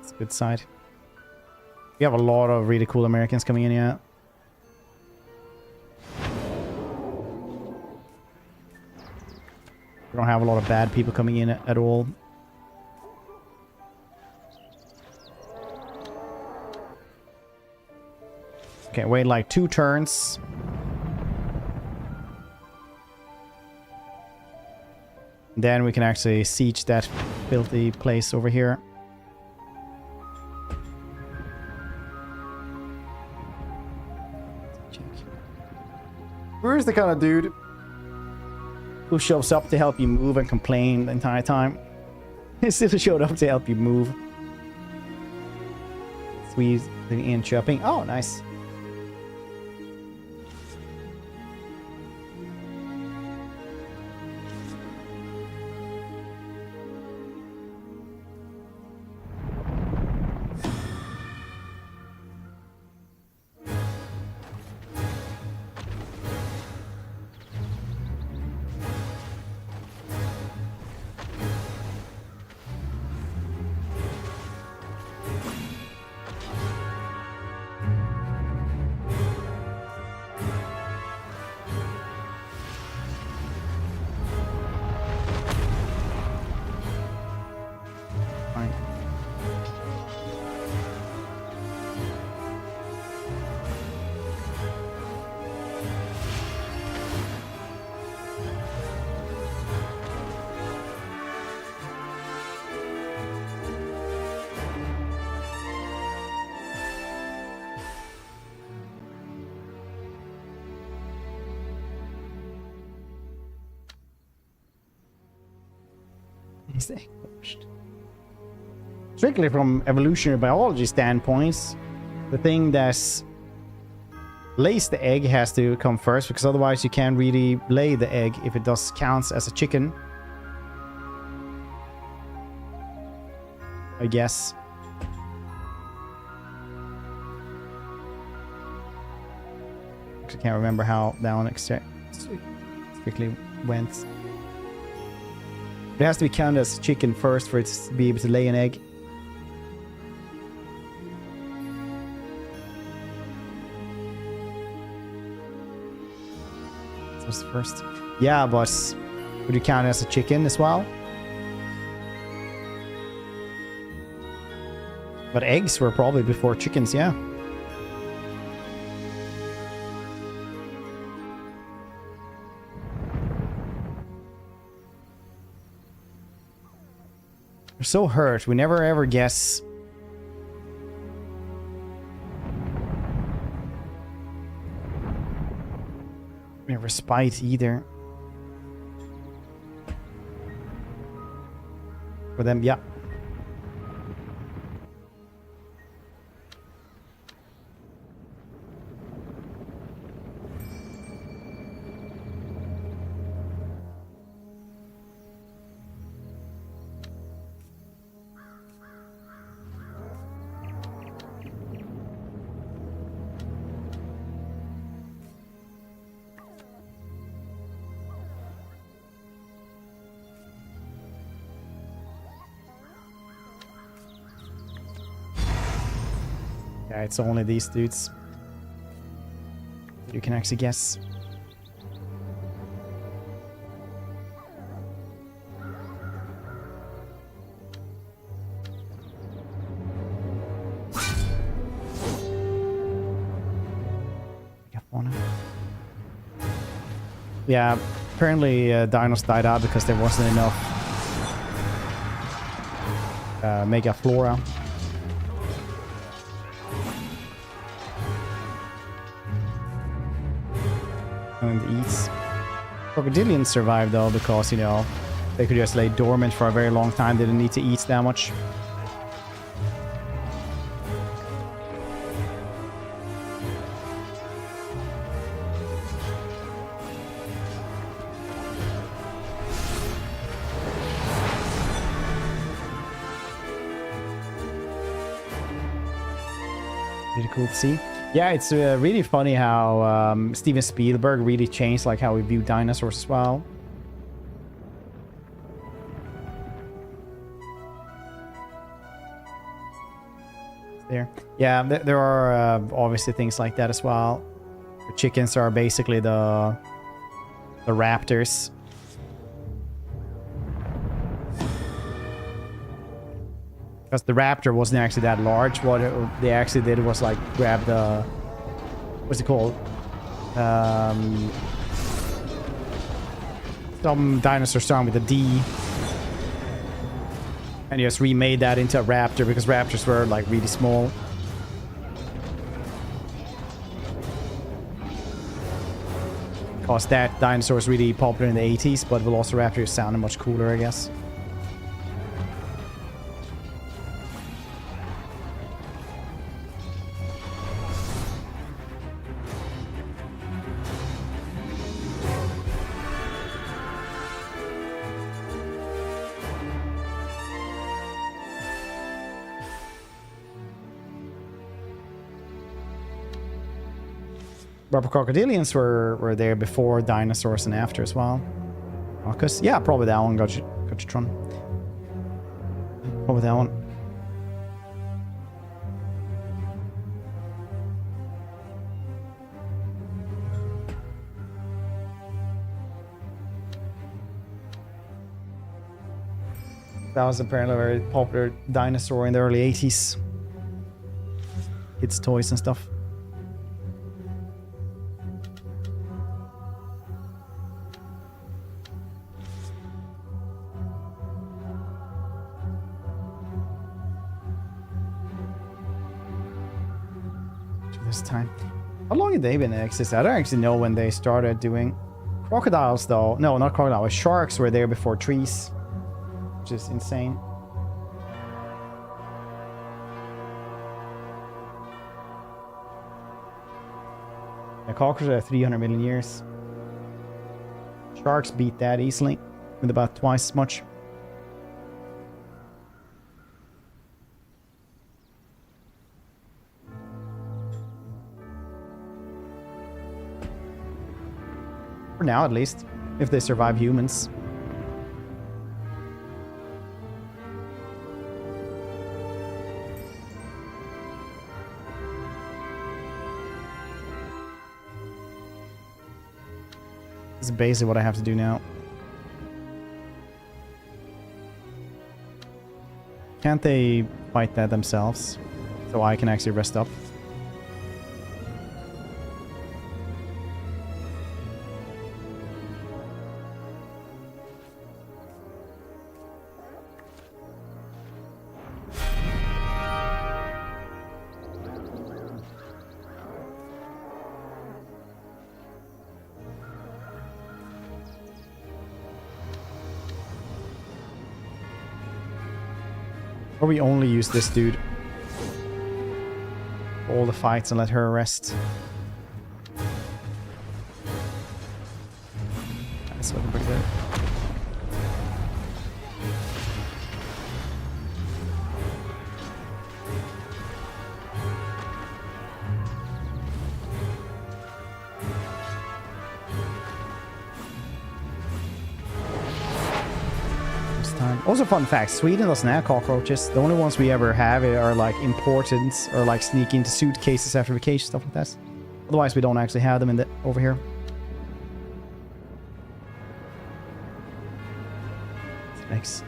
It's a good side. We have a lot of really cool Americans coming in here. We don't have a lot of bad people coming in at all. Okay, wait like 2 turns. Then we can actually siege that filthy place over here. Where's the kind of dude who shows up to help you move and complain the entire time? He still showed up to help you move. Sweet in shopping. Oh, nice. Strictly from evolutionary biology standpoints, the thing that's lays the egg has to come first, because otherwise you can't really lay the egg if it does counts as a chicken. I guess. Actually, can't remember how that one strictly went. It has to be counted as chicken first for it to be able to lay an egg. That was the first. Yeah, but would you count it as a chicken as well? But eggs were probably before chickens, yeah. We're so hurt. We never ever guess. Never spite either. For them, yeah. Yeah, it's only these dudes. You can actually guess. Yeah, apparently dinos died out because there wasn't enough mega flora. And eats. Crocodilians survived though because, you know, they could just lay dormant for a very long time. They didn't need to eat that much. Really cool to see. Yeah, it's really funny how Steven Spielberg really changed like how we view dinosaurs as well. There, yeah, there are obviously things like that as well. The chickens are basically the raptors. Because the raptor wasn't actually that large. What they actually did was like grab the... What's it called? Some dinosaur starting with a D. And just remade that into a raptor because raptors were like really small. Because that dinosaur was really popular in the 80s, but Velociraptor sounded much cooler, I guess. Rubber crocodilians were there before dinosaurs and after as well. Marcus? Yeah, probably that one. Got you, Tron. Probably that one. That was apparently a very popular dinosaur in the early 80s. Kids' toys and stuff. Time. How long have they been in existence? I don't actually know when they started doing crocodiles though. No, not crocodiles. Sharks were there before trees, which is insane. The cockroaches are 300 million years. Sharks beat that easily, with about twice as much. For now, at least. If they survive humans. This is basically what I have to do now. Can't they fight that themselves? So I can actually rest up? Or we only use this dude for all the fights and let her rest. That's looking pretty good. Also, fun fact, Sweden doesn't have cockroaches. The only ones we ever have are like imported or like sneak into suitcases after vacation, stuff like that. Otherwise, we don't actually have them in the over here. Snakes.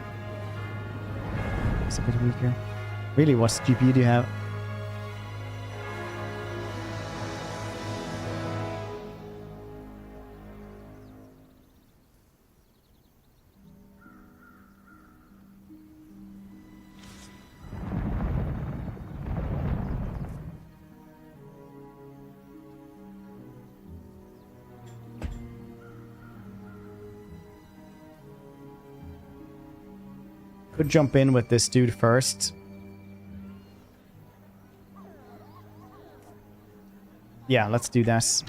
It's a bit weaker. Really, what GPU do you have? Could jump in with this dude first. Yeah, let's do this.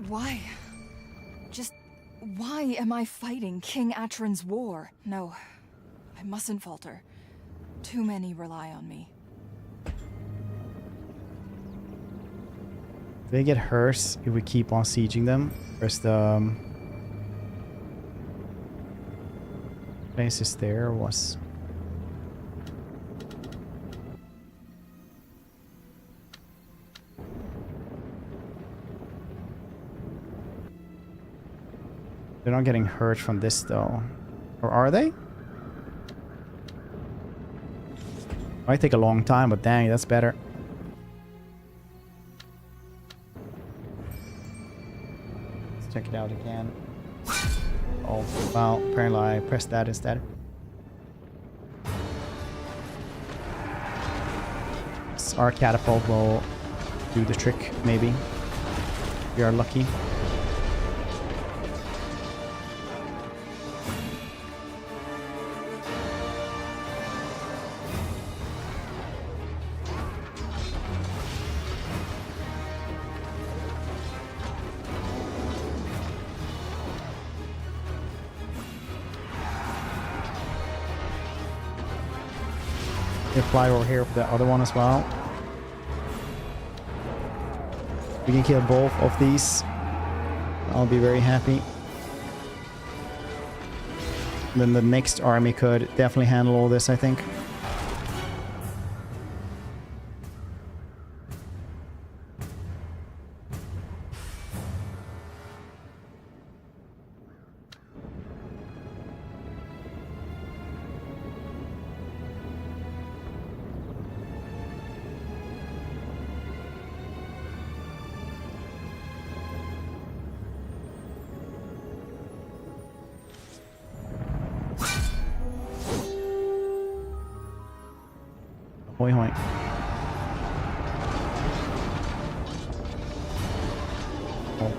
Why? Just why am I fighting King Atron's war? No, I mustn't falter. Too many rely on me. They get hurt if we keep on sieging them. Where's the place is there was. They're not getting hurt from this though. Or are they? Might take a long time, but dang, that's better. Let's check it out again. Oh, wow. Apparently I pressed that instead. Our catapult will do the trick, maybe. If we are lucky. Fly over here for the other one as well. We can kill both of these. I'll be very happy. And then the next army could definitely handle all this, I think. Hoi hoi. Oh.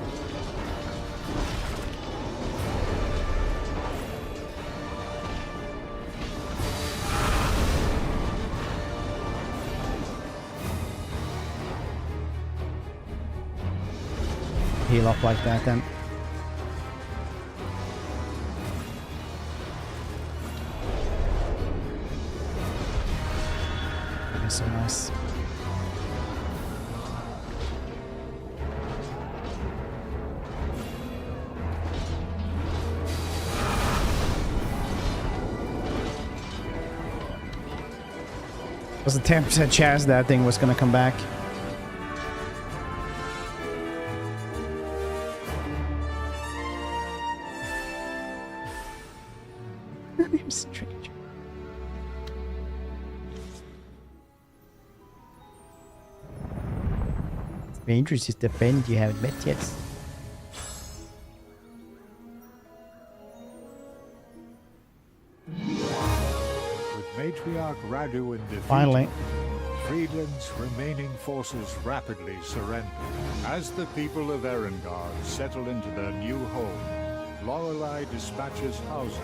heal up like that then. That'd be so nice. Was a 10% chance that thing was gonna come back. I'm strange. Strangers is the friend you haven't met yet. Matriarch Radu in defeat, Finally. Friedland's remaining forces rapidly surrender. As the people of Erengard settle into their new home, Lorelei dispatches Hauser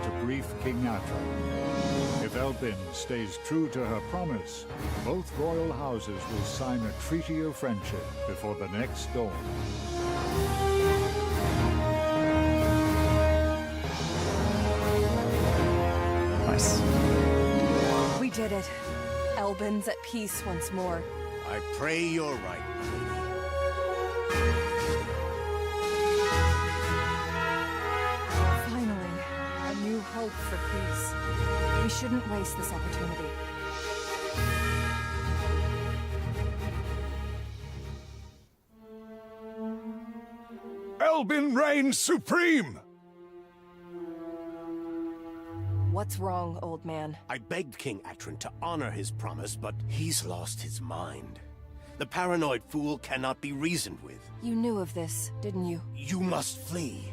to brief King Atron. If Elbin stays true to her promise, both royal houses will sign a treaty of friendship before the next dawn. Nice. We did it. Elbin's at peace once more. I pray you're right, Finally, a new hope for peace. We shouldn't waste this opportunity. Elbin reigns supreme! What's wrong, old man? I begged King Atron to honor his promise, but he's lost his mind. The paranoid fool cannot be reasoned with. You knew of this, didn't you? You must flee.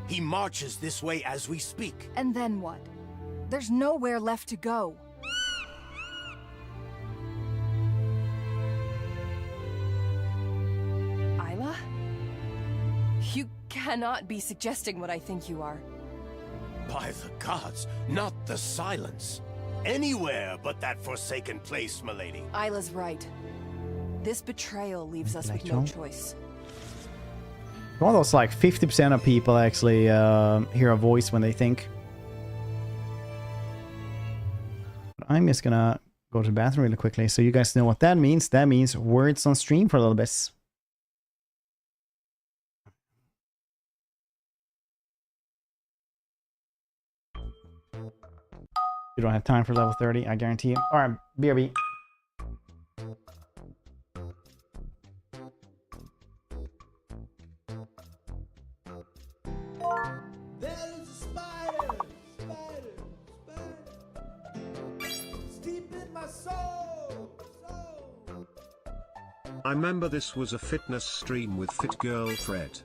He marches this way as we speak. And then what? There's nowhere left to go. Isla? You cannot be suggesting what I think you are. By the gods, not the silence. Anywhere but that forsaken place, milady. Isla's right. This betrayal leaves us with no choice. One of those like 50% of people actually hear a voice when they think. But I'm just gonna go to the bathroom really quickly so you guys know what that means. That means words on stream for a little bit. You don't have time for level 30, I guarantee you. Alright, BRB. There is a spider, it's deep in my soul. I remember this was a fitness stream with Fit Girl Fred.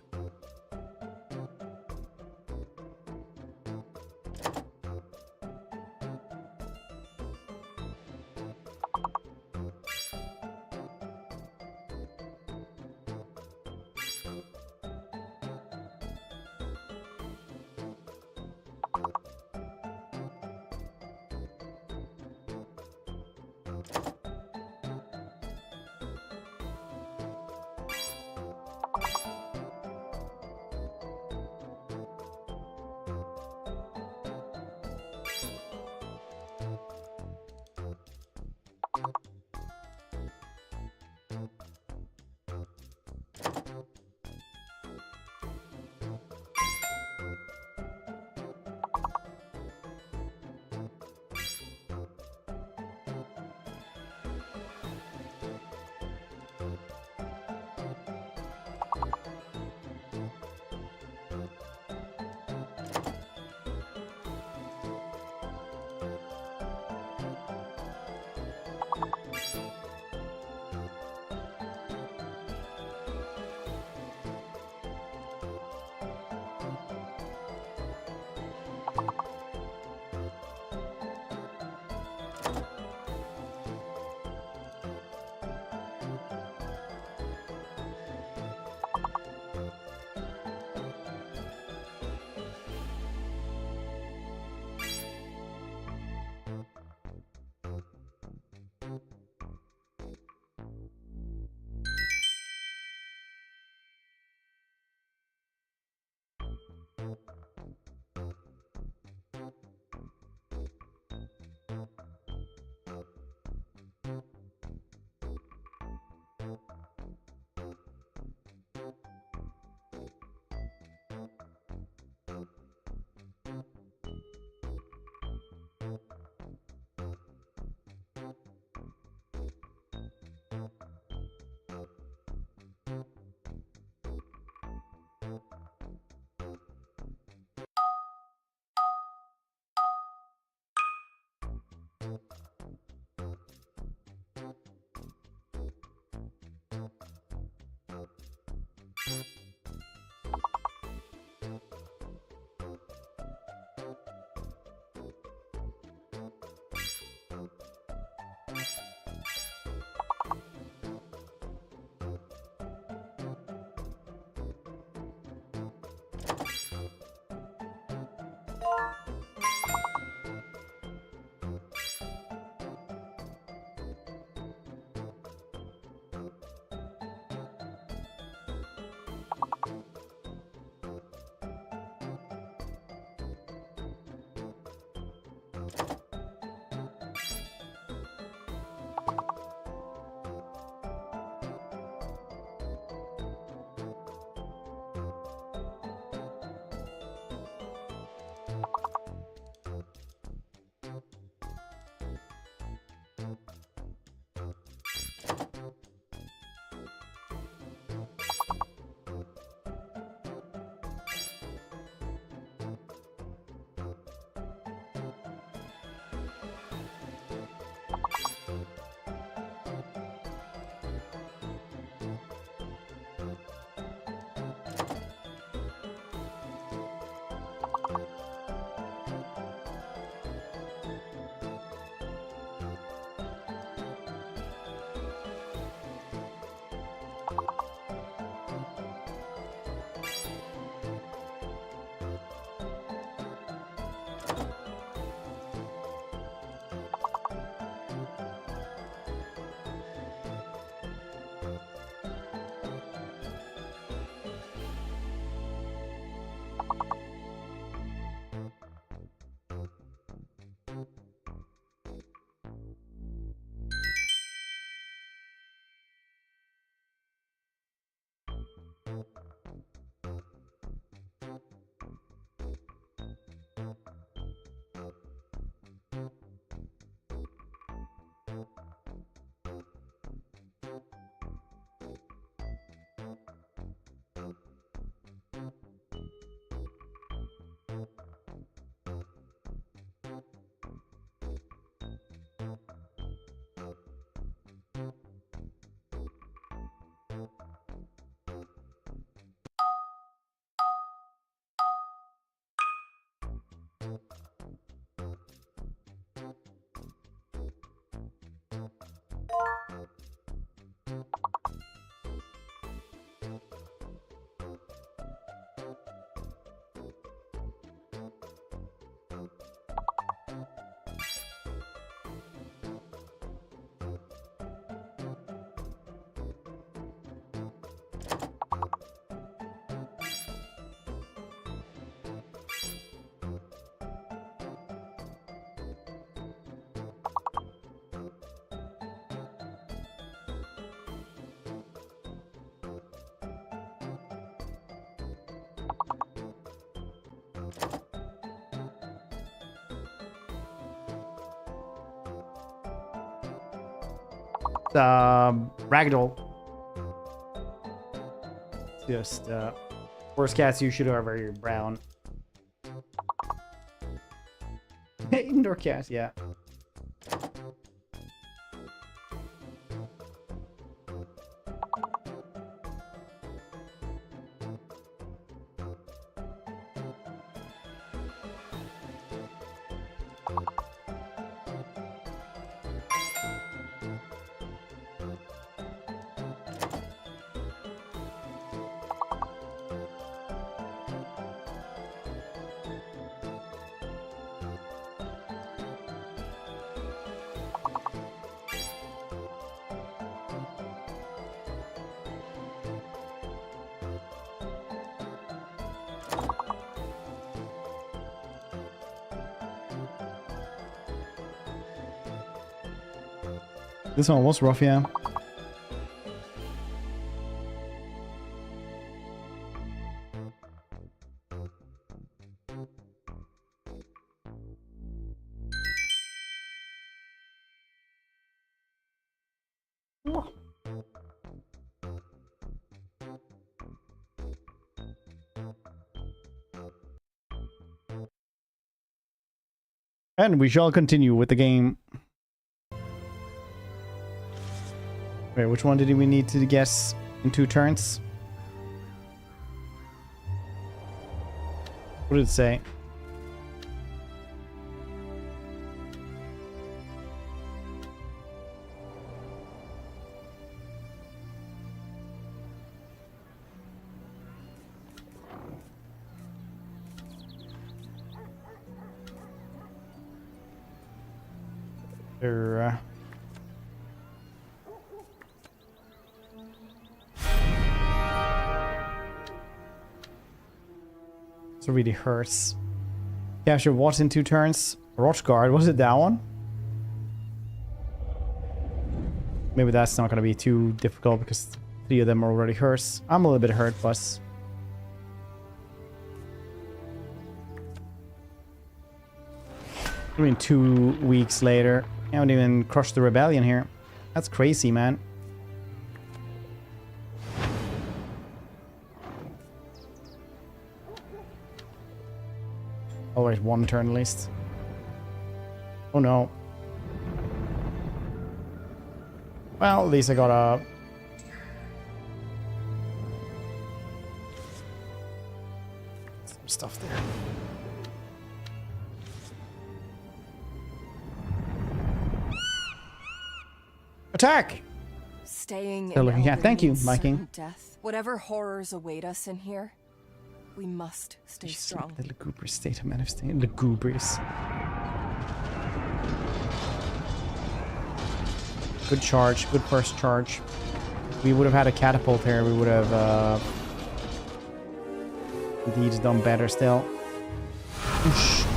Ragdoll. Just worst cats you should ever. You're brown. Indoor cat, yeah. This one was rough, yeah. And we shall continue with the game. Wait, which one did we need to guess in 2 turns? What did it say? It really hurts. Capture what in 2 turns? Rochguard, was it that one? Maybe that's not gonna be too difficult because 3 of them are already hurt. I'm a little bit hurt, but... I mean, 2 weeks later. I haven't even crushed the rebellion here. That's crazy, man. Always 1 turn at least. Oh no. Well, at least I got some stuff there. Attack! Staying Still looking at. Thank you, my king. Death. Whatever horrors await us in here, we must stay strong. The lugubrious state of manifestation. Lugubrious. Good charge. Good first charge. We would have had a catapult here. We would have indeed done better still. Oosh.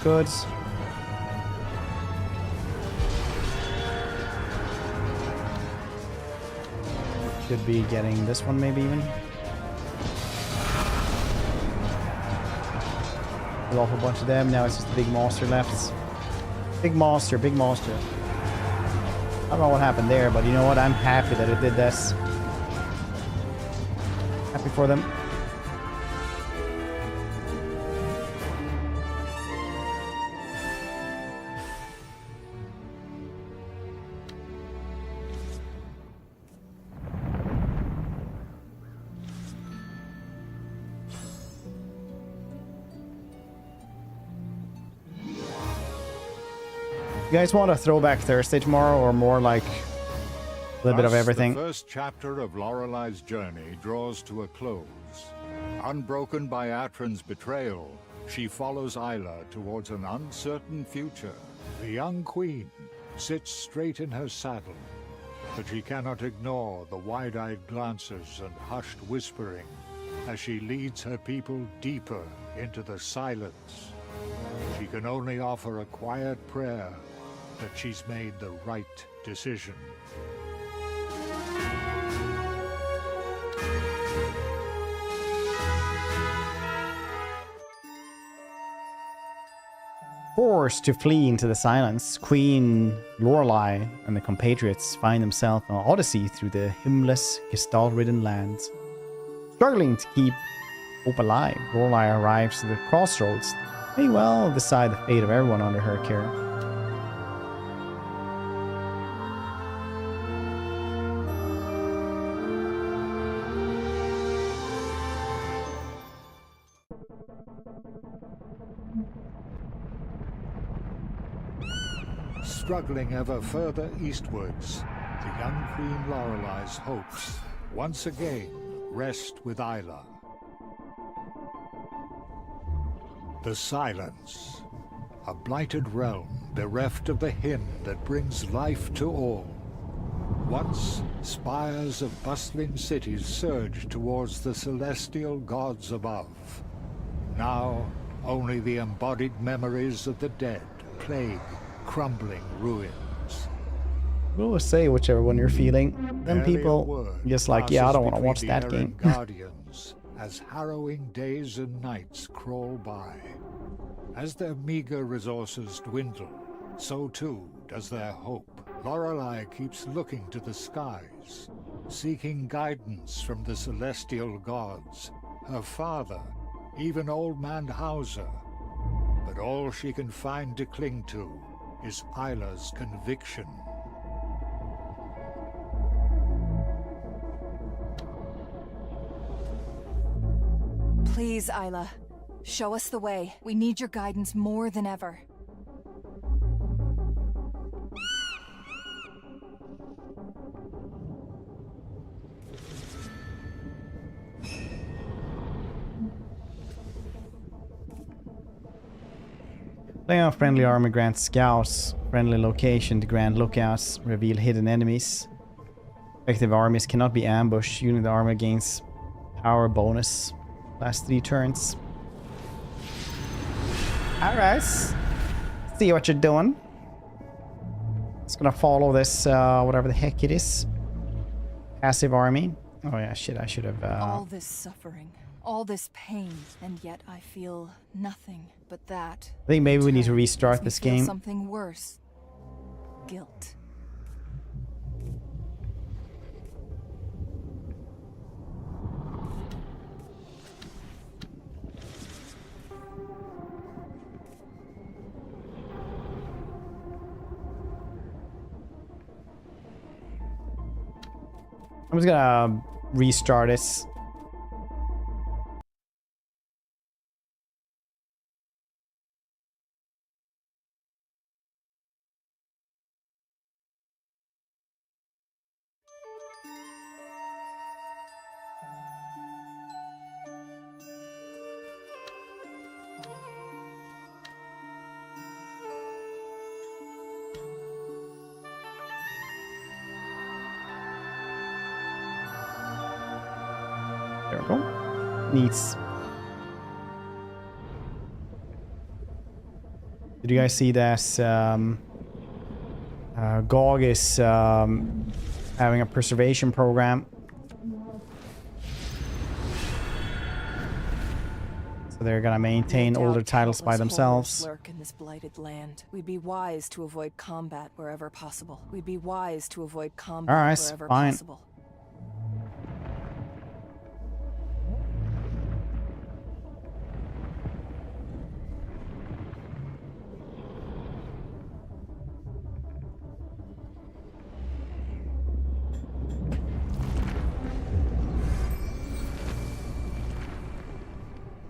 Good. Should be getting this one maybe even. Kill off a bunch of them. Now it's just the big monster left. Big monster. I don't know what happened there, but you know what? I'm happy that it did this. Happy for them. You guys want a throwback Thursday tomorrow, or more like a little bit of everything? The first chapter of Lorelei's journey draws to a close. Unbroken by Atron's betrayal, she follows Isla towards an uncertain future. The young queen sits straight in her saddle, but she cannot ignore the wide-eyed glances and hushed whispering as she leads her people deeper into the silence. She can only offer a quiet prayer that she's made the right decision. Forced to flee into the silence, Queen Lorelei and the compatriots find themselves on an odyssey through the hymnless, gestalt-ridden lands. Struggling to keep hope alive, Lorelei arrives at the crossroads, may well decide the fate of everyone under her care. Struggling ever further eastwards, the young Queen Lorelei's hopes once again rest with Isla. The Silence, a blighted realm bereft of the hymn that brings life to all. Once, spires of bustling cities surged towards the celestial gods above. Now, only the embodied memories of the dead plague crumbling ruins. We'll say whichever one you're feeling. Then people just like, yeah, I don't want to watch that game. Guardians, as harrowing days and nights crawl by. As their meager resources dwindle, so too does their hope. Lorelei keeps looking to the skies, seeking guidance from the celestial gods, her father, even Old Man Hauser. But all she can find to cling to is Isla's conviction. Please, Isla. Show us the way. We need your guidance more than ever. Playing a friendly army grants scouts friendly location to grant lookouts, reveal hidden enemies. Effective armies cannot be ambushed. Unit armor gains power bonus. Last 3 turns. Alright. See what you're doing. It's gonna follow this, whatever the heck it is. Passive army. Oh yeah, shit, I should have... All this suffering, all this pain, and yet I feel nothing but that. I think maybe we need to restart this game. Something worse. Guilt. I'm just gonna restart this. There we go. Needs. Did you guys see that GOG is having a preservation program? So they're gonna maintain older titles by themselves. Lurk in this blighted land. We'd be wise to avoid combat wherever possible. We'd be wise to avoid combat wherever possible.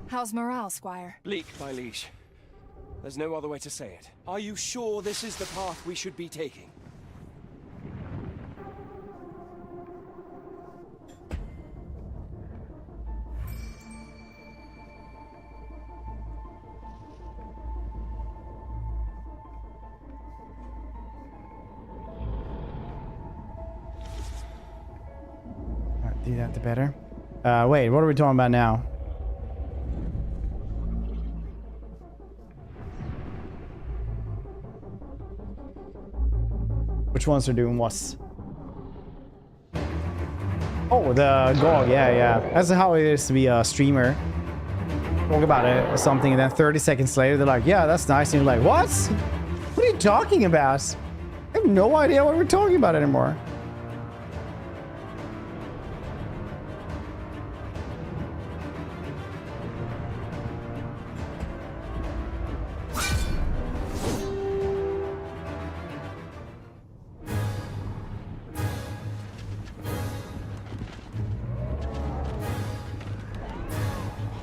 How's morale, Squire? Bleak, my liege. There's no other way to say it. Are you sure this is the path we should be taking? Do that the better. Wait, what are we talking about now? Which ones are doing what? Oh, the GOG, yeah. That's how it is to be a streamer. Talk about it or something, and then 30 seconds later, they're like, yeah, that's nice. And you're like, what? What are you talking about? I have no idea what we're talking about anymore.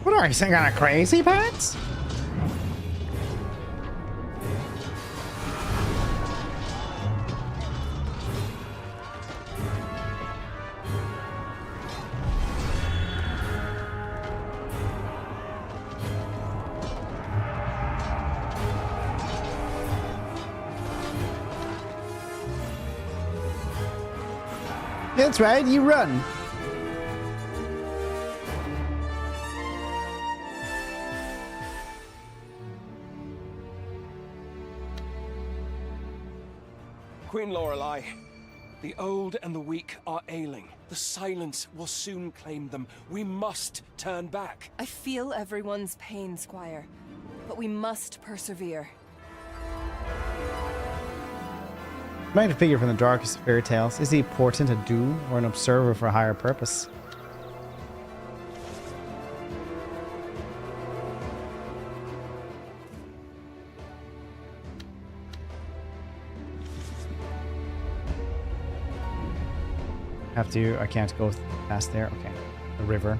What are you, some kind of crazy pants? That's right, you run. Queen Lorelei, the old and the weak are ailing. The silence will soon claim them. We must turn back. I feel everyone's pain, Squire, but we must persevere. Might a figure from the darkest fairy tales. Is he a portent, a doom, or an observer for a higher purpose? I can't go past there. Okay. The river.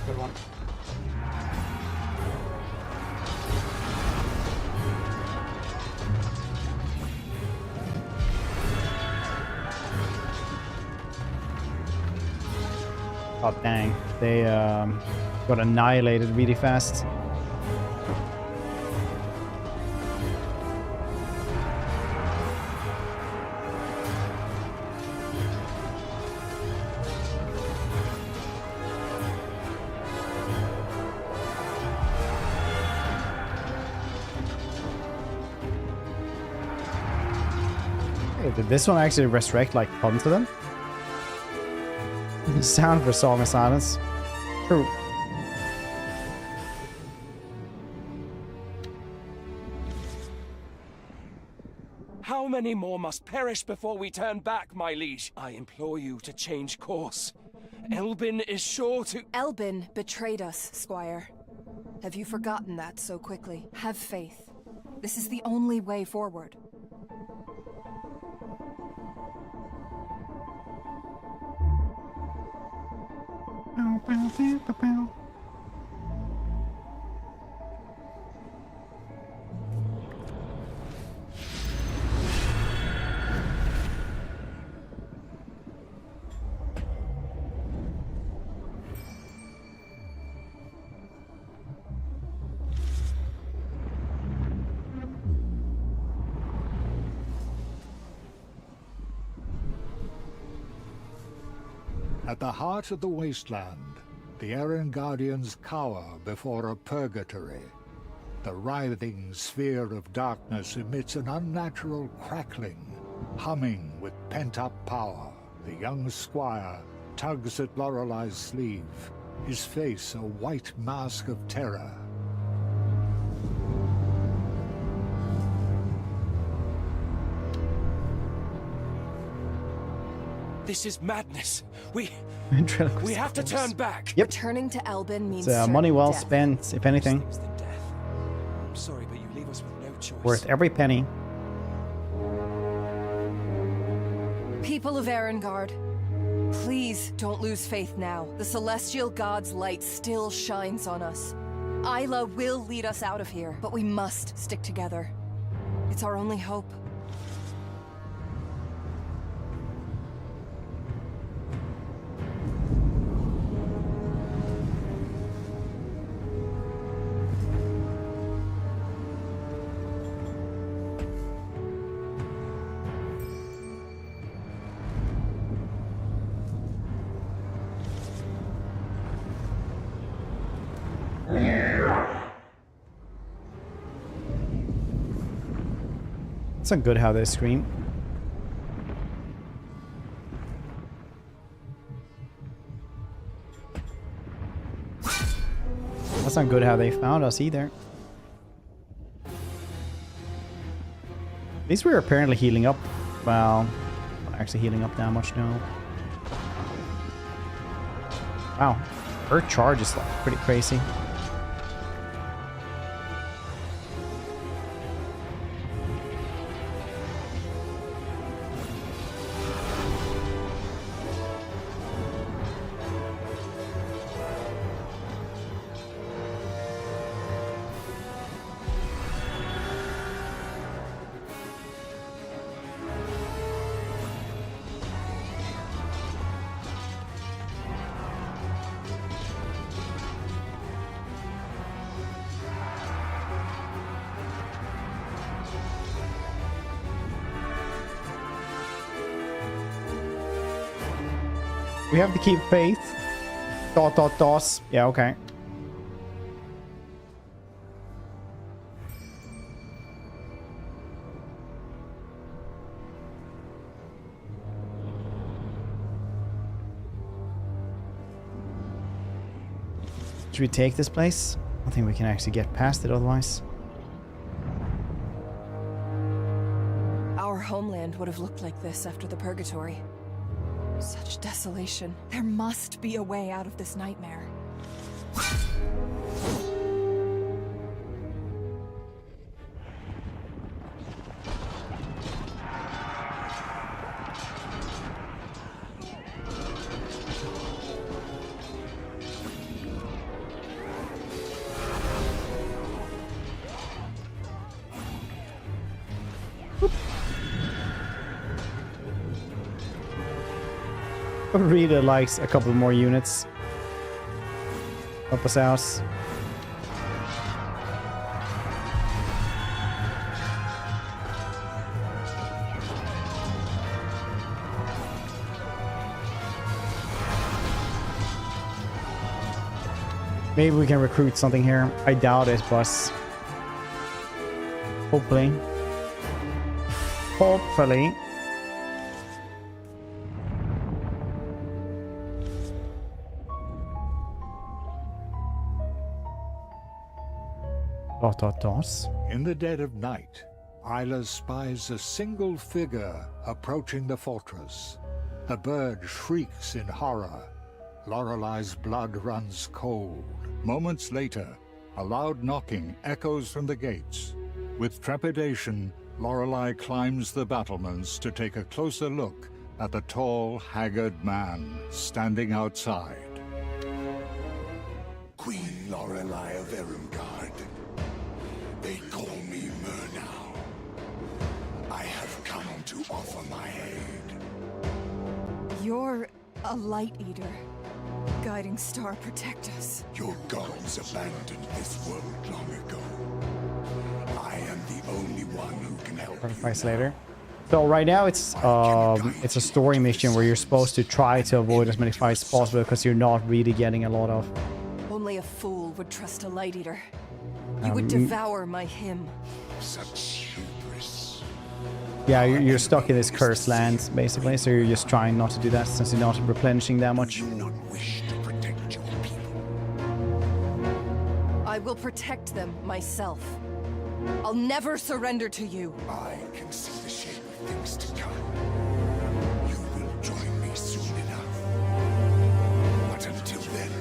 Good one. Oh dang, they got annihilated really fast. Hey, did this one actually resurrect like onto them? Sound for Song of Silence. True. How many more must perish before we turn back, my liege? I implore you to change course. Elbin is sure to— Elbin betrayed us, Squire. Have you forgotten that so quickly? Have faith. This is the only way forward. At the heart of the wasteland, the Errand Guardians cower before a purgatory. The writhing sphere of darkness emits an unnatural crackling, humming with pent-up power. The young squire tugs at Lorelei's sleeve, his face a white mask of terror. This is madness. We have to turn back. Yep. Returning to Elbin means money well death. spent, if anything. I'm sorry, but you leave us with no choice. Worth every penny. People of Erengard, please don't lose faith now. The celestial god's light still shines on us. Isla will lead us out of here, but we must stick together. It's our only hope. It's not good how they scream. That's not good how they found us either. At least we're apparently healing up. Well, not actually healing up that much now. Wow, her charge is like pretty crazy. We have to keep faith. ... Yeah, okay. Should we take this place? I think we can actually get past it otherwise. Our homeland would have looked like this after the Purgatory. Such desolation. There must be a way out of this nightmare. Rita likes a couple more units. Help us out. Maybe we can recruit something here. I doubt it, but hopefully. Hopefully. In the dead of night, Isla spies a single figure approaching the fortress. The bird shrieks in horror. Lorelei's blood runs cold. Moments later, a loud knocking echoes from the gates. With trepidation, Lorelei climbs the battlements to take a closer look at the tall, haggard man standing outside. Queen Lorelei of Erengard. They call me Murnau. I have come to offer my aid. You're a light eater. Guiding star, protect us. Your gods abandoned this world long ago. I am the only one who can help Sacrifice later. So right now it's a story mission where you're supposed to try to avoid as many fights as possible because you're not really getting a lot of. Only a fool would trust a light eater. You would devour my hymn. Such hubris. Yeah, you're stuck in this cursed land, basically, so you're just trying not to do that since you're not replenishing that much. Do not wish to protect your people. I will protect them myself. I'll never surrender to you. I can see the shape of things to come. You will join me soon enough. But until then,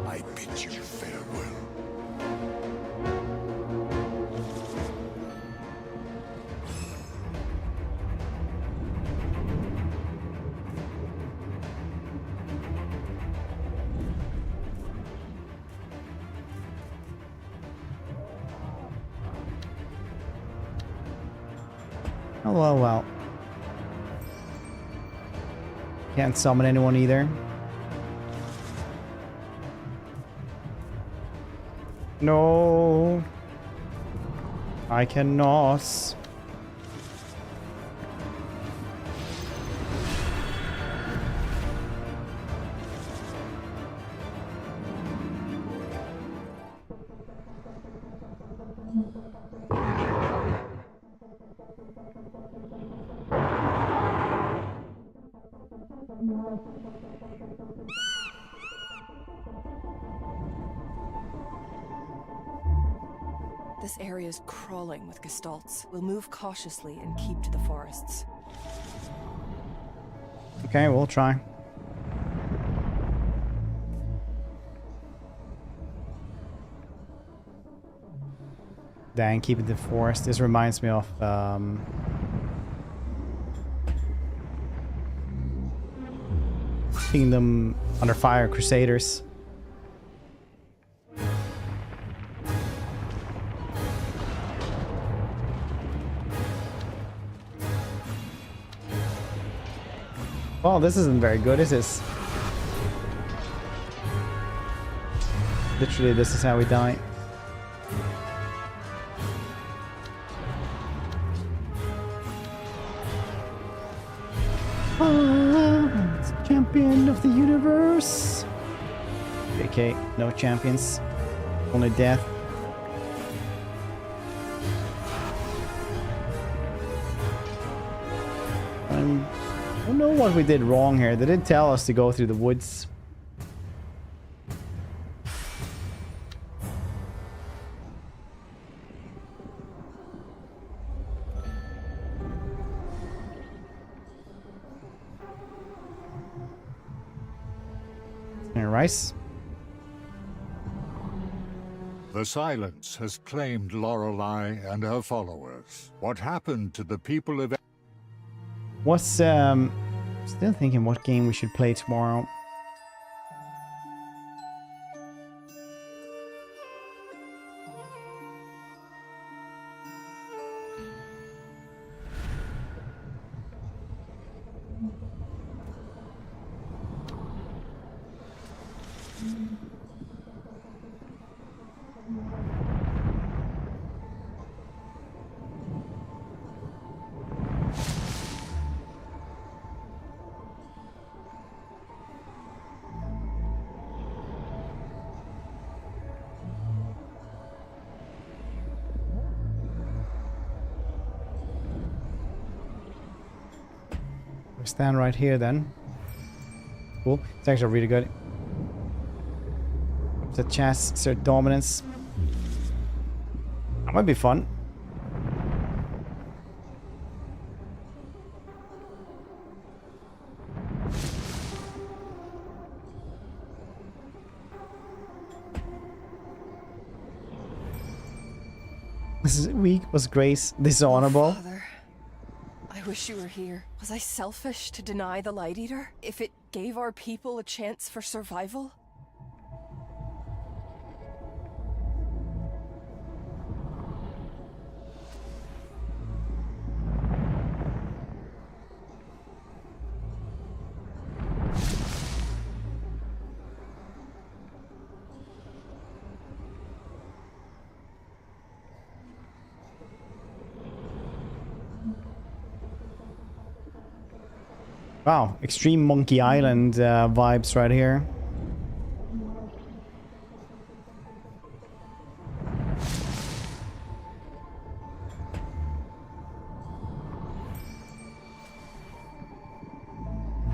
I bid you farewell. Oh, well. Can't summon anyone either. No. I cannot. This area is crawling with gestalts. We'll move cautiously and keep to the forests. Okay, we'll try. Dang, keep it the forest. This reminds me of Kingdom Under Fire Crusaders. Well, this isn't very good, is this? Literally, this is how we die. It's champion of the universe. Okay, no champions. Only death. I don't know what we did wrong here. They did tell us to go through the woods. Rice. The silence has claimed Lorelei and her followers. What happened to the people of... What's still thinking what game we should play tomorrow. Stand right here then. Cool. It's actually really good. The chess, assert dominance. That might be fun. This week was Grace dishonorable. Father, I wish you were here. Was I selfish to deny the Light Eater? If it gave our people a chance for survival? Wow, extreme Monkey Island vibes right here.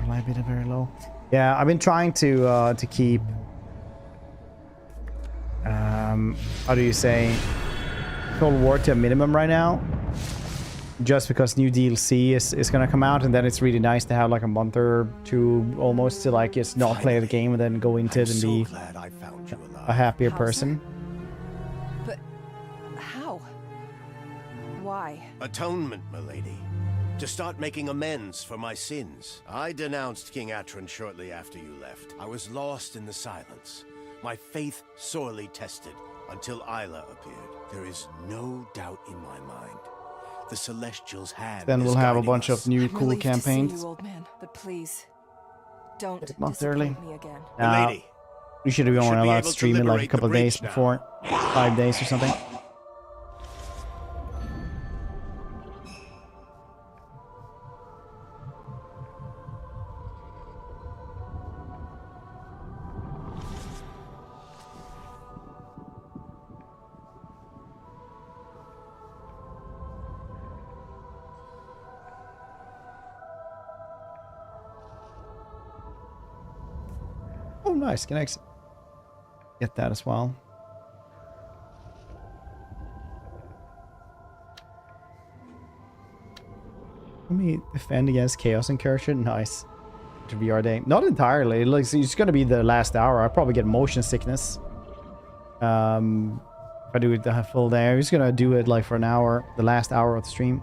Reliability very low. Yeah, I've been trying to keep how do you say, Cold War to a minimum right now. Just because new DLC is gonna come out, and then it's really nice to have like a month or two almost to like just not play the game and then go into it and be a happier person. But how? Why? Atonement, milady. To start making amends for my sins. I denounced King Atron shortly after you left. I was lost in the silence. My faith sorely tested until Isla appeared. There is no doubt in my mind. The Celestials had. Then we'll have a bunch of new cool relieved campaigns. To see you, old man, but please, don't Month early. disappoint me again. Milady, we should be only be allowed able to to stream it like a liberate couple the of days breach now. before, 5 days or something. Oh, nice. Can I get that as well? Let me defend against chaos incursion. Nice. To VR day. Not entirely. Like, it's gonna be the last hour. I'll probably get motion sickness. If I do it the full day, I'm just gonna do it like for an hour, the last hour of the stream.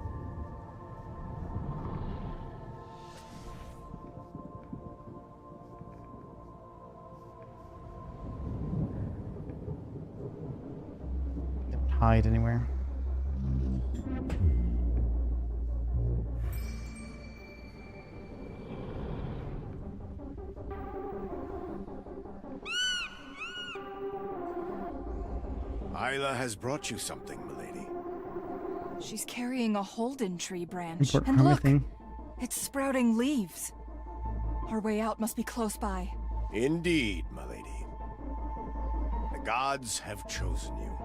Don't hide anywhere. Isla has brought you something, milady. She's carrying a holden tree branch. Import And look, everything. it's sprouting leaves. Our way out must be close by. Indeed, milady. The gods have chosen you.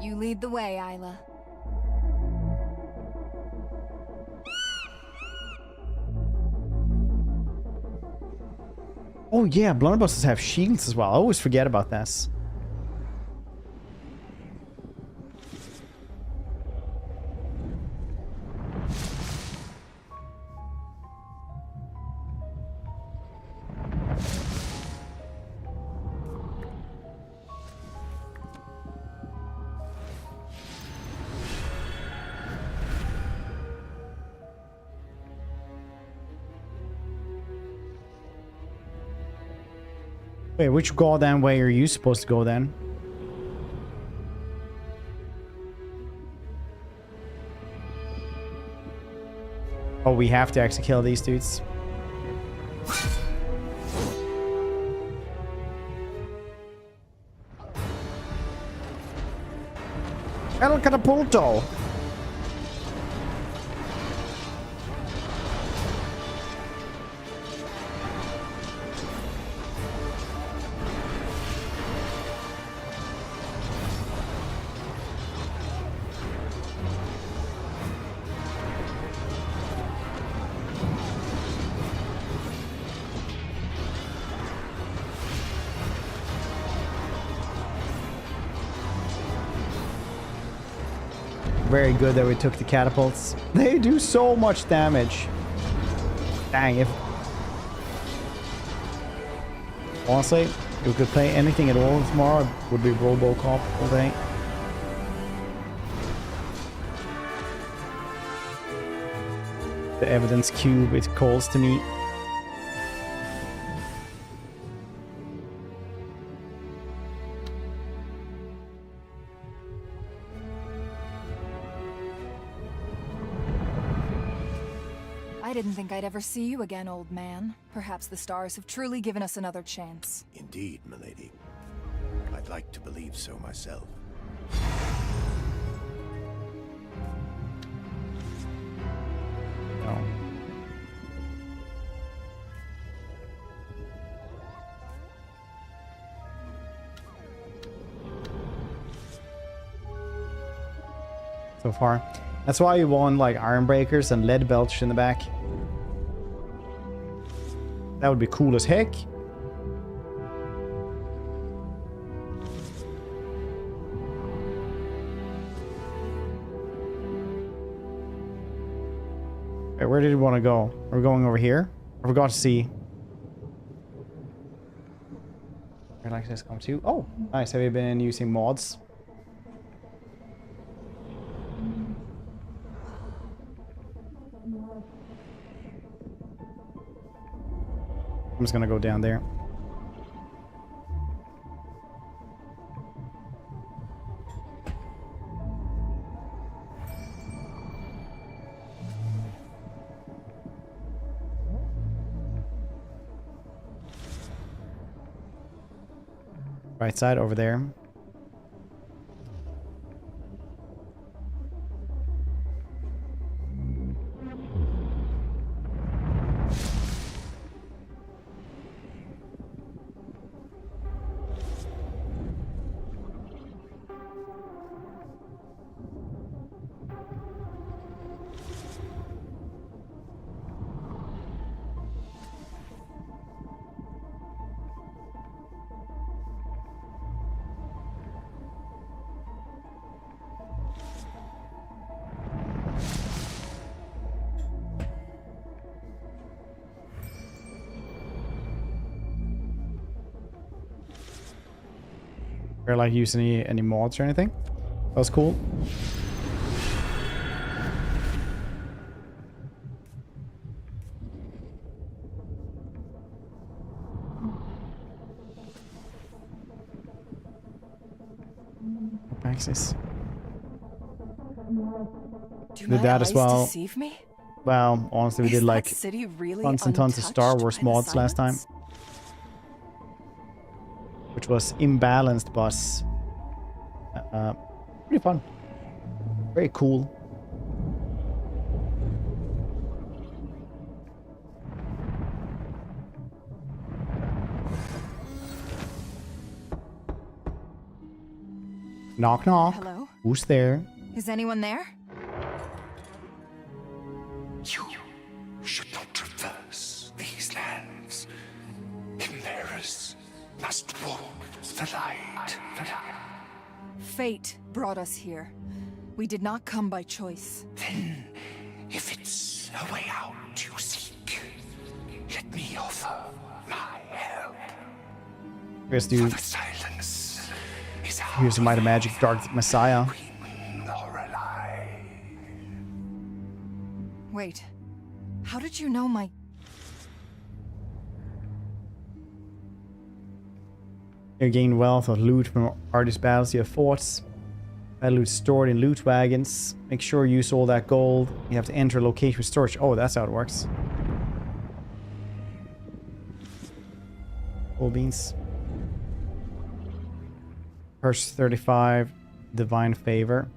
You lead the way, Isla. Oh yeah, blunderbusses have shields as well. I always forget about this. Wait, which goddamn way are you supposed to go then? Oh, we have to actually kill these dudes. El catapulto! Very good that we took the catapults. They do so much damage. Dang, if... Honestly, if we could play anything at all tomorrow, it would be Robocop all day. The evidence cube, it calls to me. I didn't think I'd ever see you again, old man. Perhaps the stars have truly given us another chance. Indeed, milady. I'd like to believe so myself. No. So far. That's why you want like iron breakers and lead belch in the back. That would be cool as heck. Wait, where did we want to go? Are we going over here? I forgot to see. Where like this come to? Oh, nice. Have you been using mods? I'm just gonna go down there. Right side over there. Or like use any mods or anything. That was cool. Axis. Do Did my that as eyes well. deceive me? Well, honestly, we Is did like that city really tons and tons of Star Wars untouched by the mods last time, silence? which was imbalanced, but pretty fun. Very cool. Knock knock. Hello? Who's there? Is anyone there? You should not traverse these lands. Himmerers must walk the light. Fate brought us here. We did not come by choice. Then, if it's a way out you seek, let me offer my help. Here's the Silence is here's the Might of Magic Dark Messiah. Wait. How did you know my... You gain wealth or loot from artist battles you have fought. That loot stored in loot wagons. Make sure you use all that gold. You have to enter a location with storage. Oh, that's how it works. Gold beans. Purse 35. Divine favor.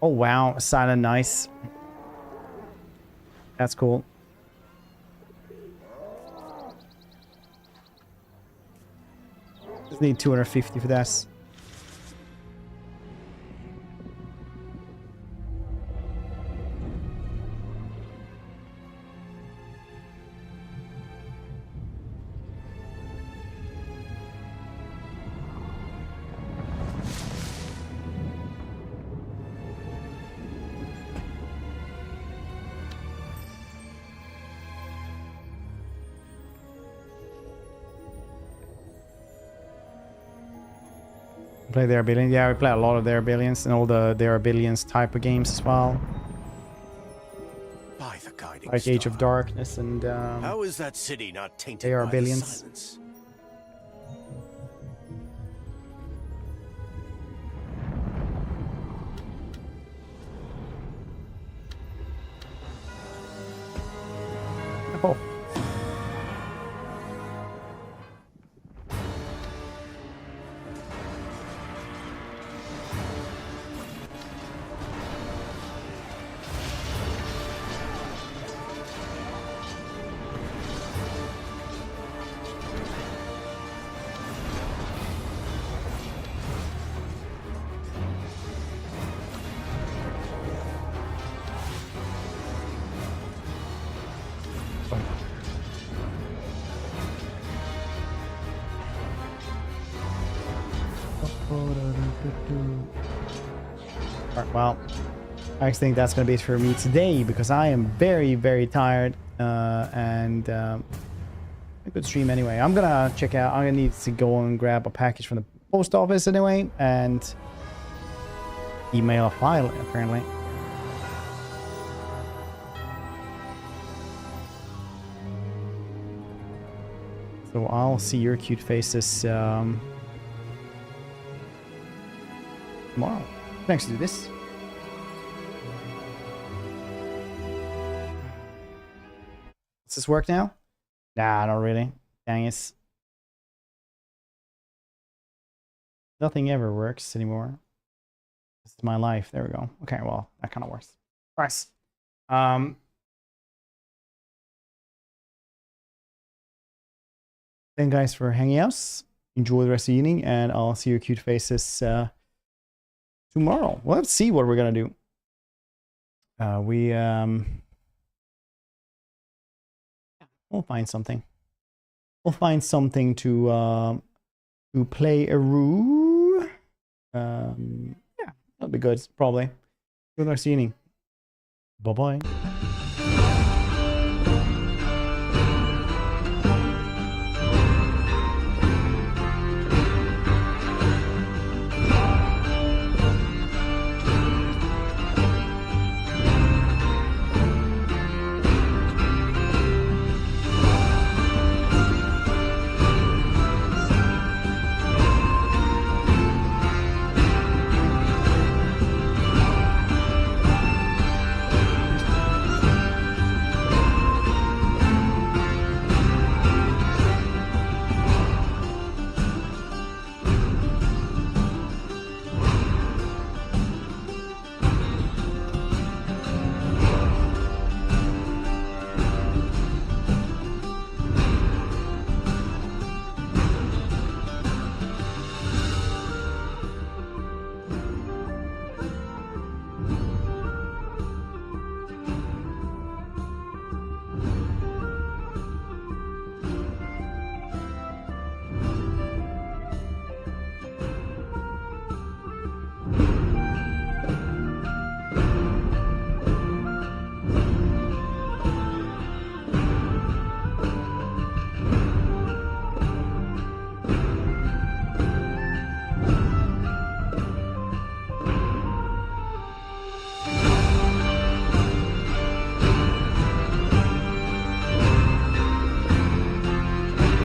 Oh wow, silent nice. That's cool. Just need 250 for that. Play their billions. Yeah, we play a lot of their billions and all their billions type of games as well. By the guiding Like Age of star. Darkness and How is that city not tainted they are by billions. the silence? Oh. Alright, well, I think that's going to be it for me today because I am very, very tired and a good stream anyway. I'm going to check out, I'm going to need to go and grab a package from the post office anyway and email a file apparently. So I'll see your cute faces tomorrow. Thanks to do this. Does this work now? Nah, not really. Dang it. Nothing ever works anymore. This is my life. There we go. Okay, well, that kind of works. Nice. Thank you guys for hanging out. Enjoy the rest of the evening, and I'll see your cute faces tomorrow. Well, let's see what we're gonna do. We'll find something. We'll find something to play a roo. Yeah, that'll be good. Probably. Good rest of the evening. Bye bye.